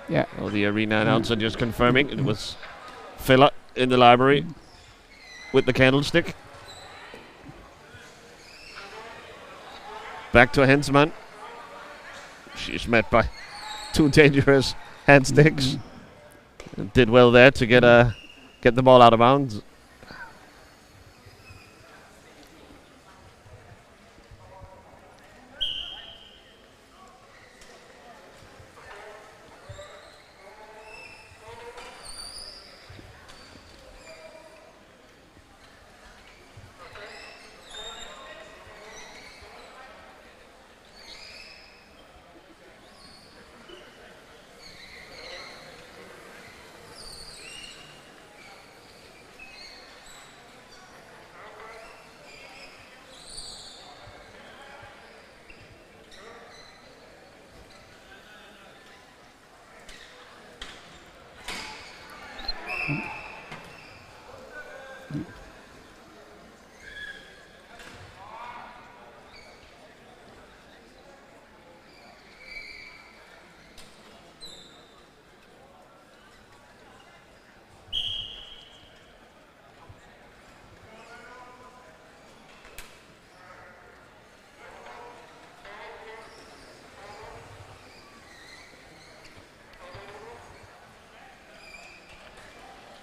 yeah. Oh, the arena announcer just confirming it was Feller in the library with the candlestick. Back to Hensman. She's met by 2 dangerous hand sticks. Did well there to get the ball out of bounds.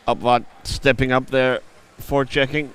Upward stepping up there, forechecking.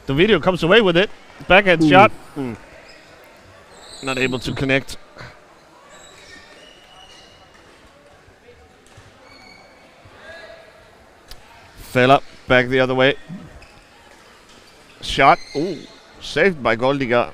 The video comes away with it. Backhand shot. Not able to connect. Fell up, back the other way. Shot. Ooh, saved by Goldiger.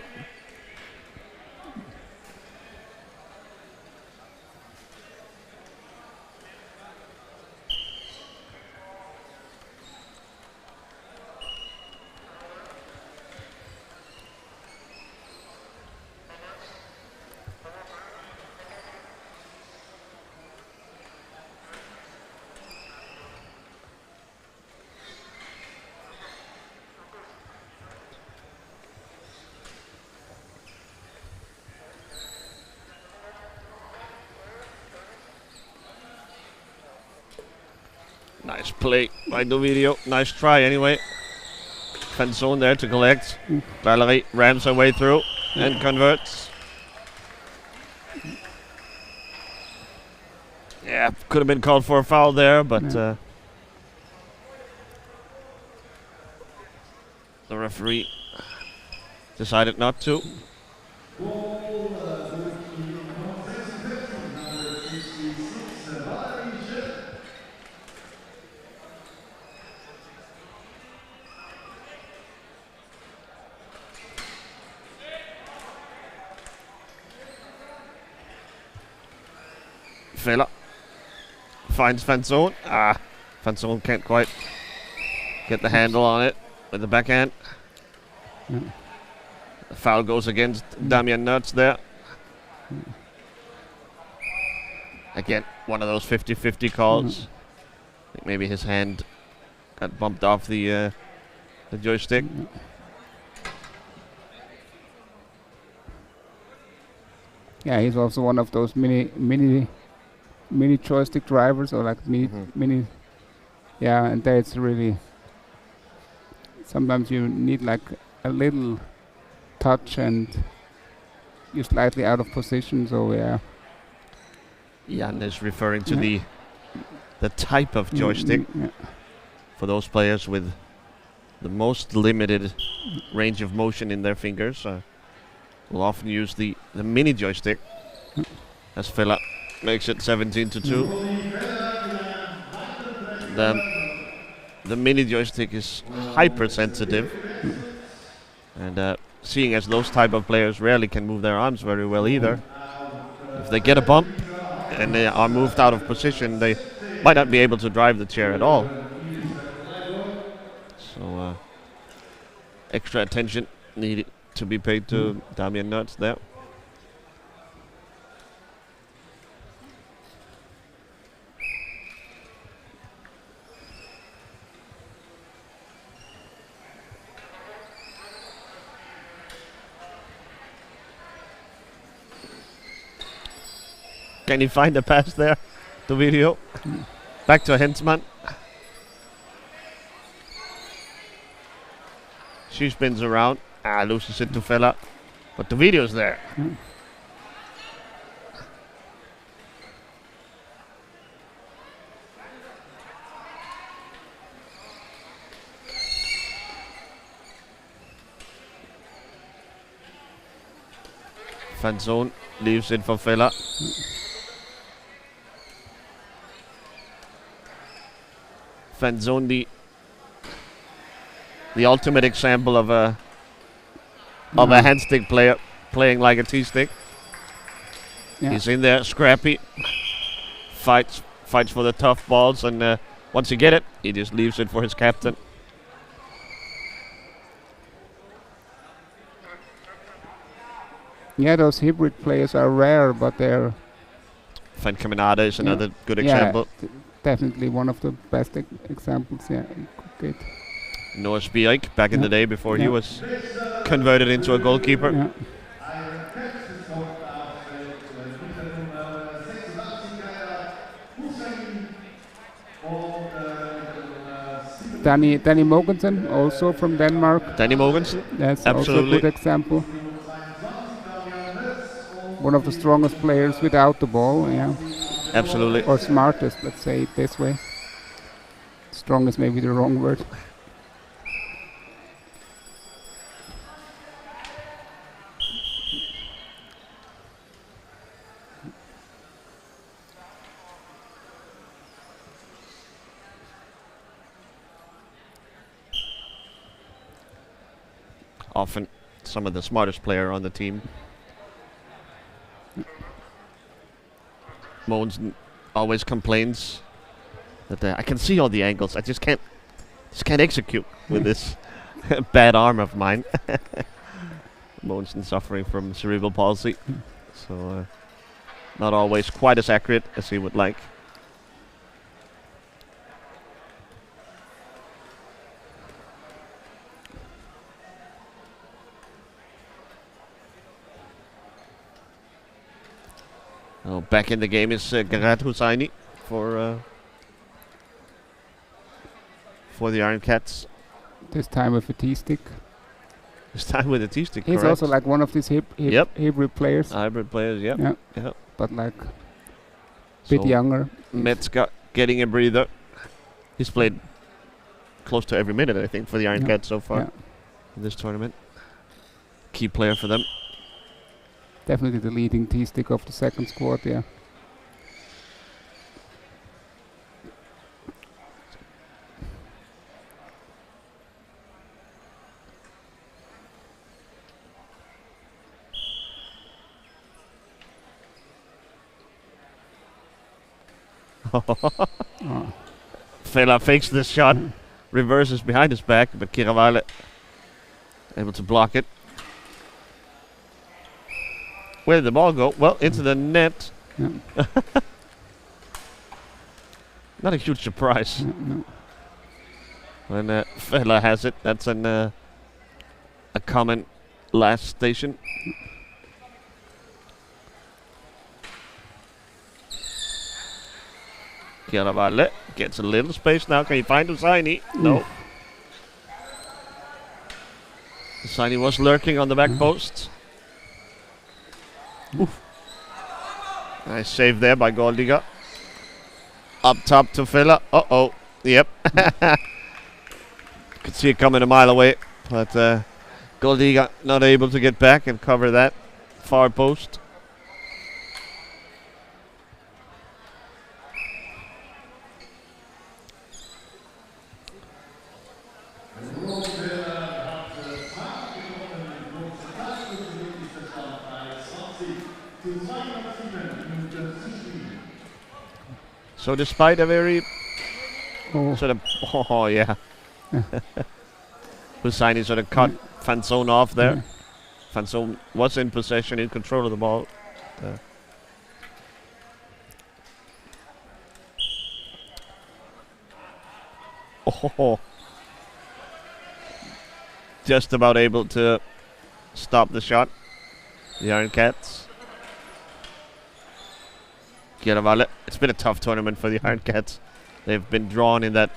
Nice play by the video. Nice try anyway. Fence zone there to collect. Valerie rams her way through and converts. Yeah, could have been called for a foul there, but the referee decided not to. Fella finds fence zone. Fence zone can't quite get the handle on it with the backhand. The foul goes against Damian Nertz there. Again, one of those 50-50 calls. I think maybe his hand got bumped off the joystick. Yeah, he's also one of those mini joystick drivers, or like mini. Yeah, and there it's really. Sometimes you need like a little touch, and you're slightly out of position. So yeah. Jan is referring to the type of joystick for those players with the most limited range of motion in their fingers. Will often use the mini joystick, as Philip makes it 17-2. The mini joystick is hypersensitive, and seeing as those type of players rarely can move their arms very well either, if they get a bump and they are moved out of position, they might not be able to drive the chair at all. So extra attention needed to be paid to Damian Nertz there. Can he find a pass there? The video. Back to Hensman. She spins around. Loses it to Fella. But the video's there. Fence zone leaves it for Fella. Fence zone, the ultimate example of a handstick player playing like a T-stick. Yeah. He's in there, scrappy, fights for the tough balls, and once you get it, he just leaves it for his captain. Yeah, those hybrid players are rare, but they're Fan Caminada is another good yeah, example. Definitely one of the best examples. Yeah, in cricket. Noah Spiek back in the day before he Yeah. was converted into a goalkeeper. Yeah. Danny Mogensen, also from Denmark. Danny Mogensen, That's absolutely. also a good example. One of the strongest players without the ball, yeah. Absolutely. Or smartest, let's say it this way. Strongest may be the wrong word. Often some of the smartest player on the team. Mogensen always complains that I can see all the angles. I just can't execute with this bad arm of mine. Mogensen suffering from cerebral palsy, so not always quite as accurate as he would like. Oh, back in the game is Gerard Hussaini for the Iron Cats. This time with a T-stick. This time with a T-stick, He's correct. also like one of these hybrid players. Hybrid players, yep. Yeah. Yep. But like bit So younger. Metzger getting a breather. He's played close to every minute, I think, for the Iron Cats so far in this tournament. Key player for them. Definitely the leading T-stick of the second squad, yeah. Fela fakes this shot, reverses behind his back, but Kiravale able to block it. Where did the ball go? Well, into the net. Yeah. Not a huge surprise. No. When Fela has it, that's a common last station. Kiravale gets a little space now. Can he find Hussaini? No. Hussaini was lurking on the back post. Oof. Nice save there by Goldiga. Up top to Fela. Uh-oh. Yep. Could see it coming a mile away. But Goldiga not able to get back and cover that far post. So despite a very sort of Hussaini sort of cut Fanzone off there. Fanzone was in possession, in control of the ball. Just about able to stop the shot. The Iron Cats. Kiravale. It's been a tough tournament for the Iron Cats. They've been drawn in that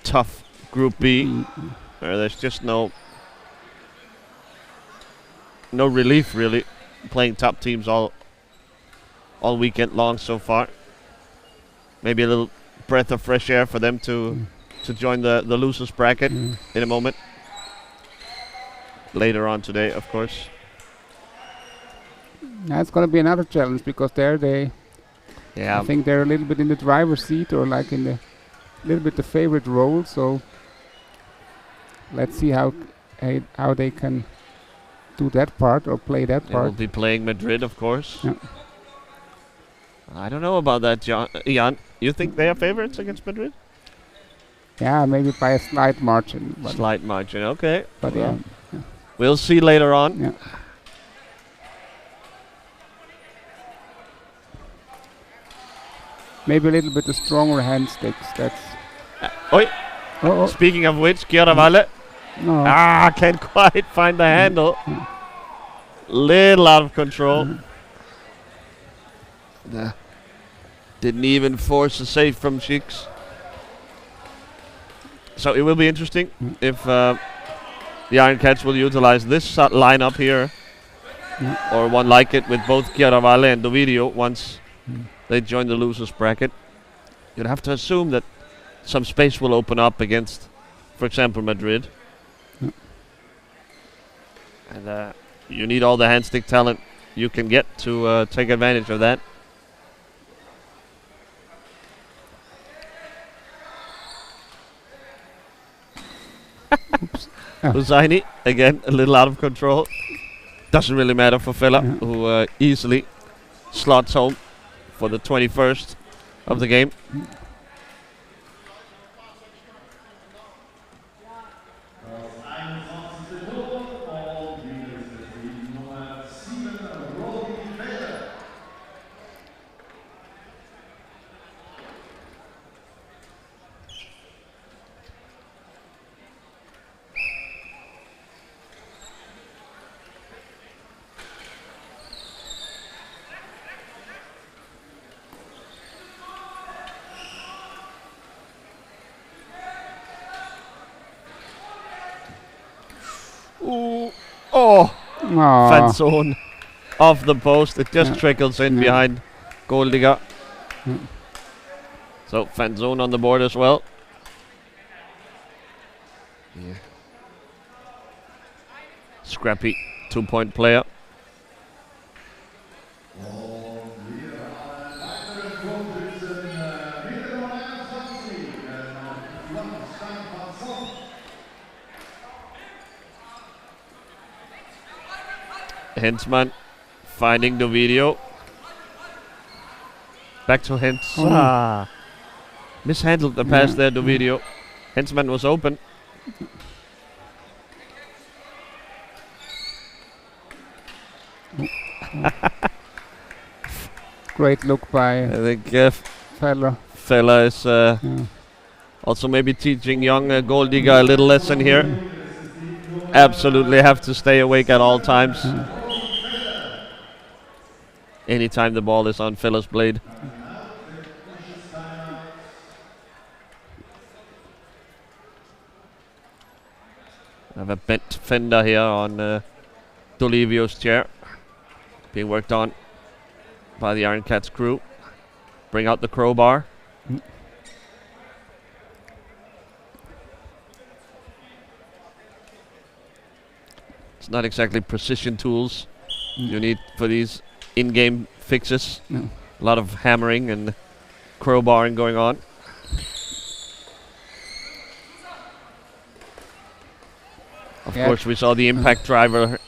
tough Group B, where there's just no relief really. Playing top teams all weekend long so far. Maybe a little breath of fresh air for them to join the losers bracket in a moment. Later on today, of course. Now it's going to be another challenge because I think they're a little bit in the driver's seat or like in the little bit the favorite role. So let's see how they can do that part or play that They part. will be playing Madrid, of course. Yeah. I don't know about that, Jan. You think they are favorites against Madrid? Yeah, maybe by a slight margin. Slight margin, okay. But well, we'll see later on. Yeah. maybe a little bit of stronger hand sticks. That's. Oi. Oh. Speaking of which, Chiaravalle. No. Can't quite find the handle. Little out of control. Didn't even force a save from Cheeks. So it will be interesting if the Iron Cats will utilize this lineup here, or one like it with both Chiaravalle and Dovidio once they join the losers bracket. You'd have to assume that some space will open up against, for example, Madrid. And you need all the hand stick talent you can get to take advantage of that. Hussaini, again, a little out of control. Doesn't really matter for Fella, who easily slots home for the 21st of the game. Fanzone off the post. It just trickles in behind Goldiga. So Fanzone on the board as well. Scrappy 2-point player. Hensman finding the video. Back to Hens. Mishandled the pass there, the video. Hensman was open. Great look by I think Fella is also maybe teaching young Goldiga a little lesson here. Absolutely have to stay awake at all times. Anytime the ball is on Fella's blade. I have a bent fender here on Dolivio's chair. Being worked on by the Iron Cats crew. Bring out the crowbar. It's not exactly precision tools you need for these in-game fixes. A lot of hammering and crowbarring going on. Of course, we saw the impact driver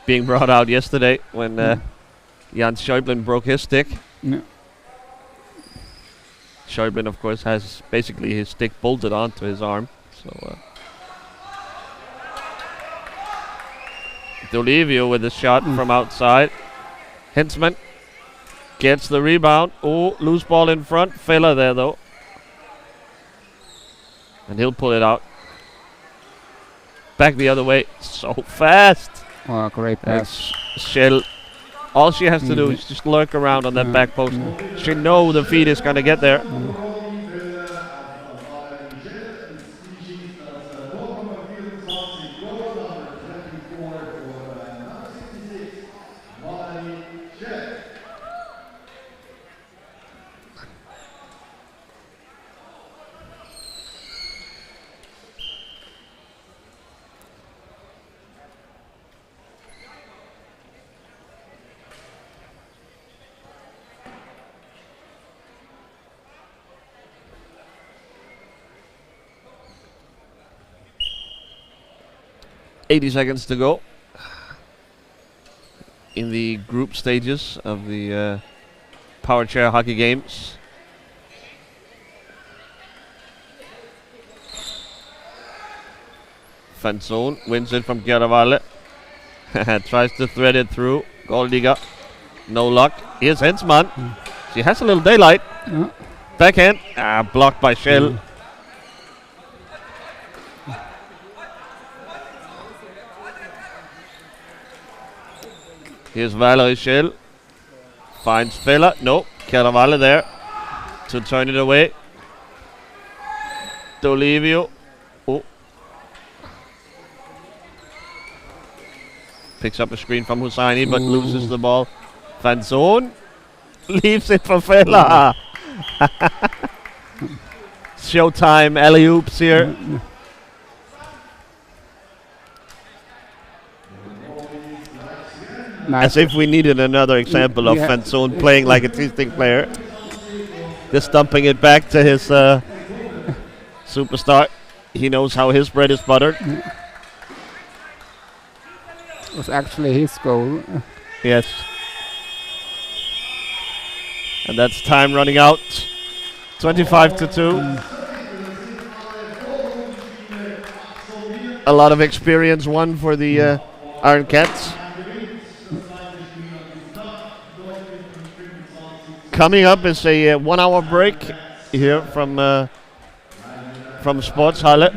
being brought out yesterday when Jan Schäuble broke his stick. Schäuble, of course, has basically his stick bolted onto his arm. So Dolivio with a shot from outside. Hensman gets the rebound. Oh, loose ball in front. Fella there, though. And he'll pull it out. Back the other way. So fast. Oh, great pass. Shell. All she has to do is just lurk around on that back post. She knows the feed is going to get there. .80 seconds to go in the group stages of the Powerchair hockey games. Fanzone wins it from Chiaravalle. Tries to thread it through. Goldiga. No luck. Here's Hensman. She has a little daylight. Backhand. Blocked by Shell. Here's Valerie Shell. Finds Fella. No. Caravale there to turn it away. Dolivio. Oh. Picks up a screen from Hussaini but loses the ball. Van Zoon leaves it for Fella. Showtime alley-oops here. Nice. As if we needed another example of Van Zoon playing like a T-Sting player. Just dumping it back to his superstar. He knows how his bread is buttered. It was actually his goal. Yes. And that's time running out. 25-2. A lot of experience won for the Iron Cats. Coming up is a 1 hour break here from Sportshalle.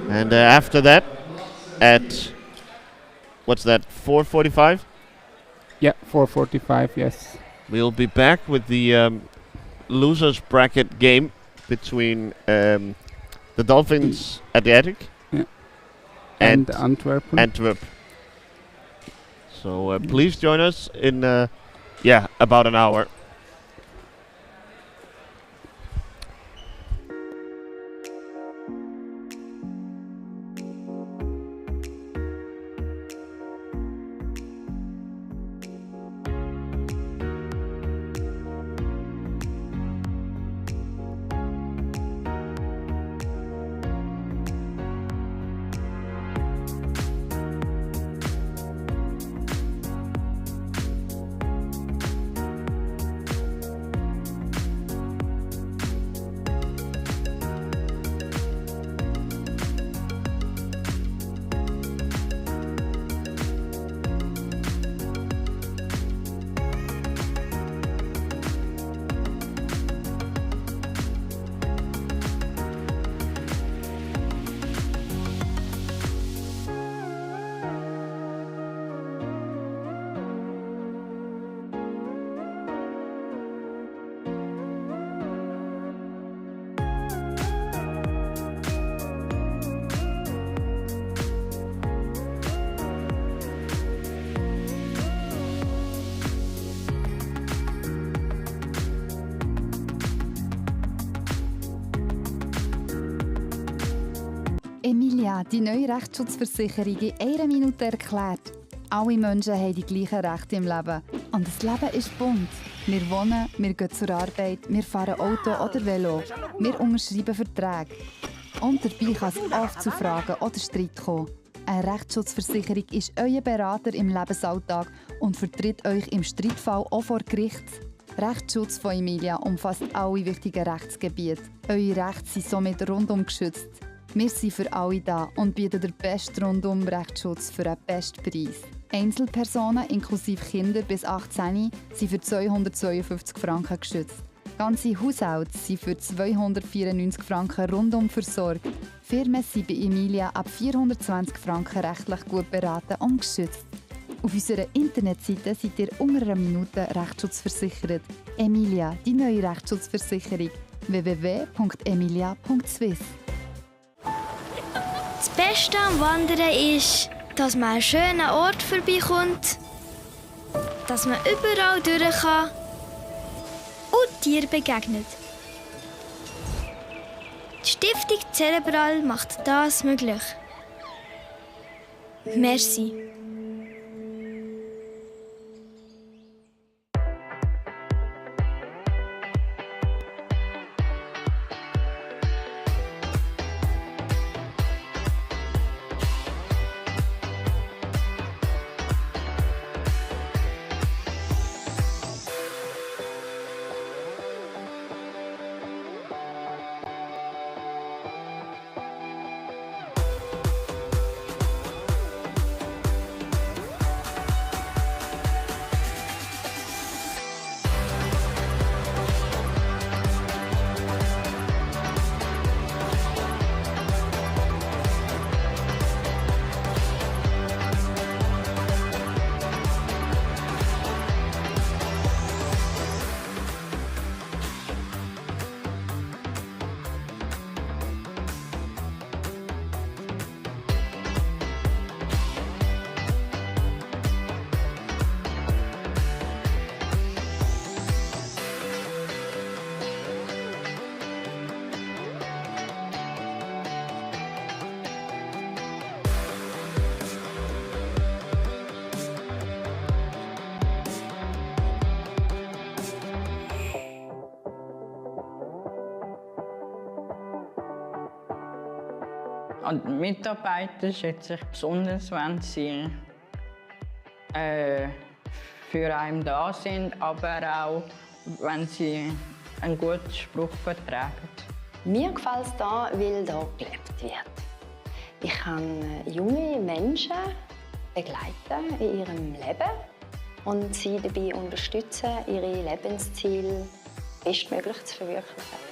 And after that, at what's that, 4:45? Yeah, 4:45, yes. We'll be back with the losers bracket game between the Dolphins Adriatic and Antwerp. So please join us in about an hour. Emilia, die neue Rechtsschutzversicherung in einer Minute erklärt. Alle Menschen haben die gleichen Rechte im Leben. Und das Leben ist bunt. Wir wohnen, wir gehen zur Arbeit, wir fahren Auto oder Velo. Wir unterschreiben Verträge. Und dabei kann es oft zu Fragen oder Streit kommen. Eine Rechtsschutzversicherung ist euer Berater im Lebensalltag und vertritt euch im Streitfall auch vor Gericht. Rechtsschutz von Emilia umfasst alle wichtigen Rechtsgebiete. Eure Rechte sind somit rundum geschützt. Wir sind für alle da und bieten den besten Rundum-Rechtsschutz für einen besten Preis. Einzelpersonen inklusive Kinder bis 18 sind für 252 Franken geschützt. Ganze Haushalte sind für 294 Franken rundum versorgt. Firmen sind bei Emilia ab 420 Franken rechtlich gut beraten und geschützt. Auf unserer Internetseite seid ihr unter einer Minute rechtsschutzversichert. Emilia, die neue Rechtsschutzversicherung. www.emilia.swiss. Das Beste am Wandern ist, dass man einen schönen Ort vorbeikommt, dass man überall durch kann und Tieren begegnet. Die Stiftung Cerebral macht das möglich. Merci. Und die Mitarbeiter schätze ich besonders, wenn sie für einen da sind, aber auch, wenn sie einen guten Spruch vertragen. Mir gefällt es hier, weil hier gelebt wird. Ich kann junge Menschen begleiten in ihrem Leben und sie dabei unterstützen, ihre Lebensziele bestmöglich zu verwirklichen.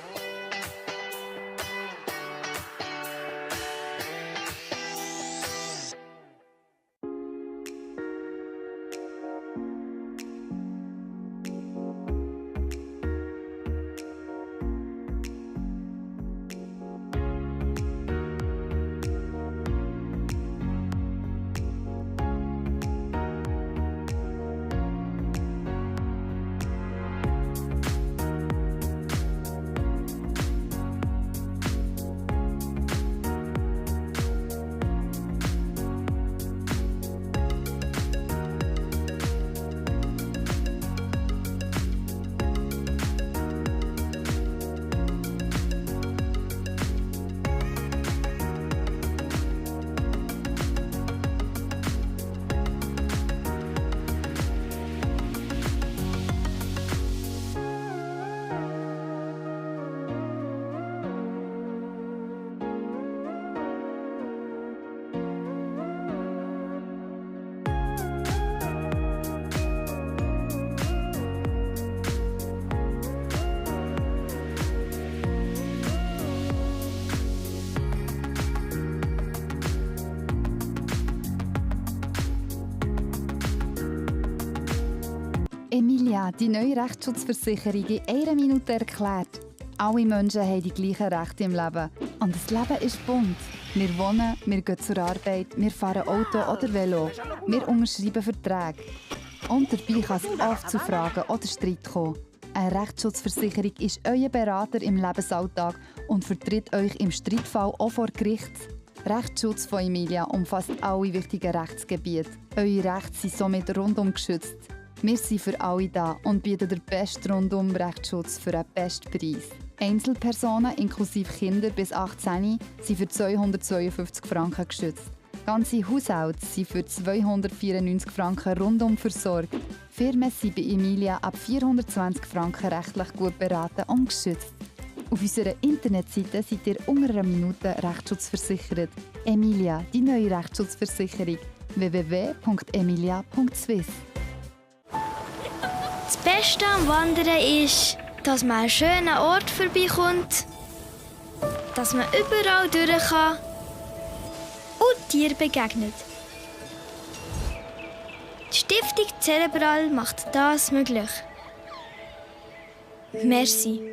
Emilia, die neue Rechtsschutzversicherung in einer Minute erklärt. Alle Menschen haben die gleichen Rechte im Leben. Und das Leben ist bunt. Wir wohnen, wir gehen zur Arbeit, wir fahren Auto oder Velo. Wir unterschreiben Verträge. Und dabei kann es oft zu Fragen oder Streit kommen. Eine Rechtsschutzversicherung ist euer Berater im Lebensalltag und vertritt euch im Streitfall auch vor Gericht. Rechtsschutz von Emilia umfasst alle wichtigen Rechtsgebiete. Eure Rechte sind somit rundum geschützt. Wir sind für alle da und bieten den besten Rundum-Rechtsschutz für einen besten Preis. Einzelpersonen inklusive Kinder bis 18 sind für 252 Franken geschützt. Ganze Haushalte sind für 294 Franken rundum versorgt. Firmen sind bei Emilia ab 420 Franken rechtlich gut beraten und geschützt. Auf unserer Internetseite seid ihr unter einer Minute rechtsschutzversichert. Emilia, die neue Rechtsschutzversicherung. www.emilia.swiss. Das Beste am Wandern ist, dass man einen schönen Ort vorbeikommt, dass man überall durch kann und Tieren begegnet. Die Stiftung Cerebral macht das möglich. Merci.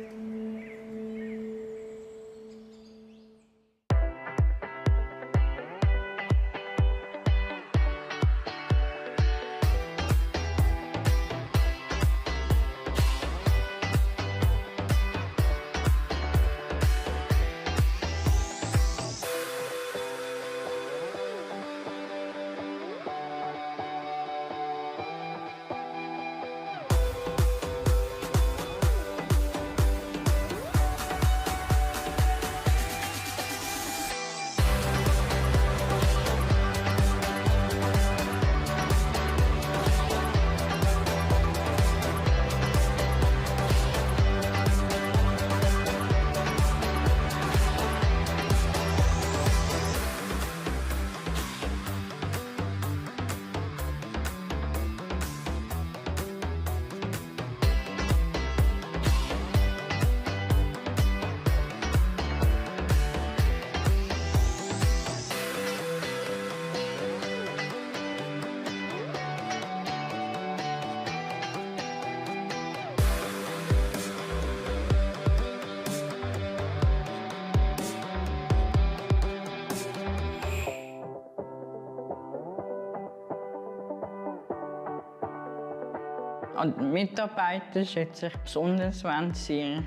Und die Mitarbeiter schätze ich besonders, wenn sie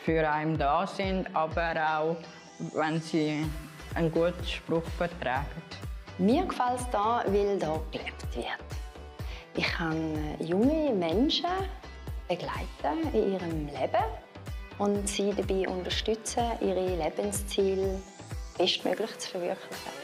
für einen da sind, aber auch, wenn sie einen guten Spruch vertragen. Mir gefällt es hier, weil hier gelebt wird. Ich kann junge Menschen begleiten in ihrem Leben und sie dabei unterstützen, ihre Lebensziele bestmöglich zu verwirklichen.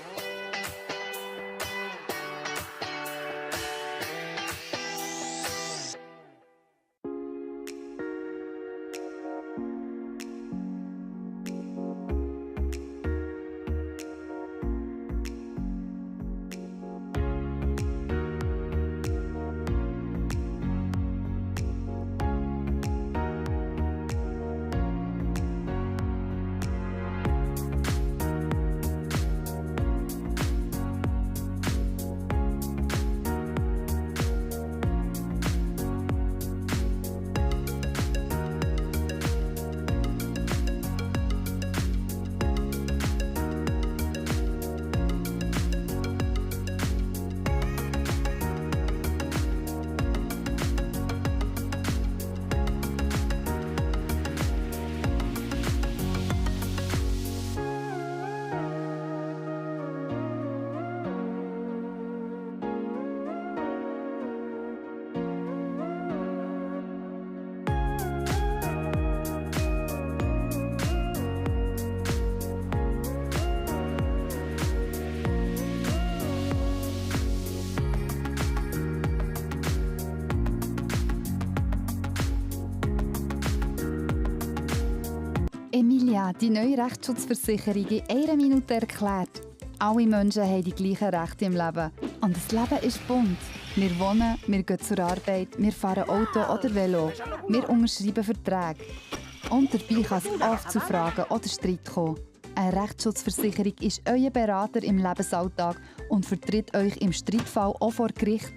Emilia, die neue Rechtsschutzversicherung in einer Minute erklärt. Alle Menschen haben die gleichen Rechte im Leben. Und das Leben ist bunt. Wir wohnen, wir gehen zur Arbeit, wir fahren Auto oder Velo. Wir unterschreiben Verträge. Und dabei kann es oft zu Fragen oder Streit kommen. Eine Rechtsschutzversicherung ist euer Berater im Lebensalltag und vertritt euch im Streitfall auch vor Gericht.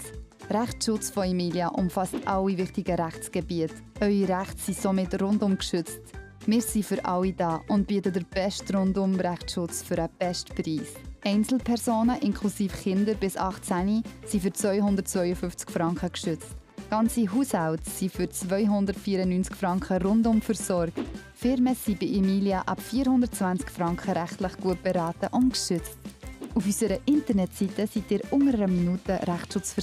Rechtsschutz von Emilia umfasst alle wichtigen Rechtsgebiete. Eure Rechte sind somit rundum geschützt. Wir sind für alle da und bieten den besten Rundum-Rechtsschutz für den besten Preis. Einzelpersonen inklusive Kinder bis 18 sind für 252 Franken geschützt. Ganze Haushalte sind für 294 Franken rundum versorgt. Firmen sind bei Emilia ab 420 Franken rechtlich gut beraten und geschützt. Auf unserer Internetseite seid ihr unter einer Minute Rechtsschutz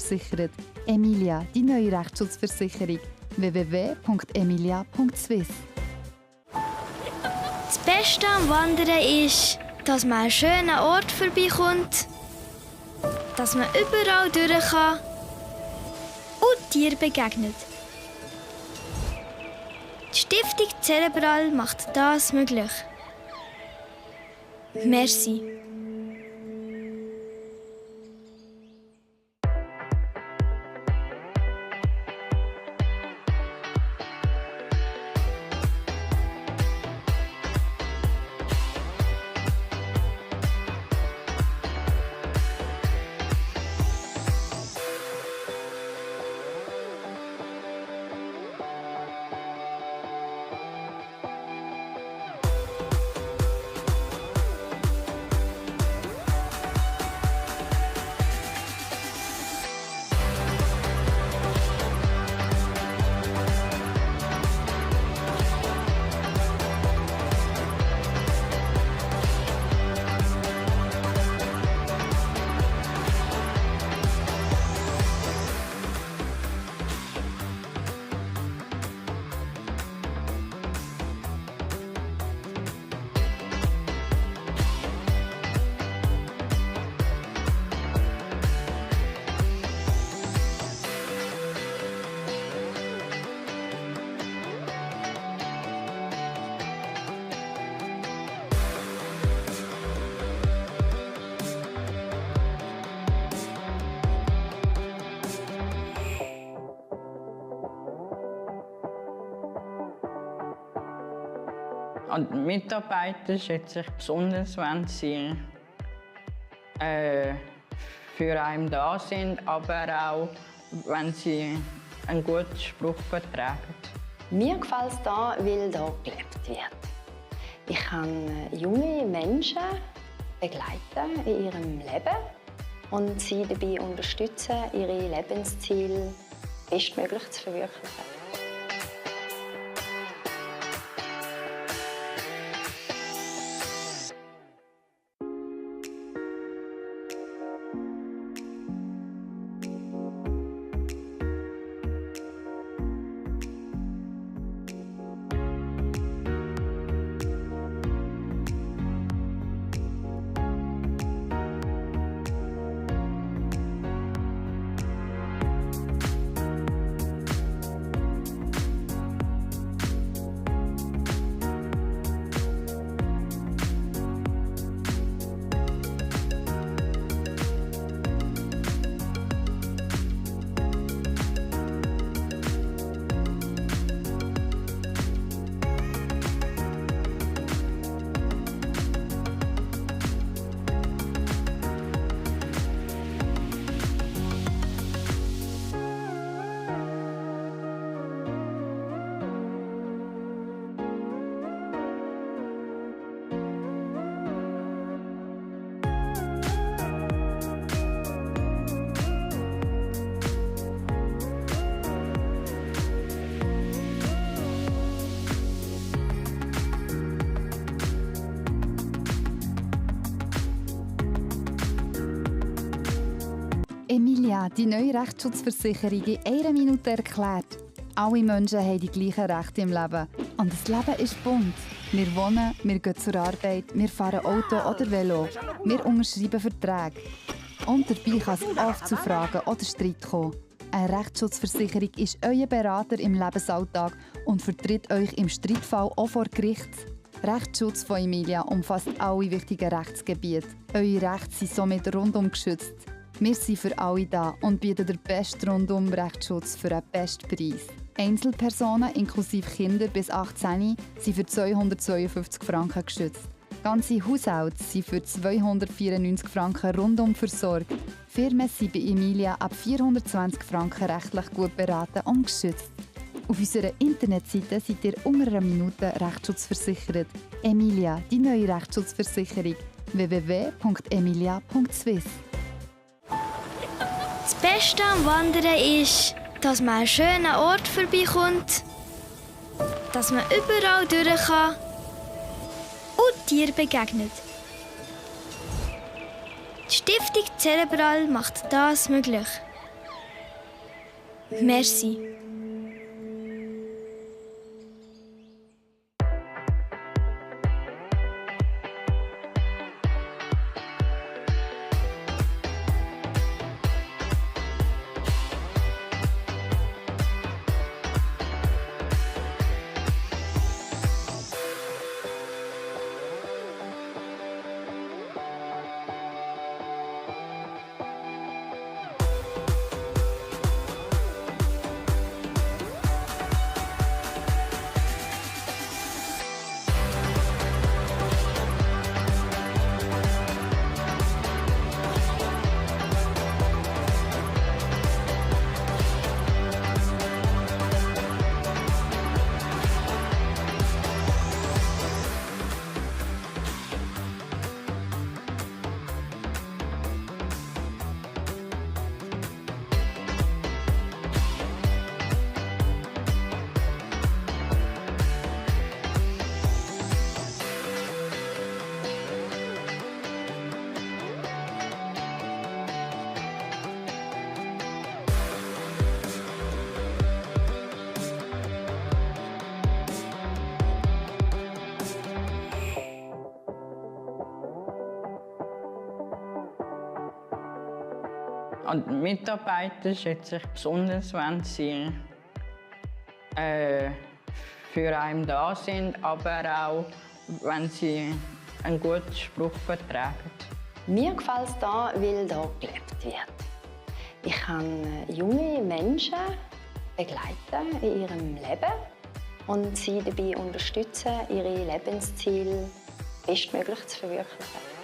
Emilia, die neue Rechtsschutzversicherung. www.emilia.swiss. Das Beste am Wandern ist, dass man einen schönen Ort vorbeikommt, dass man überall durch kann und Tieren begegnet. Die Stiftung Cerebral macht das möglich. Merci. Und die Mitarbeiter schätze ich besonders, wenn sie für einen da sind, aber auch, wenn sie einen guten Spruch vertragen. Mir gefällt es hier, weil hier gelebt wird. Ich kann junge Menschen begleiten in ihrem Leben und sie dabei unterstützen, ihre Lebensziele bestmöglich zu verwirklichen. Emilia, die neue Rechtsschutzversicherung in einer Minute erklärt. Alle Menschen haben die gleichen Rechte im Leben. Und das Leben ist bunt. Wir wohnen, wir gehen zur Arbeit, wir fahren Auto oder Velo. Wir unterschreiben Verträge. Und dabei kann es oft zu Fragen oder Streit kommen. Eine Rechtsschutzversicherung ist euer Berater im Lebensalltag und vertritt euch im Streitfall auch vor Gericht. Rechtsschutz von Emilia umfasst alle wichtigen Rechtsgebiete. Eure Rechte sind somit rundum geschützt. Wir sind für alle da und bieten den besten Rundum-Rechtsschutz für einen besten Preis. Einzelpersonen inklusive Kinder bis 18 sind für 252 Franken geschützt. Ganze Haushalte sind für 294 Franken rundum versorgt. Firmen sind bei Emilia ab 420 Franken rechtlich gut beraten und geschützt. Auf unserer Internetseite seid ihr unter einer Minute Rechtsschutz Emilia, die neue Rechtsschutzversicherung. www.emilia.swiss. Das Beste am Wandern ist, dass man einen schönen Ort vorbeikommt, dass man überall durch kann und Tieren begegnet. Die Stiftung Cerebral macht das möglich. Merci. An die Mitarbeiter schätze ich besonders, wenn sie für einen da sind, aber auch, wenn sie einen guten Spruch vertragen. Mir gefällt es hier, weil hier gelebt wird. Ich kann junge Menschen begleiten in ihrem Leben und sie dabei unterstützen, ihre Lebensziele bestmöglich zu verwirklichen.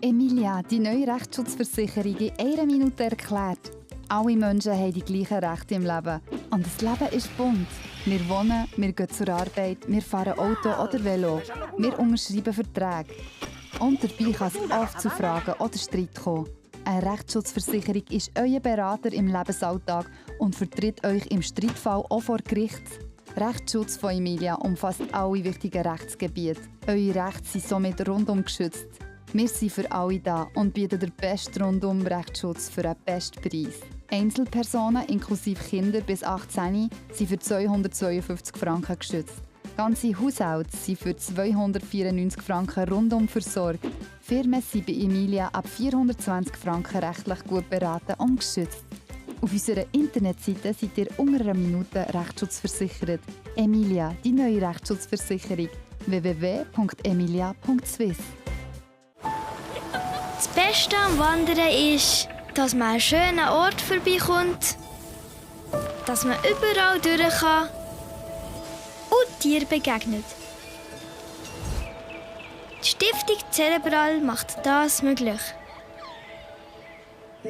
Emilia, die neue Rechtsschutzversicherung in einer Minute erklärt. Alle Menschen haben die gleichen Rechte im Leben. Und das Leben ist bunt. Wir wohnen, wir gehen zur Arbeit, wir fahren Auto oder Velo. Wir unterschreiben Verträge. Und dabei kann es oft zu Fragen oder Streit kommen. Eine Rechtsschutzversicherung ist euer Berater im Lebensalltag und vertritt euch im Streitfall auch vor Gericht. Rechtsschutz von Emilia umfasst alle wichtigen Rechtsgebiete. Eure Rechte sind somit rundum geschützt. Wir sind für alle da und bieten den besten Rundum-Rechtsschutz für einen besten Preis. Einzelpersonen inklusive Kinder bis 18 sind für 252 Franken geschützt. Ganze Haushalte sind für 294 Franken rundum versorgt. Firmen sind bei Emilia ab 420 Franken rechtlich gut beraten und geschützt. Auf unserer Internetseite seid ihr unter einer Minute rechtsschutzversichert. Emilia, die neue Rechtsschutzversicherung. www.emilia.swiss. Das Beste am Wandern ist, dass man an einen schönen Ort vorbeikommt, dass man überall durch kann und Tieren begegnet. Die Stiftung Cerebral macht das möglich.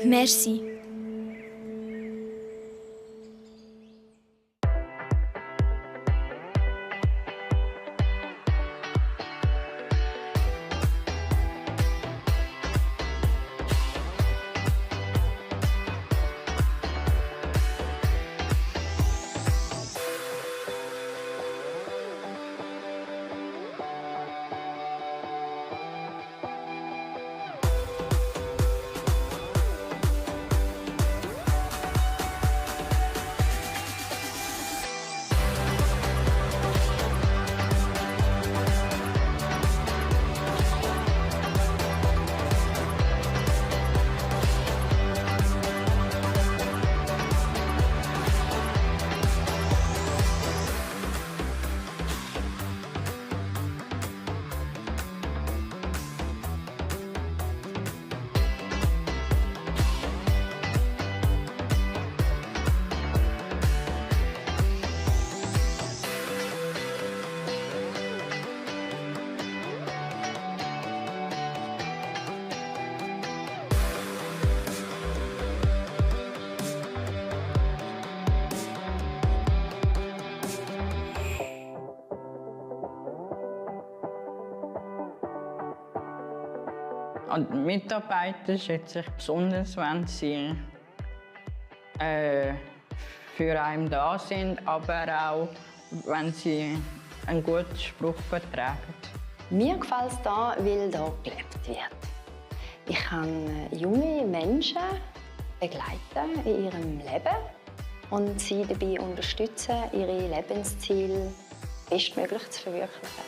Merci. Und die Mitarbeiter schätze ich besonders, wenn sie für einen da sind, aber auch, wenn sie einen guten Spruch vertragen. Mir gefällt es hier, weil hier gelebt wird. Ich kann junge Menschen begleiten in ihrem Leben und sie dabei unterstützen, ihre Lebensziele bestmöglich zu verwirklichen.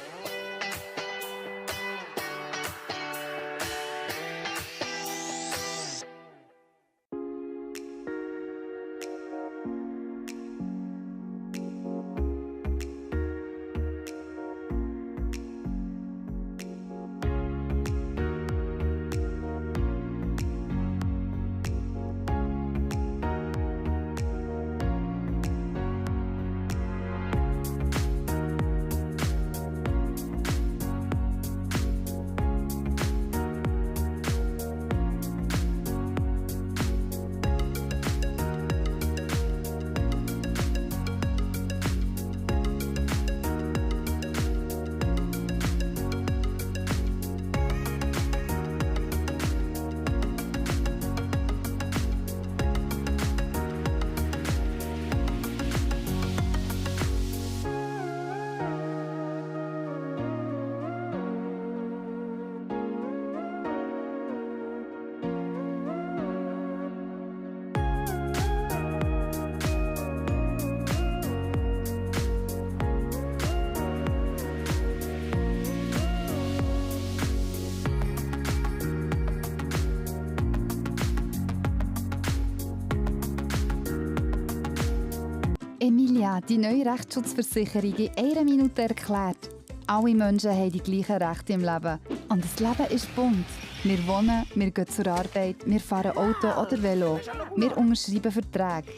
Emilia, die neue Rechtsschutzversicherung in einer Minute erklärt. Alle Menschen haben die gleichen Rechte im Leben. Und das Leben ist bunt. Wir wohnen, wir gehen zur Arbeit, wir fahren Auto oder Velo. Wir unterschreiben Verträge.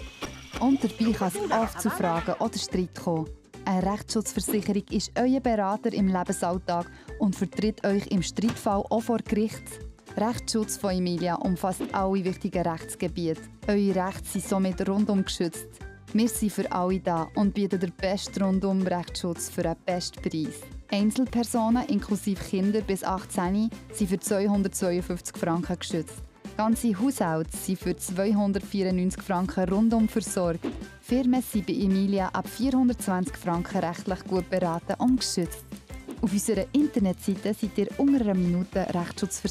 Und dabei kann es oft zu Fragen oder Streit kommen. Eine Rechtsschutzversicherung ist euer Berater im Lebensalltag und vertritt euch im Streitfall auch vor Gericht. Rechtsschutz von Emilia umfasst alle wichtigen Rechtsgebiete. Eure Rechte sind somit rundum geschützt. Wir sind für alle da und bieten den besten Rundum-Rechtsschutz für einen besten Preis. Einzelpersonen inklusive Kinder bis 18 sind für 252 Franken geschützt. Ganze Haushalte sind für 294 Franken rundum versorgt. Firmen sind bei Emilia ab 420 Franken rechtlich gut beraten und geschützt. Auf unserer Internetseite seid ihr unter einer Minute Rechtsschutz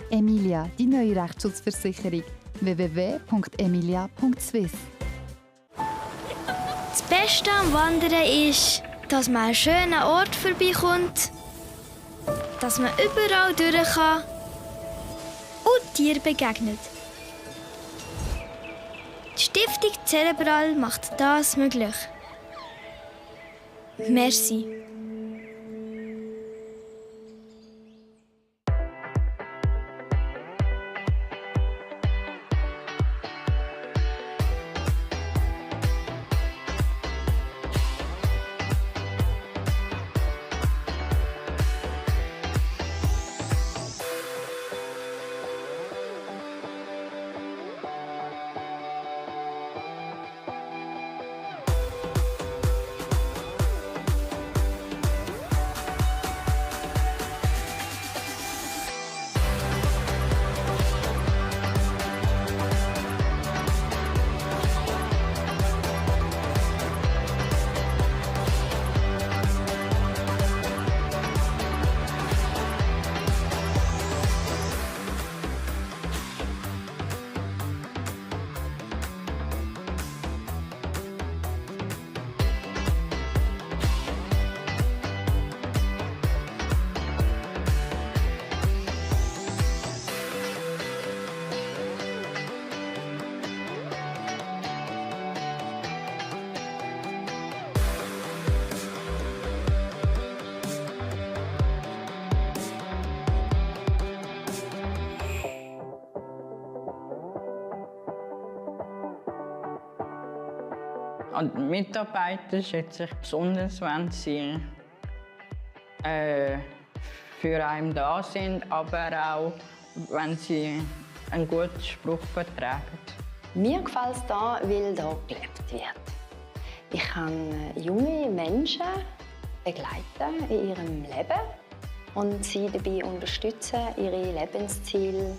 Emilia, die neue Rechtsschutzversicherung. www.emilia.swiss. Das Beste am Wandern ist, dass man einen schönen Ort vorbeikommt, dass man überall durch kann und Tieren begegnet. Die Stiftung Cerebral macht das möglich. Merci. Und die Mitarbeiter schätze ich besonders, wenn sie für einen da sind, aber auch, wenn sie einen guten Spruch vertragen. Mir gefällt es hier, weil hier gelebt wird. Ich kann junge Menschen begleiten in ihrem Leben und sie dabei unterstützen, ihre Lebensziele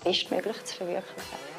bestmöglich zu verwirklichen.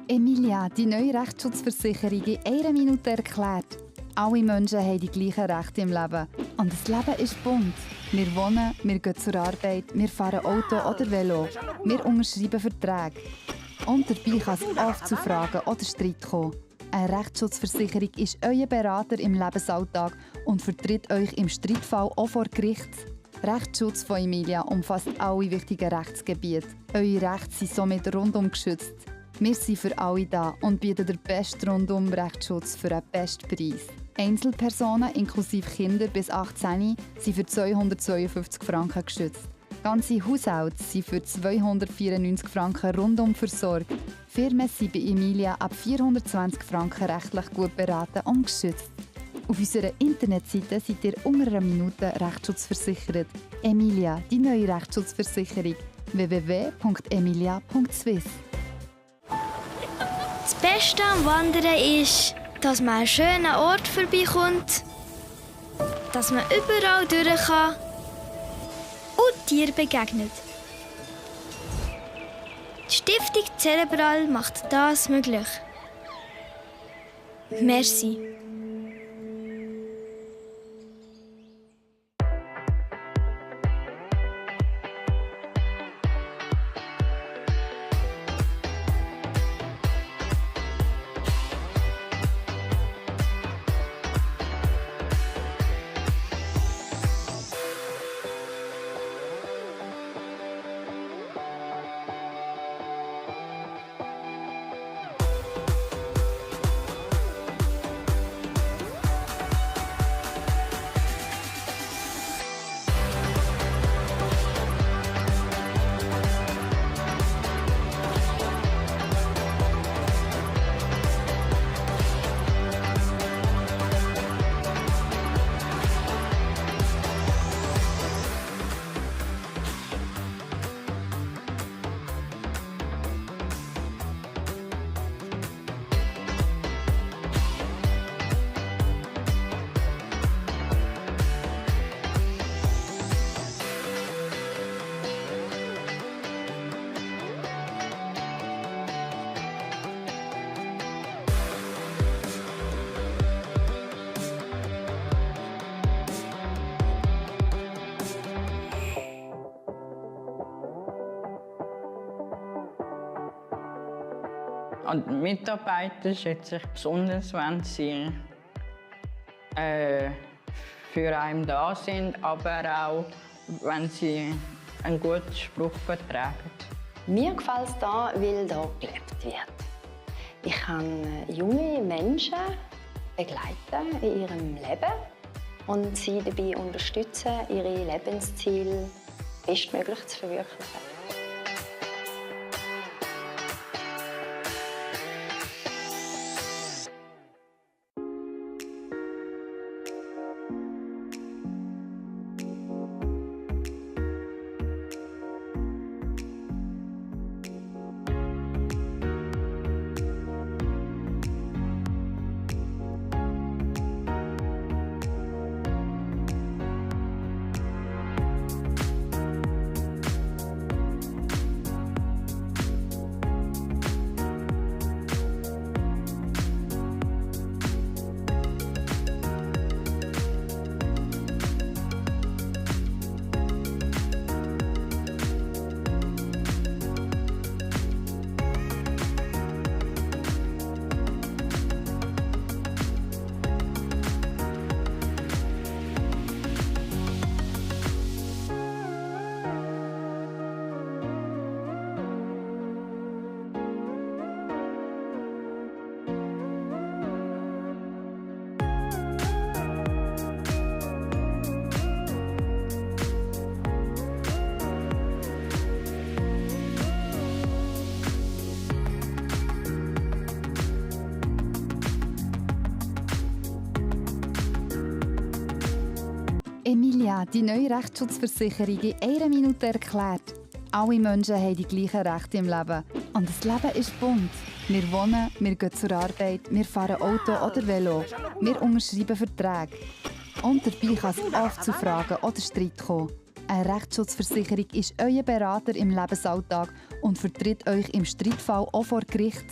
Emilia, die neue Rechtsschutzversicherung in einer Minute erklärt. Alle Menschen haben die gleichen Rechte im Leben. Und das Leben ist bunt. Wir wohnen, wir gehen zur Arbeit, wir fahren Auto oder Velo. Wir unterschreiben Verträge. Und dabei kann es oft zu Fragen oder Streit kommen. Eine Rechtsschutzversicherung ist euer Berater im Lebensalltag und vertritt euch im Streitfall auch vor Gericht. Rechtsschutz von Emilia umfasst alle wichtigen Rechtsgebiete. Eure Rechte sind somit rundum geschützt. Wir sind für alle da und bieten den besten Rundum-Rechtsschutz für den besten Preis. Einzelpersonen inklusive Kinder bis 18 sind für 252 Franken geschützt. Ganze Haushalte sind für 294 Franken rundum versorgt. Firmen sind bei Emilia ab 420 Franken rechtlich gut beraten und geschützt. Auf unserer Internetseite seid ihr unter einer Minute Rechtsschutzversichert. Emilia, die neue Rechtsschutzversicherung. www.emilia.swiss. Das Beste am Wandern ist, dass man einen schönen Ort vorbeikommt, dass man überall durch kann und Tieren begegnet. Die Stiftung Cerebral macht das möglich. Merci. An die Mitarbeiter schätze ich besonders, wenn sie für einen da sind, aber auch, wenn sie einen guten Spruch vertragen. Mir gefällt es hier, weil hier gelebt wird. Ich kann junge Menschen begleiten in ihrem Leben und sie dabei unterstützen, ihre Lebensziele bestmöglich zu verwirklichen. Emilia, die neue Rechtsschutzversicherung in einer Minute erklärt. Alle Menschen haben die gleichen Rechte im Leben. Und das Leben ist bunt. Wir wohnen, wir gehen zur Arbeit, wir fahren Auto oder Velo. Wir unterschreiben Verträge. Und dabei kann es oft zu Fragen oder Streit kommen. Eine Rechtsschutzversicherung ist euer Berater im Lebensalltag und vertritt euch im Streitfall auch vor Gericht.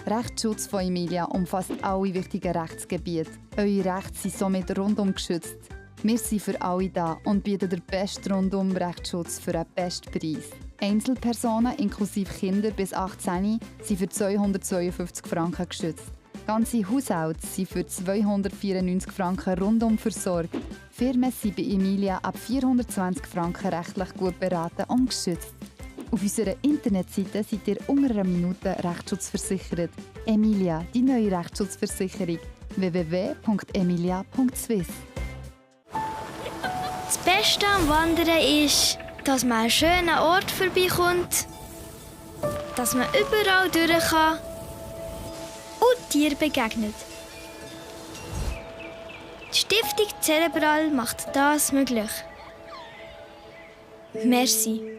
Rechtsschutz von Emilia umfasst alle wichtigen Rechtsgebiete. Eure Rechte sind somit rundum geschützt. Wir sind für alle da und bieten den besten Rundum-Rechtsschutz für einen besten Preis. Einzelpersonen inklusive Kinder bis 18 sind für 252 Franken geschützt. Ganze Haushalte sind für 294 Franken rundum versorgt. Firmen sind bei Emilia ab 420 Franken rechtlich gut beraten und geschützt. Auf unserer Internetseite seid ihr unter einer Minute Rechtsschutz Emilia, die neue Rechtsschutzversicherung. www.emilia.swiss. Das Beste am Wandern ist, dass man einen schönen Ort vorbeikommt, dass man überall durch kann und Tieren begegnet. Die Stiftung Cerebral macht das möglich. Merci.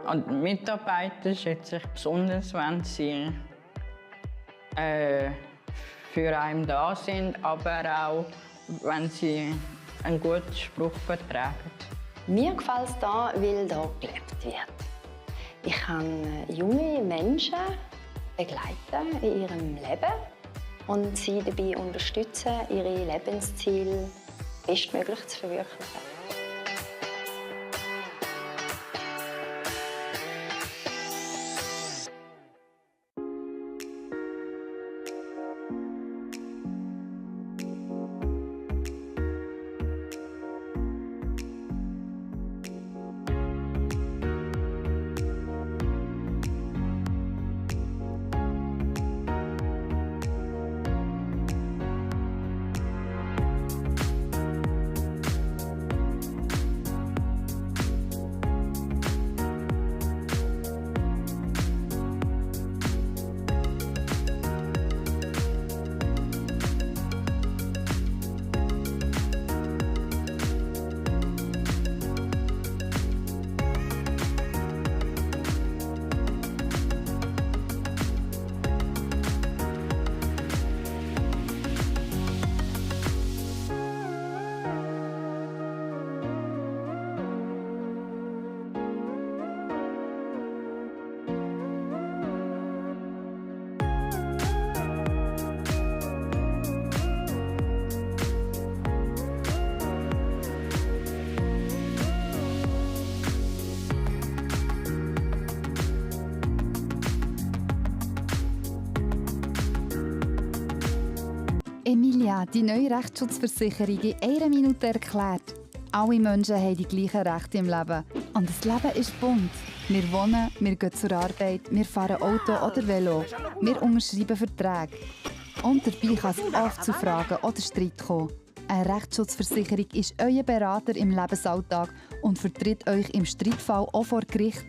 Und die Mitarbeiter schätze ich besonders, wenn sie für einen da sind, aber auch, wenn sie einen guten Spruch vertragen. Mir gefällt es hier, weil hier gelebt wird. Ich kann junge Menschen begleiten in ihrem Leben und sie dabei unterstützen, ihre Lebensziele bestmöglich zu verwirklichen. Emilia, die neue Rechtsschutzversicherung in einer Minute erklärt. Alle Menschen haben die gleichen Rechte im Leben. Und das Leben ist bunt. Wir wohnen, wir gehen zur Arbeit, wir fahren Auto oder Velo. Wir unterschreiben Verträge. Und dabei kann es oft zu Fragen oder Streit kommen. Eine Rechtsschutzversicherung ist euer Berater im Lebensalltag und vertritt euch im Streitfall auch vor Gericht.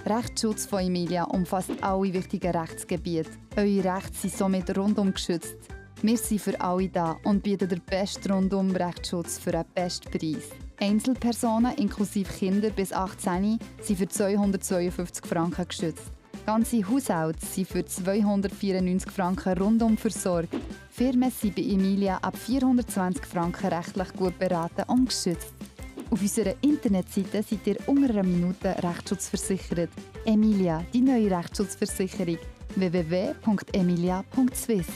Rechtsschutz von Emilia umfasst alle wichtigen Rechtsgebiete. Eure Rechte sind somit rundum geschützt. Wir sind für alle da und bieten den besten Rundum-Rechtsschutz für einen besten Preis. Einzelpersonen inklusive Kinder bis 18 sind für 252 Franken geschützt. Ganze Haushalte sind für 294 Franken rundum versorgt. Firmen sind bei Emilia ab 420 Franken rechtlich gut beraten und geschützt. Auf unserer Internetseite seid ihr unter einer Minute Rechtsschutz Emilia, die neue Rechtsschutzversicherung. www.emilia.swiss.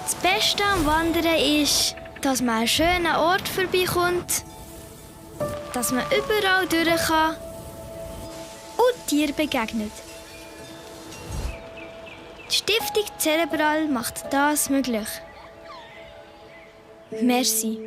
Das Beste am Wandern ist, dass man einen schönen Ort vorbeikommt, dass man überall durch kann und Tieren begegnet. Die Stiftung Cerebral macht das möglich. Merci.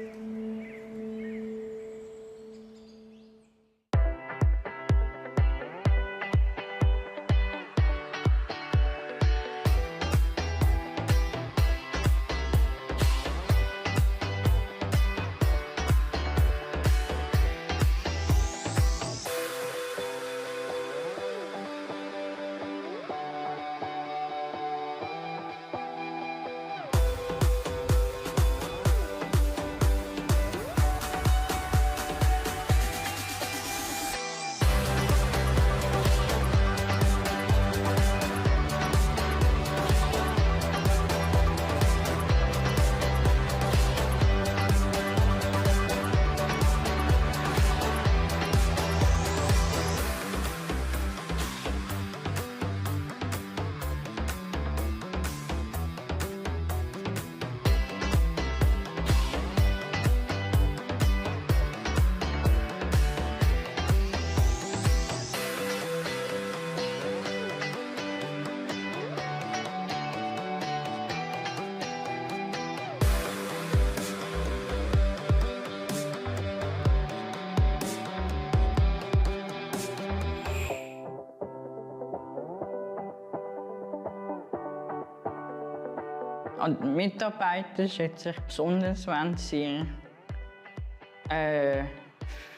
Und die Mitarbeiter schätze ich besonders, wenn sie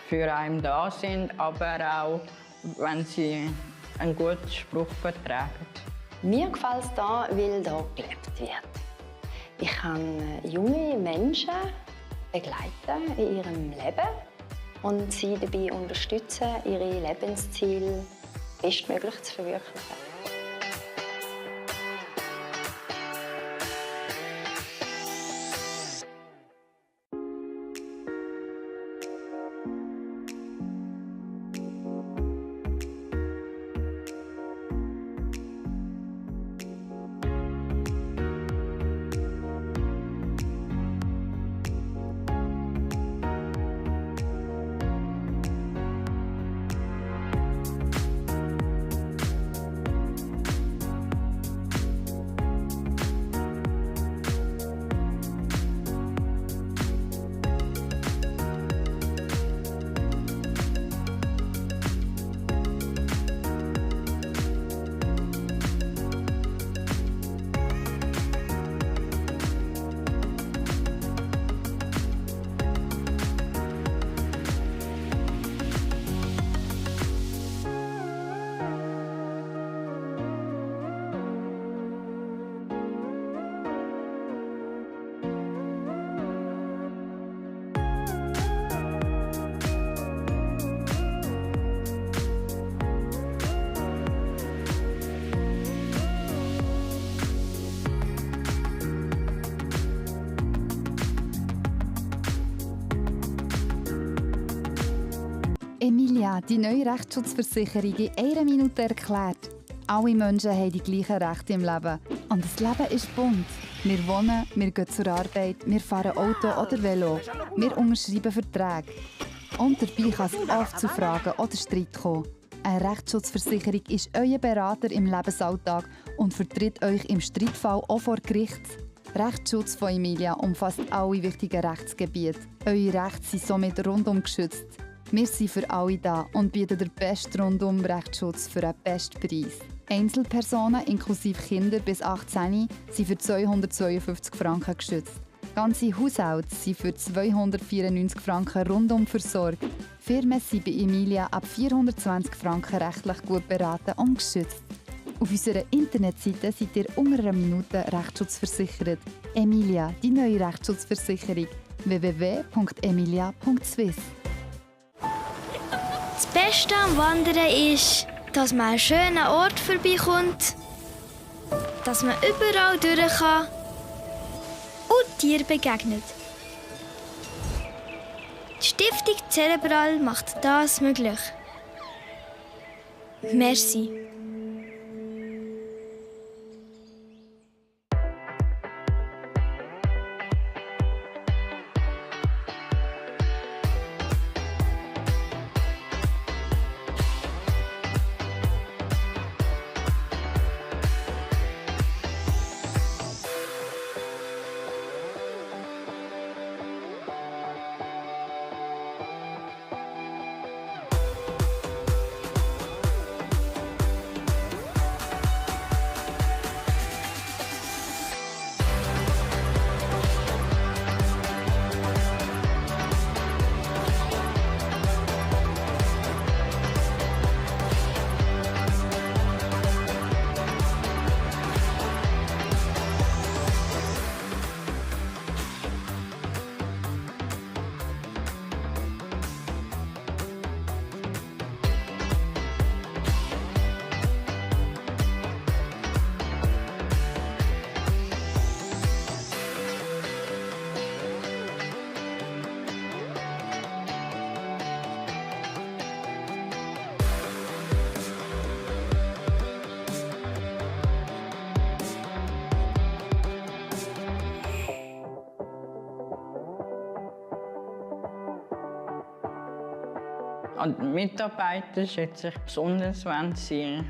für einen da sind, aber auch, wenn sie einen guten Spruch vertragen. Mir gefällt es hier, weil hier gelebt wird. Ich kann junge Menschen begleiten in ihrem Leben und sie dabei unterstützen, ihre Lebensziele bestmöglich zu verwirklichen. Emilia, die neue Rechtsschutzversicherung in einer Minute erklärt. Alle Menschen haben die gleichen Rechte im Leben. Und das Leben ist bunt. Wir wohnen, wir gehen zur Arbeit, wir fahren Auto oder Velo. Wir unterschreiben Verträge. Und dabei kann es oft zu Fragen oder Streit kommen. Eine Rechtsschutzversicherung ist euer Berater im Lebensalltag und vertritt euch im Streitfall auch vor Gericht. Rechtsschutz von Emilia umfasst alle wichtigen Rechtsgebiete. Eure Rechte sind somit rundum geschützt. Wir sind für alle da und bieten den besten Rundum-Rechtsschutz für einen besten Preis. Einzelpersonen inklusive Kinder bis 18 sind für 252 Franken geschützt. Ganze Haushalte sind für 294 Franken rundum versorgt. Firmen sind bei Emilia ab 420 Franken rechtlich gut beraten und geschützt. Auf unserer Internetseite seid ihr unter einer Minute rechtsschutzversichert. Emilia, die neue Rechtsschutzversicherung. www.emilia.swiss. Das Beste am Wandern ist, dass man an schönen Ort vorbeikommt, dass man überall durch kann und Tieren begegnet. Die Stiftung Cerebral macht das möglich. Merci. An die Mitarbeiter schätze ich besonders, wenn sie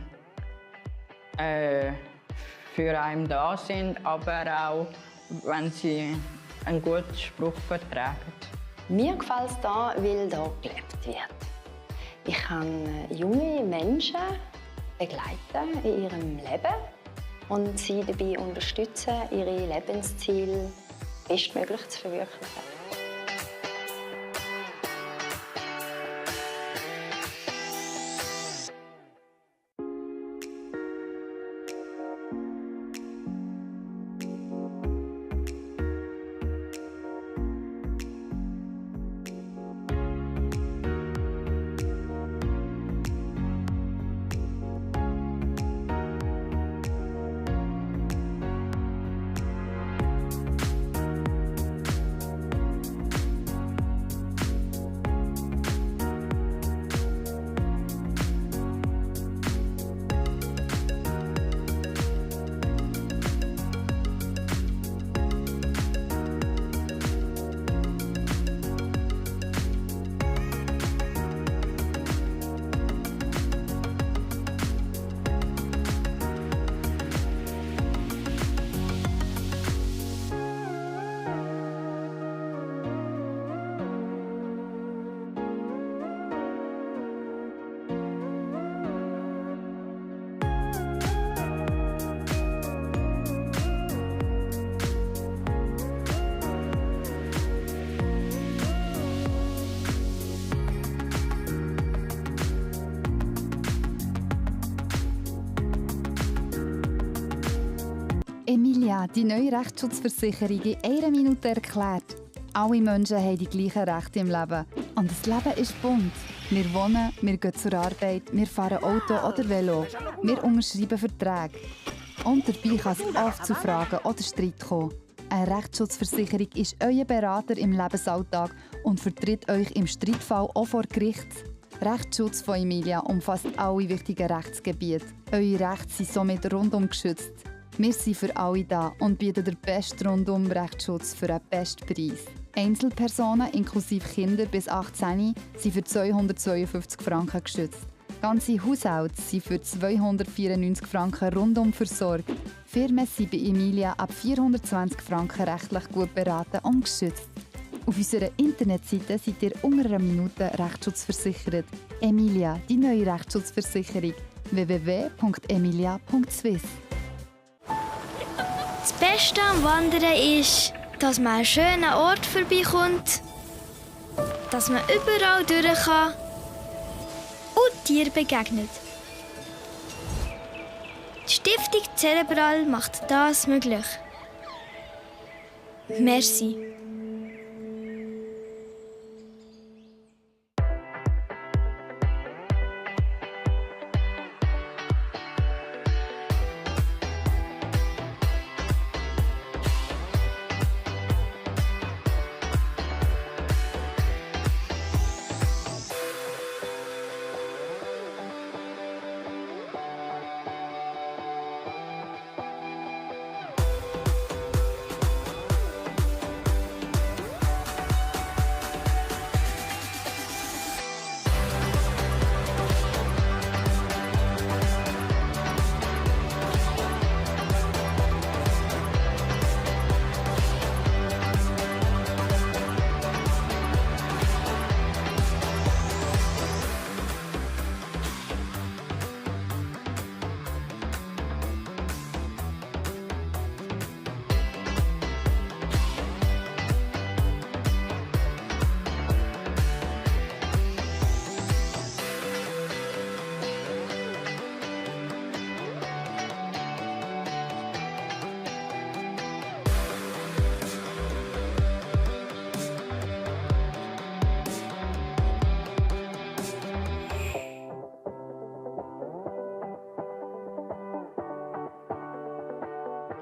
für einen da sind, aber auch, wenn sie einen guten Spruch vertragen. Mir gefällt es hier, weil hier gelebt wird. Ich kann junge Menschen begleiten in ihrem Leben und sie dabei unterstützen, ihre Lebensziele bestmöglich zu verwirklichen. Emilia, die neue Rechtsschutzversicherung in einer Minute erklärt. Alle Menschen haben die gleichen Rechte im Leben. Und das Leben ist bunt. Wir wohnen, wir gehen zur Arbeit, wir fahren Auto oder Velo. Wir unterschreiben Verträge. Und dabei kann es oft zu Fragen oder Streit kommen. Eine Rechtsschutzversicherung ist euer Berater im Lebensalltag und vertritt euch im Streitfall auch vor Gericht. Rechtsschutz von Emilia umfasst alle wichtigen Rechtsgebiete. Eure Rechte sind somit rundum geschützt. Wir sind für alle da und bieten den besten Rundum-Rechtsschutz für einen besten Preis. Einzelpersonen inklusive Kinder bis 18 sind für 252 Franken geschützt. Ganze Haushalte sind für 294 Franken rundum versorgt. Firmen sind bei Emilia ab 420 Franken rechtlich gut beraten und geschützt. Auf unserer Internetseite seid ihr unter einer Minute Rechtsschutz Emilia, die neue Rechtsschutzversicherung. www.emilia.swiss. Das Beste am Wandern ist, dass man an einen schönen Ort vorbeikommt, dass man überall durch kann und Tieren begegnet. Die Stiftung Cerebral macht das möglich. Merci.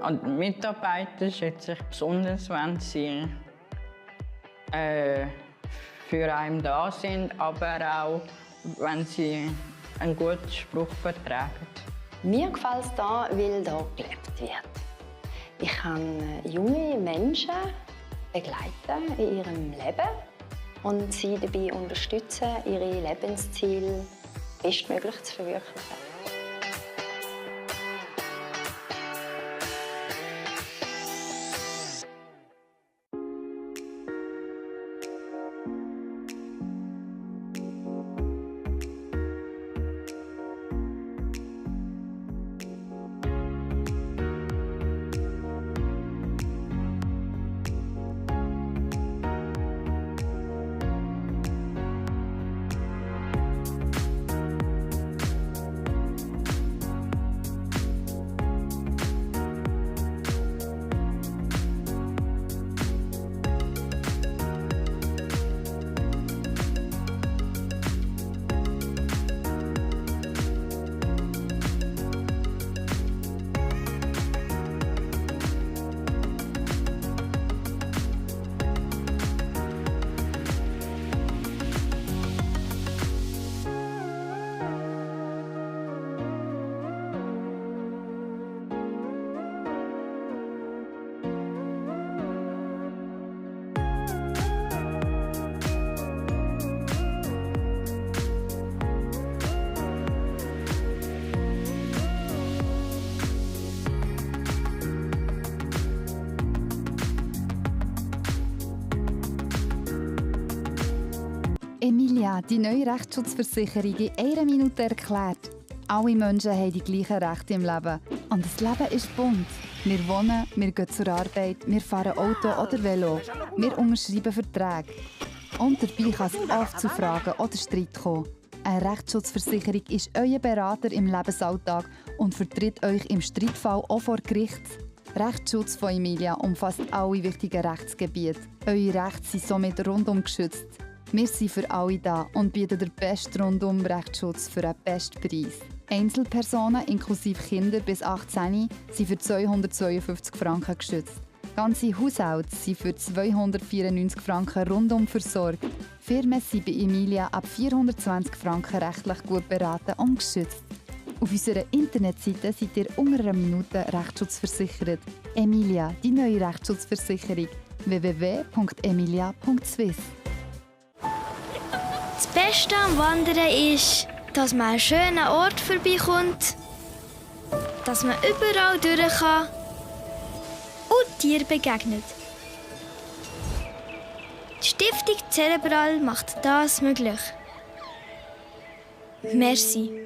Und die Mitarbeiter schätzen sich besonders, wenn sie für einen da sind, aber auch, wenn sie einen guten Spruch vertragen. Mir gefällt es hier, weil hier gelebt wird. Ich kann junge Menschen begleiten in ihrem Leben und sie dabei unterstützen, ihre Lebensziele bestmöglich zu verwirklichen. Emilia, die neue Rechtsschutzversicherung in einer Minute erklärt. Alle Menschen haben die gleichen Rechte im Leben. Und das Leben ist bunt. Wir wohnen, wir gehen zur Arbeit, wir fahren Auto oder Velo. Wir unterschreiben Verträge. Und dabei kann es oft zu Fragen oder Streit kommen. Eine Rechtsschutzversicherung ist euer Berater im Lebensalltag und vertritt euch im Streitfall auch vor Gericht. Rechtsschutz von Emilia umfasst alle wichtigen Rechtsgebiete. Eure Rechte sind somit rundum geschützt. Wir sind für alle da und bieten den besten Rundum-Rechtsschutz für einen besten Preis. Einzelpersonen inklusive Kinder bis 18 sind für 252 Franken geschützt. Ganze Haushalte sind für 294 Franken rundum versorgt. Firmen sind bei Emilia ab 420 Franken rechtlich gut beraten und geschützt. Auf unserer Internetseite seid ihr unter einer Minute Rechtsschutz Emilia, die neue Rechtsschutzversicherung. www.emilia.swiss. Das Beste am Wandern ist, dass man an schönen Ort vorbeikommt, dass man überall durch kann und Tieren begegnet. Die Stiftung Cerebral macht das möglich. Merci.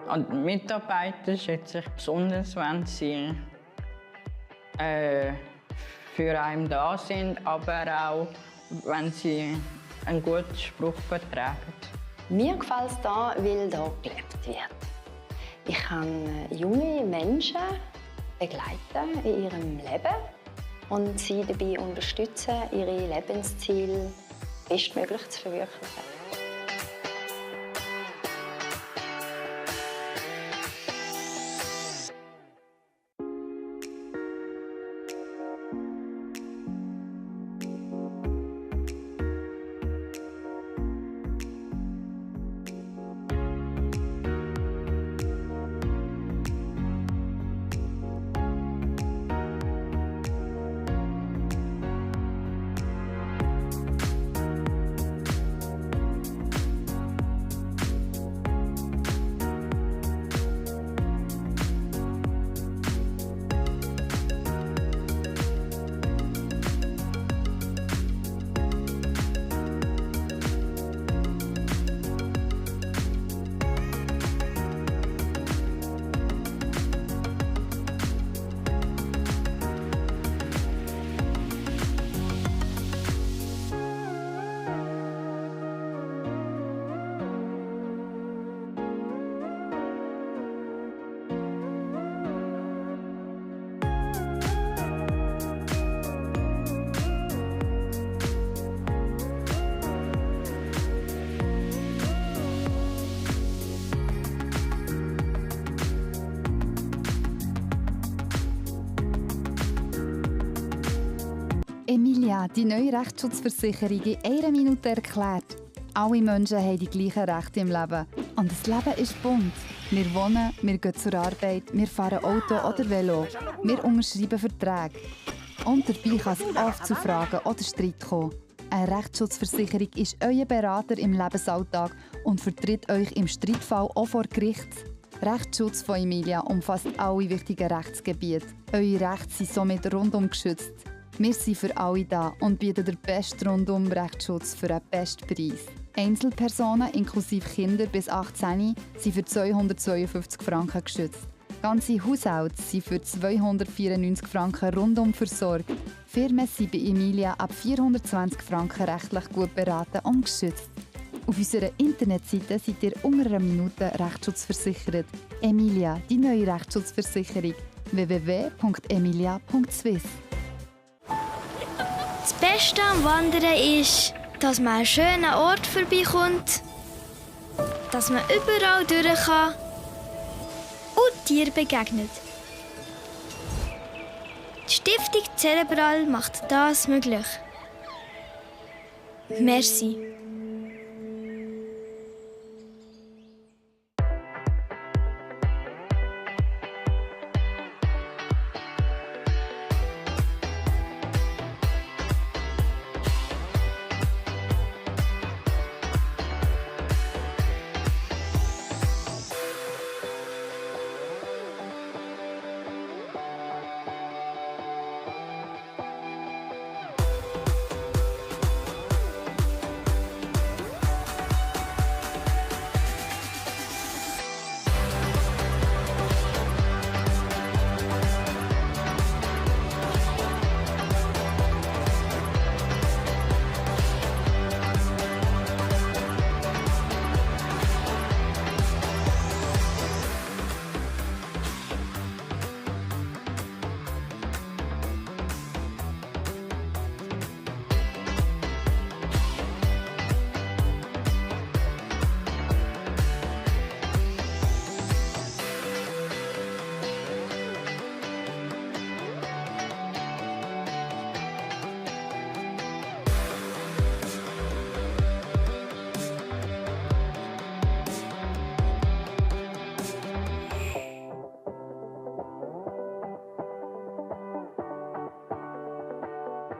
Und die Mitarbeiter schätzen sich besonders, wenn sie für einen da sind, aber auch, wenn sie einen guten Spruch vertragen. Mir gefällt es hier, weil hier gelebt wird. Ich kann junge Menschen begleiten in ihrem Leben und sie dabei unterstützen, ihre Lebensziele bestmöglich zu verwirklichen. Emilia, die neue Rechtsschutzversicherung in einer Minute erklärt. Alle Menschen haben die gleichen Rechte im Leben. Und das Leben ist bunt. Wir wohnen, wir gehen zur Arbeit, wir fahren Auto oder Velo. Wir unterschreiben Verträge. Und dabei kann es oft zu Fragen oder Streit kommen. Eine Rechtsschutzversicherung ist euer Berater im Lebensalltag und vertritt euch im Streitfall auch vor Gericht. Rechtsschutz von Emilia umfasst alle wichtigen Rechtsgebiete. Eure Rechte sind somit rundum geschützt. Wir sind für alle da und bieten den besten Rundum-Rechtsschutz für einen besten Preis. Einzelpersonen inklusive Kinder bis 18 sind für 252 Franken geschützt. Ganze Haushalte sind für 294 Franken rundum versorgt. Firmen sind bei Emilia ab 420 Franken rechtlich gut beraten und geschützt. Auf unserer Internetseite seid ihr unter einer Minute rechtsschutzversichert. Emilia, die neue Rechtsschutzversicherung. www.emilia.swiss. Das Beste am Wandern ist, dass man einen schönen Ort vorbeikommt, dass man überall durch kann und Tieren begegnet. Die Stiftung Cerebral macht das möglich. Merci.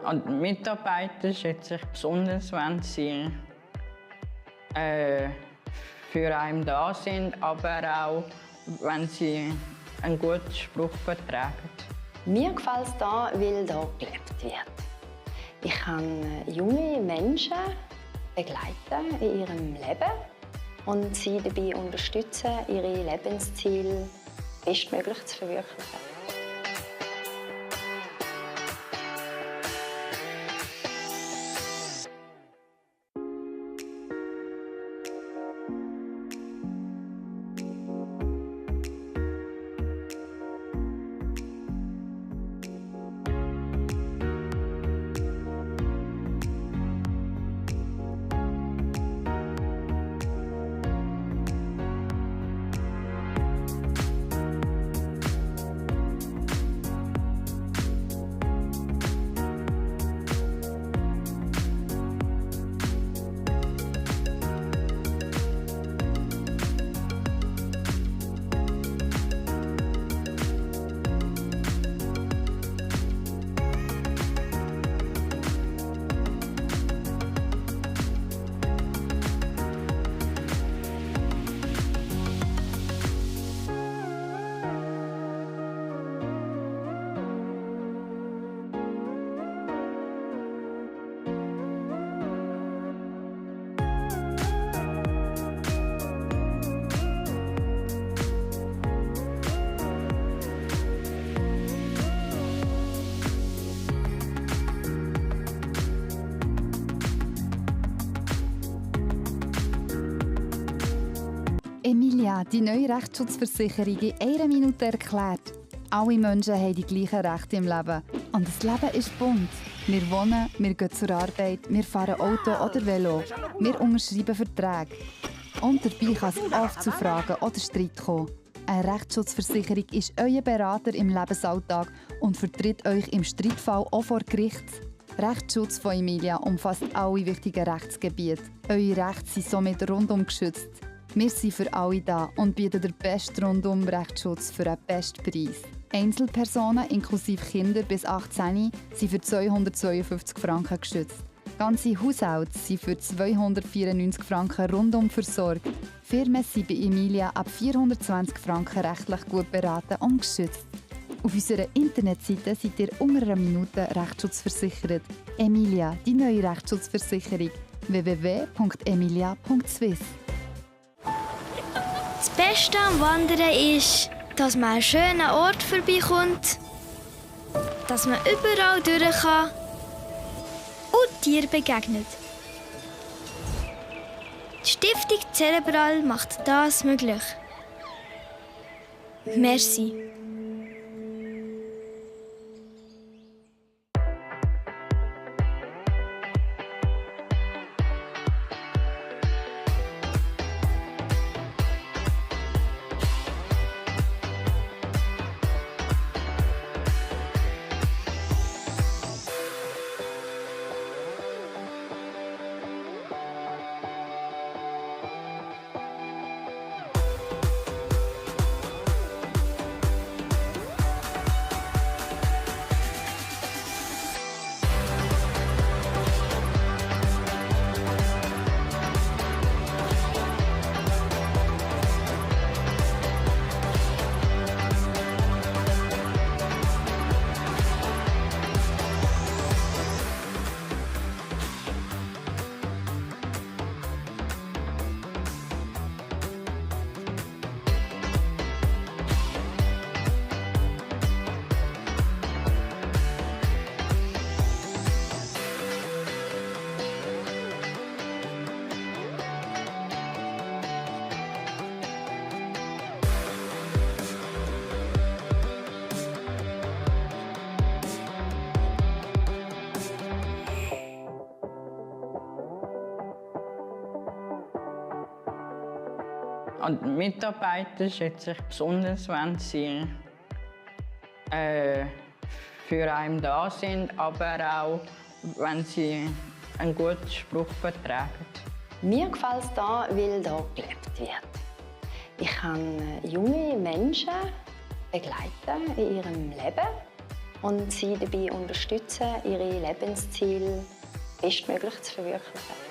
Und die Mitarbeiter schätze ich besonders, wenn sie für einen da sind, aber auch, wenn sie einen guten Spruch vertragen. Mir gefällt es hier, weil hier gelebt wird. Ich kann junge Menschen begleiten in ihrem Leben und sie dabei unterstützen, ihre Lebensziele bestmöglich zu verwirklichen. Emilia, die neue Rechtsschutzversicherung in einer Minute erklärt. Alle Menschen haben die gleichen Rechte im Leben. Und das Leben ist bunt. Wir wohnen, wir gehen zur Arbeit, wir fahren Auto oder Velo. Wir unterschreiben Verträge. Und dabei kann es oft zu Fragen oder Streit kommen. Eine Rechtsschutzversicherung ist euer Berater im Lebensalltag und vertritt euch im Streitfall auch vor Gericht. Rechtsschutz von Emilia umfasst alle wichtigen Rechtsgebiete. Eure Rechte sind somit rundum geschützt. Wir sind für alle da und bieten den besten Rundum-Rechtsschutz für den besten Preis. Einzelpersonen inklusive Kinder bis 18 sind für 252 Franken geschützt. Ganze Haushalte sind für 294 Franken rundum versorgt. Firmen sind bei Emilia ab 420 Franken rechtlich gut beraten und geschützt. Auf unserer Internetseite seid ihr unter einer Minute rechtsschutzversichert. Emilia, die neue Rechtsschutzversicherung. www.emilia.swiss. Das Beste am Wandern ist, dass man einen schönen Ort vorbeikommt, dass man überall durch kann und Tieren begegnet. Die Stiftung Cerebral macht das möglich. Merci. Und die Mitarbeiter schätzen sich besonders, wenn sie für einen da sind, aber auch, wenn sie einen guten Spruch vertragen. Mir gefällt es hier, weil hier gelebt wird. Ich kann junge Menschen begleiten in ihrem Leben und sie dabei unterstützen, ihre Lebensziele bestmöglich zu verwirklichen.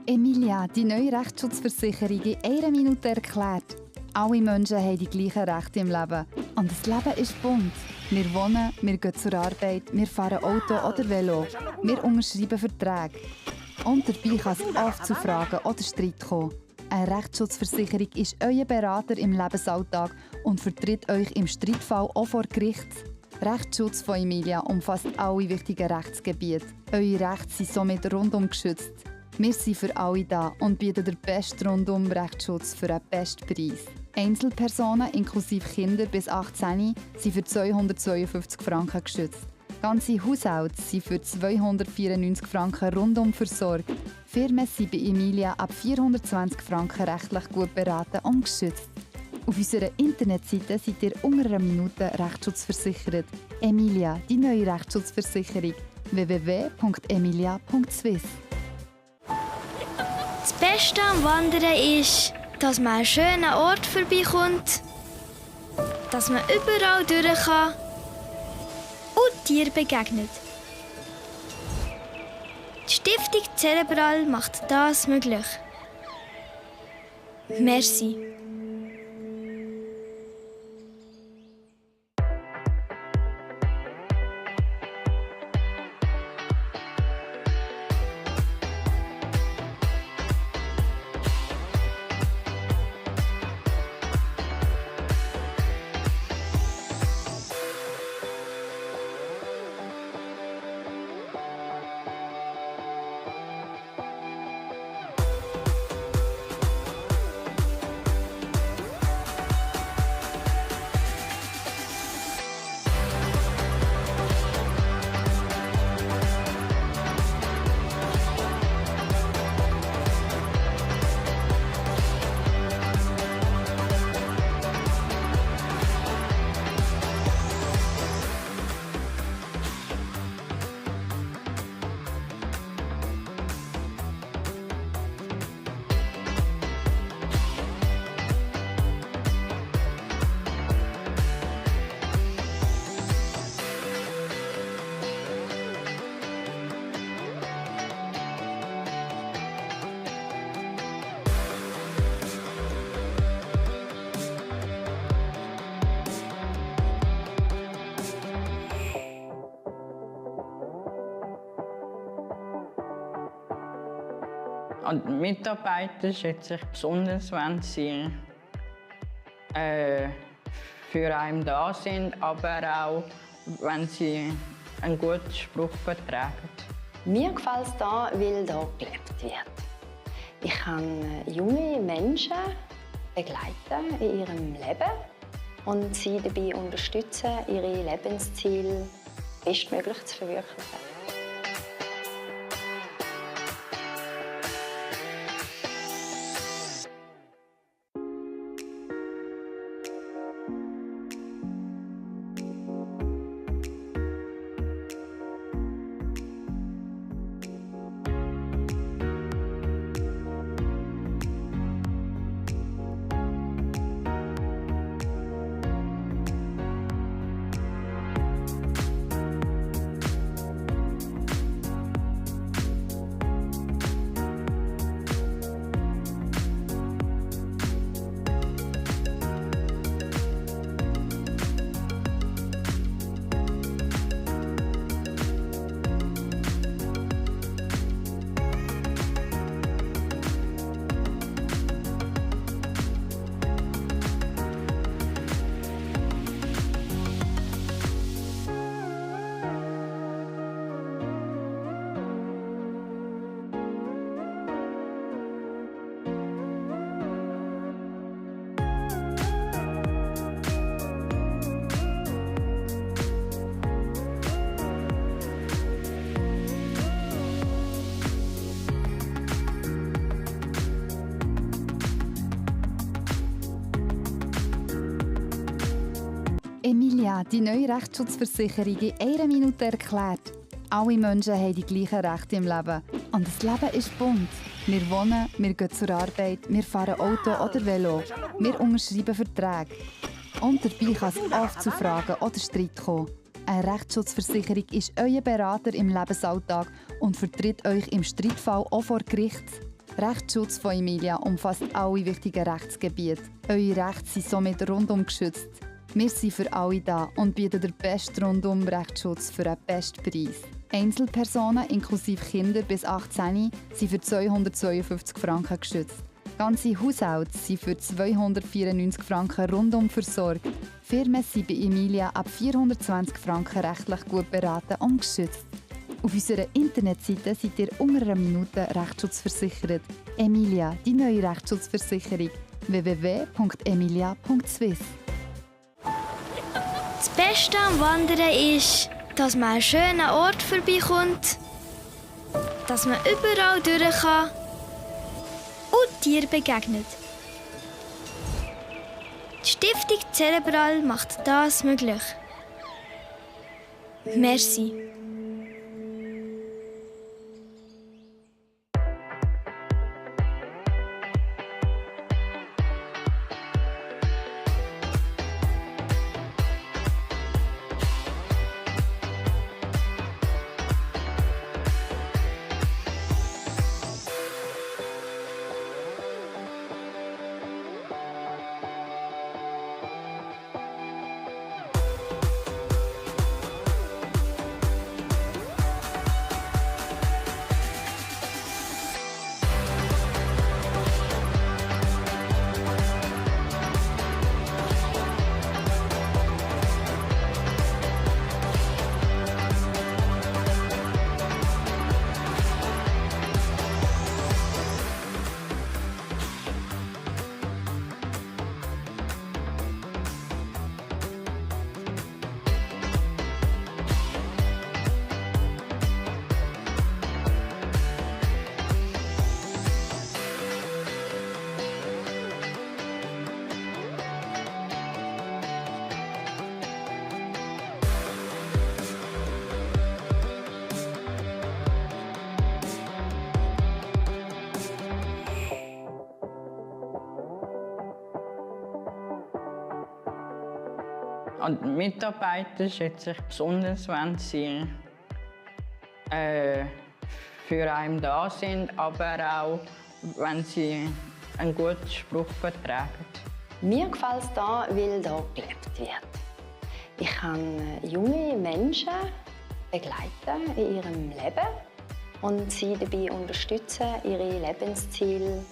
Emilia, die neue Rechtsschutzversicherung in einer Minute erklärt. Alle Menschen haben die gleichen Rechte im Leben. Und das Leben ist bunt. Wir wohnen, wir gehen zur Arbeit, wir fahren Auto oder Velo. Wir unterschreiben Verträge. Und dabei kann es oft zu Fragen oder Streit kommen. Eine Rechtsschutzversicherung ist euer Berater im Lebensalltag und vertritt euch im Streitfall auch vor Gericht. Rechtsschutz von Emilia umfasst alle wichtigen Rechtsgebiete. Eure Rechte sind somit rundum geschützt. Wir sind für alle da und bieten den besten Rundum-Rechtsschutz für den besten Preis. Einzelpersonen inklusive Kinder bis 18 sind für 252 Franken geschützt. Ganze Haushalte sind für 294 Franken rundum versorgt. Firmen sind bei Emilia ab 420 Franken rechtlich gut beraten und geschützt. Auf unserer Internetseite seid ihr unter einer Minute Rechtsschutz Emilia, die neue Rechtsschutzversicherung. www.emilia.swiss. Das Beste am Wandern ist, dass man einen schönen Ort vorbeikommt, dass man überall durch kann und Tieren begegnet. Die Stiftung Cerebral macht das möglich. Merci. Und die Mitarbeiter schätze ich besonders, wenn sie für einen da sind, aber auch, wenn sie einen guten Spruch vertragen. Mir gefällt es hier, weil hier gelebt wird. Ich kann junge Menschen begleiten in ihrem Leben und sie dabei unterstützen, ihre Lebensziele bestmöglich zu verwirklichen. Emilia, die neue Rechtsschutzversicherung in einer Minute erklärt. Alle Menschen haben die gleichen Rechte im Leben. Und das Leben ist bunt. Wir wohnen, wir gehen zur Arbeit, wir fahren Auto oder Velo. Wir unterschreiben Verträge. Und dabei kann es oft zu Fragen oder Streit kommen. Eine Rechtsschutzversicherung ist euer Berater im Lebensalltag und vertritt euch im Streitfall auch vor Gericht. Rechtsschutz von Emilia umfasst alle wichtigen Rechtsgebiete. Eure Rechte sind somit rundum geschützt. Wir sind für alle da und bieten den besten Rundum-Rechtsschutz für einen besten Preis. Einzelpersonen inklusive Kinder bis 18 sind für 252 Franken geschützt. Ganze Haushalte sind für 294 Franken rundum versorgt. Firmen sind bei Emilia ab 420 Franken rechtlich gut beraten und geschützt. Auf unserer Internetseite seid ihr unter einer Minute Rechtsschutzversichert. Emilia, die neue Rechtsschutzversicherung. www.emilia.swiss. Das Beste am Wandern ist, dass man an einen schönen Ort vorbeikommt, dass man überall durch kann und Tieren begegnet. Die Stiftung Cerebral macht das möglich. Merci. Und die Mitarbeiter schätze ich besonders, wenn sie für einen da sind, aber auch, wenn sie einen guten Spruch vertragen. Mir gefällt es hier, weil hier gelebt wird. Ich kann junge Menschen begleiten in ihrem Leben und sie dabei unterstützen, ihre Lebensziele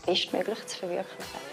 bestmöglich zu verwirklichen.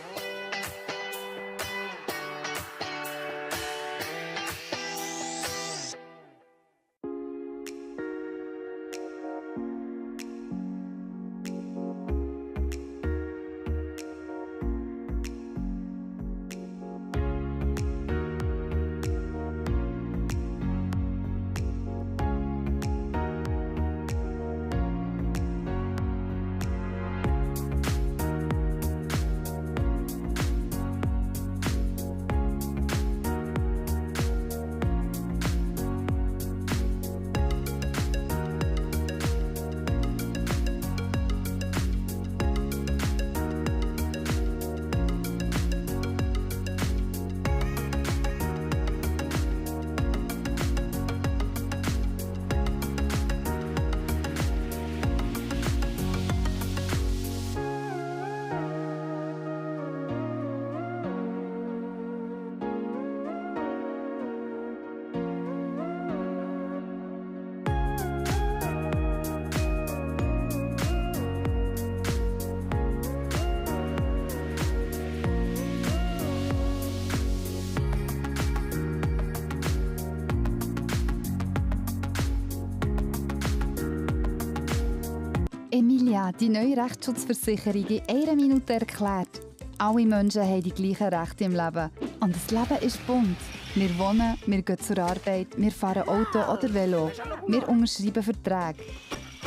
Emilia, die neue Rechtsschutzversicherung in einer Minute erklärt. Alle Menschen haben die gleichen Rechte im Leben. Und das Leben ist bunt. Wir wohnen, wir gehen zur Arbeit, wir fahren Auto oder Velo. Wir unterschreiben Verträge.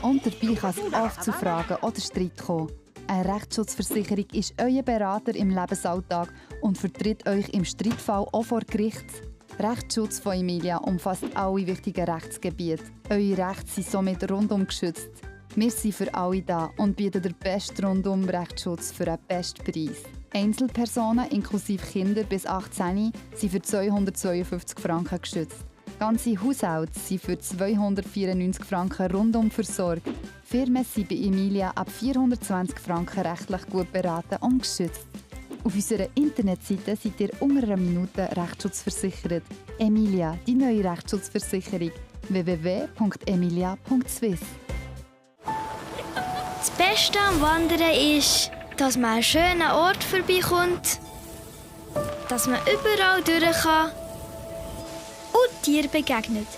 Und dabei kann es oft zu Fragen oder Streit kommen. Eine Rechtsschutzversicherung ist euer Berater im Lebensalltag und vertritt euch im Streitfall auch vor Gericht. Rechtsschutz von Emilia umfasst alle wichtigen Rechtsgebiete. Eure Rechte sind somit rundum geschützt. Wir sind für alle da und bieten den besten Rundum-Rechtsschutz für den besten Preis. Einzelpersonen inklusive Kinder bis 18 sind für 252 Franken geschützt. Ganze Haushalte sind für 294 Franken rundum versorgt. Firmen sind bei Emilia ab 420 Franken rechtlich gut beraten und geschützt. Auf unserer Internetseite seid ihr unter einer Minute Rechtsschutz Emilia, die neue Rechtsschutzversicherung. www.emilia.swiss. Das Beste am Wandern ist, dass man an einen schönen Ort vorbeikommt, dass man überall durch kann und Tieren begegnet.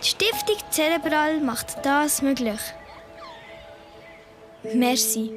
Die Stiftung Cerebral macht das möglich. Merci.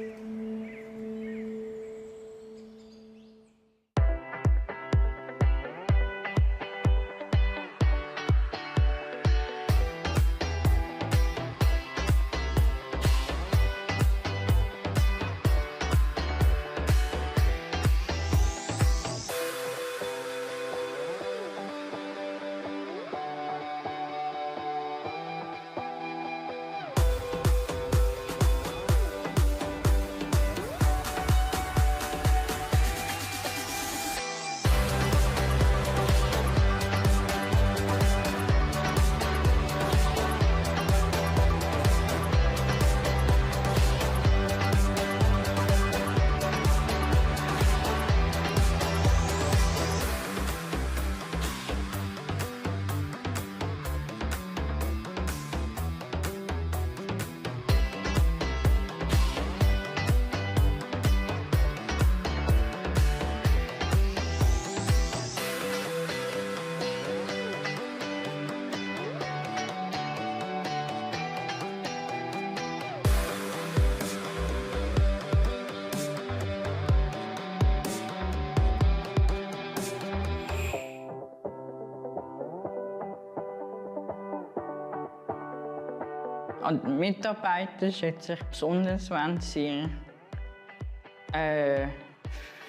Und die Mitarbeiter schätzen sich besonders, wenn sie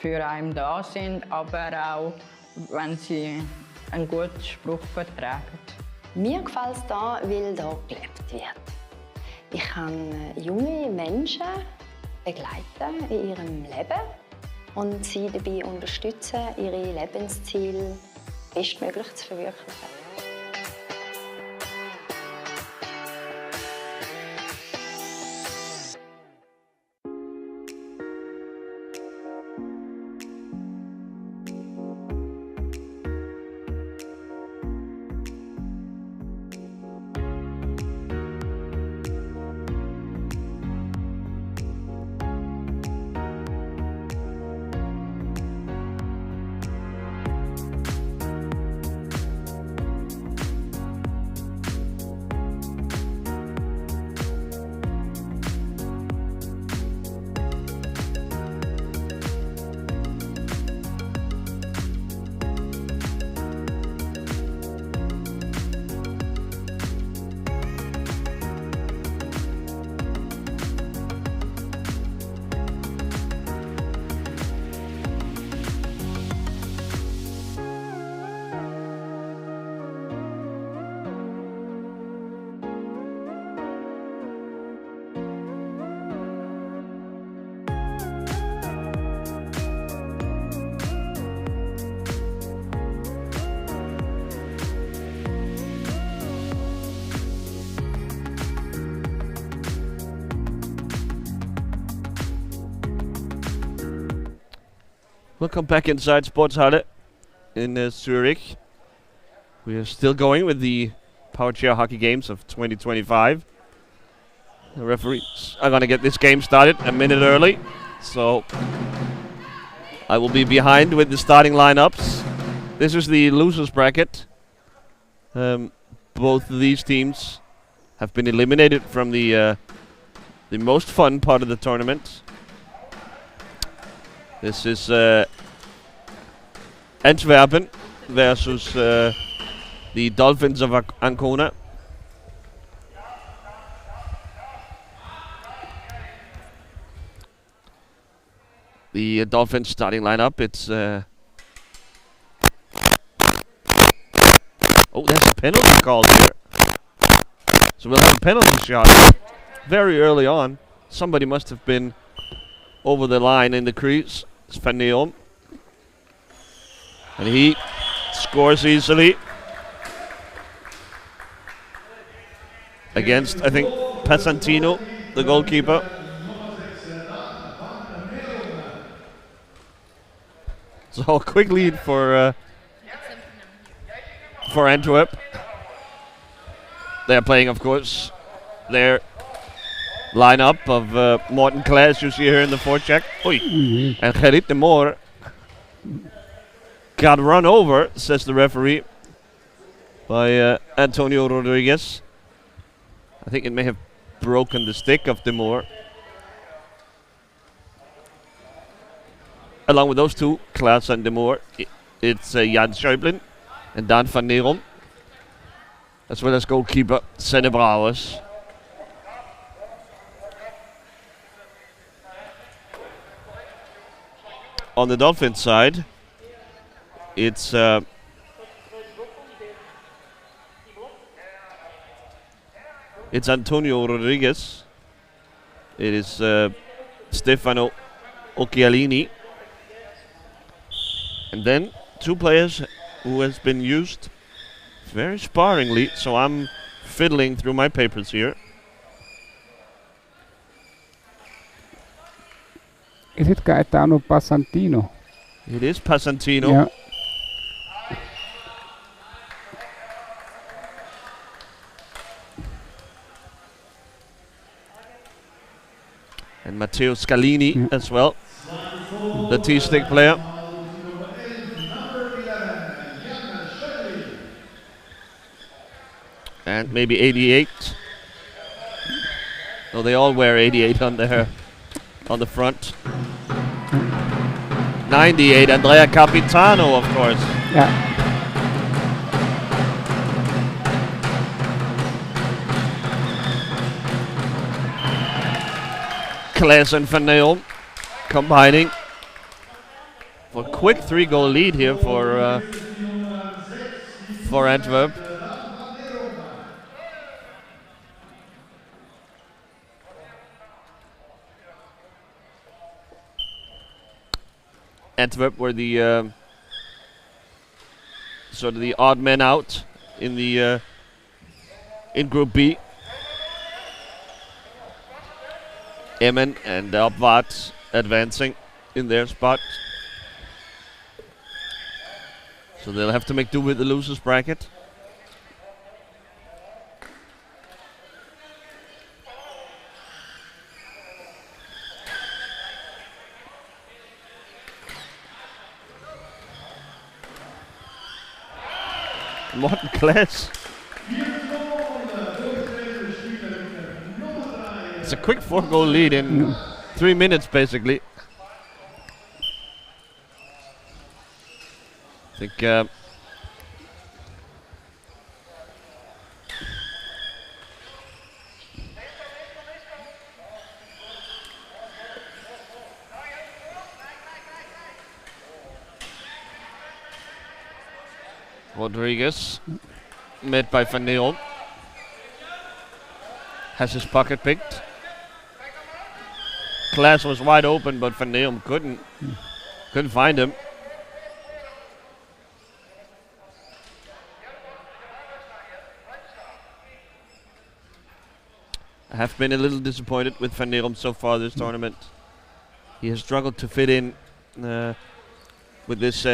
für einen da sind, aber auch, wenn sie einen guten Spruch vertragen. Mir gefällt es hier, weil hier gelebt wird. Ich kann junge Menschen begleiten in ihrem Leben und sie dabei unterstützen, ihre Lebensziele bestmöglich zu verwirklichen. Welcome back inside Sportshalle in Zurich. We are still going with the Powerchair Hockey Games of 2025. The referees are going to get this game started a minute early, so I will be behind with the starting lineups. This is the losers bracket. Both of these teams have been eliminated from the most fun part of the tournament. This is Antwerpen versus the Dolphins of Ancona. The Dolphins starting lineup, it's... oh, there's a penalty called here. So we'll have a penalty shot very early on. Somebody must have been over the line in the crease. It's Van Neom. And he scores easily. Against, I think, Passantino, the goalkeeper. So a quick lead for Antwerp. They're playing, of course, their lineup of Morten Klaas, you see here in the forecheck. And Gerrit de Moor got run over, says the referee, by Antonio Rodriguez. I think it may have broken the stick of de Moor. Along with those two, Klaas and de Moor, it's Jan Schäublin and Dan van Neerom, as well as goalkeeper Senne Brouwers. On the Dolphin side, it's Antonio Rodriguez. It is Stefano Occhialini. And then two players who has been used very sparingly, so I'm fiddling through my papers here. Is it Gaetano Passantino? It is Passantino. Yeah. And Matteo Scalini as well, the T-stick player. And maybe 88. No, they all wear 88 on the front. 98, Andrea Capitano, of course. Yeah. Klaas and Van Neom combining for a quick 3-goal lead here for Antwerp. Antwerp were the sort of the odd men out in the in Group B. Emmen and Abwart advancing in their spot. So they'll have to make do with the losers bracket. Morten Klaas. It's a quick 4-goal lead in 3 minutes, basically. I think Rodriguez, met by Van Neom, has his pocket picked. Klaas was wide open, but Van Neom couldn't find him. I have been a little disappointed with Van Neom so far this tournament. He has struggled to fit in with this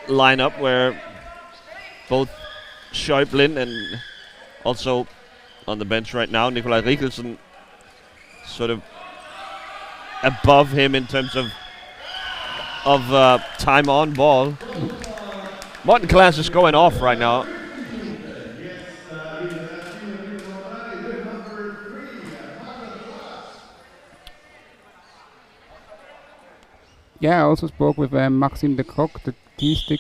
lineup where both Schäublin and also on the bench right now, Nikolaj Rikkelsen, sort of above him in terms of time on ball. Martin Klaas is going off right now. Yeah, I also spoke with Maxime de Kock, the T-stick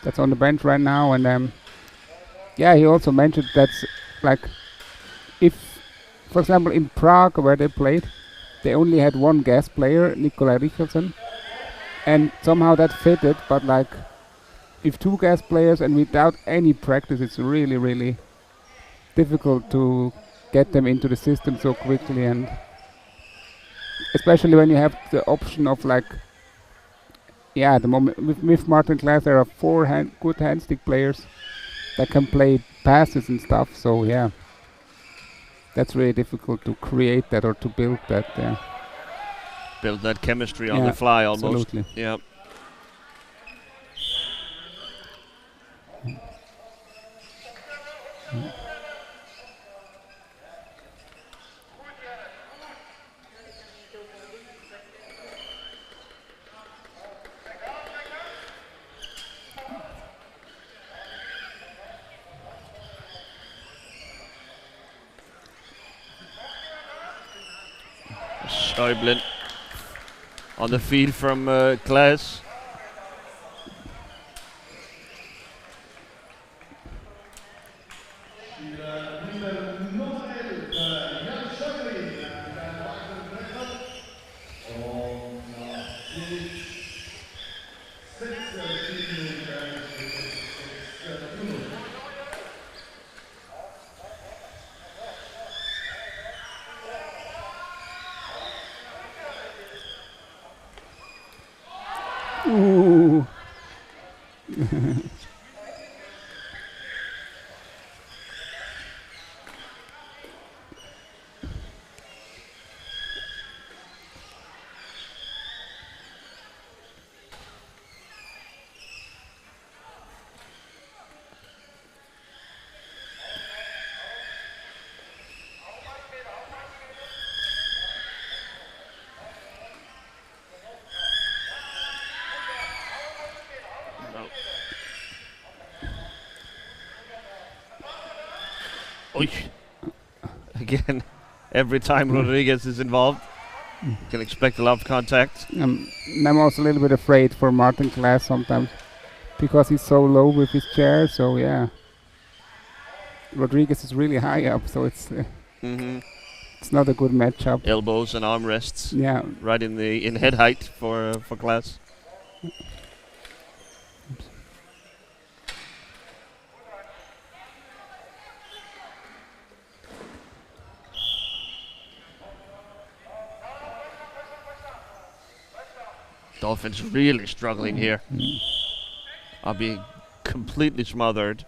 that's on the bench right now, and yeah, he also mentioned that's like, if, for example, in Prague where they played, they only had one guest player, Nikolaj Rikkelsen, and somehow that fitted, but like, if two guest players and without any practice, it's really, really difficult to get them into the system so quickly, and especially when you have the option of like, yeah, at the moment with Martin Klaas there are four good handstick players that can play passes and stuff, so yeah, that's really difficult to create that or to build that. Yeah. Build that chemistry on the fly almost. Absolutely. Yeah. Schäublin on the feed from Klaas. Ooh. Again, every time Rodriguez is involved, you can expect a lot of contact. And I'm also a little bit afraid for Martin Klaas sometimes because he's so low with his chair, so yeah. Rodriguez is really high up, so it's it's not a good matchup. Elbows and armrests. Yeah. Right in head height for Klaas. Dolphins really struggling here. Are being completely smothered.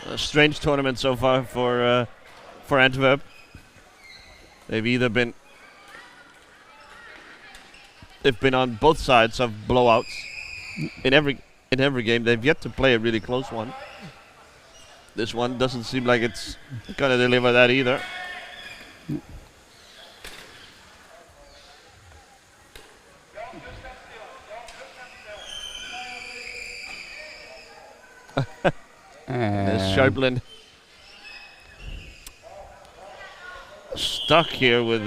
A strange tournament so far for Antwerp. They've either been on both sides of blowouts in every game. They've yet to play a really close one. This one doesn't seem like it's gonna deliver that either. There's Schäublin stuck here with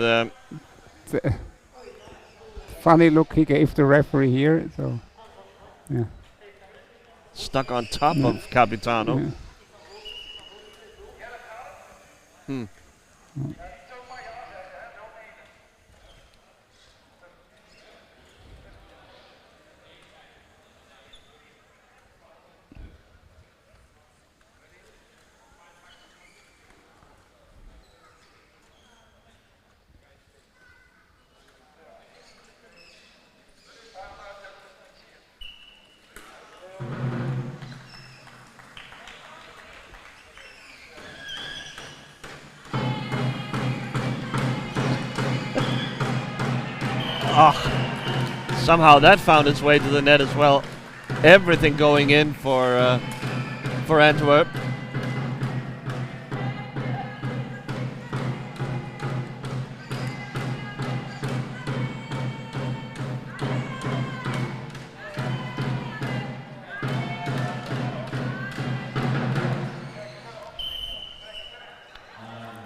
funny look he gave the referee here, so yeah. Stuck on top of Capitano. Yeah. Somehow that found its way to the net as well. Everything going in for Antwerp.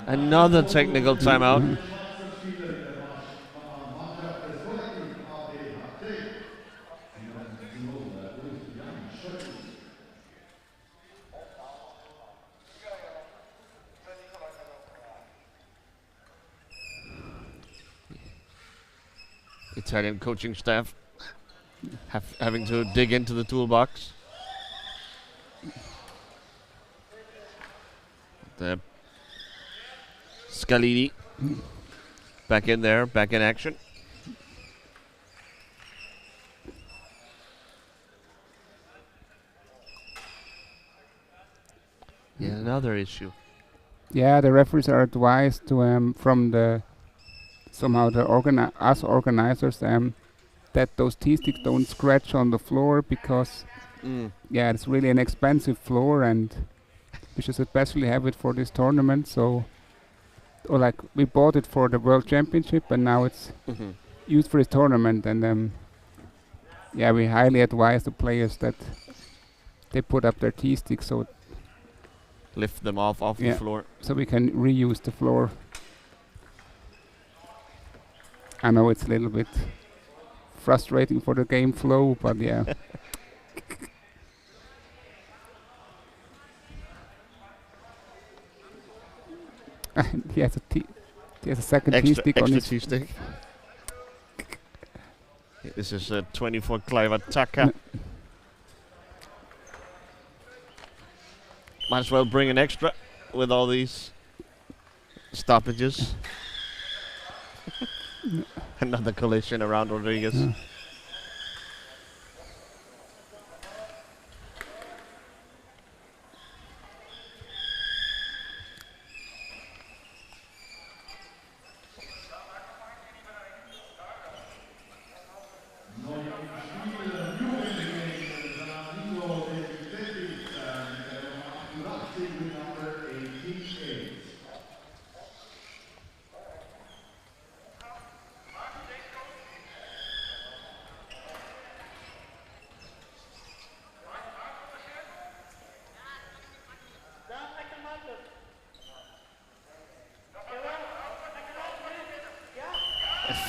Another technical timeout. Italian coaching staff having to dig into the toolbox. The Scalini back in there, back in action. Yeah, another issue. Yeah, the referees are advised to from the somehow the us organizers that those T-sticks don't scratch on the floor because yeah, it's really an expensive floor and we should especially have it for this tournament. So, or like we bought it for the World Championship and now it's used for this tournament. And yeah, we highly advise the players that they put up their T-sticks so lift them off the floor, so we can reuse the floor. I know it's a little bit frustrating for the game flow, but yeah. he has a second T-stick on his T-stick. This is a 24 Clive Taka. Might as well bring an extra with all these stoppages. Another collision around Rodriguez.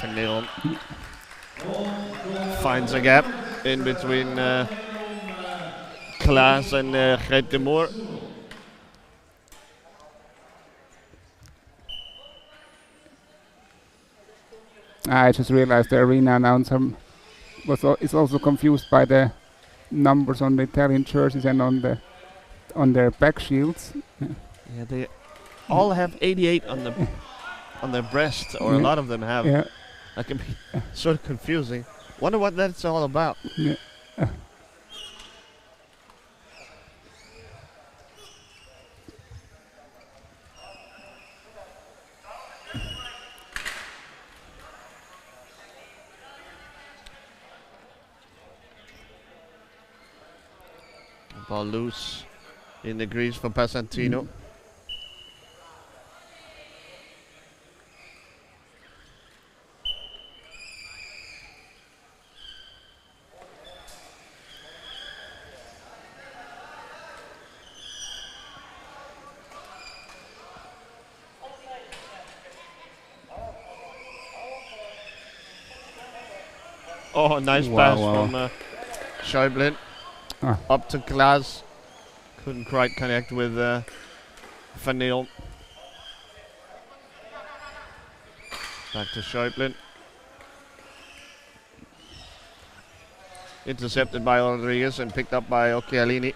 Fernil finds a gap in between Klaas and Gert de Moor. I just realized the arena announcer is also confused by the numbers on the Italian jerseys and on their back shields. Yeah, they all have 88 on their breast, or a lot of them have. Yeah. That can be sort of confusing. Wonder what that's all about. Yeah. Ball loose in the grease for Passantino. Oh, nice pass from Schäuble. Up to Klaas. Couldn't quite connect with Fernil. Back to Schäuble. Intercepted by Rodriguez and picked up by Occhialini.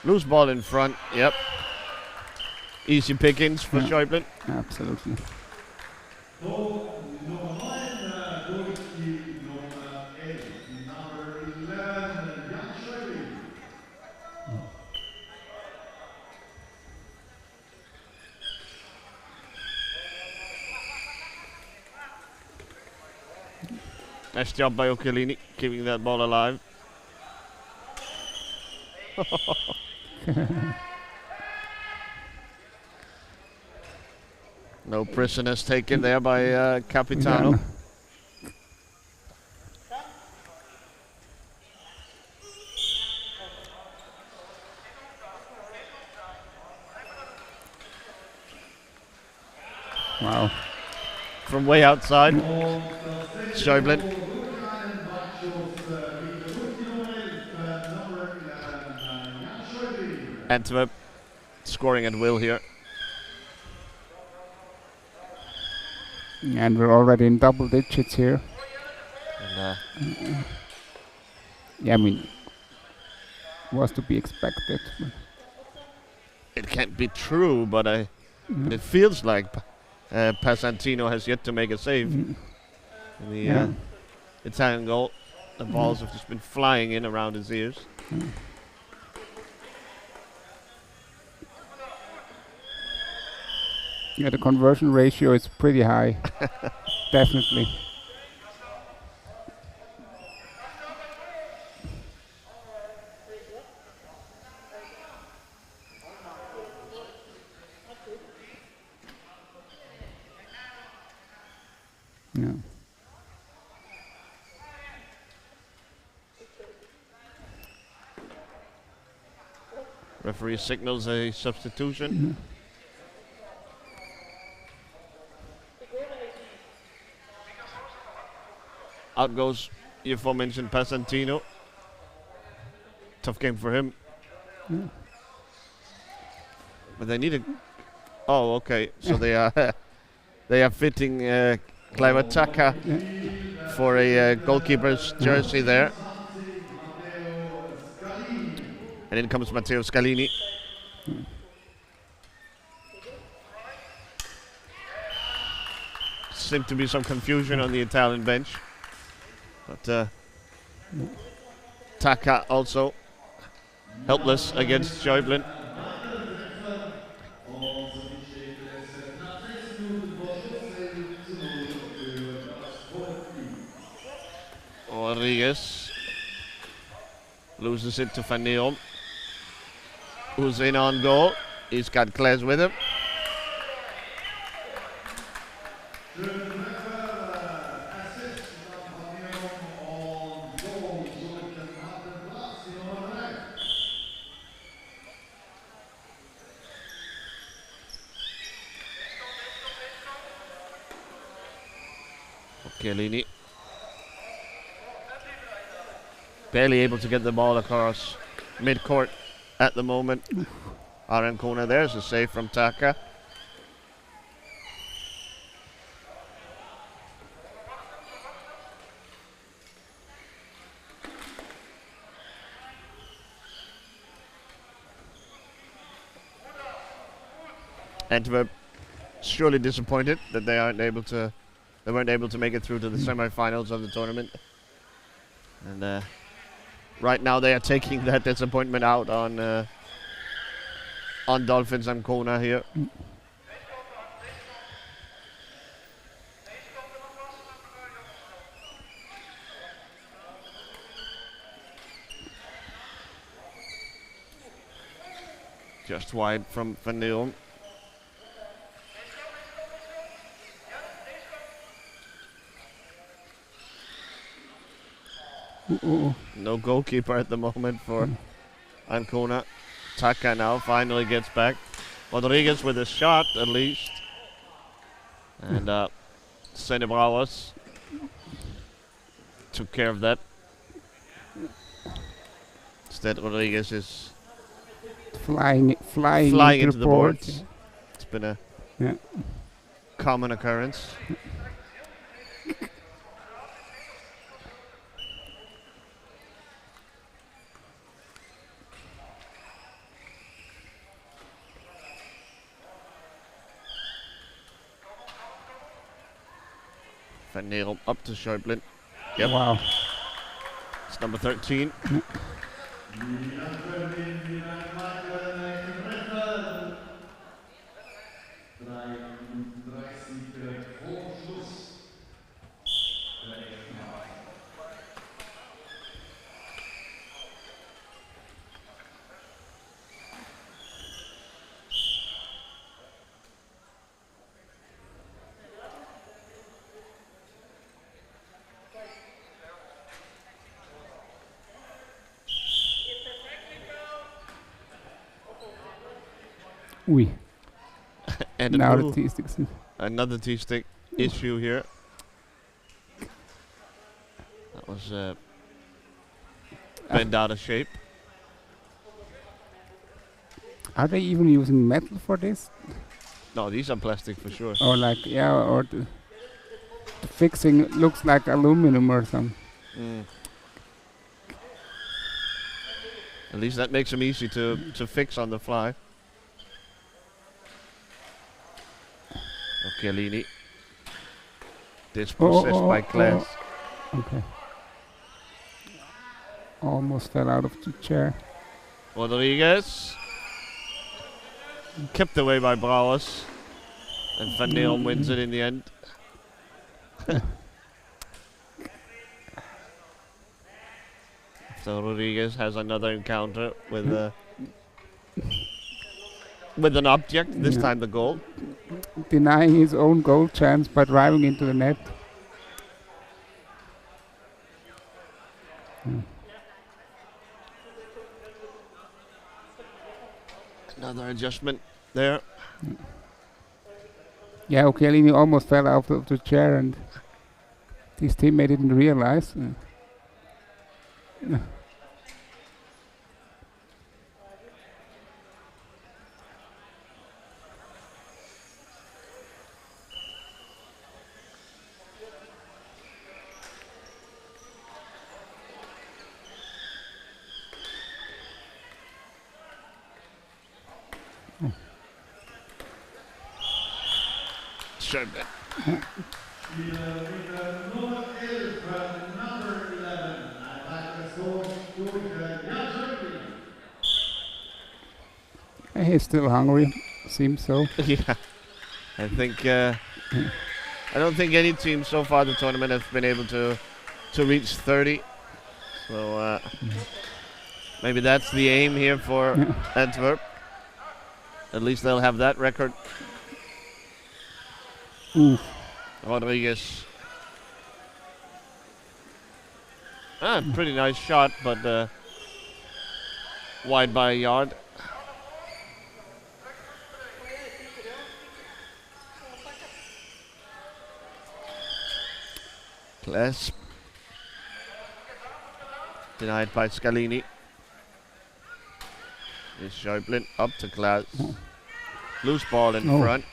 Loose ball in front. Yep. Easy pickings for Schäuble. Absolutely. Nice job by Occhialini, keeping that ball alive. No prisoners taken there by Capitano. Yeah. Wow. From way outside, Schäuble. Antwerp scoring at will here. And we're already in double digits here. And, Yeah, I mean, was to be expected. it can't be true, but it feels like Pasantino has yet to make a save. In the Italian goal, the balls have just been flying in around his ears. Yeah, the conversion ratio is pretty high. Definitely. Yeah. Referee signals a substitution. Out goes your aforementioned Pasantino. Tough game for him. But they need a... Oh, okay. So they are fitting Clive Taka for a goalkeeper's jersey there. And in comes Matteo Scalini. Seemed to be some confusion on the Italian bench. But Taka also helpless against Schäuble. Rodriguez loses it to Van Neon, who's in on goal. He's got Claes with him. Chiellini barely able to get the ball across mid-court at the moment. Arancona, there's a save from Taka. Antwerp surely disappointed that they weren't able to make it through to the semi-finals of the tournament. And right now they are taking that disappointment out on Dolphins Ancona here. Just wide from Van Leeuwen. No goalkeeper at the moment for Ancona. Taka now finally gets back. Rodriguez with a shot at least. And Senebrawers took care of that. Instead Rodriguez is flying into the boards. It's been a common occurrence. Van Neil up to Schäuble. Yep. Wow. It's number 13. Oui. And Now the little- T-sticks. another T-stick issue here. That was bent out of shape. Are they even using metal for this? No, these are plastic for sure. Or like, yeah, or the fixing looks like aluminum or something. Mm. At least that makes them easy to fix on the fly. Chiellini. Dispossessed by Class. Okay. Almost fell out of the chair. Rodriguez. Kept away by Brouwers. And Van Neon wins it in the end. So Rodriguez has another encounter with an object, this time the goal. Denying his own goal chance by driving into the net. Another adjustment there. Yeah, Chiellini almost fell out of the chair and his teammate didn't realize. Schöne. He's still hungry, seems so. Yeah, I think I don't think any team so far in the tournament has been able to reach 30. So maybe that's the aim here for Antwerp. At least they'll have that record. Oof. Rodriguez. Pretty nice shot, but wide by a yard. Class. Denied by Scalini. Is Schäuble up to Klaas. Loose ball in front.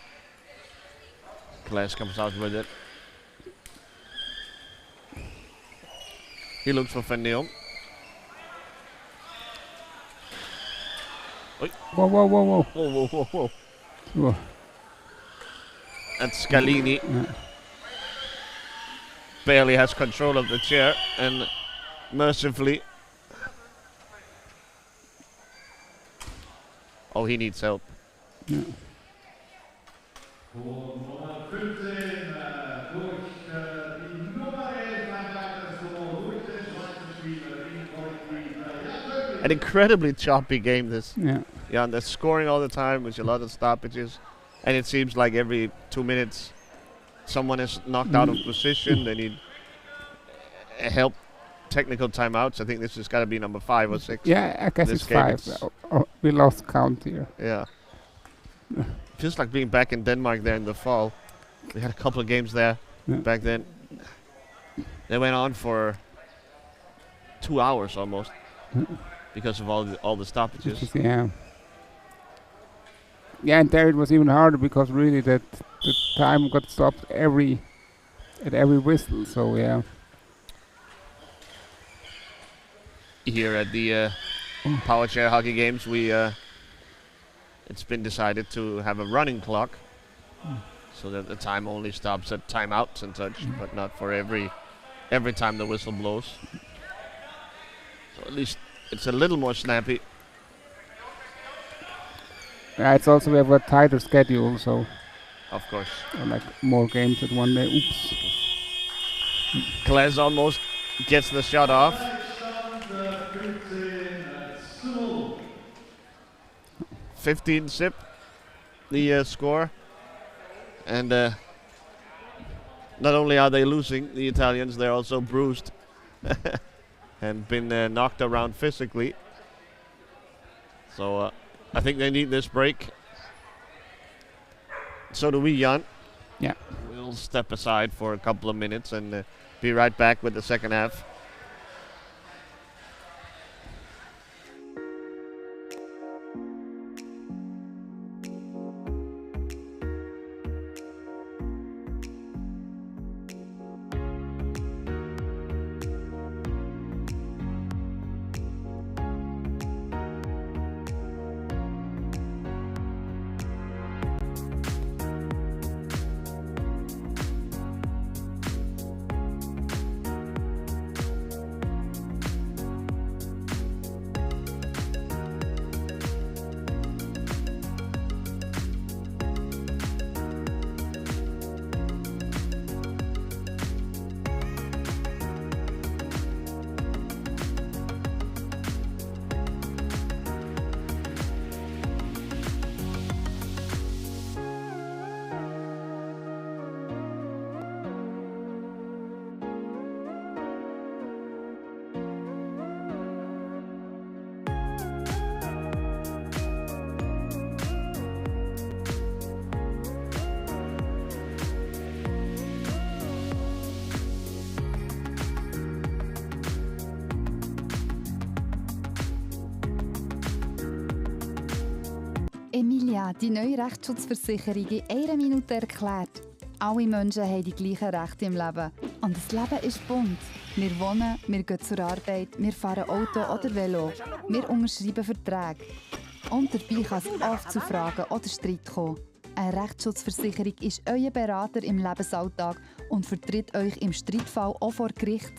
Klaas comes out with it. He looks for Van Neon. Whoa, whoa, whoa, whoa. Whoa, whoa, whoa, whoa. Whoa. And Scalini barely has control of the chair, and mercifully... Oh, he needs help. Yeah. An incredibly choppy game this. Yeah. Yeah, and they're scoring all the time with a lot of stoppages. And it seems like every 2 minutes someone is knocked out of position. They need help, technical timeouts. I think this has got to be number 5 or 6. Yeah, I guess This it's game 5. We lost count here. Yeah. Feels like being back in Denmark there in the fall. We had a couple of games there back then. They went on for 2 hours almost because of all the stoppages. Yeah. Yeah, and there it was even harder because really the time got stopped at every whistle. So yeah. Here at the Powerchair hockey games, it's been decided to have a running clock, so that the time only stops at timeouts and such, but not for every time the whistle blows. So at least it's a little more snappy. Yeah, it's also we have a tighter schedule, so Of course. like more games at one day. Oops. Klaas almost gets the shot off. 15 zip, the score. And not only are they losing, the Italians, they're also bruised and been knocked around physically. So I think they need this break. So do we, Jan. Yeah. We'll step aside for a couple of minutes and be right back with the second half. Emilia, die neue Rechtsschutzversicherung in einer Minute erklärt. Alle Menschen haben die gleichen Rechte im Leben. Und das Leben ist bunt. Wir wohnen, wir gehen zur Arbeit, wir fahren Auto oder Velo. Wir unterschreiben Verträge. Und dabei kann es oft zu Fragen oder Streit kommen. Eine Rechtsschutzversicherung ist euer Berater im Lebensalltag und vertritt euch im Streitfall auch vor Gericht.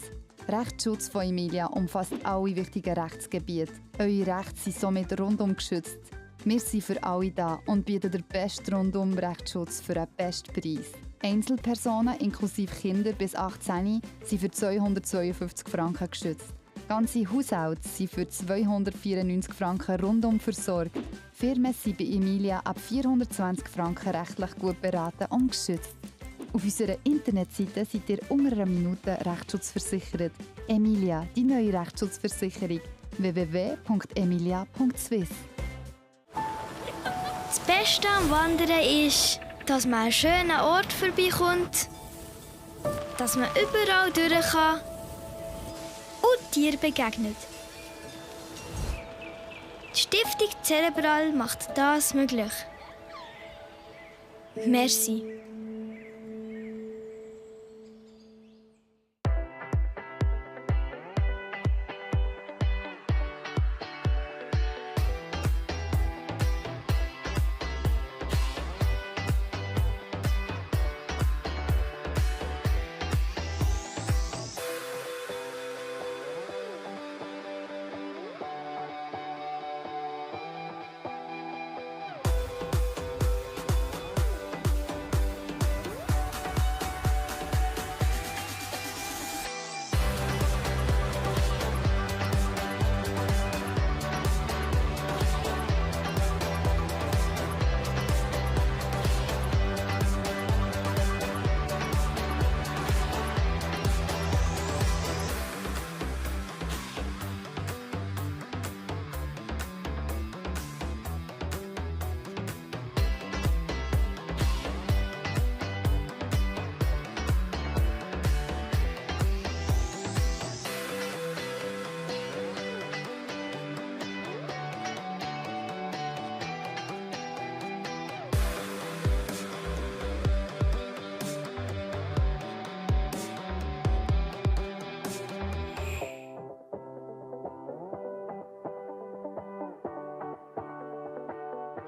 Rechtsschutz von Emilia umfasst alle wichtigen Rechtsgebiete. Eure Rechte sind somit rundum geschützt. Wir sind für alle da und bieten den besten Rundum-Rechtsschutz für einen besten Preis. Einzelpersonen inklusive Kinder bis 18 sind für 252 Franken geschützt. Ganze Haushalte sind für 294 Franken rundum versorgt. Firmen sind bei Emilia ab 420 Franken rechtlich gut beraten und geschützt. Auf unserer Internetseite seid ihr unter einer Minute Rechtsschutz Emilia, die neue Rechtsschutzversicherung. www.emilia.swiss. Das Beste am Wandern ist, dass man an einen schönen Ort vorbeikommt, dass man überall durch kann und Tieren begegnet. Die Stiftung Cerebral macht das möglich. Merci.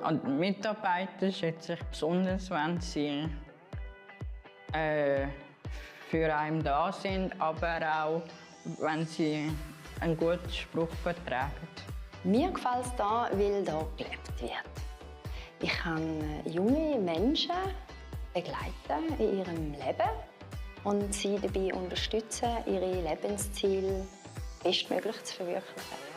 Und die Mitarbeiter schätze ich besonders, wenn sie für einen da sind, aber auch, wenn sie einen guten Spruch vertragen. Mir gefällt es hier, weil hier gelebt wird. Ich kann junge Menschen begleiten in ihrem Leben und sie dabei unterstützen, ihre Lebensziele bestmöglich zu verwirklichen.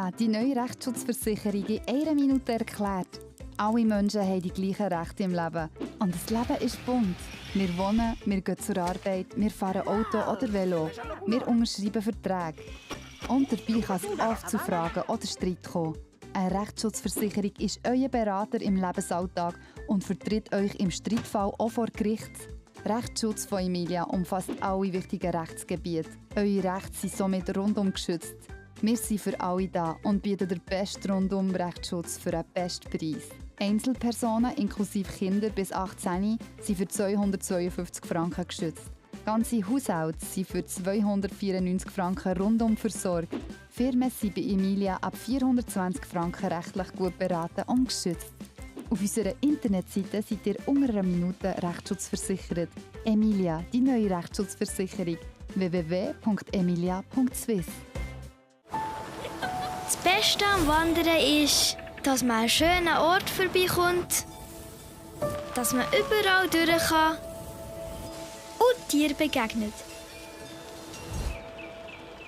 Emilia, die neue Rechtsschutzversicherung in einer Minute erklärt. Alle Menschen haben die gleichen Rechte im Leben. Und das Leben ist bunt. Wir wohnen, wir gehen zur Arbeit, wir fahren Auto oder Velo. Wir unterschreiben Verträge. Und dabei kann es oft zu Fragen oder Streit kommen. Eine Rechtsschutzversicherung ist euer Berater im Lebensalltag und vertritt euch im Streitfall auch vor Gericht. Rechtsschutz von Emilia umfasst alle wichtigen Rechtsgebiete. Eure Rechte sind somit rundum geschützt. Wir sind für alle da und bieten den besten Rundum-Rechtsschutz für den besten Preis. Einzelpersonen inklusive Kinder bis 18 sind für 252 Franken geschützt. Ganze Haushalte sind für 294 Franken rundum versorgt. Firmen sind bei Emilia ab 420 Franken rechtlich gut beraten und geschützt. Auf unserer Internetseite seid ihr unter einer Minute Rechtsschutz Emilia, die neue Rechtsschutzversicherung. www.emilia.swiss. Das Beste am Wandern ist, dass man an schönen Ort vorbeikommt, dass man überall durch kann und Tieren begegnet.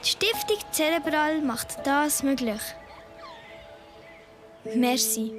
Die Stiftung Cerebral macht das möglich. Merci.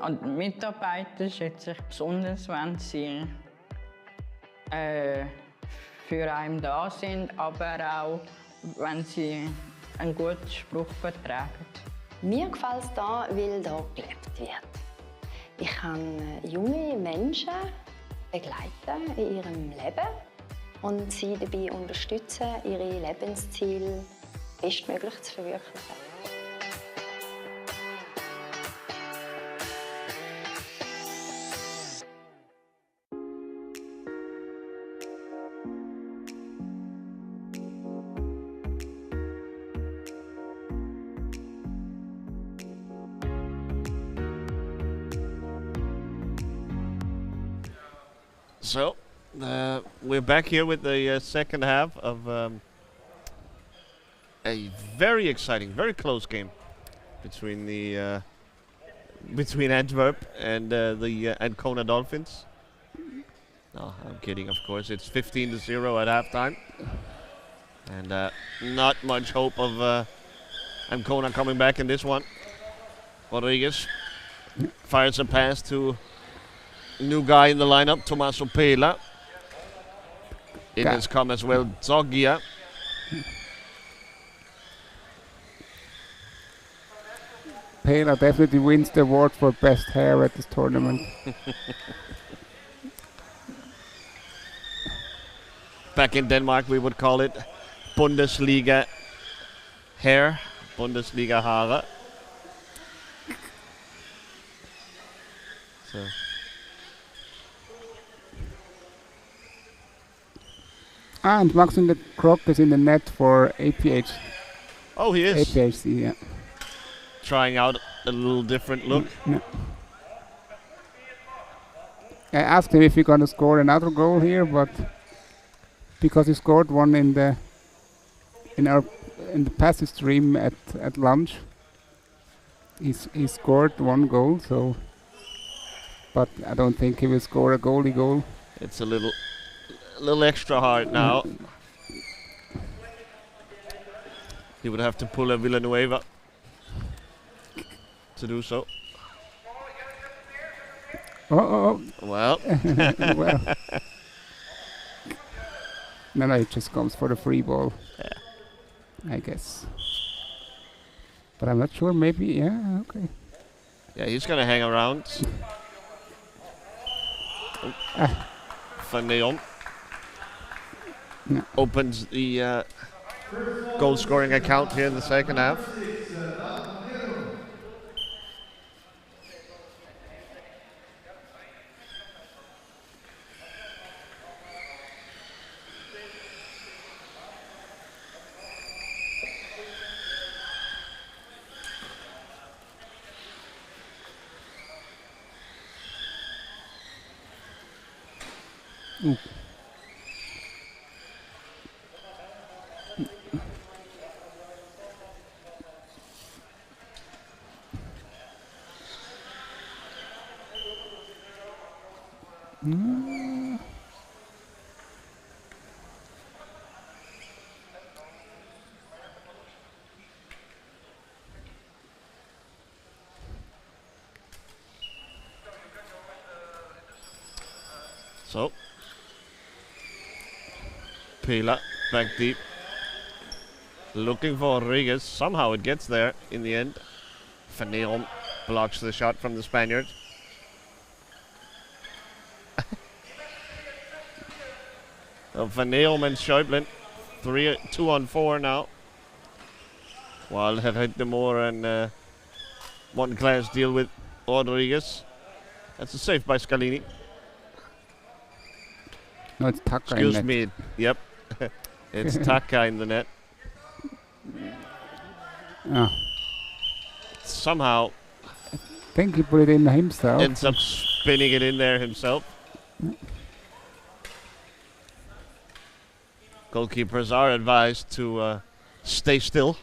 Und die Mitarbeiter schätzen sich besonders, wenn sie für einen da sind, aber auch, wenn sie einen guten Spruch vertragen. Mir gefällt es hier, weil hier gelebt wird. Ich kann junge Menschen begleiten in ihrem Leben und sie dabei unterstützen, ihre Lebensziele bestmöglich zu verwirklichen. So, we're back here with the second half of a very exciting, very close game between the between Antwerp and the Ancona Dolphins. No, I'm kidding, of course. It's 15-0 at halftime, and not much hope of Ancona coming back in this one. Rodriguez fires a pass to new guy in the lineup, Tommaso Pela. In has come as well, Zoggia. Pela definitely wins the award for best hair at this tournament. Back in Denmark, we would call it Bundesliga hair, Bundesliga Haare. So. And Maxim de Croc is in the net for APH. Oh, he is. APHC, yeah. Trying out a little different look. Yeah. I asked him if he's gonna score another goal here, but because he scored one in the passive stream at lunch, he scored one goal. So but I don't think he will score a goalie goal. It's a little extra hard now. He would have to pull a Villanueva to do so. Oh. Well. Well. No, it just comes for the free ball. Yeah. I guess. But I'm not sure, maybe, yeah, okay. Yeah, he's going to hang around. Van Neon opens the goal scoring account here in the second half. Ooh. So, Pila back deep, looking for Rodriguez. Somehow it gets there in the end. Van Neon blocks the shot from the Spaniard. Van Neon and Schäuble, 2-on-4 now. While had the more and one class deal with Rodriguez. That's a save by Scalini. No, it's Taka. Excuse me. Yep. It's Taka in the net. Somehow I think he put it in himself. Ends up spinning it in there himself. Goalkeepers are advised to stay still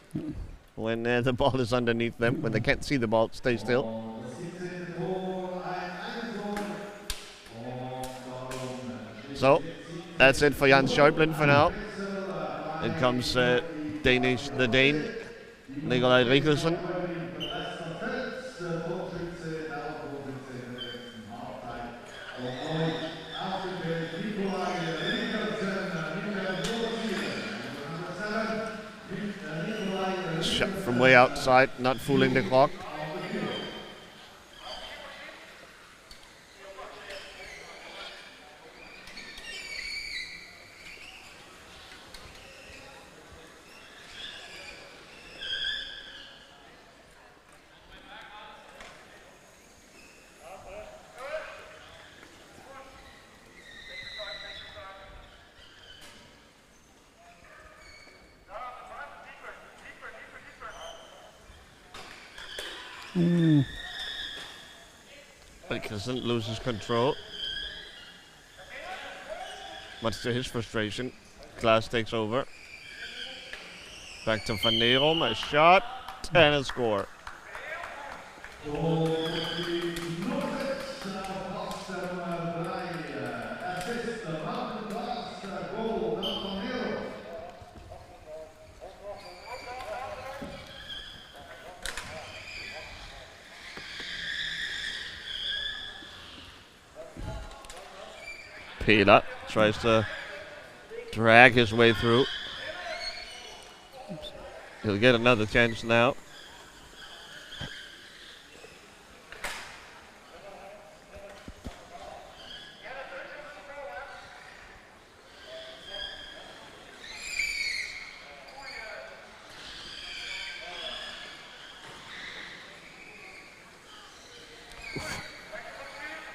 when the ball is underneath them. When they can't see the ball, stay still. So, that's it for Jan Schäuble for now. In comes the Dane, Nikolai Riekelsen. Shot from way outside, not fooling the clock. But he doesn't lose his control. Much to his frustration, Klaas takes over. Back to Van Neerom, a shot, and a score. Pila tries to drag his way through. He'll get another chance now.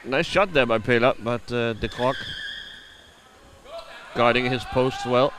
Nice shot there by Pela, but De Krook guarding his posts well.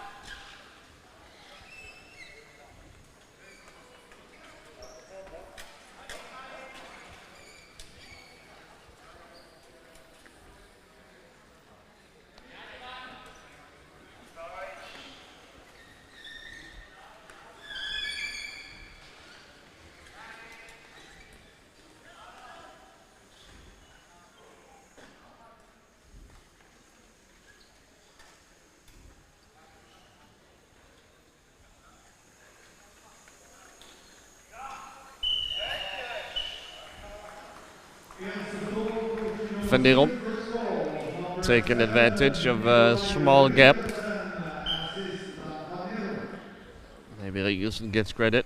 Van taking advantage of a small gap. Maybe Rigelsen gets credit.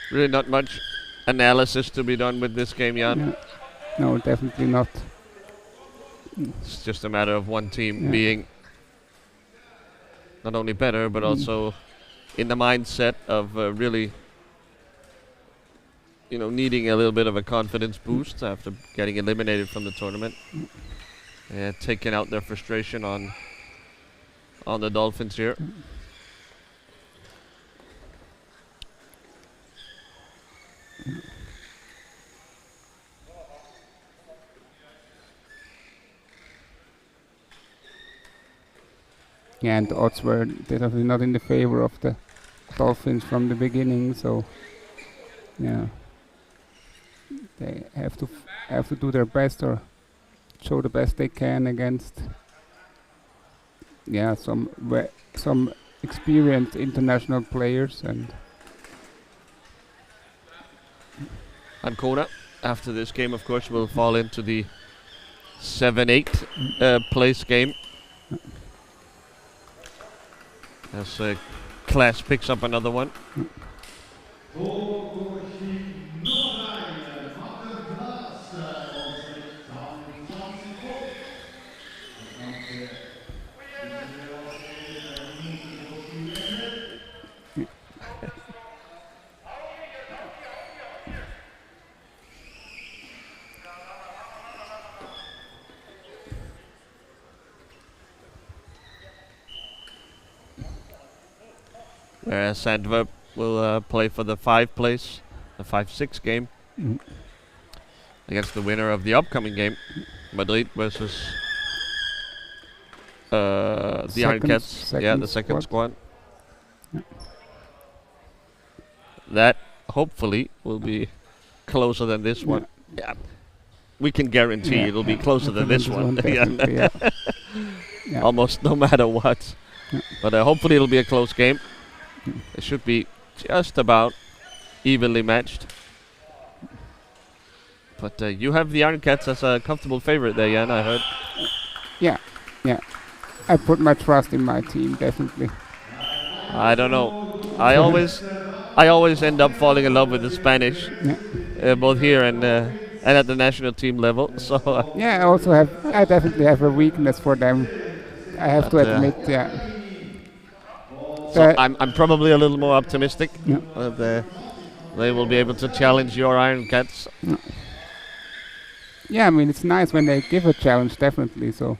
Really not much analysis to be done with this game, Jan. No, definitely not. It's just a matter of one team being not only better, but also in the mindset of really, needing a little bit of a confidence boost after getting eliminated from the tournament. Taking out their frustration on the Dolphins here. Yeah, and the odds were definitely not in the favor of the Dolphins from the beginning, so yeah, they have to do their best or show the best they can against some experienced international players. And Ancona, after this game, of course, will fall into the 7-8 place game. As Class picks up another one. Whereas Antwerp will play for the 5th place, the 5-6 game, against the winner of the upcoming game, Madrid versus the Iron Cats. Yeah, the second squad. That hopefully will be closer than this one. Yeah, we can guarantee it'll be closer than this one. Almost no matter what. But hopefully it'll be a close game. It should be just about evenly matched. But you have the Iron Cats as a comfortable favorite there, Jan, I heard. Yeah. I put my trust in my team, definitely. I don't know. I always end up falling in love with the Spanish, both here and at the national team level. So I definitely have a weakness for them. I have to admit, So I'm probably a little more optimistic that they will be able to challenge your Iron Cats. Yeah, I mean, it's nice when they give a challenge, definitely. So.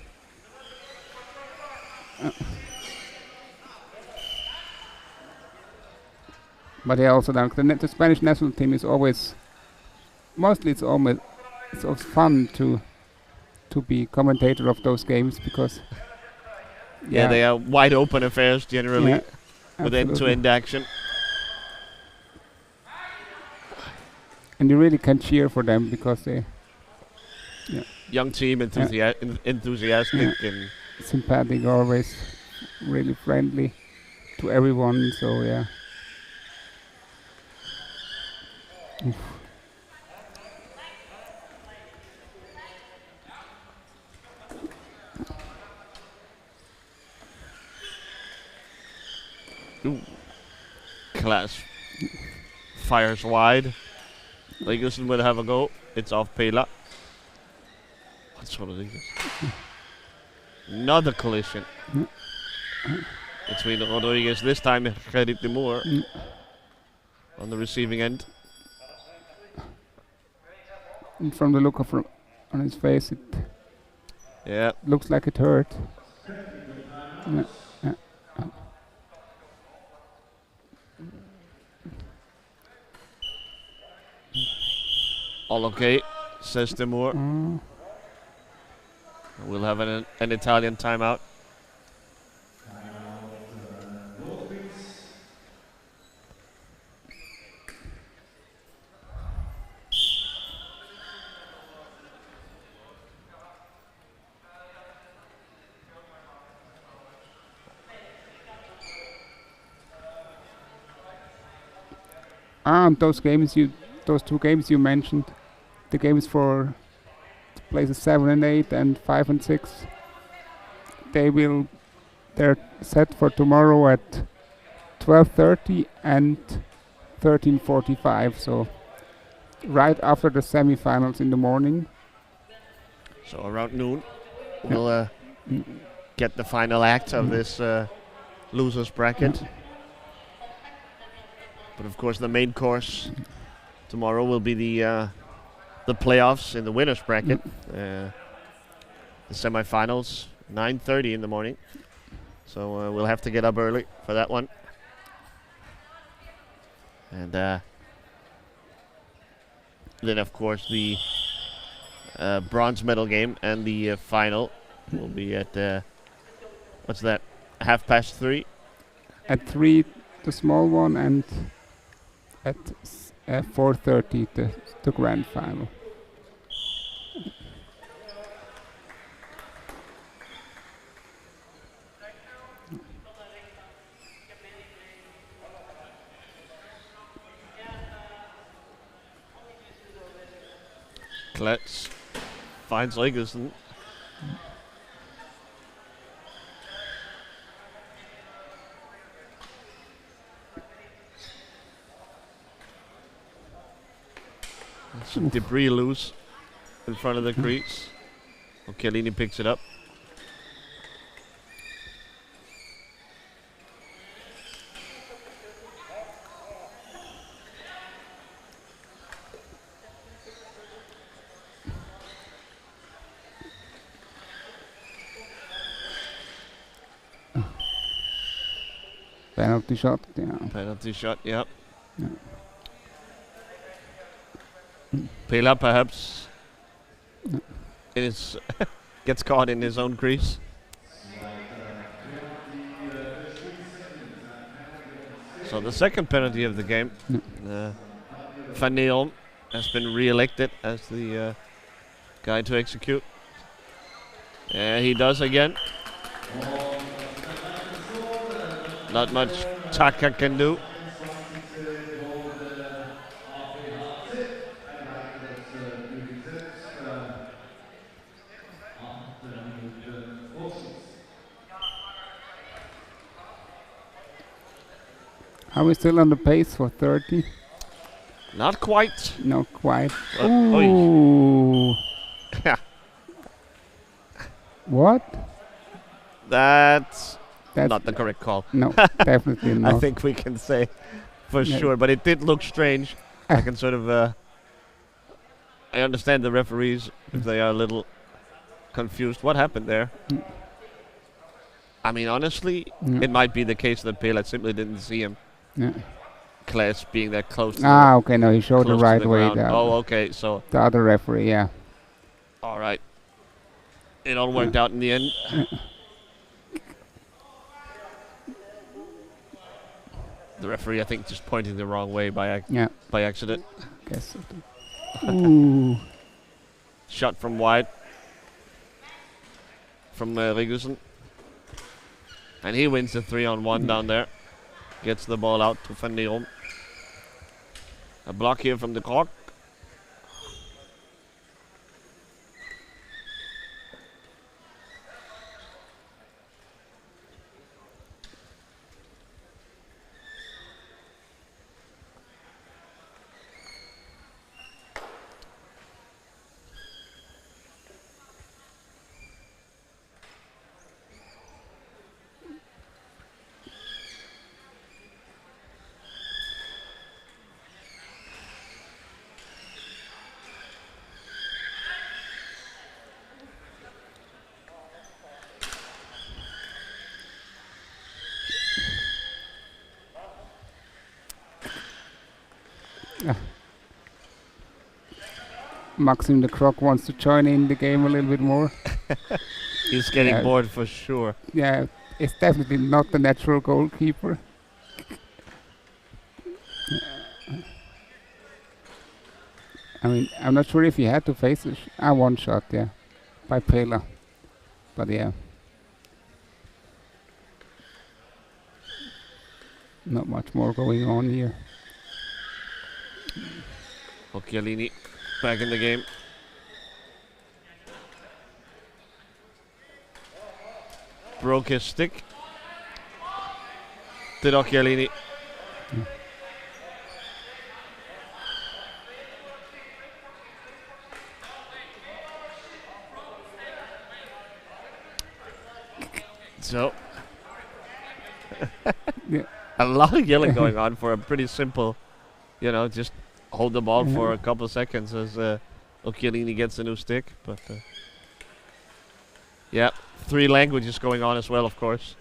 But they also the Spanish national team is always, it's always fun to be commentator of those games because. Yeah, they are wide open affairs generally, with end-to-end action. And you really can cheer for them because they. Young team, enthusiastic and sympathetic, always really friendly to everyone. So yeah. Oof. Ooh. Class fires wide. Rigelsen will have a go. It's off Pela. What's one of these? Another collision between Rodriguez. This time, Gerrit de Moor on the receiving end. And from the look on his face, it looks like it hurt. All okay, says de Moor. We'll have an Italian timeout. And those two games you mentioned, the games for places 7 and 8 and 5 and 6, they're set for tomorrow at 12:30 and 13:45. So right after the semifinals in the morning. So around noon, we'll get the final act of this losers bracket. But of course, the main course tomorrow will be the playoffs in the winners bracket. The semifinals, 9:30 in the morning. So we'll have to get up early for that one. And then, of course, the bronze medal game and the final will be at, what's that, 3:30? At 3, the small one, and at 4:30, the grand final. Klets finds Legersen. Some debris loose in front of the crease. Chiellini picks it up. Penalty shot, yeah. Penalty shot, yep. Pela perhaps gets caught in his own crease. So the second penalty of the game. Van Neon has been re-elected as the guy to execute. And he does again. Not much Taka can do. Are we still on the pace for 30? Not quite. Not quite. Oi. Ooh. What? That's not the correct call. No, definitely not. I think we can say for sure, but it did look strange. I can sort of, I understand the referees if they are a little confused. What happened there? I mean, honestly, it might be the case that Pela simply didn't see him. Claes being that close to okay, no, he showed the right way there. Oh, okay, so the other referee, yeah. All right. It all worked out in the end. The referee, I think, just pointing the wrong way by accident. Guess so. Ooh. Shot from wide from Rigersen. And he wins the 3-on-1 down there. Gets the ball out to Van Neon. A block here from the clock. Maxim the Croc wants to join in the game a little bit more. He's getting bored for sure. Yeah, it's definitely not the natural goalkeeper. I mean, I'm not sure if he had to face one shot, by Pela. But yeah. Not much more going on here. Occhialini back in the game. Broke his stick. Did Occhialini. So, Yeah. a lot of yelling going on for a pretty simple, just hold the ball for a couple of seconds as Occhialini gets a new stick. But yeah, 3 languages going on as well, of course.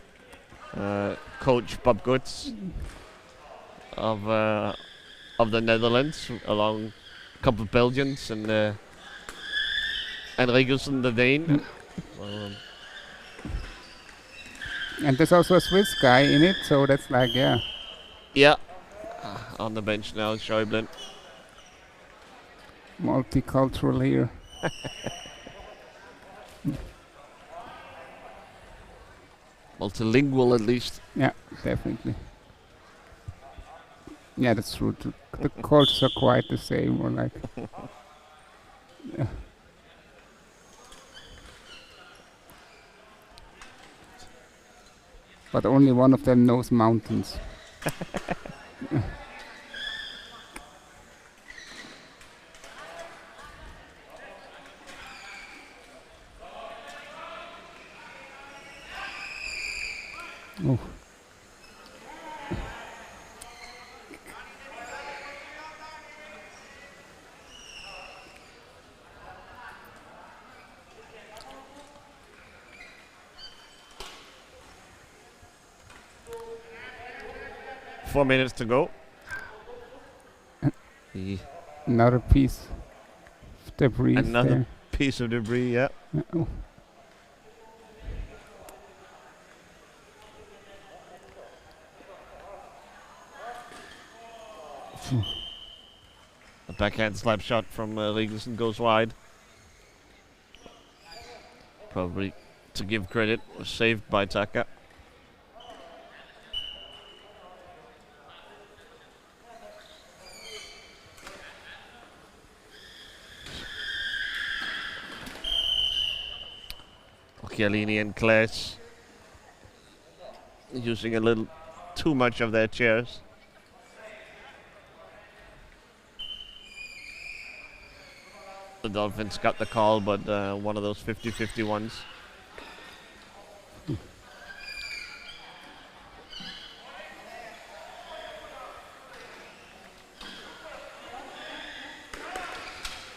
Coach Bob Goods of the Netherlands, along a couple of Belgians and Rigelsen, the Dane. And there's also a Swiss guy in it, so that's like, yeah. Yeah, on the bench now, Schäuble. Multicultural here. Multilingual, at least. Yeah, definitely. Yeah, that's true. The cultures are quite the same, or like. Yeah. But only one of them knows mountains. Oh. Four minutes to go. Another piece of debris. Another there. piece of debris, yeah. Oh. A backhand slap shot from Rigelsen goes wide. Probably, to give credit, was saved by Taka. Occhialini and Klaes using a little too much of their chairs. The Dolphins got the call, but one of those 50-50 ones.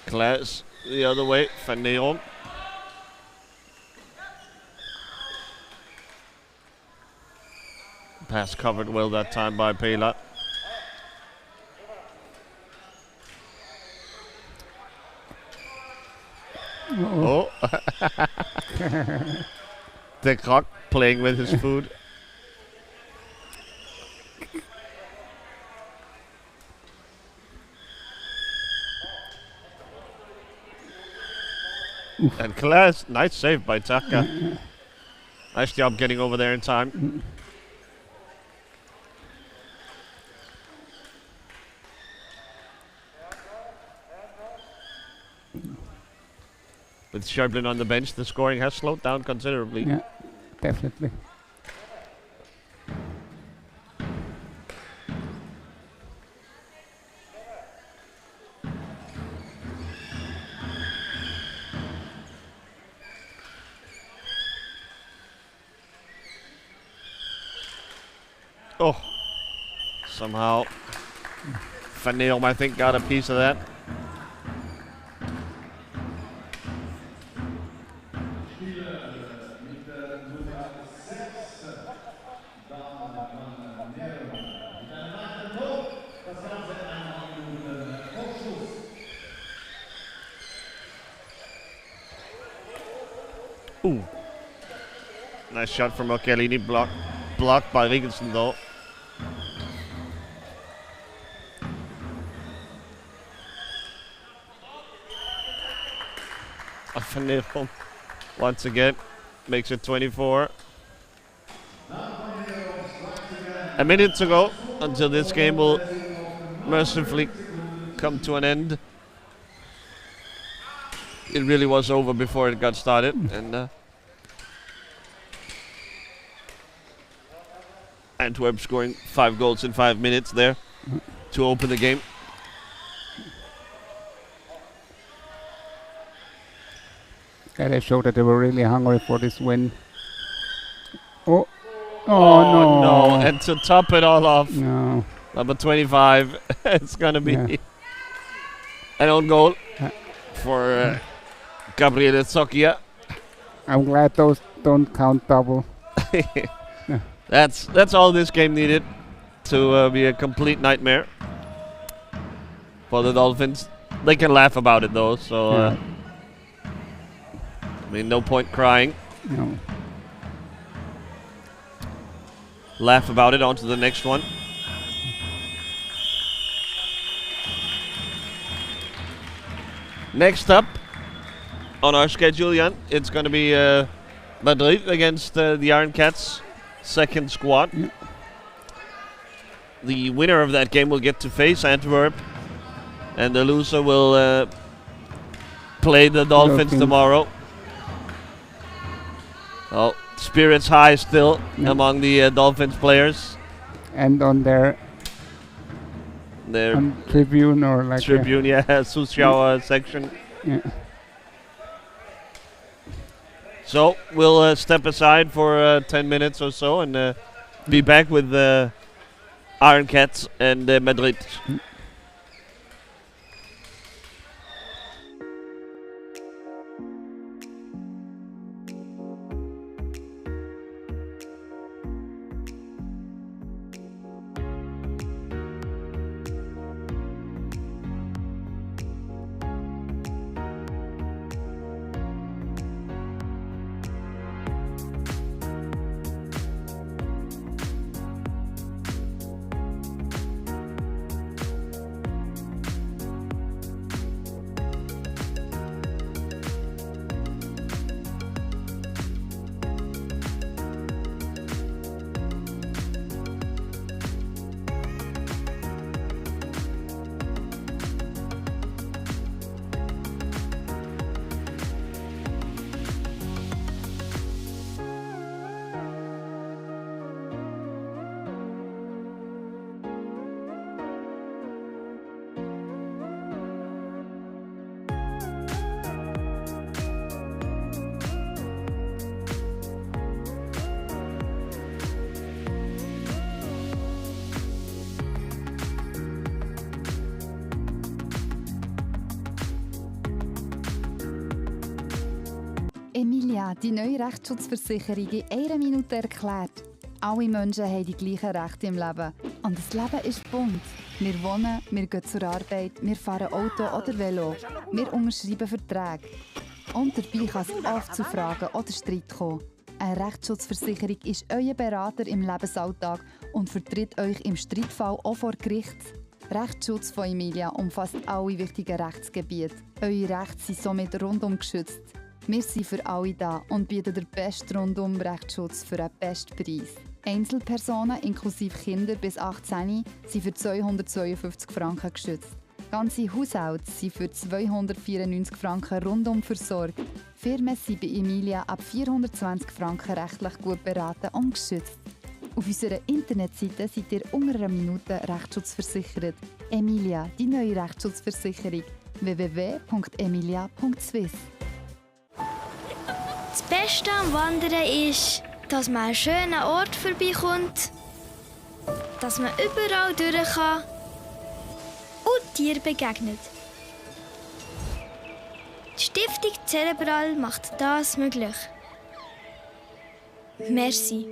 Klaes the other way, Van Neerom. Pass covered well that time by Pela. Oh. De Krok playing with his food. And Klaes, nice save by Taka. Nice job getting over there in time. With Schäuble on the bench, the scoring has slowed down considerably. Yeah, definitely. Oh, somehow Van Neerom, I think, got a piece of that. Ooh. Nice shot from Occhialini, blocked by Rigelsen though. Van Neerom once again makes it 24. A minute to go until this game will mercifully come to an end. It really was over before it got started, and Antwerp scoring 5 goals in 5 minutes there to open the game. Yeah, they showed that they were really hungry for this win. Oh no! And to top it all off, No. number 25, it's gonna be an own goal for Gabriele Zocchia. I'm glad those don't count double. That's all this game needed to be a complete nightmare for the Dolphins. They can laugh about it though, so I mean, no point crying. No. Laugh about it. On to the next one. Next up on our schedule, Jan, it's going to be Madrid against the Iron Cats, second squad. Yeah. The winner of that game will get to face Antwerp, and the loser will play the Dolphins tomorrow. Oh, spirits high still among the Dolphins players. And on their tribune or like tribune, Zuschauer section. Yeah. So we'll step aside for 10 minutes or so and be back with the Iron Cats and Madrid. Emilia, die neue Rechtsschutzversicherung in einer Minute erklärt. Alle Menschen haben die gleichen Rechte im Leben. Und das Leben ist bunt. Wir wohnen, wir gehen zur Arbeit, wir fahren Auto oder Velo. Wir unterschreiben Verträge. Und dabei kann es oft zu Fragen oder Streit kommen. Eine Rechtsschutzversicherung ist euer Berater im Lebensalltag und vertritt euch im Streitfall auch vor Gericht. Rechtsschutz von Emilia umfasst alle wichtigen Rechtsgebiete. Eure Rechte sind somit rundum geschützt. Wir sind für alle da und bieten den besten Rundum-Rechtsschutz für den besten Preis. Einzelpersonen inklusive Kinder bis 18 sind für 252 Franken geschützt. Ganze Haushalte sind für 294 Franken rundum versorgt. Firmen sind bei Emilia ab 420 Franken rechtlich gut beraten und geschützt. Auf unserer Internetseite seid ihr unter einer Minute Rechtsschutz Emilia, die neue Rechtsschutzversicherung. www.emilia.swiss. Das Beste am Wandern ist, dass man einen schönen Ort vorbeikommt, dass man überall durch kann und Tieren begegnet. Die Stiftung Cerebral macht das möglich. Merci.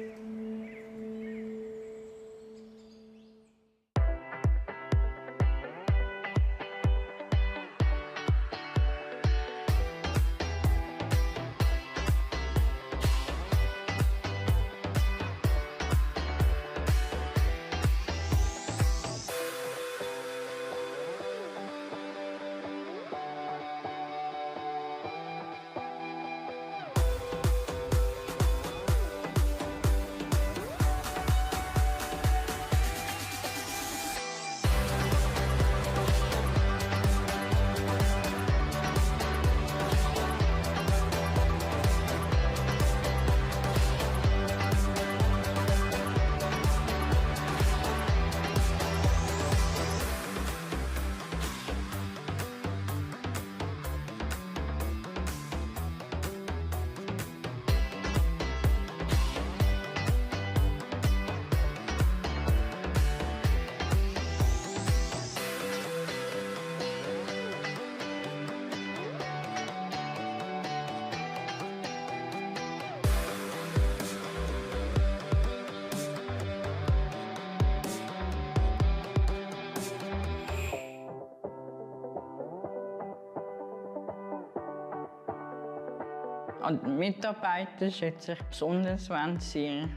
Und die Mitarbeiter schätze ich besonders, wenn sie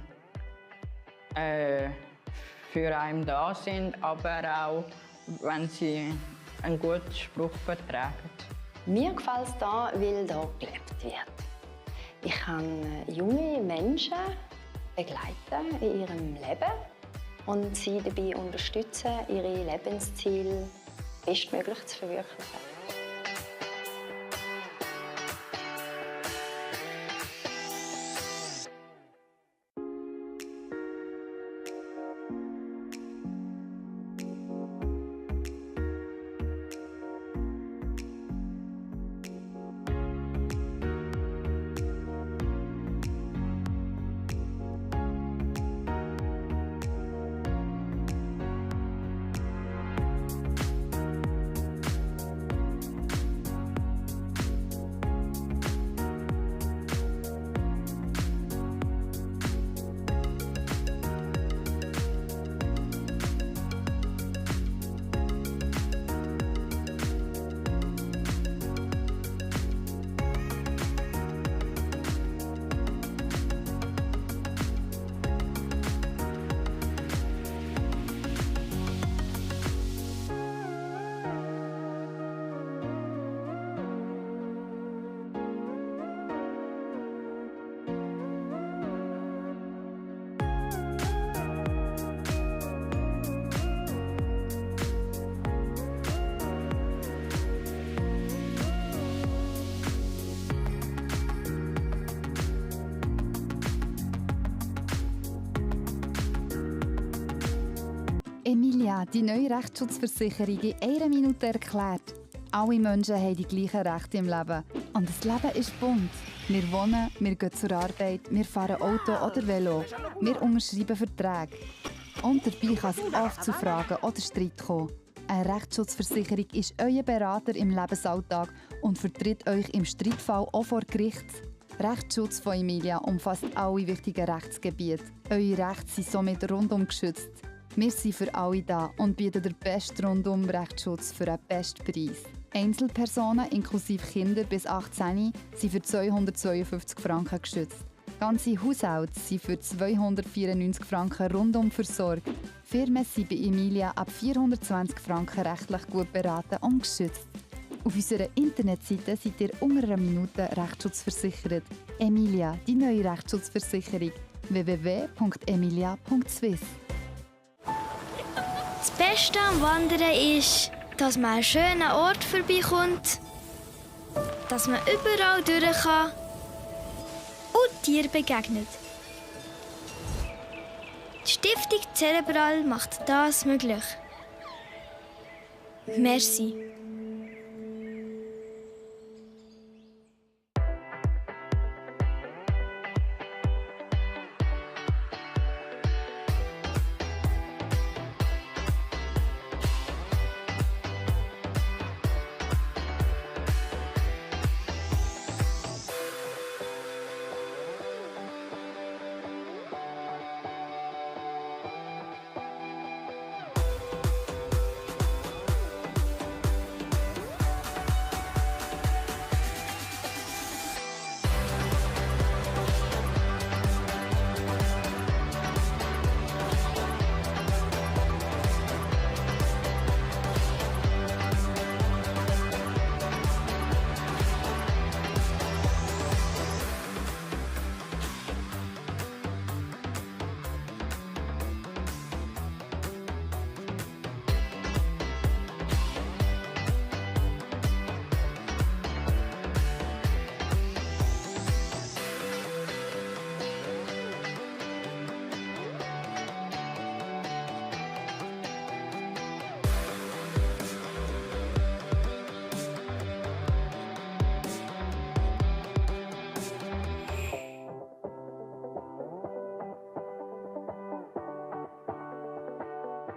für einen da sind, aber auch, wenn sie einen guten Spruch vertragen. Mir gefällt es hier, weil hier gelebt wird. Ich kann junge Menschen begleiten in ihrem Leben und sie dabei unterstützen, ihre Lebensziele bestmöglich zu verwirklichen. Emilia, die neue Rechtsschutzversicherung in einer Minute erklärt. Alle Menschen haben die gleichen Rechte im Leben. Und das Leben ist bunt. Wir wohnen, wir gehen zur Arbeit, wir fahren Auto oder Velo. Wir unterschreiben Verträge. Und dabei kann es oft zu Fragen oder Streit kommen. Eine Rechtsschutzversicherung ist euer Berater im Lebensalltag und vertritt euch im Streitfall auch vor Gericht. Rechtsschutz von Emilia umfasst alle wichtigen Rechtsgebiete. Eure Rechte sind somit rundum geschützt. Wir sind für alle da und bieten den besten Rundum-Rechtsschutz für einen besten Preis. Einzelpersonen inklusive Kinder bis 18 sind für 252 Franken geschützt. Ganze Haushalte sind für 294 Franken rundum versorgt. Firmen sind bei Emilia ab 420 Franken rechtlich gut beraten und geschützt. Auf unserer Internetseite seid ihr unter einer Minute Rechtsschutz Emilia, die neue Rechtsschutzversicherung. www.emilia.swiss. Das Beste am Wandern ist, dass man an einen schönen Ort vorbeikommt, dass man überall durch kann und Tieren begegnet. Die Stiftung Cerebral macht das möglich. Merci.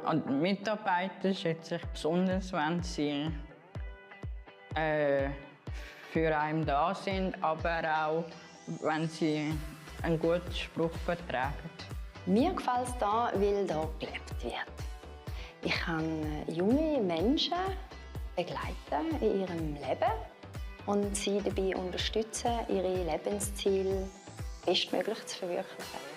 Und die Mitarbeiter schätze ich besonders, wenn sie für einen da sind, aber auch, wenn sie einen guten Spruch vertragen. Mir gefällt es hier, weil hier gelebt wird. Ich kann junge Menschen begleiten in ihrem Leben und sie dabei unterstützen, ihre Lebensziele bestmöglich zu verwirklichen.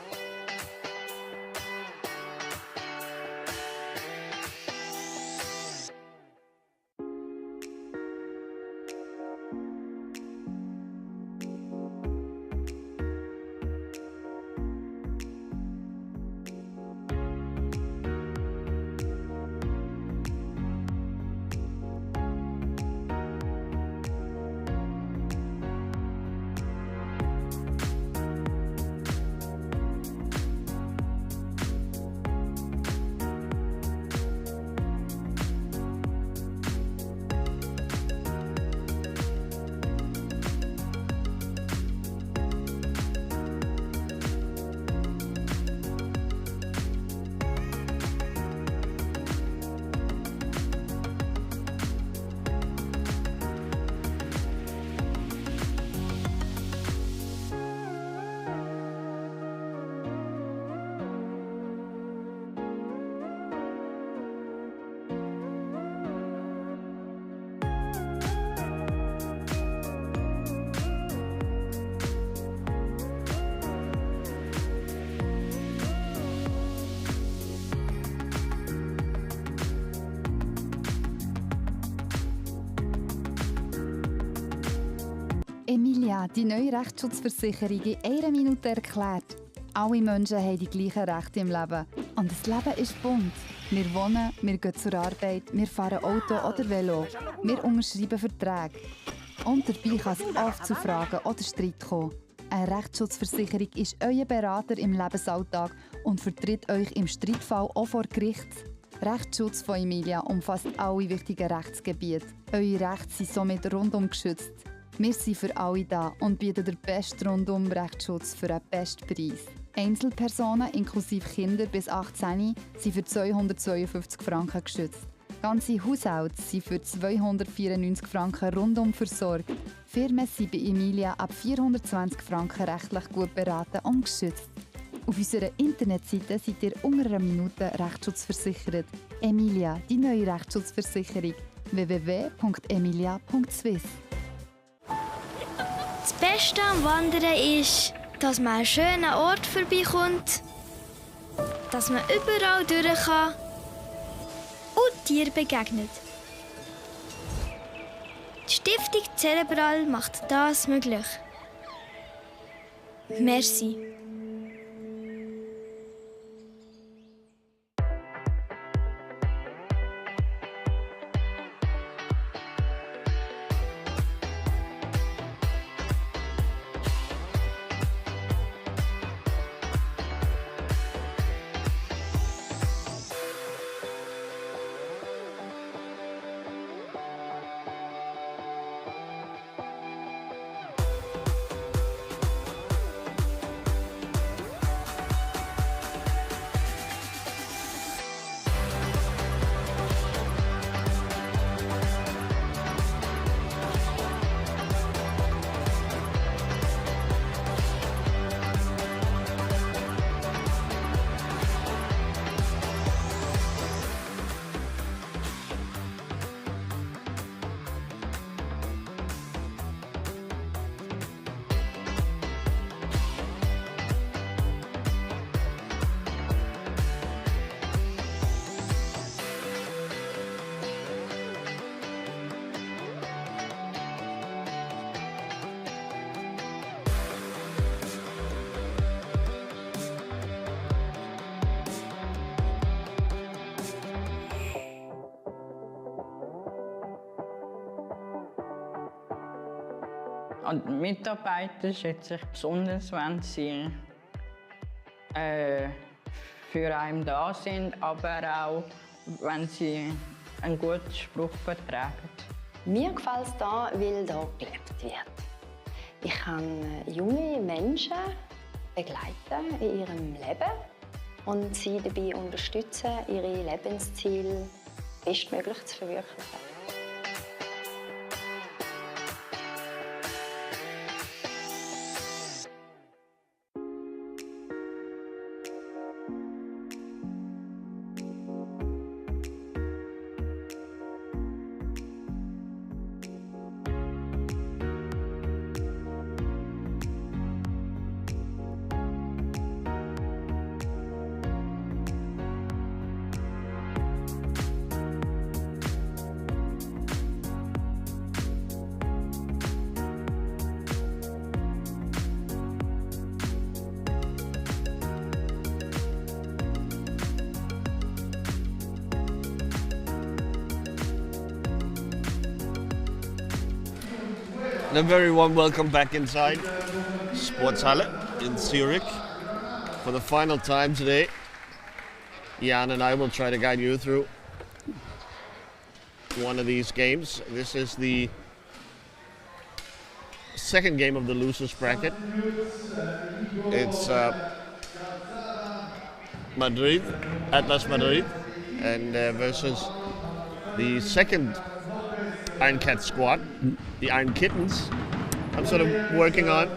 Emilia, die neue Rechtsschutzversicherung in einer Minute erklärt. Alle Menschen haben die gleichen Rechte im Leben. Und das Leben ist bunt. Wir wohnen, wir gehen zur Arbeit, wir fahren Auto oder Velo. Wir unterschreiben Verträge. Und dabei kann es oft zu Fragen oder Streit kommen. Eine Rechtsschutzversicherung ist euer Berater im Lebensalltag und vertritt euch im Streitfall auch vor Gericht. Rechtsschutz von Emilia umfasst alle wichtigen Rechtsgebiete. Eure Rechte sind somit rundum geschützt. Wir sind für alle da und bieten den besten Rundum-Rechtsschutz für den besten Preis. Einzelpersonen inklusive Kinder bis 18 sind für 252 Franken geschützt. Ganze Haushalte sind für 294 Franken rundum versorgt. Firmen sind bei Emilia ab 420 Franken rechtlich gut beraten und geschützt. Auf unserer Internetseite seid ihr unter einer Minute Rechtsschutz Emilia, die neue Rechtsschutzversicherung. www.emilia.swiss. Das Beste am Wandern ist, dass man an einen schönen Ort vorbeikommt, dass man überall durch kann und Tieren begegnet. Die Stiftung Cerebral macht das möglich. Merci. Und die Mitarbeiter schätze ich besonders, wenn sie für einen da sind, aber auch, wenn sie einen guten Spruch vertragen. Mir gefällt es hier, weil hier gelebt wird. Ich kann junge Menschen begleiten in ihrem Leben und sie dabei unterstützen, ihre Lebensziele bestmöglich zu verwirklichen. A very warm welcome back inside Sportshalle in Zurich for the final time today. Jan and I will try to guide you through one of these games. This is the second game of the losers bracket. It's Madrid, Atlas Madrid, and versus the second Iron Cat squad, the Iron Kittens. I'm sort of working on.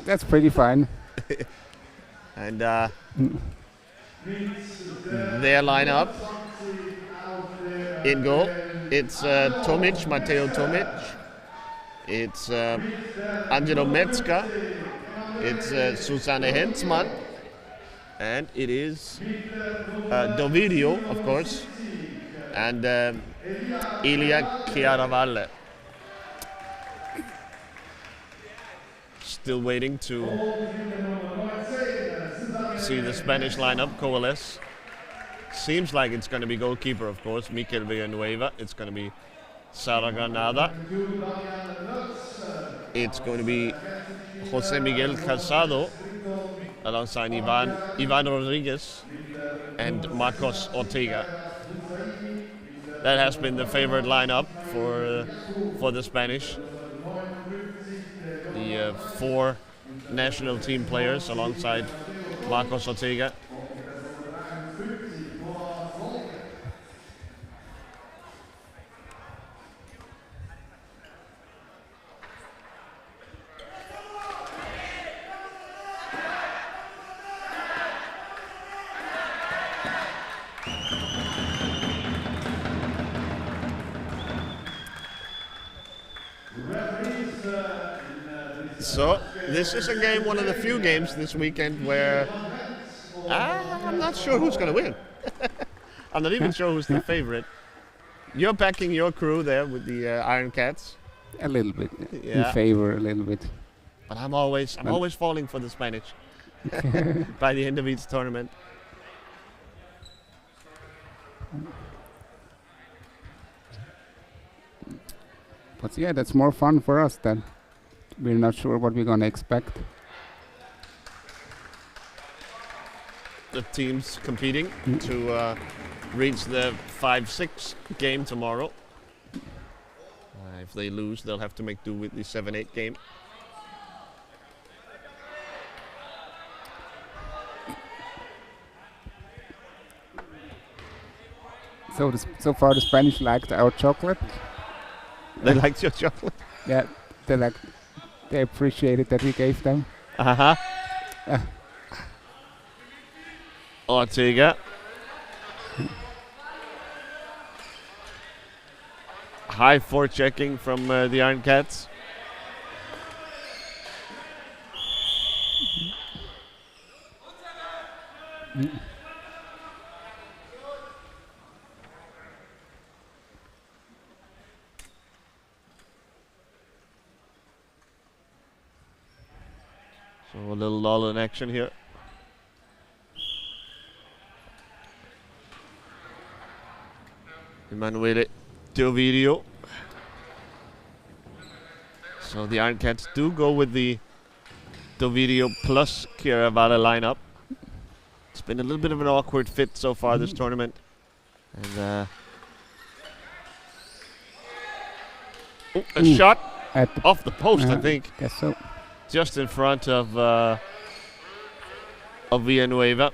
That's pretty fine. And their lineup in goal, it's Tomic, Matteo Tomic. It's Angelo Metzger. It's Susanne Hensmann. And it is Dovidio, of course. And Ilya Chiaravalle. Still waiting to see the Spanish lineup coalesce. Seems like it's going to be goalkeeper, of course, Mikel Villanueva. It's going to be Sara Granada. It's going to be Jose Miguel Casado alongside Ivan Rodriguez and Marcos Ortega. That has been the favorite lineup for the Spanish. The 4 national team players alongside Marcos Ortega. So this is a game, one of the few games this weekend where I'm not sure who's going to win. I'm not even sure who's the favorite. You're backing your crew there with the Iron Cats. A little bit, in favor, a little bit. But I'm always falling for the Spanish by the end of each tournament. But yeah, that's more fun for us then. We're not sure what we're going to expect. The teams competing to reach the 5-6 game tomorrow. If they lose, they'll have to make do with the 7-8 game. So far the Spanish liked our chocolate. They liked your chocolate? Yeah, they appreciated that we gave them. Ortega. High forechecking from the Iron Cats. So a little lull in action here. Emanuele Dovidio. So the Iron Cats do go with the Dovidio plus Chiaravalle lineup. It's been a little bit of an awkward fit so far this tournament. And a shot off the post, I think. Guess so. Just in front of Villanueva.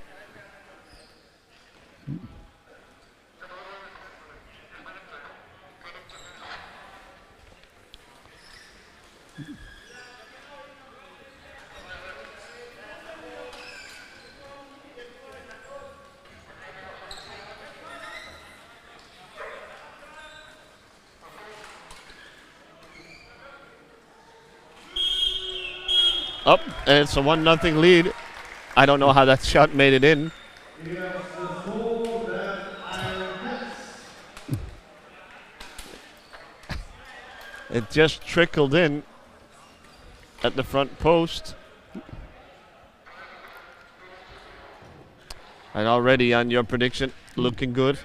Up, and it's a 1-0 lead. I don't know how that shot made it in. It just trickled in at the front post. And already on your prediction, looking good.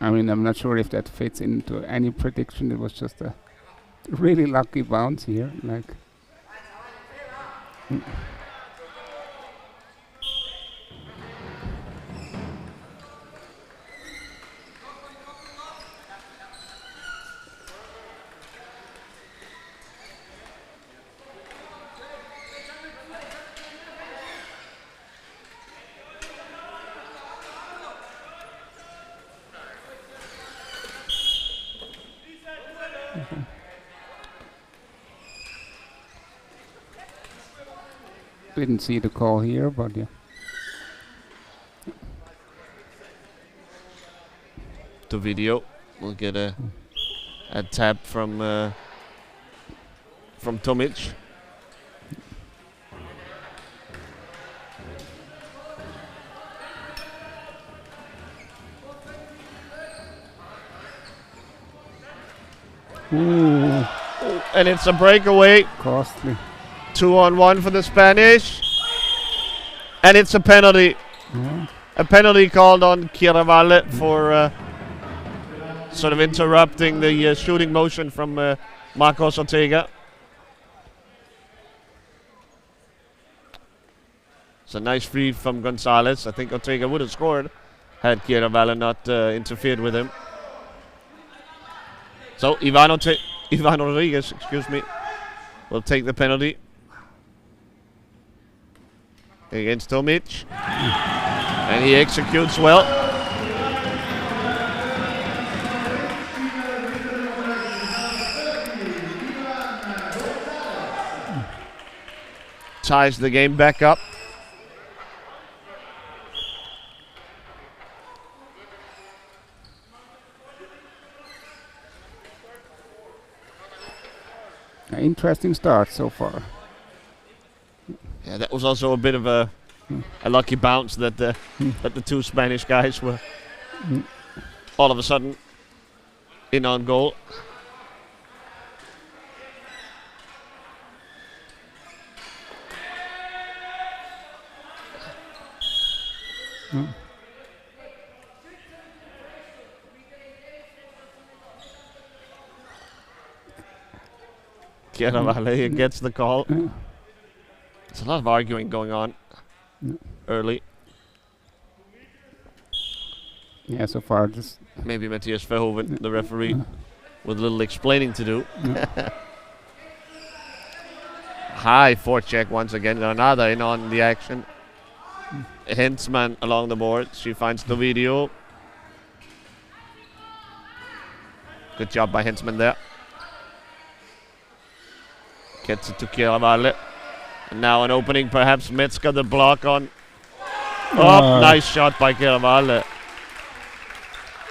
I mean, I'm not sure if that fits into any prediction. It was just a really lucky bounce here. Like, didn't see the call here, but yeah. The video, we'll get a tap from Tomic. Ooh, And it's a breakaway. costly. 2-on-1 for the Spanish. And it's a penalty. Yeah. A penalty called on Chiaravalle for sort of interrupting the shooting motion from Marcos Ortega. It's a nice free from Gonzalez. I think Ortega would have scored had Chiaravalle not interfered with him. So Ivan Rodriguez, will take the penalty against Tomic. And he executes well. Ties the game back up. An interesting start so far. Yeah, that was also a bit of a lucky bounce that the two Spanish guys were all of a sudden in on goal. Chiaravalle gets the call. There's a lot of arguing going on early. Yeah, so far just Maybe Matthias Verhoeven, the referee, with a little explaining to do. High forecheck once again. Granada in on the action. Hensman along the board. She finds the video. Good job by Hensman there. Gets it to Chiaravalle. And now an opening, perhaps Metzger, the block on. Oh, nice shot by Chiaravalle.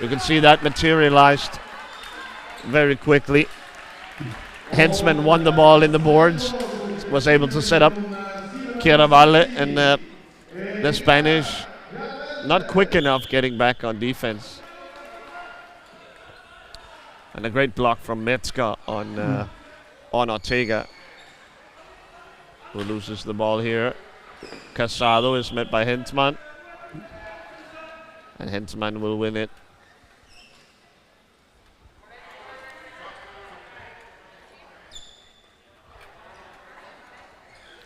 You can see that materialized very quickly. Hensman won the ball in the boards, was able to set up Chiaravalle, and the Spanish not quick enough getting back on defense. And a great block from Metzger on Ortega, who loses the ball here. Casado is met by Hensman, and Hensman will win it.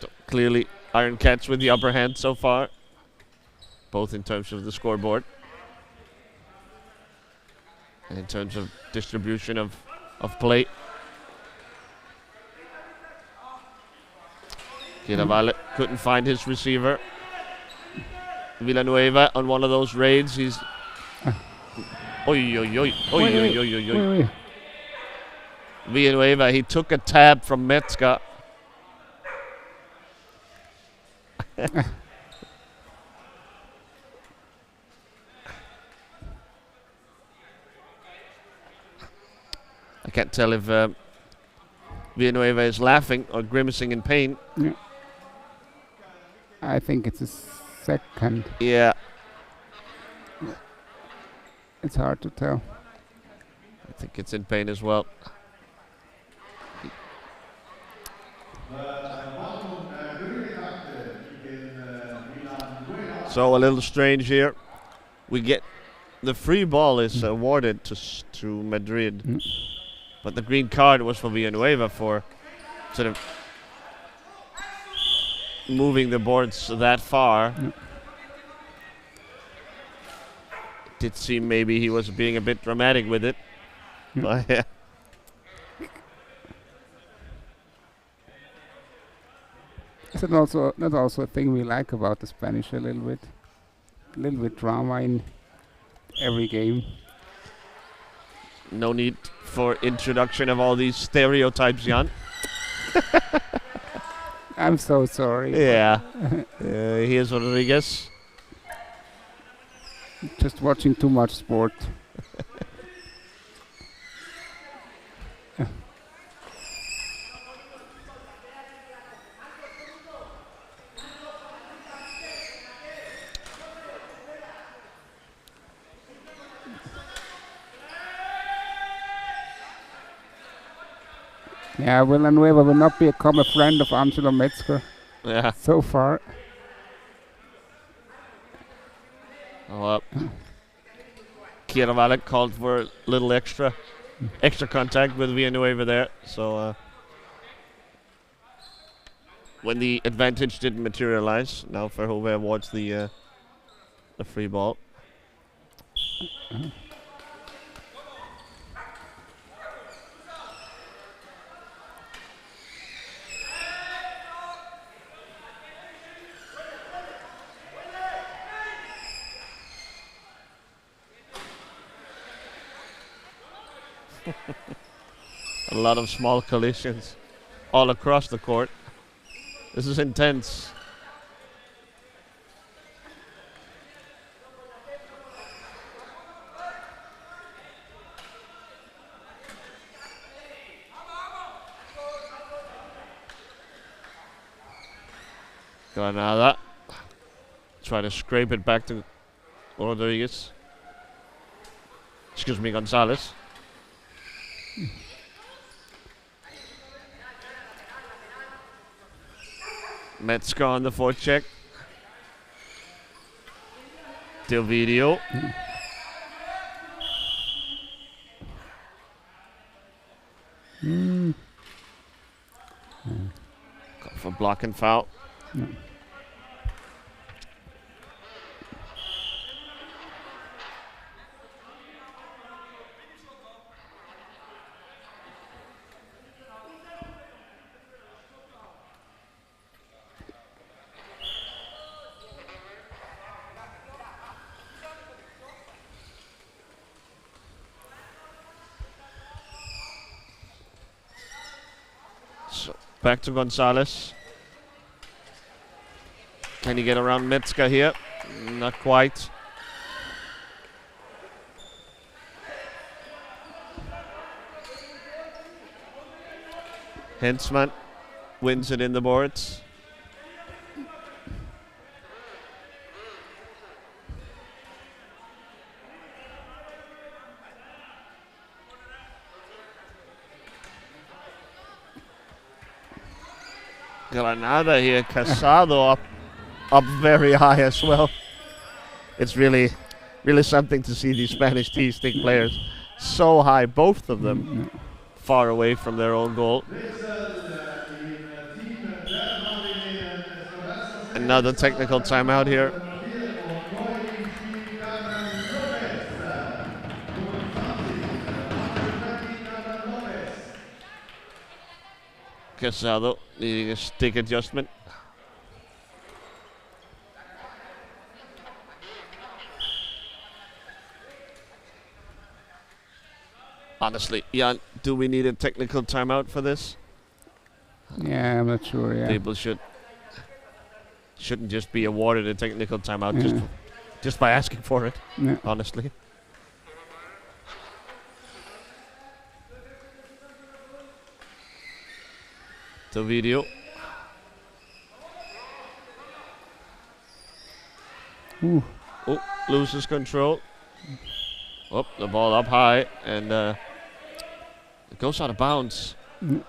So clearly Iron Cats with the upper hand so far, both in terms of the scoreboard and in terms of distribution of play. Chiaravalle couldn't find his receiver. Villanueva on one of those raids. He's Wait. Villanueva, he took a tab from Metzger. I can't tell if Villanueva is laughing or grimacing in pain. Yeah. I think it's a second. Yeah. It's hard to tell. I think it's in pain as well. So a little strange here. We get the free ball is awarded to Madrid, but the green card was for Villanueva for sort of moving the boards that far. Did seem maybe he was being a bit dramatic with it, but yeah. That's also a thing we like about the Spanish a little bit drama in every game. No need for introduction of all these stereotypes, Jan. I'm so sorry. Yeah. Here's Rodriguez. Just watching too much sport. Yeah, Villanueva will not become a friend of Angelo Metzger. Yeah. So far. Well, Kieravalik called for a little extra contact with Villanueva there. So when the advantage didn't materialize, now Verhoeven awards the free ball. A lot of small collisions all across the court. This is intense. Granada. Try to scrape it back to Rodriguez. Excuse me, Gonzalez. Metzger on the forecheck. Del Video. Go for block and foul. Back to Gonzalez. Can he get around Metzger here? Not quite. Hensman wins it in the boards. Granada here, Casado up very high as well. It's really something to see these Spanish T-stick players so high, both of them far away from their own goal. Another technical timeout here. Casado needing a stick adjustment. Honestly, Jan, do we need a technical timeout for this? Yeah, I'm not sure. Yeah. People shouldn't just be awarded a technical timeout just by asking for it. Yeah. Honestly. The video. Ooh. Oh, loses control. Oh, the ball up high and it goes out of bounds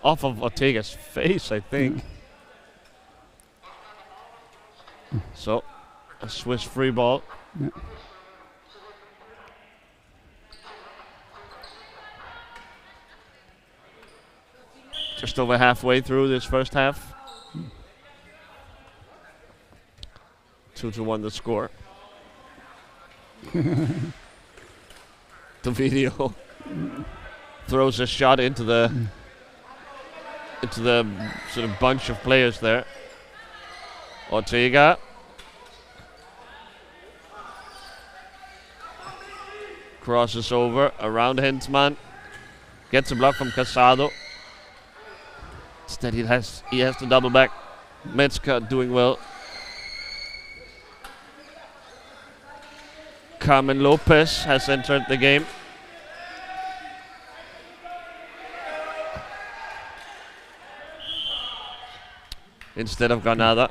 off of Ortega's face, I think. So, a Swiss free ball. Just over halfway through this first half. 2-1 the score. The video throws a shot into the sort of bunch of players there. Ortega crosses over around Hensman, gets a block from Casado. Instead he has to double back. Metzger doing well. Carmen Lopez has entered the game. Instead of Granada.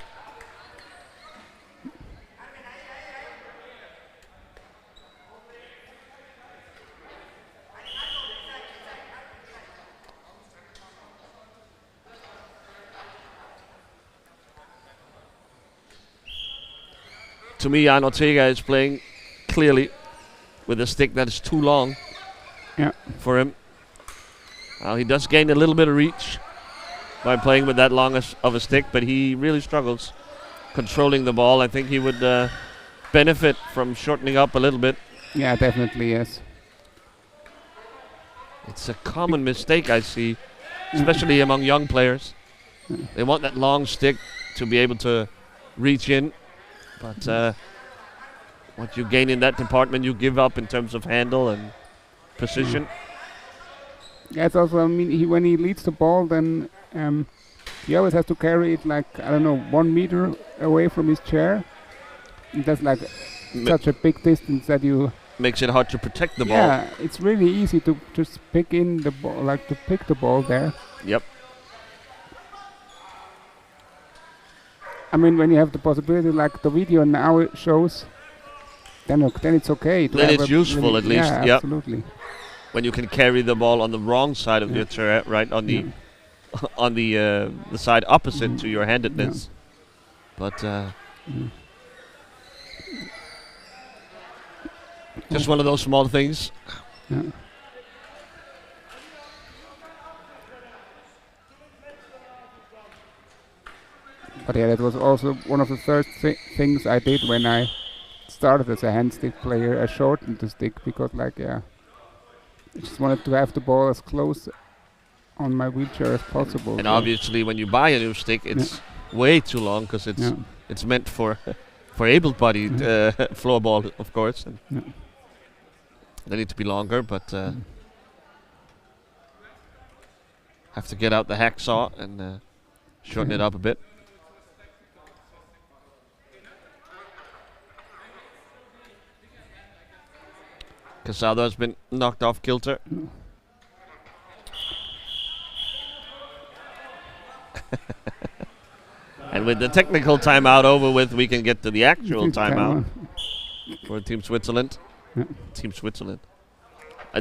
To me, Jan Ortega is playing clearly with a stick that is too long for him. He does gain a little bit of reach by playing with that long of a stick, but he really struggles controlling the ball. I think he would benefit from shortening up a little bit. Yeah, definitely, yes. It's a common mistake I see, especially among young players. They want that long stick to be able to reach in, but what you gain in that department, you give up in terms of handle and precision. Yeah, it's also, I mean, when he leads the ball, then he always has to carry it like, I don't know, 1 meter away from his chair. And that's like such a big distance that you... Makes it hard to protect the ball. Yeah, it's really easy to just pick in the ball, like to pick the ball there. Yep. I mean, when you have the possibility, like the video now it shows, then it's okay. Then it's useful at least. Yeah, yep. Absolutely. When you can carry the ball on the wrong side of your chair, right on the on the side opposite to your handedness. But just one of those small things. Yeah. But yeah, that was also one of the first things I did when I started as a hand stick player. I shortened the stick because, like, I just wanted to have the ball as close on my wheelchair as possible. And obviously, when you buy a new stick, it's way too long because it's meant for able-bodied floorball, of course. And they need to be longer, but have to get out the hacksaw and shorten it up a bit. Casado has been knocked off kilter. And with the technical timeout over with, we can get to the actual timeout for Team Switzerland. Team Switzerland.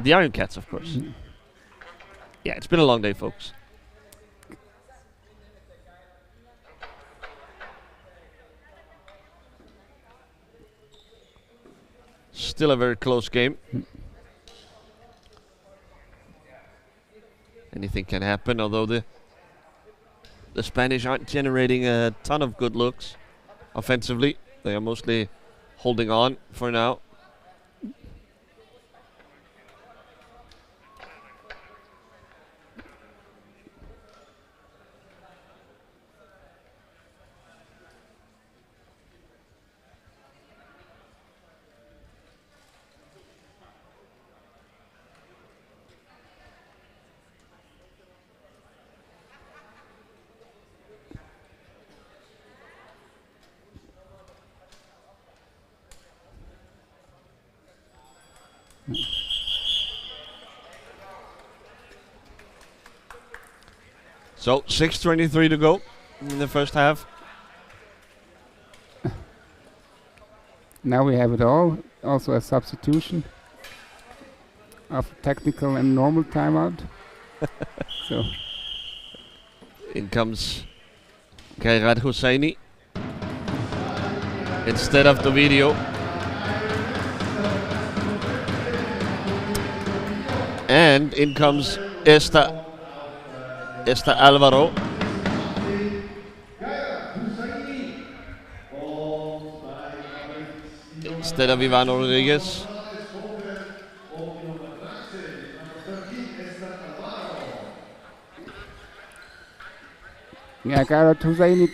The Iron Cats, of course. Yeah, it's been a long day, folks. Still a very close game. Anything can happen, although the Spanish aren't generating a ton of good looks offensively. They are mostly holding on for now. So 6:23 to go in the first half. Now we have it all. Also a substitution of technical and normal timeout. So in comes Kairat Hosseini instead of the video. And in comes Esta está Alvaro. Instead of Ivan Rodriguez. Yeah, Gareth Husseini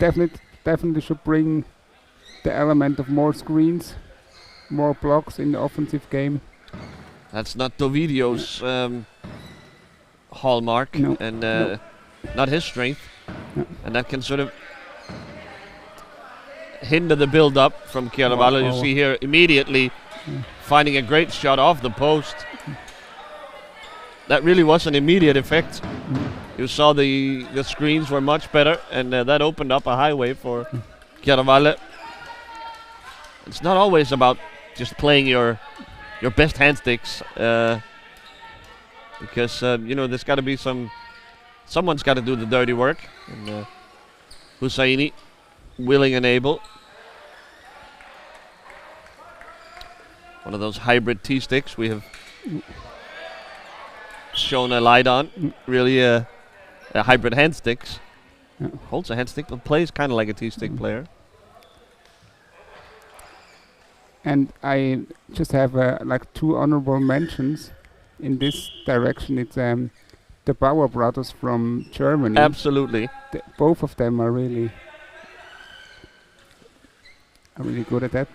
definitely should bring the element of more screens, more blocks in the offensive game. That's not Dovidio's hallmark, No, and no. not his strength, No. and that can sort of hinder the build-up from Chiaravallo. You see here immediately finding a great shot off the post. That really was an immediate effect. You saw the screens were much better, and that opened up a highway for Chiaravallo. It's not always about just playing your best hand sticks, because you know, there's got to be someone's got to do the dirty work, and Husseini willing and able. One of those hybrid T-sticks we have shown a light on. Really a hybrid hand sticks. Yeah. Holds a hand stick but plays kind of like a T-stick player. And I just have like 2 honorable mentions in this direction. It's the Bauer brothers from Germany. Absolutely. Both of them are really good at that.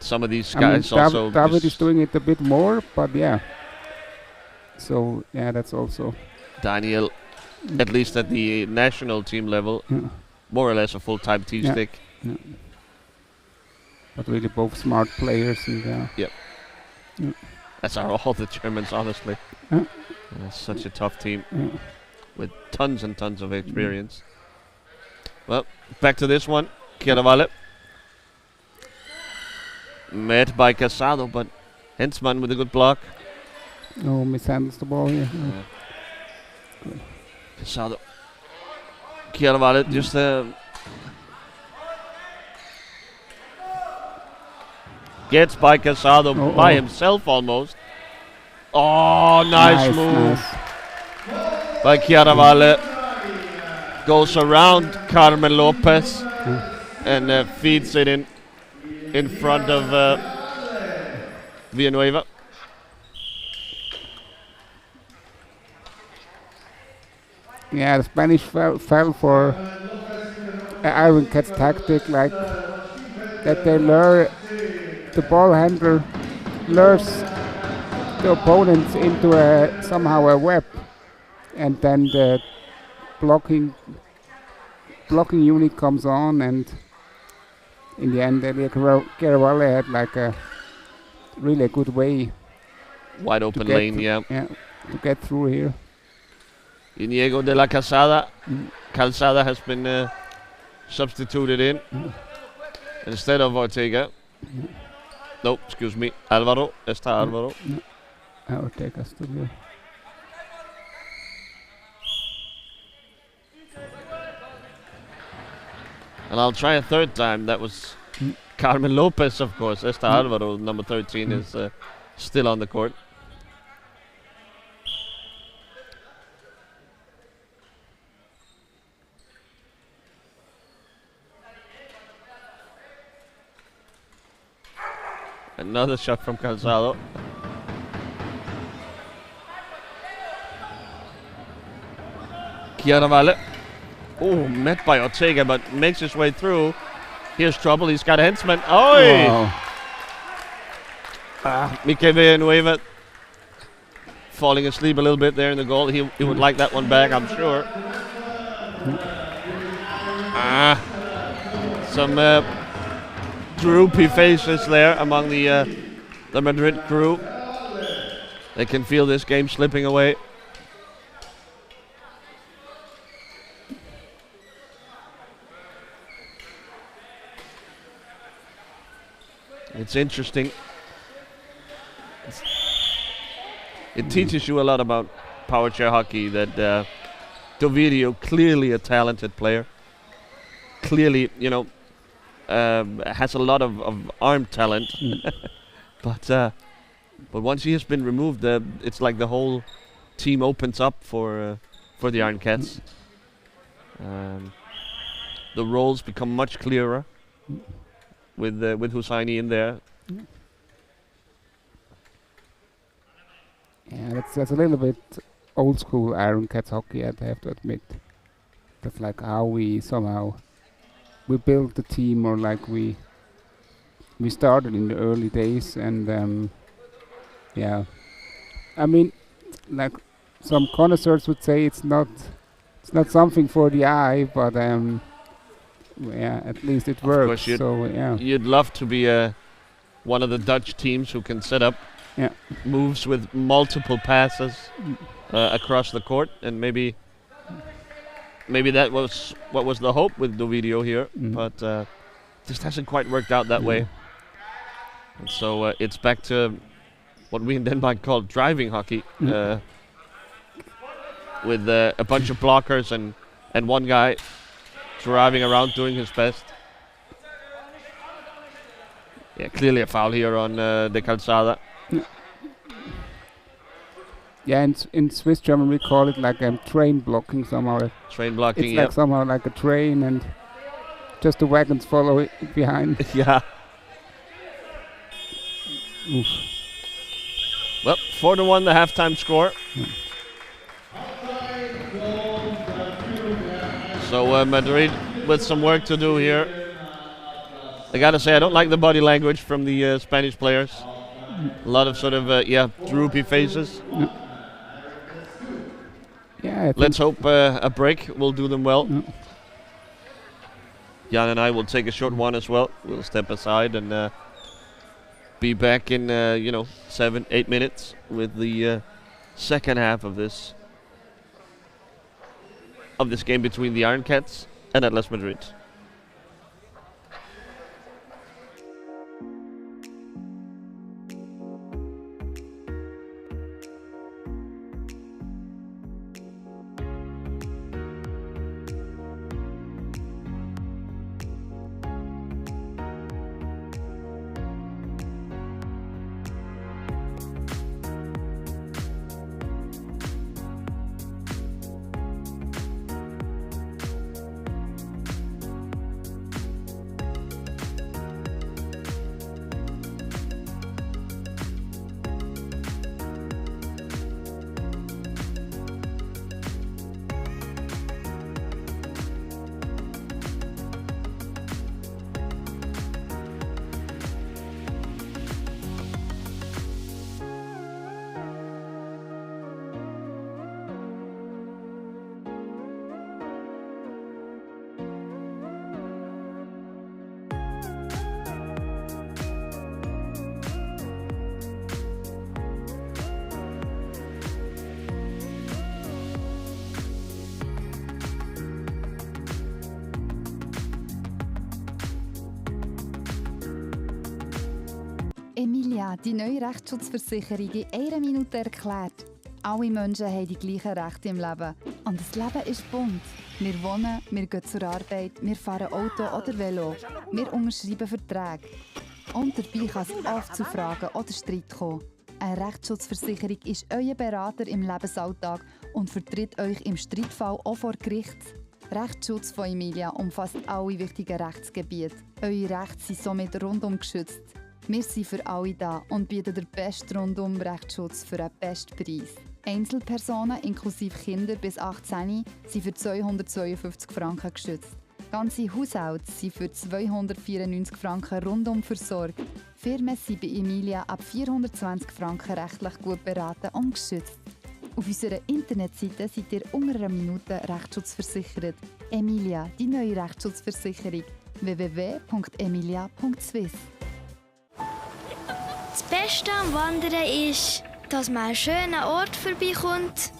Some of these I mean, guys also. David is doing it a bit more, but yeah. So yeah, that's also. Daniel, at least at the national team level, more or less a full-time T-stick. Yeah. But really both smart players. And, yep. Yeah. That's all the Germans, honestly. Yeah. It's such a tough team with tons and tons of experience. Well, back to this one. Chiaravallo. Met by Casado, but Hensman with a good block. Oh, mishandles the ball here. Casado. Chiaravallo just gets by Casado by himself almost. Oh, nice move by Chiaravallo. Goes around Carmen Lopez and feeds it in front of Villanueva. Yeah, the Spanish fell for Iron Cat's tactic, like that they lure the ball handler lures the opponents into somehow a web, and then the blocking unit comes on, and in the end, Chiaravallo had like a really good way. Wide open lane, to get through here. Inigo de la Calzada has been substituted in instead of Ortega. No, excuse me, Alvaro. Está Alvaro. Ortega still here. And I'll try a third time. That was Carmen Lopez, of course. Está Alvaro, number 13, is still on the court. Another shot from Calzado. Chiaravallo. Oh, met by Ortega, but makes his way through. Here's trouble. He's got Hensman. Oh! Wow. Mikel Villanueva falling asleep a little bit there in the goal. He would like that one back, I'm sure. Some droopy faces there among the Madrid crew. They can feel this game slipping away. It's interesting. It teaches you a lot about power chair hockey, that Dovidio, clearly a talented player, clearly, you know, has a lot of arm talent, but once he has been removed, it's like the whole team opens up for for the Iron Cats. The roles become much clearer with Hussaini in there. Yeah, that's a little bit old school Iron Cats hockey, I'd have to admit. That's like how we built the team, or like we started in the early days, and yeah, I mean, like some connoisseurs would say it's not something for the eye, but yeah, at least it works. So yeah, you'd love to be one of the Dutch teams who can set up moves with multiple passes across the court, and maybe that was what was the hope with the video here, but just hasn't quite worked out that way. And so it's back to what we in Denmark call driving hockey, with a bunch of blockers and one guy driving around doing his best. Yeah, clearly a foul here on De Calzada. Yeah, in Swiss German we call it like train blocking somehow. Train blocking, it's like somehow like a train, and just the wagons follow it behind. Yeah. Oof. Well, 4-1 the halftime score. So Madrid with some work to do here. I gotta say, I don't like the body language from the Spanish players. A lot of sort of droopy faces. Yeah. Let's hope a break will do them well. Jan and I will take a short one as well. We'll step aside and be back in 7-8 minutes with the second half of this game between the Iron Cats and Atlas Madrid. Emilia, die neue Rechtsschutzversicherung in einer Minute erklärt. Alle Menschen haben die gleichen Rechte im Leben. Und das Leben ist bunt. Wir wohnen, wir gehen zur Arbeit, wir fahren Auto oder Velo. Wir unterschreiben Verträge. Und dabei kann es oft zu Fragen oder Streit kommen. Eine Rechtsschutzversicherung ist euer Berater im Lebensalltag und vertritt euch im Streitfall auch vor Gericht. Rechtsschutz von Emilia umfasst alle wichtigen Rechtsgebiete. Eure Rechte sind somit rundum geschützt. Wir sind für alle da und bieten den besten Rundum-Rechtsschutz für den besten Preis. Einzelpersonen inklusive Kinder bis 18 sind für 252 Franken geschützt. Ganze Haushalte sind für 294 Franken rundum versorgt. Firmen sind bei Emilia ab 420 Franken rechtlich gut beraten und geschützt. Auf unserer Internetseite seid ihr unter einer Minute Rechtsschutz Emilia, die neue Rechtsschutzversicherung. www.emilia.swiss. Das Beste am Wandern ist, dass man einen schönen Ort vorbeikommt,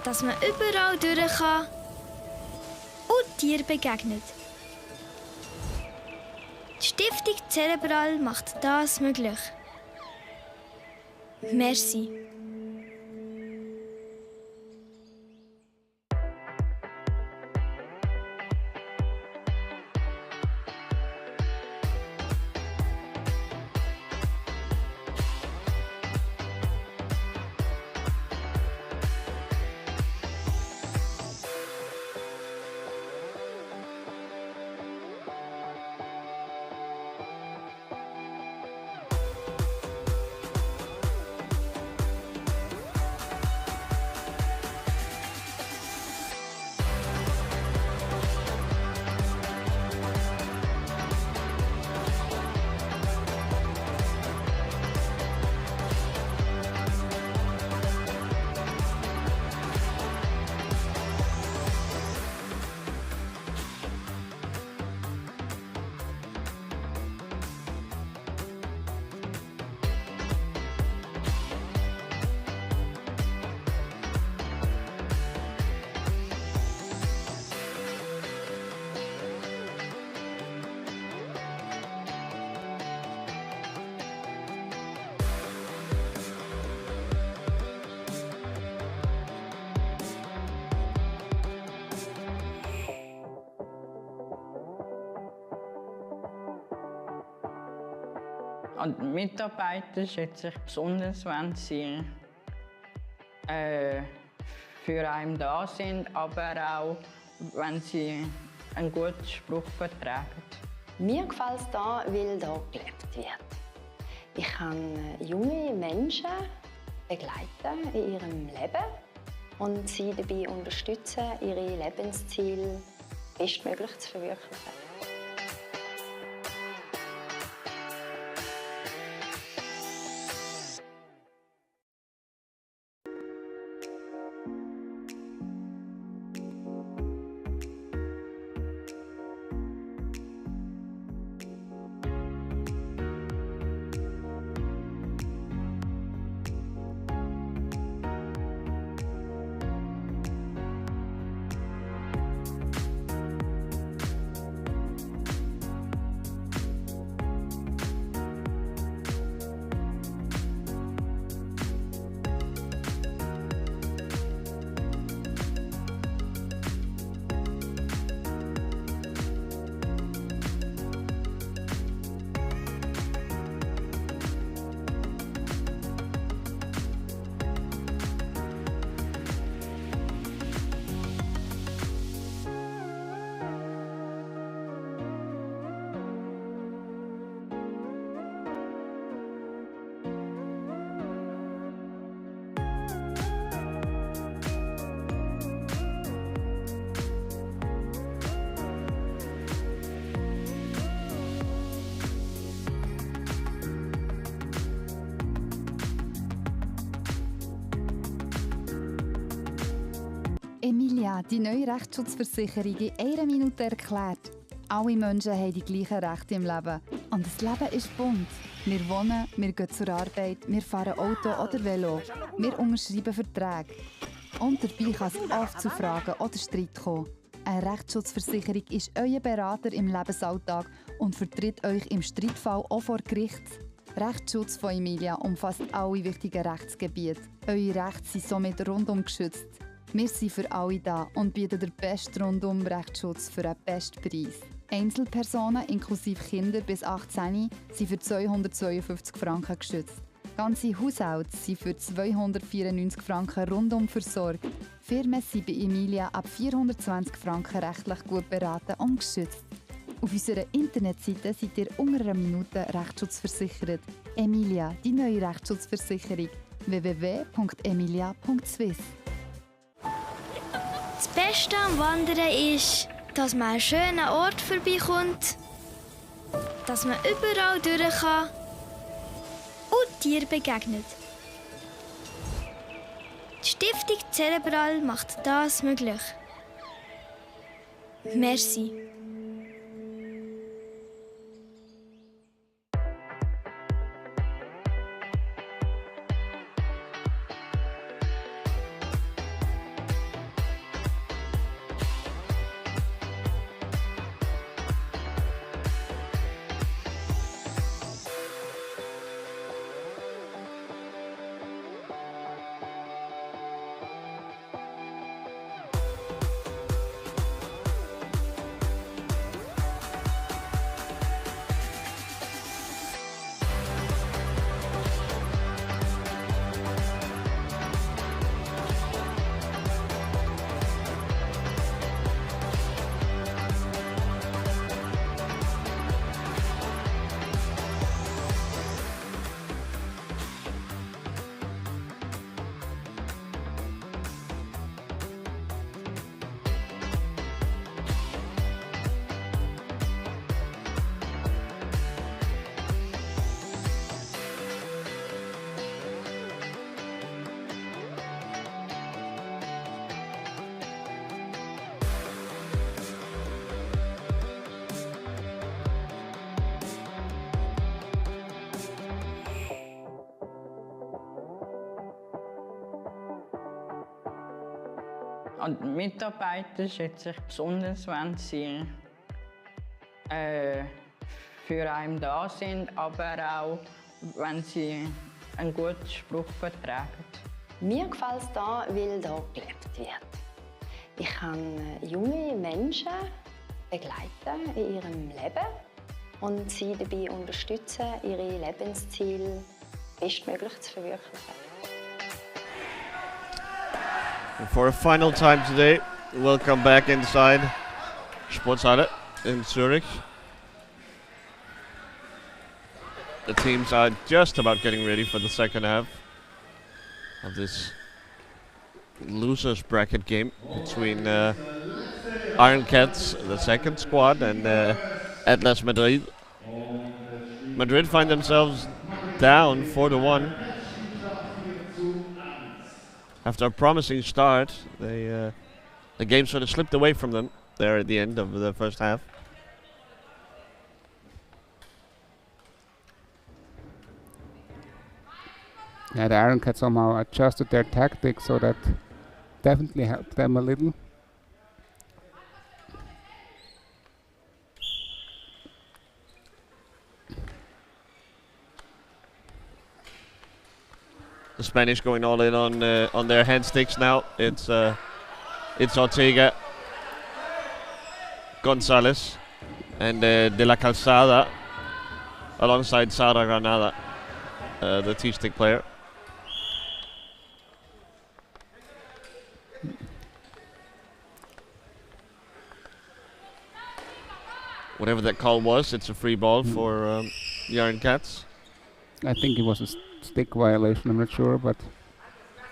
dass man überall durch kann und Tieren begegnet. Die Stiftung Cerebral macht das möglich. Merci. Und die Mitarbeiter schätze ich besonders, wenn sie für einen da sind, aber auch, wenn sie einen guten Spruch vertragen. Mir gefällt es hier, weil hier gelebt wird. Ich kann junge Menschen begleiten in ihrem Leben und sie dabei unterstützen, ihre Lebensziele bestmöglich zu verwirklichen. Emilia, die neue Rechtsschutzversicherung in einer Minute erklärt. Alle Menschen haben die gleichen Rechte im Leben. Und das Leben ist bunt. Wir wohnen, wir gehen zur Arbeit, wir fahren Auto oder Velo. Wir unterschreiben Verträge. Und dabei kann es oft zu Fragen oder Streit kommen. Eine Rechtsschutzversicherung ist euer Berater im Lebensalltag und vertritt euch im Streitfall auch vor Gericht. Rechtsschutz von Emilia umfasst alle wichtigen Rechtsgebiete. Eure Rechte sind somit rundum geschützt. Wir sind für alle da und bieten den besten Rundum-Rechtsschutz für einen besten Preis. Einzelpersonen inklusive Kinder bis 18 sind für 252 Franken geschützt. Ganze Haushalte sind für 294 Franken rundum versorgt. Firmen sind bei Emilia ab 420 Franken rechtlich gut beraten und geschützt. Auf unserer Internetseite seid ihr unter einer Minute Rechtsschutzversichert. Emilia, die neue Rechtsschutzversicherung. www.emilia.swiss. Das Beste am Wandern ist, dass man an einen schönen Ort vorbeikommt, dass man überall durch kann und Tieren begegnet. Die Stiftung Cerebral macht das möglich. Merci. Und die Mitarbeiter schätze ich besonders, wenn sie für einen da sind, aber auch, wenn sie einen guten Spruch vertragen. Mir gefällt es hier, weil hier gelebt wird. Ich kann junge Menschen begleiten in ihrem Leben und sie dabei unterstützen, ihre Lebensziele bestmöglich zu verwirklichen. And for a final time today, welcome back inside Sportshalle in Zurich. The teams are just about getting ready for the second half of this losers bracket game between Iron Cats, the second squad, and Atlas Madrid. Madrid find themselves down 4-1. After a promising start, the game sort of slipped away from them there at the end of the first half. Yeah, the Iron Cats somehow adjusted their tactics, so that definitely helped them a little. The Spanish going all in on their hand sticks now. It's Ortega, Gonzalez, and De La Calzada alongside Sara Granada, the T-stick player. Whatever that call was, it's a free ball for the Iron Cats. I think it was a stick violation, I'm not sure, but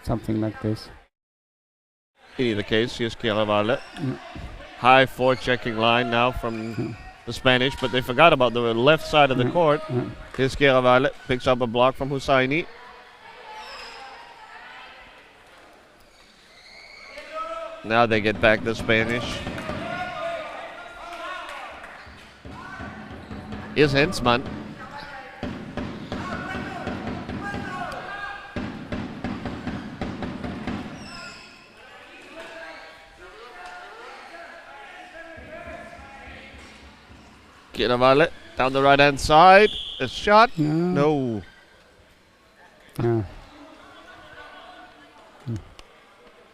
something like this. In either case, here's Chiaravalle. High forechecking line now from the Spanish, but they forgot about the left side of the court. Here's Chiaravalle, picks up a block from Hussaini. Now they get back the Spanish. Here's Hensman. Chiaravalle down the right-hand side. A shot? No. Yeah.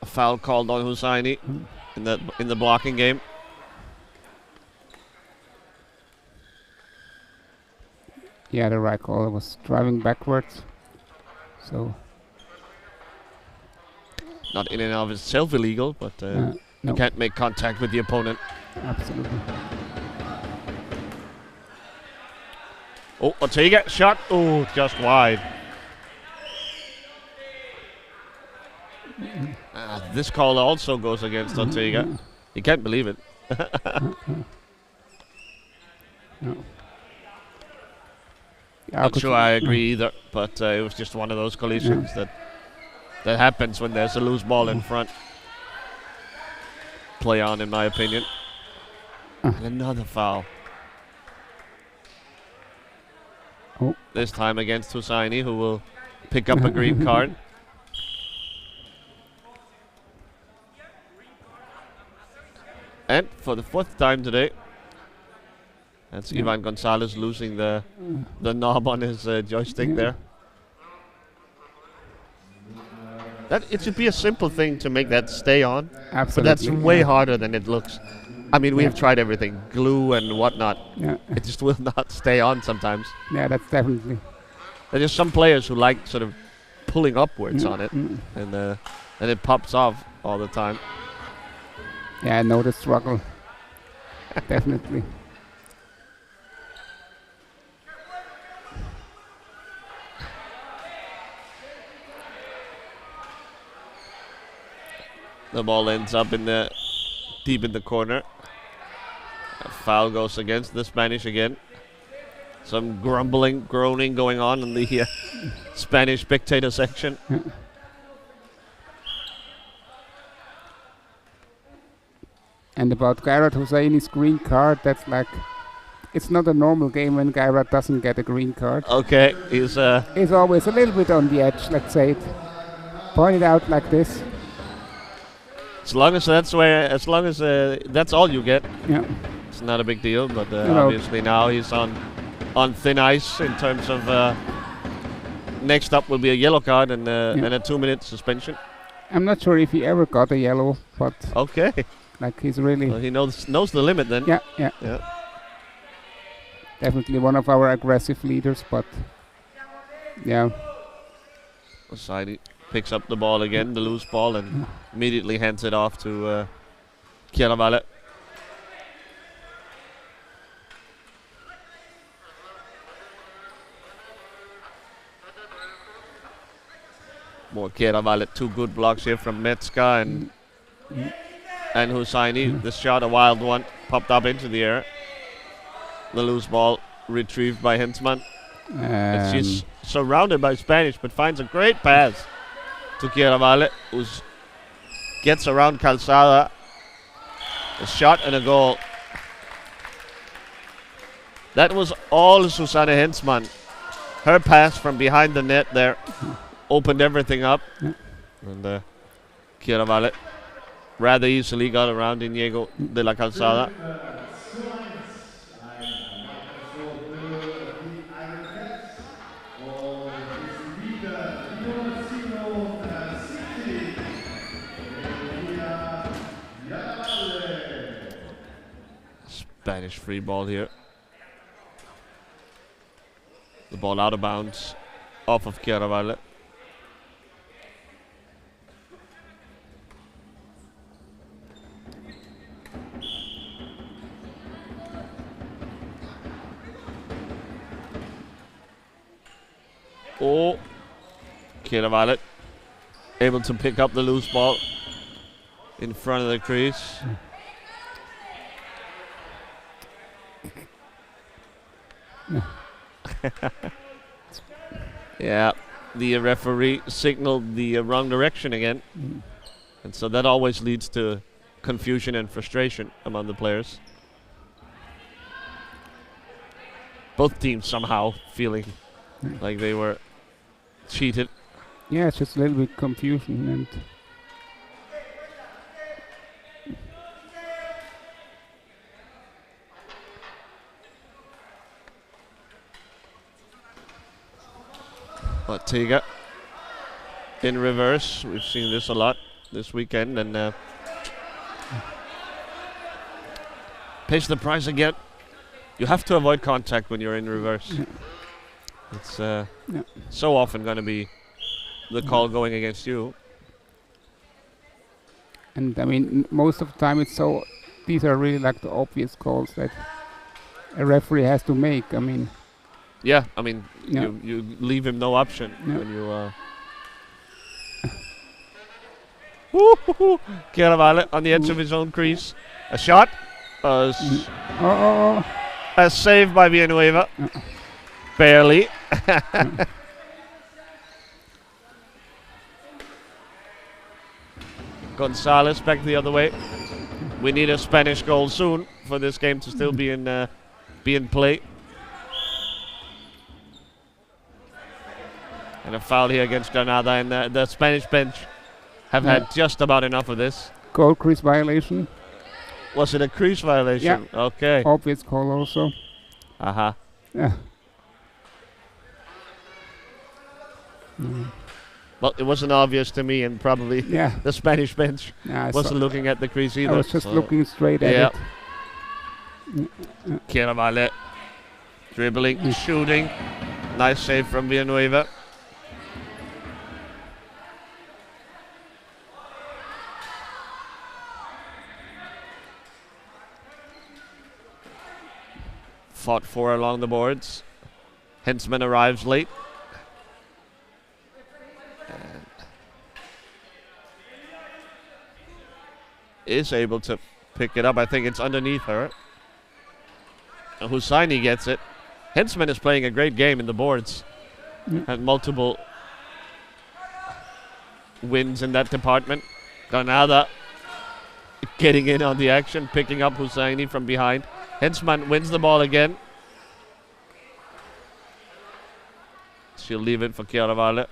A foul called on Hussaini in the blocking game. Yeah, the right call was driving backwards. So not in and of itself illegal, but no. You can't make contact with the opponent. Absolutely. Oh, Ortega shot. Oh, just wide. This call also goes against Ortega. You can't believe it. No. Not sure I agree either, but it was just one of those collisions that happens when there's a loose ball in front. Play on, in my opinion. And another foul. This time against Hussaini, who will pick up a green card. And for the fourth time today, that's Ivan Gonzalez losing the knob on his joystick there. It should be a simple thing to make that stay on. Absolutely. But that's way harder than it looks. I mean, we have tried everything, glue and whatnot. Yeah. It just will not stay on sometimes. Yeah, that's definitely. There's just some players who like sort of pulling upwards on it, and it pops off all the time. Yeah, I know the struggle. Definitely. The ball ends up deep in the corner. A foul goes against the Spanish again. Some grumbling, groaning going on in the Spanish spectator section. And about Gairat Hussaini's green card, that's like, it's not a normal game when Gairat doesn't get a green card. Okay, he's always a little bit on the edge, let's say it. Point it out like this. As long as that's all you get. Yeah. It's not a big deal, but obviously now he's on thin ice in terms of next up will be a yellow card and a 2-minute suspension. I'm not sure if he ever got a yellow, but okay. Like he's really he knows the limit then. Yeah. Definitely one of our aggressive leaders, but yeah. Osani picks up the ball again, the loose ball, and immediately hands it off to Chiaravalle. More Chiaravalle, 2 good blocks here from Metzger and Hussaini. This shot, a wild one, popped up into the air. The loose ball retrieved by Hensman. And she's surrounded by Spanish, but finds a great pass to Chiaravalle, who gets around Calzada. A shot and a goal. That was all Susanne Hensman. Her pass from behind the net there opened everything up. And Chiaravalle rather easily got around Inigo de la Calzada. Spanish free ball here. The ball out of bounds off of Chiaravalle. Oh, Chiaravalle able to pick up the loose ball in front of the crease. Yeah, the referee signaled the wrong direction again. And so that always leads to confusion and frustration among the players. Both teams somehow feeling like they were cheated. Yeah, it's just a little bit confusion and Ortega in reverse. We've seen this a lot this weekend, and pays the price again. You have to avoid contact when you're in reverse. It's so often going to be the call going against you. And I mean, most of the time it's so. These are really like the obvious calls that a referee has to make. I mean. Yeah, I mean, you leave him no option when you. Chiaravalle on the edge of his own crease. A shot. A save by Villanueva. Barely. Gonzalez back the other way. We need a Spanish goal soon for this game to still be in play. And a foul here against Granada, and the Spanish bench have had just about enough of this. Goal crease violation. Was it a crease violation? Yeah. Okay. Obvious call also. Uh-huh. Yeah. Well, it wasn't obvious to me, and probably the Spanish bench wasn't looking at the crease either. I was just looking straight at it. Chiaravalle dribbling, shooting. Nice save from Villanueva. Fought for along the boards. Hensman arrives late. And is able to pick it up. I think it's underneath her. And Hussaini gets it. Hensman is playing a great game in the boards. Had multiple wins in that department. Granada getting in on the action, picking up Hussaini from behind. Hensman wins the ball again. She'll leave it for Chiaravalle.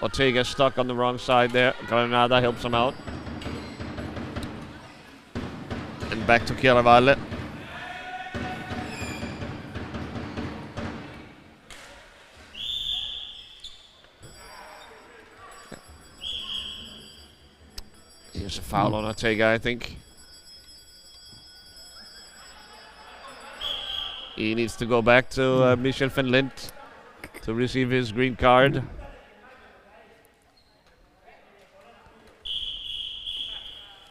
Ortega stuck on the wrong side there. Granada helps him out. And back to Chiaravalle. Here's a foul on Ortega, I think. He needs to go back to Michel van Lint to receive his green card.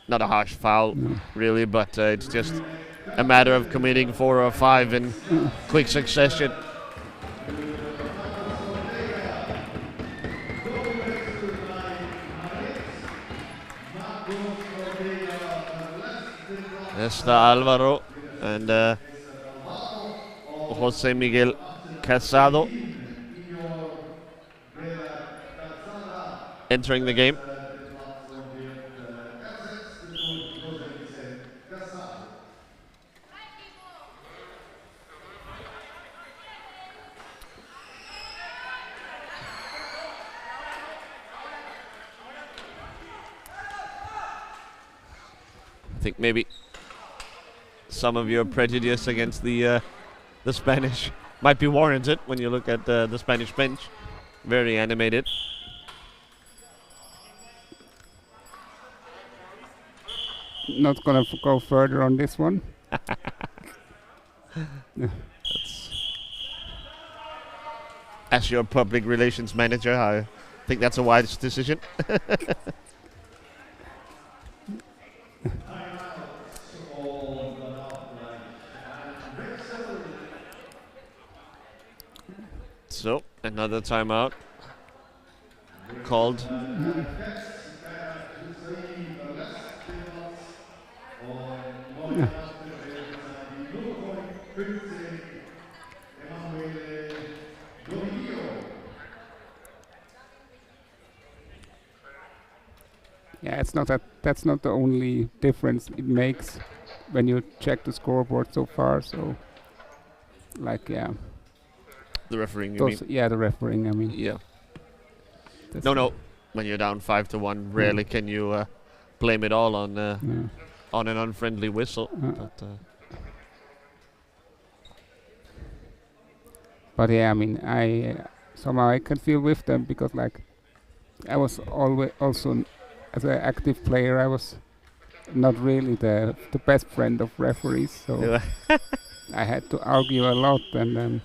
Not a harsh foul, really, but it's just a matter of committing 4 or 5 in quick succession. Está Álvaro and Jose Miguel Casado entering the game. I think maybe some of your prejudice against the Spanish might be warranted when you look at the Spanish bench. Very animated. Not gonna go further on this one. As your public relations manager, I think that's a wise decision. So, another timeout called. Yeah, it's not that's not the only difference it makes when you check the scoreboard so far. So, like, yeah. The refereeing, you mean? Yeah, the refereeing, I mean. Yeah. No. When you're down 5-1, rarely can you blame it all on an unfriendly whistle. But yeah, I mean, somehow I can feel with them because, like, I was always also, as an active player, I was not really the best friend of referees, so I had to argue a lot, and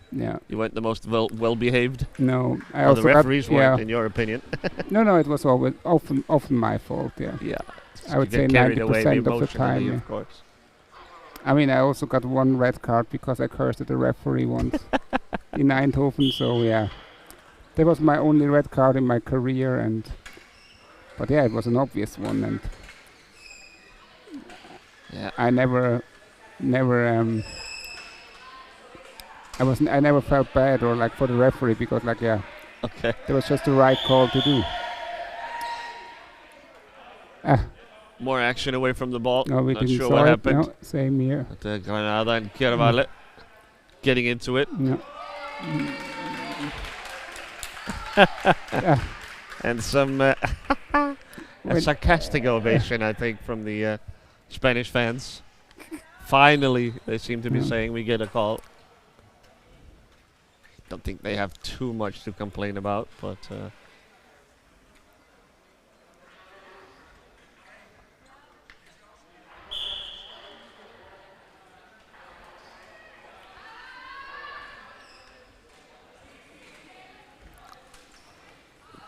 yeah. You weren't the most well behaved. No, I also also the referees weren't, yeah. in your opinion. No, it was always often my fault. Yeah. Yeah. I would say 90% of the time. Yeah. Of course. I mean, I also got 1 red card because I cursed at the referee once in Eindhoven. So yeah, that was my only red card in my career, but yeah, it was an obvious one, and yeah, I never felt bad or like for the referee because, like, yeah, okay, that was just the right call to do. More action away from the ball. No, we Not didn't sure saw what it. happened. No, same here. But Granada and Carvalho getting into it. No. And some a sarcastic ovation, I think, from the Spanish fans. Finally, they seem to be saying we get a call. Don't think they have too much to complain about, but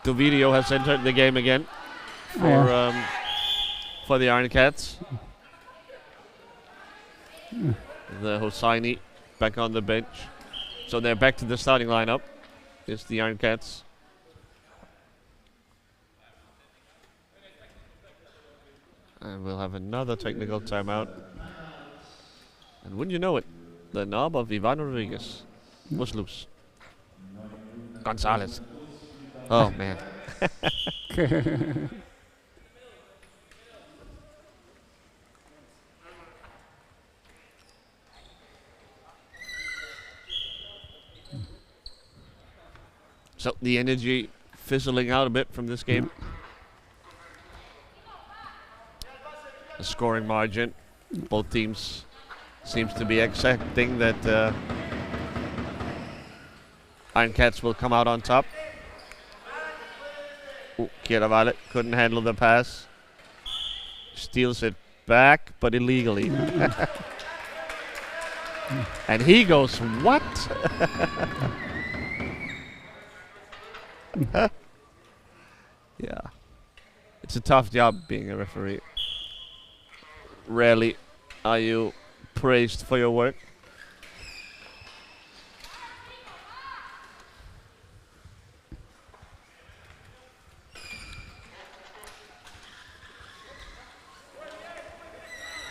the video has entered the game again for the Iron Cats. The Hosseini back on the bench. So they're back to the starting lineup. It's the Iron Cats. And we'll have another technical timeout. And wouldn't you know it, the knob of Ivan Rodriguez was loose. Gonzalez. Oh, man. So the energy fizzling out a bit from this game. The scoring margin, both teams seems to be accepting that Iron Cats will come out on top. Carvalho couldn't handle the pass. Steals it back, but illegally. And he goes, what? Yeah. It's a tough job being a referee. Rarely are you praised for your work.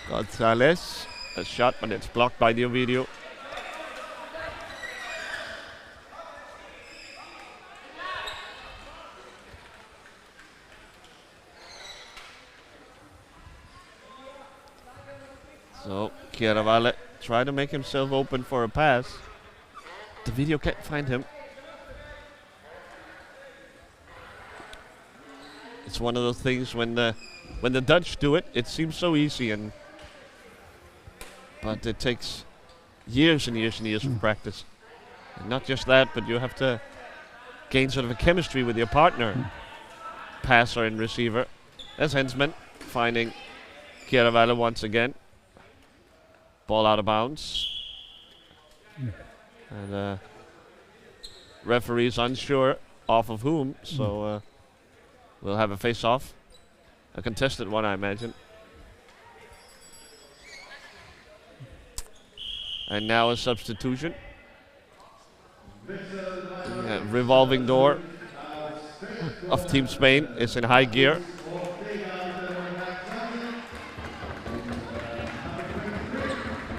Gonzalez, a shot, but it's blocked by the video. So, Chiaravalle trying to make himself open for a pass. The video can't find him. It's one of those things when the Dutch do it, it seems so easy, but it takes years and years and years of practice. And not just that, but you have to gain sort of a chemistry with your partner, passer and receiver. As Hensman finding Chiaravalle once again. Ball out of bounds. And referee's unsure off of whom, so we'll have a face-off. A contested one, I imagine. And now a substitution. Revolving door of Team Spain is in high gear.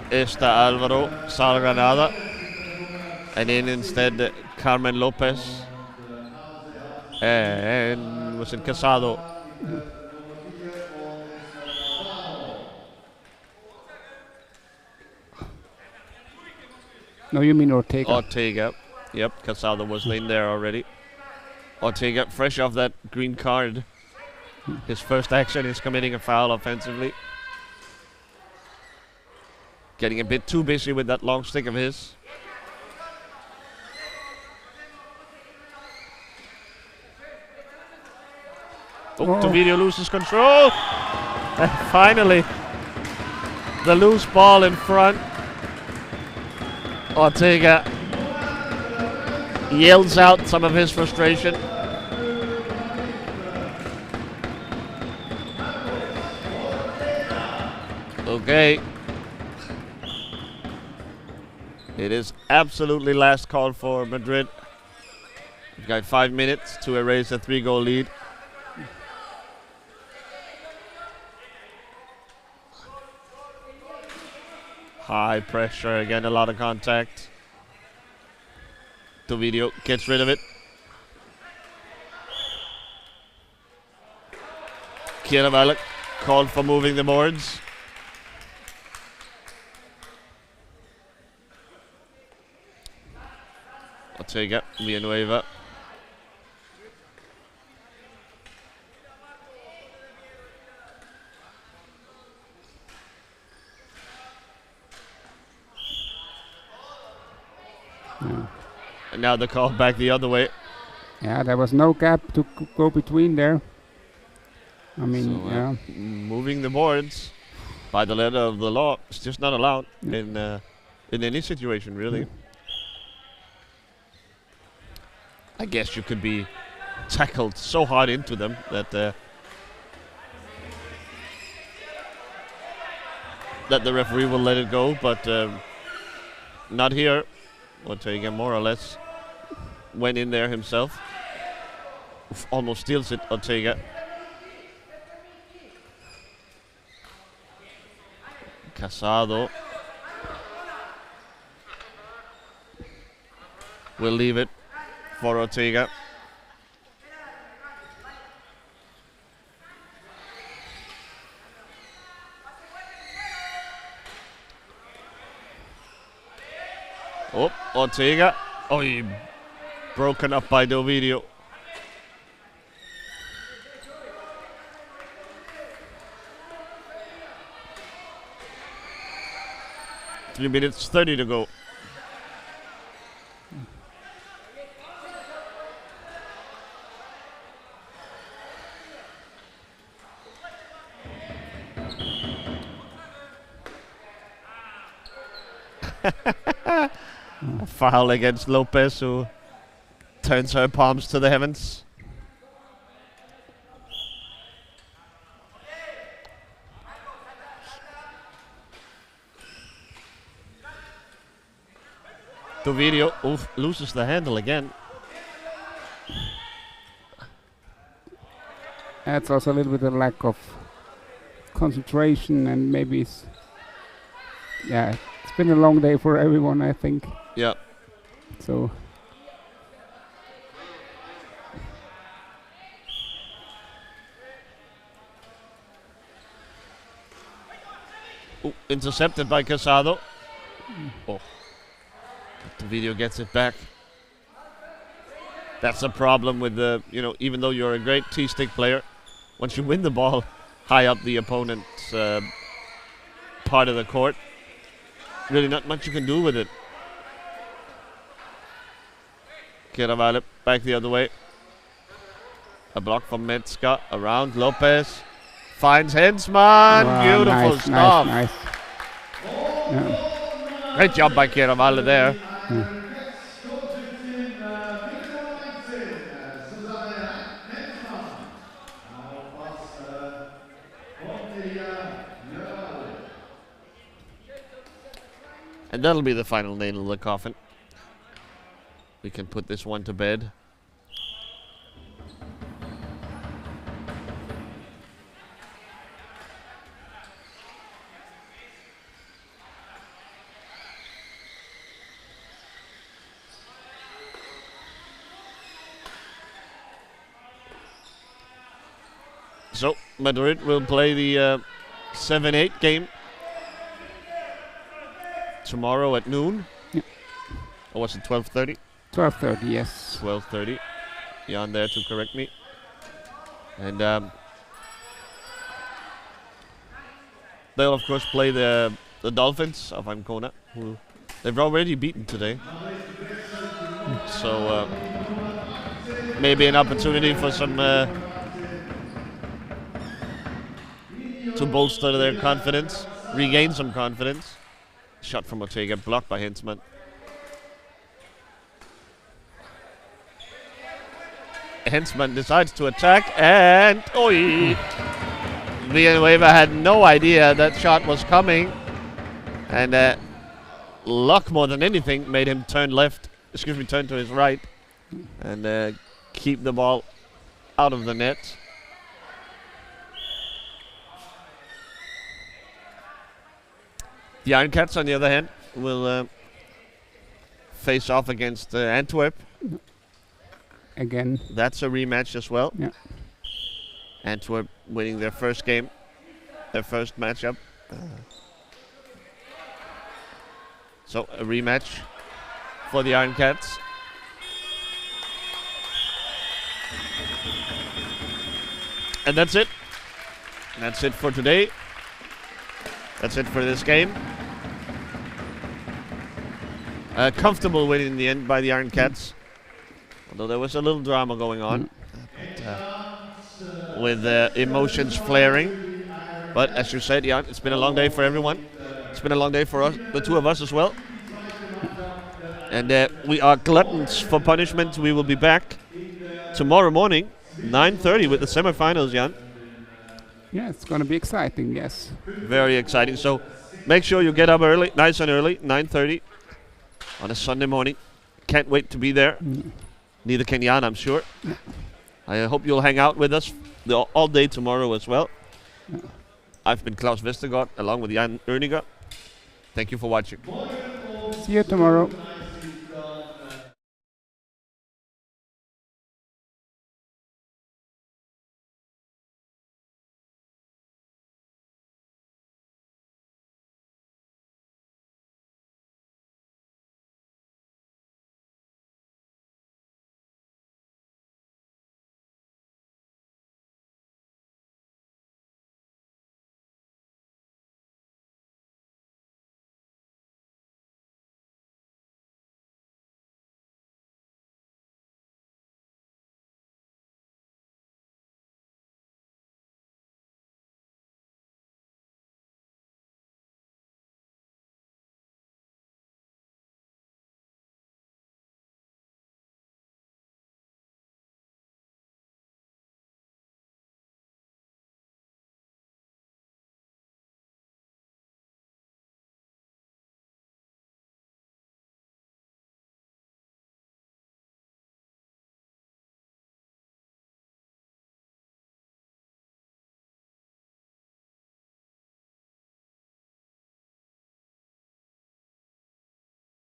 Está Alvaro Salgranada. And in instead Carmen Lopez. And was it Casado? No, you mean Ortega. Ortega. Yep, Casado was in there already. Ortega, fresh off that green card. His first action is committing a foul offensively. Getting a bit too busy with that long stick of his. Oh, Tovidio loses control. And finally, the loose ball in front. Ortega yells out some of his frustration. Okay. It is absolutely last call for Madrid. We've got 5 minutes to erase a 3-goal lead. High pressure, again a lot of contact. Tovidio gets rid of it. Chiaravalle called for moving the boards. Ortega, Villanueva. And now the call back the other way. Yeah, there was no gap to go between there. I mean, So, yeah. moving the boards by the letter of the law is just not allowed in any situation, really. I guess you could be tackled so hard into them that that the referee will let it go, but not here. Ortega more or less went in there himself. Oof, almost steals it, Ortega. Casado will leave it for Ortega. Oh, Ortega. Oh, he broken up by Dovidio. Three minutes 30 to go. A foul against Lopez, who turns her palms to the heavens. Dovidio loses the handle again. It's also a little bit of lack of concentration, and maybe it's been a long day for everyone, I think. Yeah. So intercepted by Casado. Oh. The video gets it back. That's the problem with the, even though you're a great T-stick player, once you win the ball high up the opponent's part of the court, really not much you can do with it. Kiravalip back the other way. A block from Metzger around Lopez. Finds Hensman. wow, Beautiful nice, stop. Nice. Yeah. Great job by Kiravalip there. And that'll be the final nail in the coffin. We can put this one to bed. So Madrid will play the 7-8 game tomorrow at noon. Yeah. Or was it 12:30? 12:30, yes. 12:30. Jan there to correct me. And they'll of course play the Dolphins of Ancona, who they've already beaten today. So maybe an opportunity for some to bolster their confidence, regain some confidence. Shot from Ortega, blocked by Hensman. Hensman decides to attack, and Villanueva had no idea that shot was coming, and luck more than anything made him turn turn to his right, and keep the ball out of the net. The Iron Cats, on the other hand, will face off against Antwerp. Again. That's a rematch as well. Yeah. Antwerp winning their first game, their first matchup. So a rematch for the Iron Cats. And that's it. That's it for today. That's it for this game. A comfortable win in the end by the Iron Cats. Although there was a little drama going on. With emotions flaring. But as you said, Jan, it's been a long day for everyone. It's been a long day for us, the two of us as well. And we are gluttons for punishment. We will be back tomorrow morning, 9:30 with the semifinals, Jan. Yeah, it's going to be exciting, yes. Very exciting. So make sure you get up early, nice and early, 9:30 on a Sunday morning. Can't wait to be there. Neither can Jan, I'm sure. I hope you'll hang out with us all day tomorrow as well. I've been Klaus Vestergaard along with Jan Erniger. Thank you for watching. See you tomorrow.